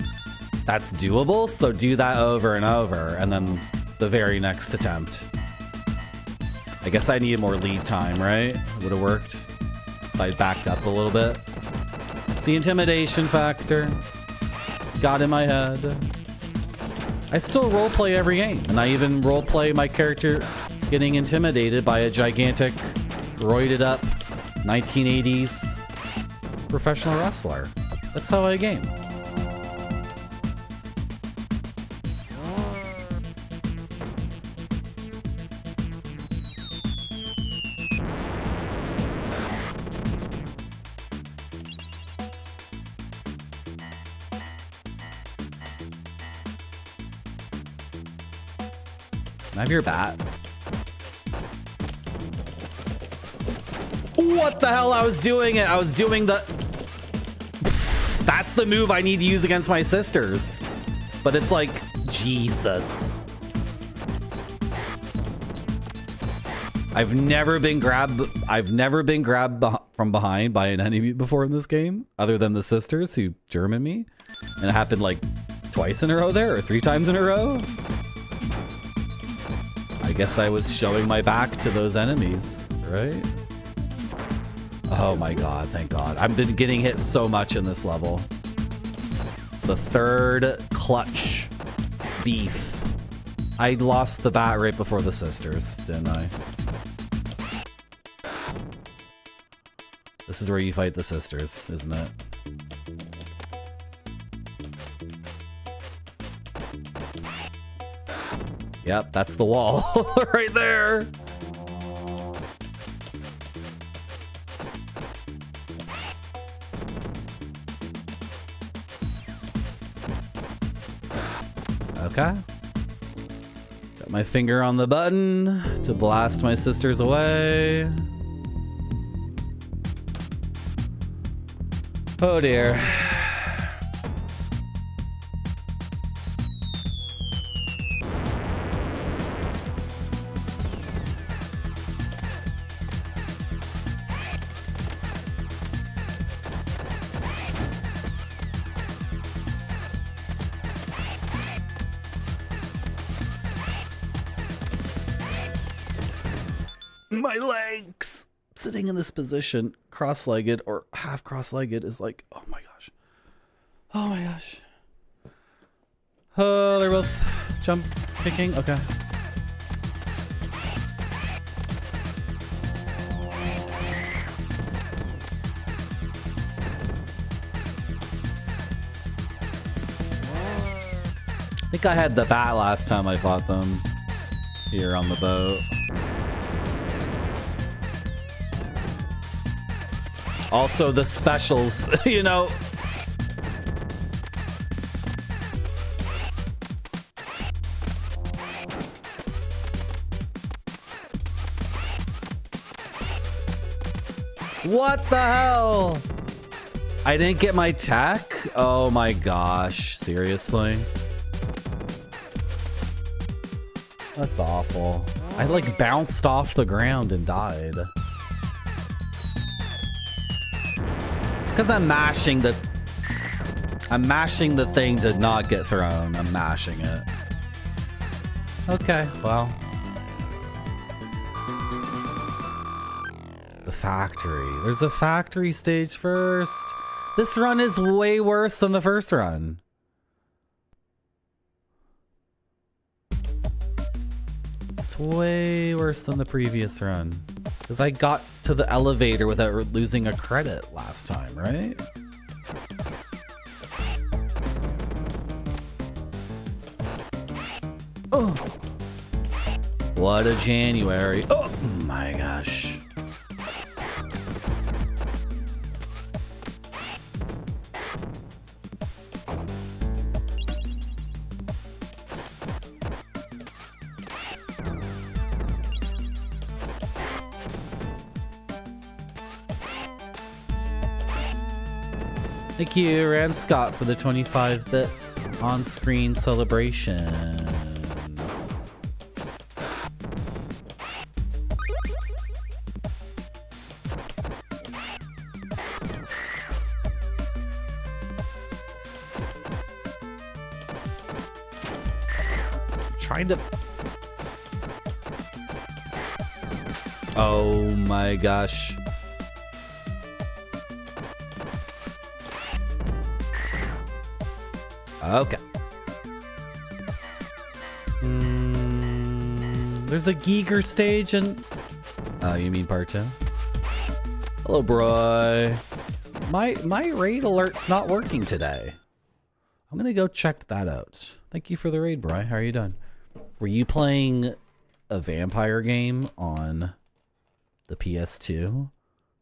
that's doable. So do that over and over. And then the very next attempt. I guess I needed more lead time, right? Would have worked if I backed up a little bit. It's the intimidation factor. Got in my head. I still roleplay every game. And I even roleplay my character getting intimidated by a gigantic, roided up 1980s professional wrestler. That's how I game. Can I have your bat? What the hell? I was doing it. I was doing the... That's the move I need to use against my sisters. But it's like, Jesus. I've never been grabbed from behind by an enemy before in this game, other than the sisters who German me. And it happened like twice in a row there, or 3 times in a row. I guess I was showing my back to those enemies, right? Oh my god, thank god. I've been getting hit so much in this level. It's the 3rd clutch beef. I lost the bat right before the sisters, didn't I? This is where you fight the sisters, isn't it? Yep, that's the wall right there. Okay. Got my finger on the button to blast my sisters away. Oh dear. My legs! Sitting in this position, cross-legged or half cross-legged, is like, oh my gosh. Oh my gosh. Oh, they're both jump kicking. Okay. I think I had the bat last time I fought them here on the boat. Also the specials, you know. What the hell? I didn't get my tech? Oh my gosh, seriously? That's awful. I like bounced off the ground and died. Because I'm mashing the thing to not get thrown. I'm mashing it. Okay, well. The factory. There's a factory stage first. This run is way worse than the first run. It's way worse than the previous run. Because I got to the elevator without losing a credit last time, right? Oh. What a January. Oh my gosh. Thank you, Rand Scott, for the 25 bits on-screen celebration. Trying to... Oh my gosh. Okay. There's a Giger stage and... Oh, you mean part 2? Hello, bro. My raid alert's not working today. I'm gonna go check that out. Thank you for the raid, bro. How are you doing? Were you playing a vampire game on the PS2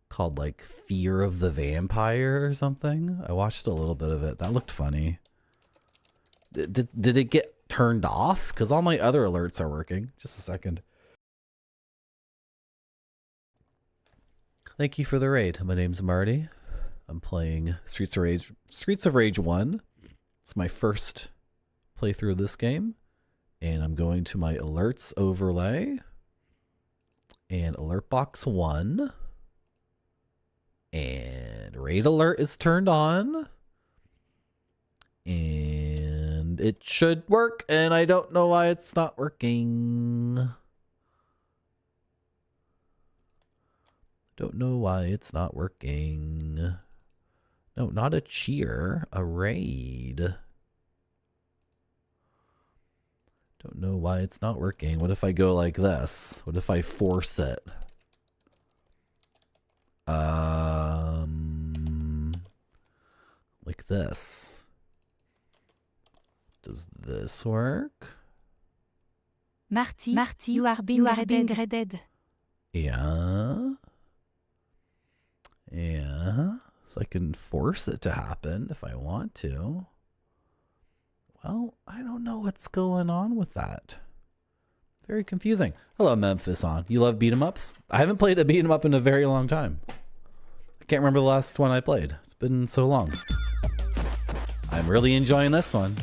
called like Fear of the Vampire or something? I watched a little bit of it. That looked funny. Did it get turned off? Because all my other alerts are working. Just a second. Thank you for the raid. My name's Marty. I'm playing Streets of Rage 1. It's my first playthrough of this game. And I'm going to my alerts overlay. And alert box 1. And raid alert is turned on. And it should work, and I don't know why it's not working. Don't know why it's not working. No, not a cheer, a raid. Don't know why it's not working. What if I go like this? What if I force it? Like this. Does this work? Marty, you are being graded. Yeah. Yeah. So I can force it to happen if I want to. Well, I don't know what's going on with that. Very confusing. Hello, Memphis on. You love beat 'em ups? I haven't played a beat 'em up in a very long time. can't remember the last one I played. It's been so long. I'm really enjoying this one.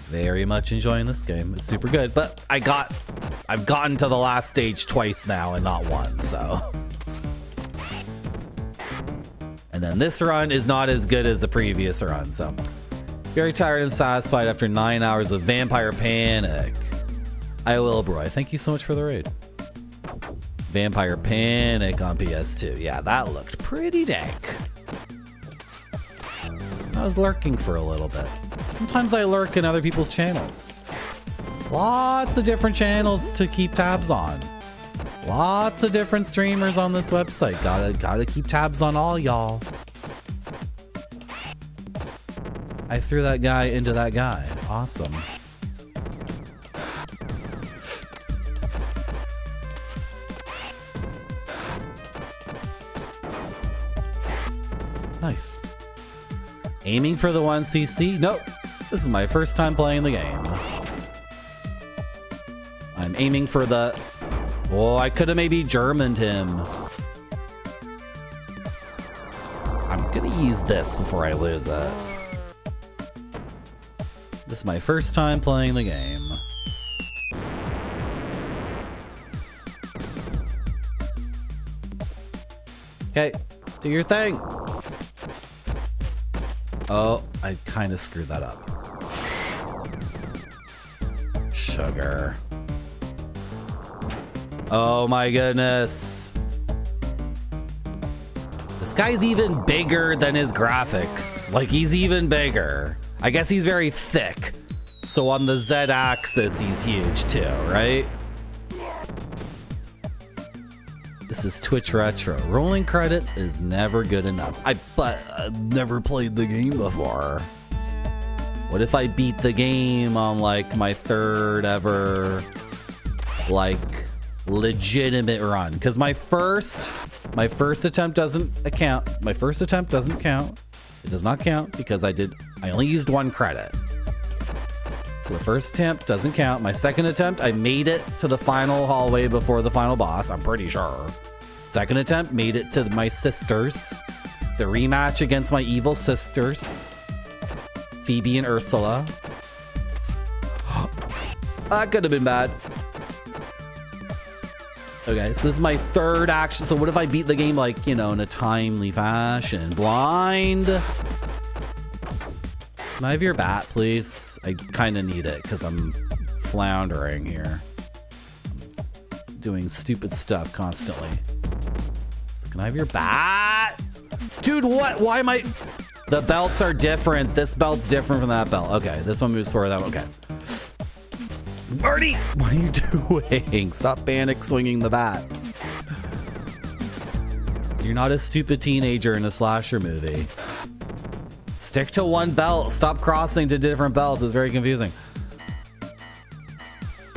Very much enjoying this game. It's super good, but I've gotten to the last stage twice now and not one, so. And then this run is not as good as the previous run, so. Very tired and satisfied after 9 hours of Vampire Panic. I will, bro. Thank you so much for the raid. Vampire Panic on PS2. Yeah, that looked pretty dank. I was lurking for a little bit. Sometimes I lurk in other people's channels. Lots of different channels to keep tabs on. Lots of different streamers on this website. Gotta keep tabs on all y'all. I threw that guy into that guy. Awesome. Nice. Aiming for the 1cc? Nope. This is my first time playing the game. I'm aiming for the... Oh, I could have maybe Germaned him. I'm gonna use this before I lose it. This is my first time playing the game. Okay, do your thing. Oh, I kind of screwed that up. Sugar. Oh my goodness. This guy's even bigger than his graphics. Like, he's even bigger. I guess he's very thick. So on the Z axis, he's huge too, right? This is Twitch Retro. Rolling credits is never good enough. I've never played the game before. What if I beat the game on like my third ever like legitimate run? Because my first attempt doesn't count. My first attempt doesn't count. It does not count because I only used 1 credit. So the first attempt doesn't count. My second attempt, I made it to the final hallway before the final boss, I'm pretty sure. Second attempt, made it to my sisters. The rematch against my evil sisters, Phoebe and Ursula. That could have been bad. Okay, so this is my third action. So what if I beat the game like, you know, in a timely fashion? Blind. Can I have your bat, please? I kind of need it because I'm floundering here. I'm just doing stupid stuff constantly. So can I have your bat? Dude, what? Why am I... The belts are different. This belt's different from that belt. Okay, this one moves forward. That one. Okay. Marty, what are you doing? Stop panic swinging the bat. You're not a stupid teenager in a slasher movie. Stick to one belt. Stop crossing to different belts. It's very confusing.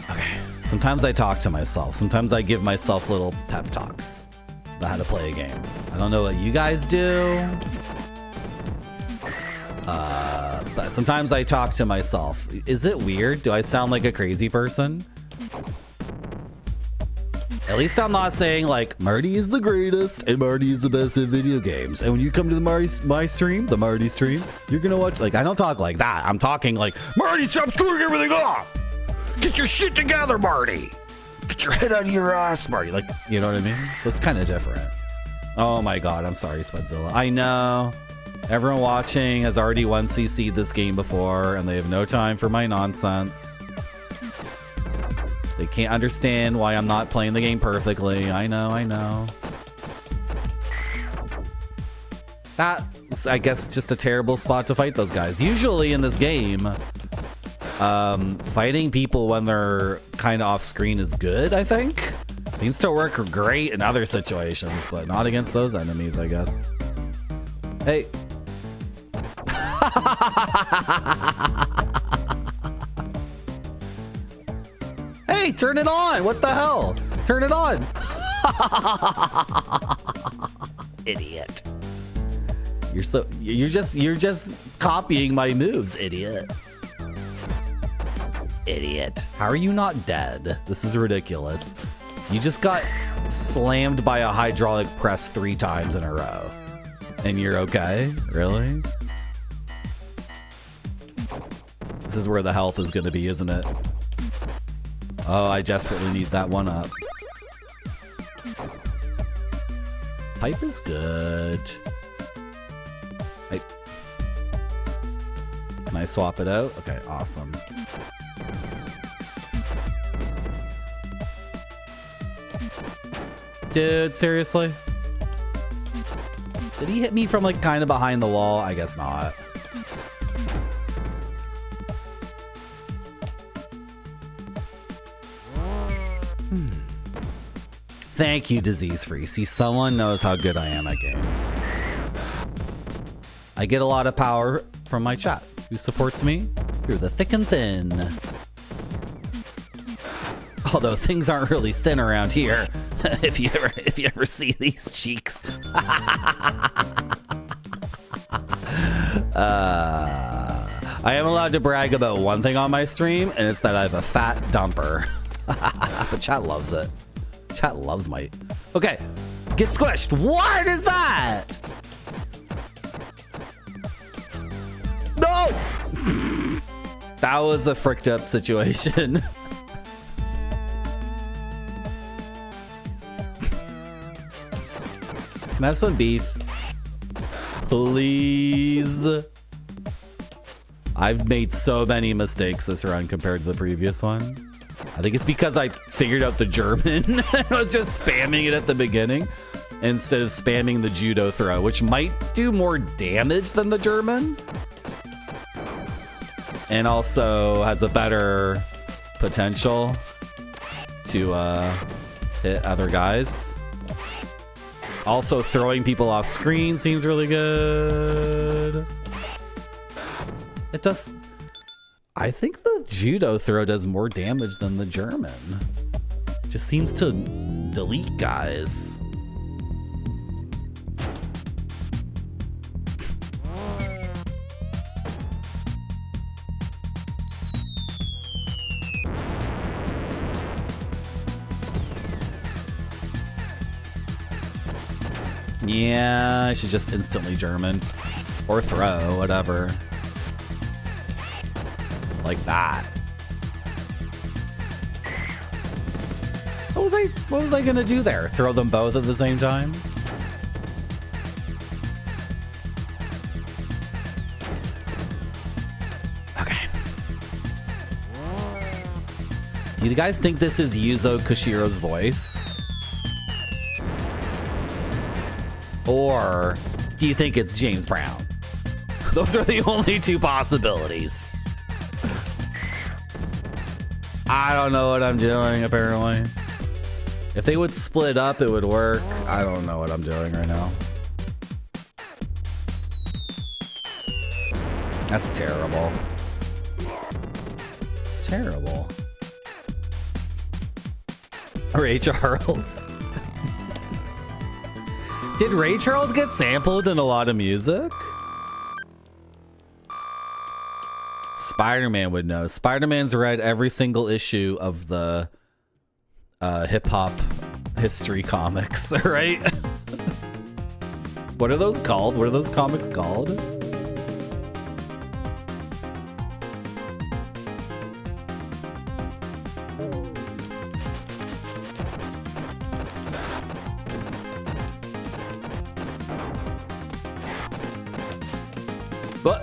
Okay. Sometimes I talk to myself. Sometimes I give myself little pep talks about how to play a game. I don't know what you guys do. But sometimes I talk to myself. Is it weird? Do I sound like a crazy person? At least I'm not saying like, Marty is the greatest and Marty is the best at video games. And when you come to the my stream, the Marty stream, you're gonna watch, like, I don't talk like that. I'm talking like, Marty, stop screwing everything up. Get your shit together, Marty. Get your head out of your ass, Marty. Like, you know what I mean? So it's kind of different. Oh my God, I'm sorry, Spudzilla. I know. Everyone watching has already 1cc'd this game before and they have no time for my nonsense. They can't understand why I'm not playing the game perfectly. I know. That's, I guess, just a terrible spot to fight those guys. Usually in this game, fighting people when they're kind of off screen is good, I think. Seems to work great in other situations, but not against those enemies, I guess. Hey. Hey, turn it on. What the hell? Turn it on. Idiot. You're just copying my moves, idiot. Idiot. How are you not dead? This is ridiculous. You just got slammed by a hydraulic press 3 times in a row. And you're okay? Really? This is where the health is going to be, isn't it? Oh, I desperately need that one up. Pipe is good. Pipe. Can I swap it out? Okay, awesome. Dude, seriously? Did he hit me from like kind of behind the wall? I guess not. Thank you, Disease Free. See, someone knows how good I am at games. I get a lot of power from my chat, who supports me through the thick and thin. Although things aren't really thin around here, if you ever see these cheeks. I am allowed to brag about one thing on my stream, and it's that I have a fat dumper. But chat loves it. Chat loves my... Okay, get squished. What is that? No! That was a fricked up situation. Can I have some beef? Please. I've made so many mistakes this run compared to the previous one. I think it's because I figured out the German. I was just spamming it at the beginning instead of spamming the judo throw, which might do more damage than the German. And also has a better potential to hit other guys. Also, throwing people off screen seems really good. It does... I think the judo throw does more damage than the German. It just seems to delete guys. Yeah, I should just instantly German. Or throw, whatever. Like that. What was I gonna do there? Throw them both at the same time? Okay. Do you guys think this is Yuzo Koshiro's voice? Or do you think it's James Brown? Those are the only two possibilities. I don't know what I'm doing, apparently. If they would split up, it would work. I don't know what I'm doing right now. That's terrible. It's terrible. Ray Charles. Did Ray Charles get sampled in a lot of music? Spider-Man would know. Spider-Man's read every single issue of the hip-hop history comics, right? What are those called? What are those comics called?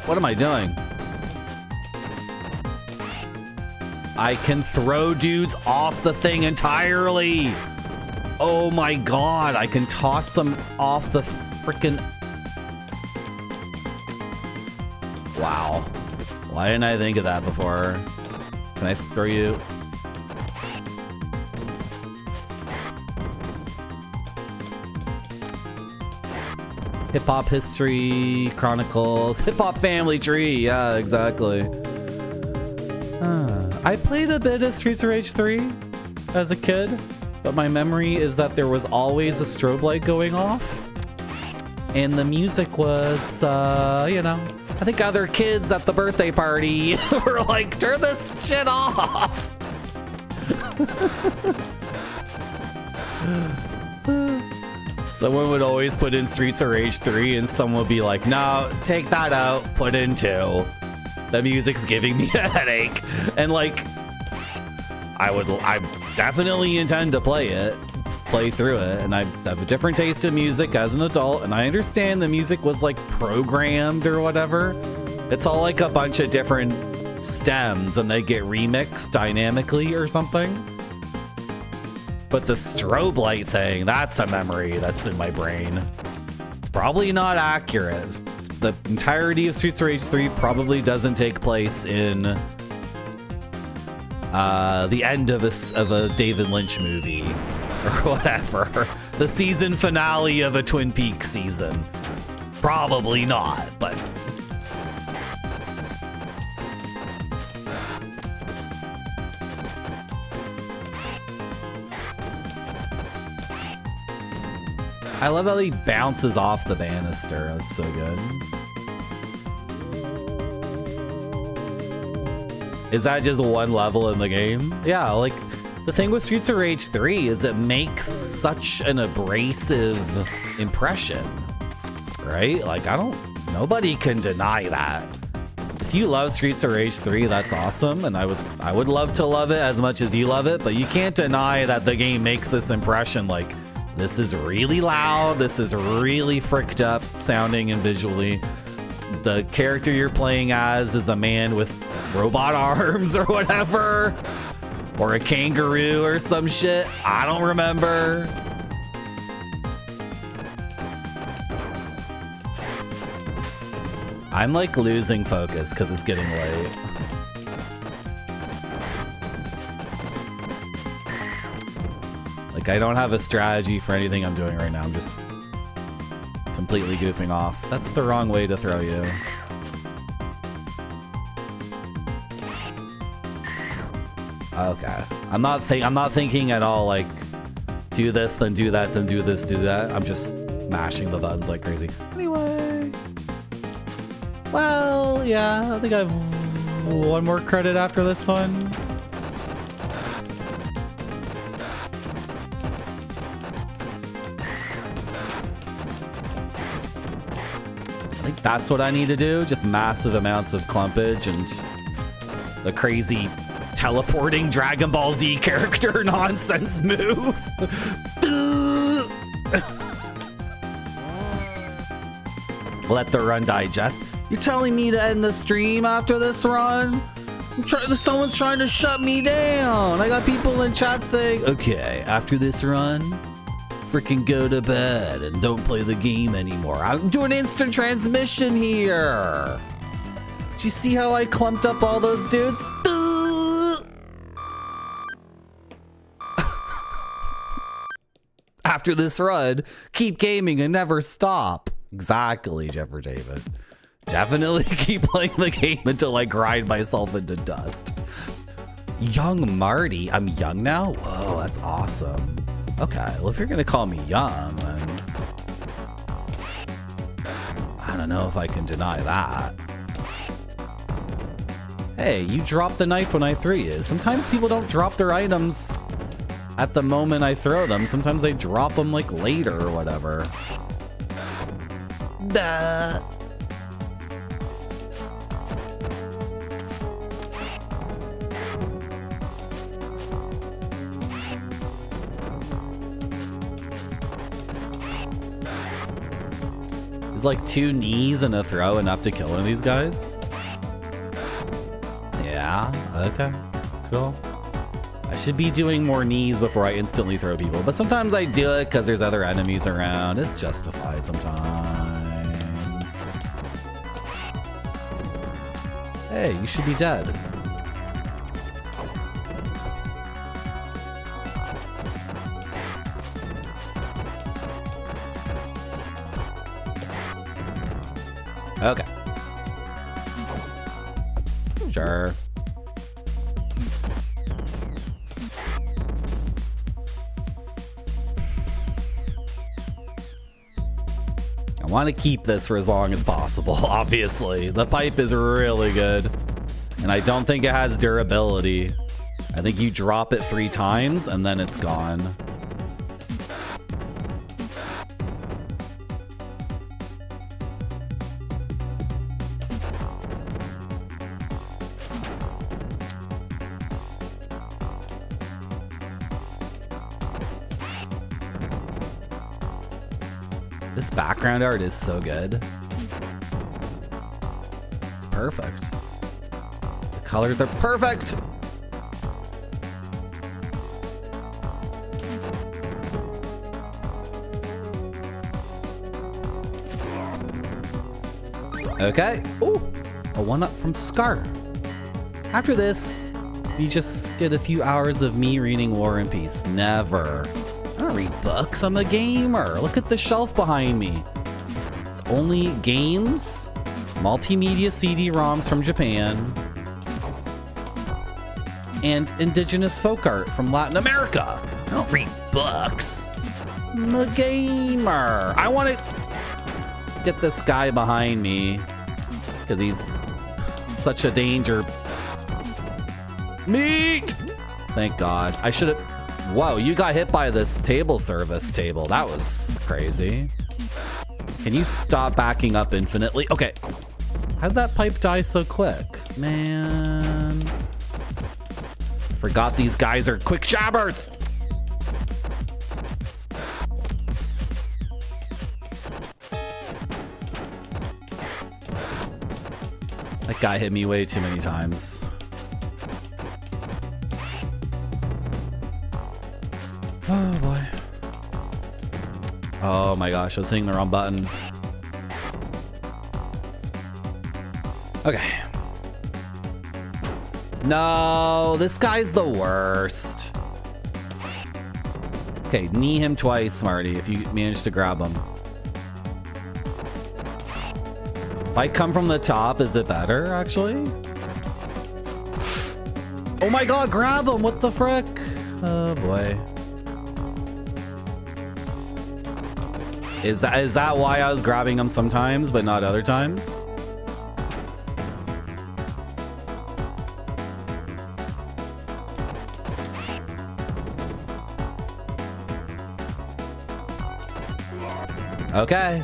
What am I doing? I can throw dudes off the thing entirely. Oh my god, I can toss them off the frickin'... Wow. Why didn't I think of that before? Can I throw you? Hip Hop History Chronicles, Hip Hop Family Tree. Yeah, exactly. I played a bit of Streets of Rage 3 as a kid, but my memory is that there was always a strobe light going off, and the music was, you know, I think other kids at the birthday party were like, turn this shit off. Someone would always put in Streets of Rage 3 and someone would be like, no, take that out, put in 2. The music's giving me a headache. And like, I definitely intend to play through it, and I have a different taste in music as an adult, and I understand the music was like programmed or whatever. It's all like a bunch of different stems and they get remixed dynamically or something. But the strobe light thing, that's a memory that's in my brain. It's probably not accurate. The entirety of Streets of Rage 3 probably doesn't take place in the end of a David Lynch movie or whatever. The season finale of a Twin Peaks season. Probably not, but... I love how he bounces off the banister. That's so good. Is that just one level in the game? Yeah, like the thing with Streets of Rage 3 is it makes such an abrasive impression, right? Like nobody can deny that. If you love Streets of Rage 3, that's awesome, and I would love to love it as much as you love it, but you can't deny that the game makes this impression like, this is really loud, this is really fricked up sounding and visually. The character you're playing as is a man with robot arms or whatever. Or a kangaroo or some shit. I don't remember. I'm like losing focus because it's getting late. Like, I don't have a strategy for anything I'm doing right now. I'm just completely goofing off. That's the wrong way to throw you. Okay. I'm not thinking at all like do this, then do that, then do this, do that. I'm just mashing the buttons like crazy. Anyway. Well, yeah, I think I have one more credit after this one. That's what I need to do. Just massive amounts of clumpage and the crazy teleporting Dragon Ball Z character nonsense move. Let the run digest. You're telling me to end the stream after this run? Someone's trying to shut me down. I got people in chat saying, okay, after this run, freaking go to bed and don't play the game anymore. I'm doing instant transmission here. Did you see how I clumped up all those dudes? After this run, keep gaming and never stop. Exactly, Jeffrey David. Definitely keep playing the game until I grind myself into dust. Young Marty. I'm young now? Whoa, that's awesome. Okay, well, if you're gonna call me young, then I don't know if I can deny that. Hey, you dropped the knife when I threw you. Sometimes people don't drop their items at the moment I throw them. Sometimes they drop them like later or whatever. Duh. Is like 2 knees and a throw enough to kill one of these guys? Yeah, okay, cool. I should be doing more knees before I instantly throw people, but sometimes I do it because there's other enemies around. It's justified sometimes. Hey, you should be dead. Okay. Sure. I want to keep this for as long as possible, obviously. The pipe is really good. And I don't think it has durability. I think you drop it 3 times and then it's gone. This background art is so good. It's perfect. The colors are perfect. Okay. Ooh, a 1-up from Scar. After this, you just get a few hours of me reading War and Peace. Never. I don't read books. I'm a gamer. Look at the shelf behind me. It's only games, multimedia CD-ROMs from Japan, and indigenous folk art from Latin America. I don't read books. I'm a gamer. I want to get this guy behind me because he's such a danger. Meat! Thank God. I should have... Whoa, you got hit by this table service table. That was crazy. Can you stop backing up infinitely? Okay. How did that pipe die so quick? Man. I forgot these guys are quick shabbers. That guy hit me way too many times. Oh boy. Oh my gosh, I was hitting the wrong button. Okay. No, this guy's the worst. Okay, knee him twice, Smarty, if you manage to grab him. If I come from the top, is it better, actually? Oh my God, grab him, what the frick? Oh boy. Is that why I was grabbing him sometimes, but not other times? Okay.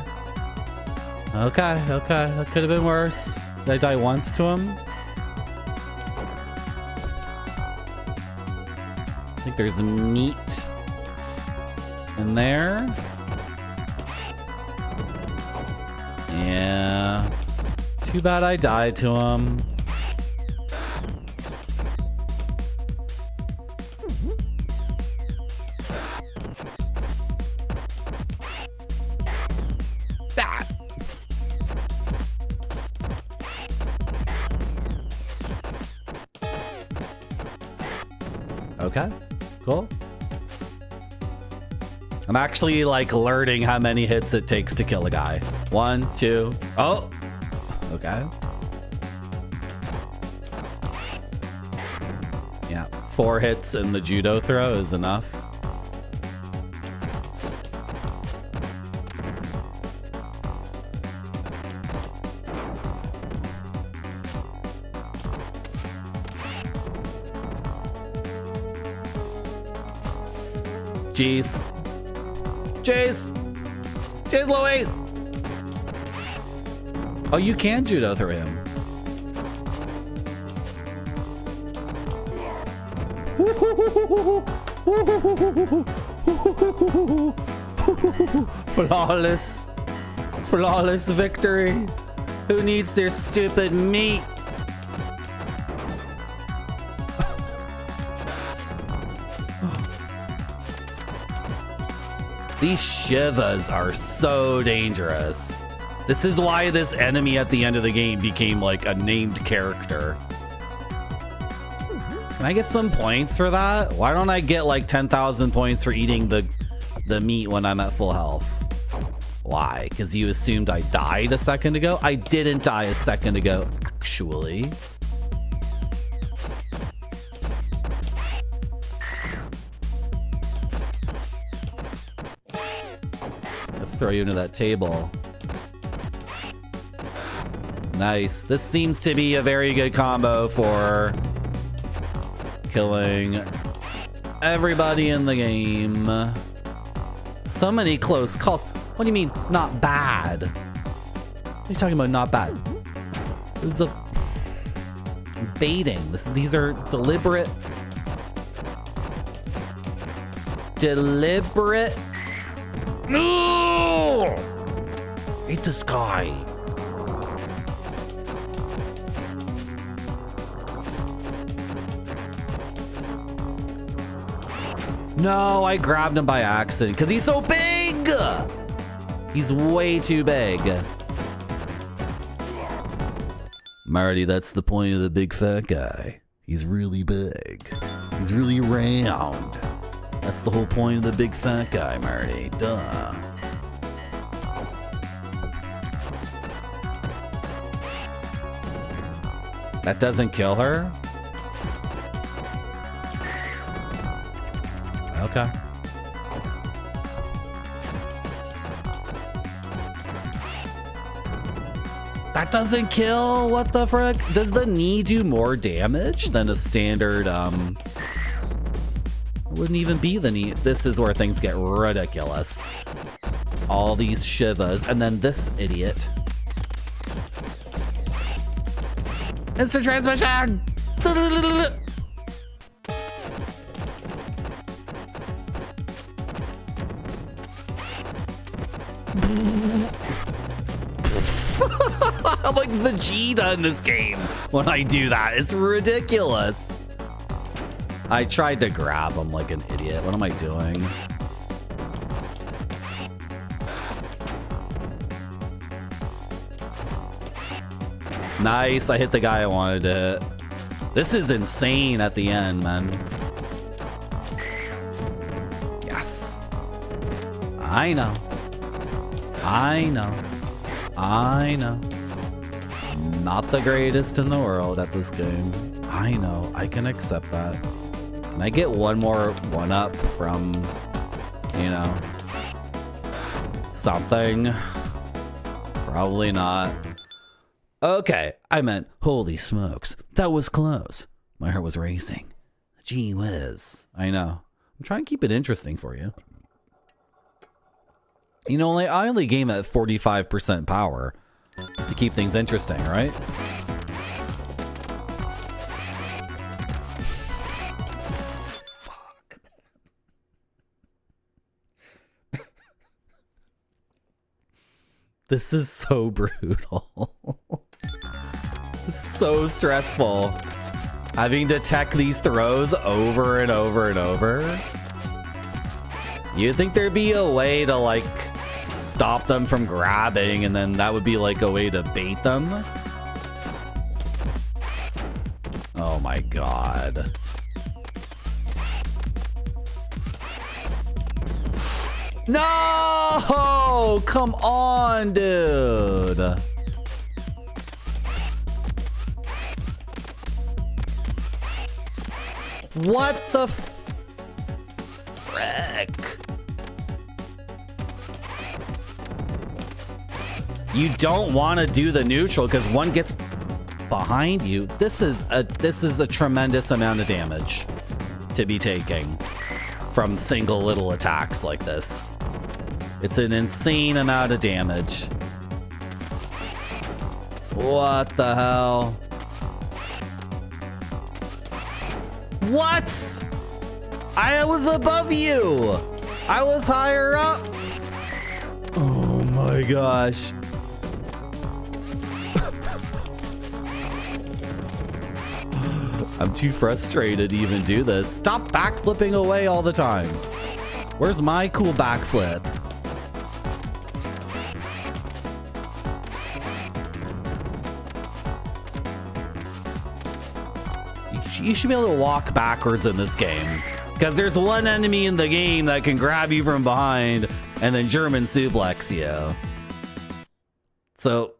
Okay, okay. That could have been worse. Did I die once to him? I think there's meat in there. Yeah. Too bad I died to him. That. Okay. Cool. I'm actually like learning how many hits it takes to kill a guy. 1, 2. Oh, okay. Yeah, 4 hits in the judo throw is enough. Jeez. Jeez. Jeez Louise. Oh, you can judo through him. Flawless. Flawless victory. Who needs their stupid meat? These Shivas are so dangerous. This is why this enemy at the end of the game became like a named character. Can I get some points for that? Why don't I get like 10,000 points for eating the meat when I'm at full health? Why? Because you assumed I died a second ago? I didn't die a second ago, actually. Throw you into that table. Nice. This seems to be a very good combo for killing everybody in the game. So many close calls. What do you mean, not bad? What are you talking about, not bad? This is a baiting. These are deliberate. Deliberate. No! hate this guy. No, I grabbed him by accident because he's so big. He's way too big. Marty, that's the point of the big fat guy. He's really big. He's really round. That's the whole point of the big fat guy, Marty. Duh. That doesn't kill her? Okay. That doesn't kill? What the frick? Does the knee do more damage than a standard, wouldn't even be the knee. This is where things get ridiculous. All these Shivas, and then this idiot. Instant transmission! I'm like Vegeta in this game when I do that. It's ridiculous. I tried to grab him like an idiot. What am I doing? Nice. I hit the guy I wanted to hit. This is insane at the end, man. Yes. I know. I know. I know. Not the greatest in the world at this game. I know. I can accept that. Can I get one more one-up from, you know, something? Probably not. Okay, I meant, holy smokes, that was close. My heart was racing. Gee whiz. I know. I'm trying to keep it interesting for you. You know, I only game at 45% power to keep things interesting, right? Fuck. This is so brutal. So stressful. Having to tech these throws over and over and over. You'd think there'd be a way to like stop them from grabbing, and then that would be like a way to bait them. Oh my god. No! Come on, dude. What the frick? You don't want to do the neutral because one gets behind you. This is a tremendous amount of damage to be taking from single little attacks like this. It's an insane amount of damage. What the hell? What? I was above you. I was higher up. Oh my gosh. I'm too frustrated to even do this. Stop backflipping away all the time. Where's my cool backflip? You should be able to walk backwards in this game. Because there's one enemy in the game that can grab you from behind and then German suplex you. So...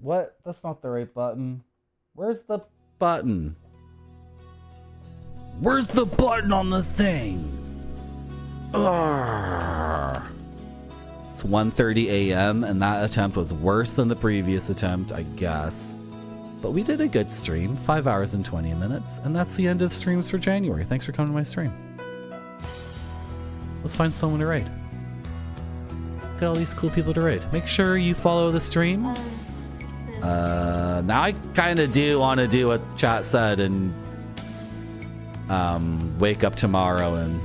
What? That's not the right button. Where's the button? Where's the button on the thing? Urgh. It's 1:30 a.m. and that attempt was worse than the previous attempt, I guess. But we did a good stream, 5 hours and 20 minutes, and that's the end of streams for January. Thanks for coming to my stream. Let's find someone to raid. Look at all these cool people to raid. Make sure you follow the stream. Now I kind of do want to do what chat said and wake up tomorrow and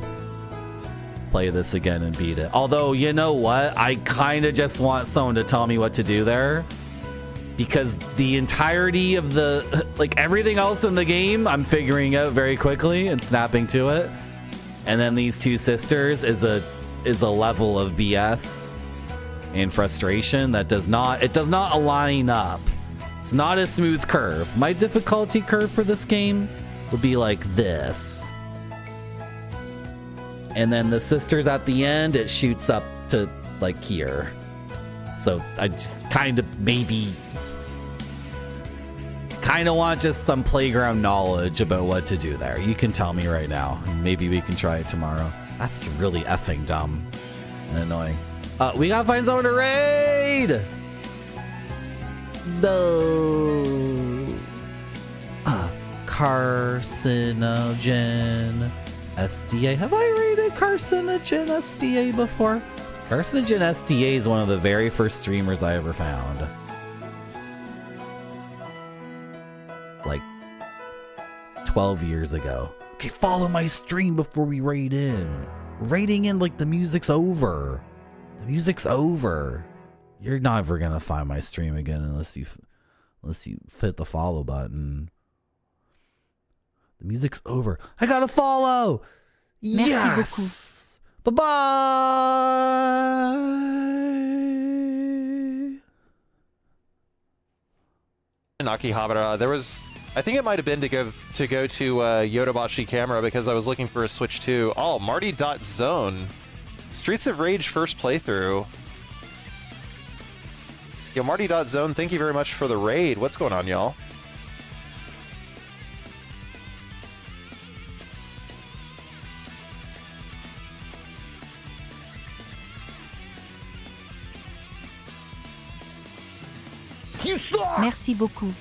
play this again and beat it. Although, you know what? I kind of just want someone to tell me what to do there. Because the entirety of the, like everything else in the game, I'm figuring out very quickly and snapping to it. And then these two sisters is a level of BS and frustration that does not align up. It's not a smooth curve. My difficulty curve for this game would be like this. And then the sisters at the end, it shoots up to like here. So I just kind of want just some playground knowledge about what to do there. You can tell me right now. Maybe we can try it tomorrow. That's really effing dumb and annoying. We gotta find someone to raid! No. Carcinogen SDA. Have I raided Carcinogen SDA before? Carcinogen SDA is one of the very first streamers I ever found. Like 12 years ago. Okay, follow my stream before we raid in. Raiding in like the music's over. The music's over. You're never gonna find my stream again unless you hit the follow button. The music's over. I gotta follow. Merci Yes. Bye bye. Akihabara, there was, I think it might have been to go to Yodobashi Camera because I was looking for a Switch 2. Oh, Marty.Zone. Streets of Rage first playthrough. Yo, Marty.Zone, thank you very much for the raid. What's going on, y'all? Merci beaucoup.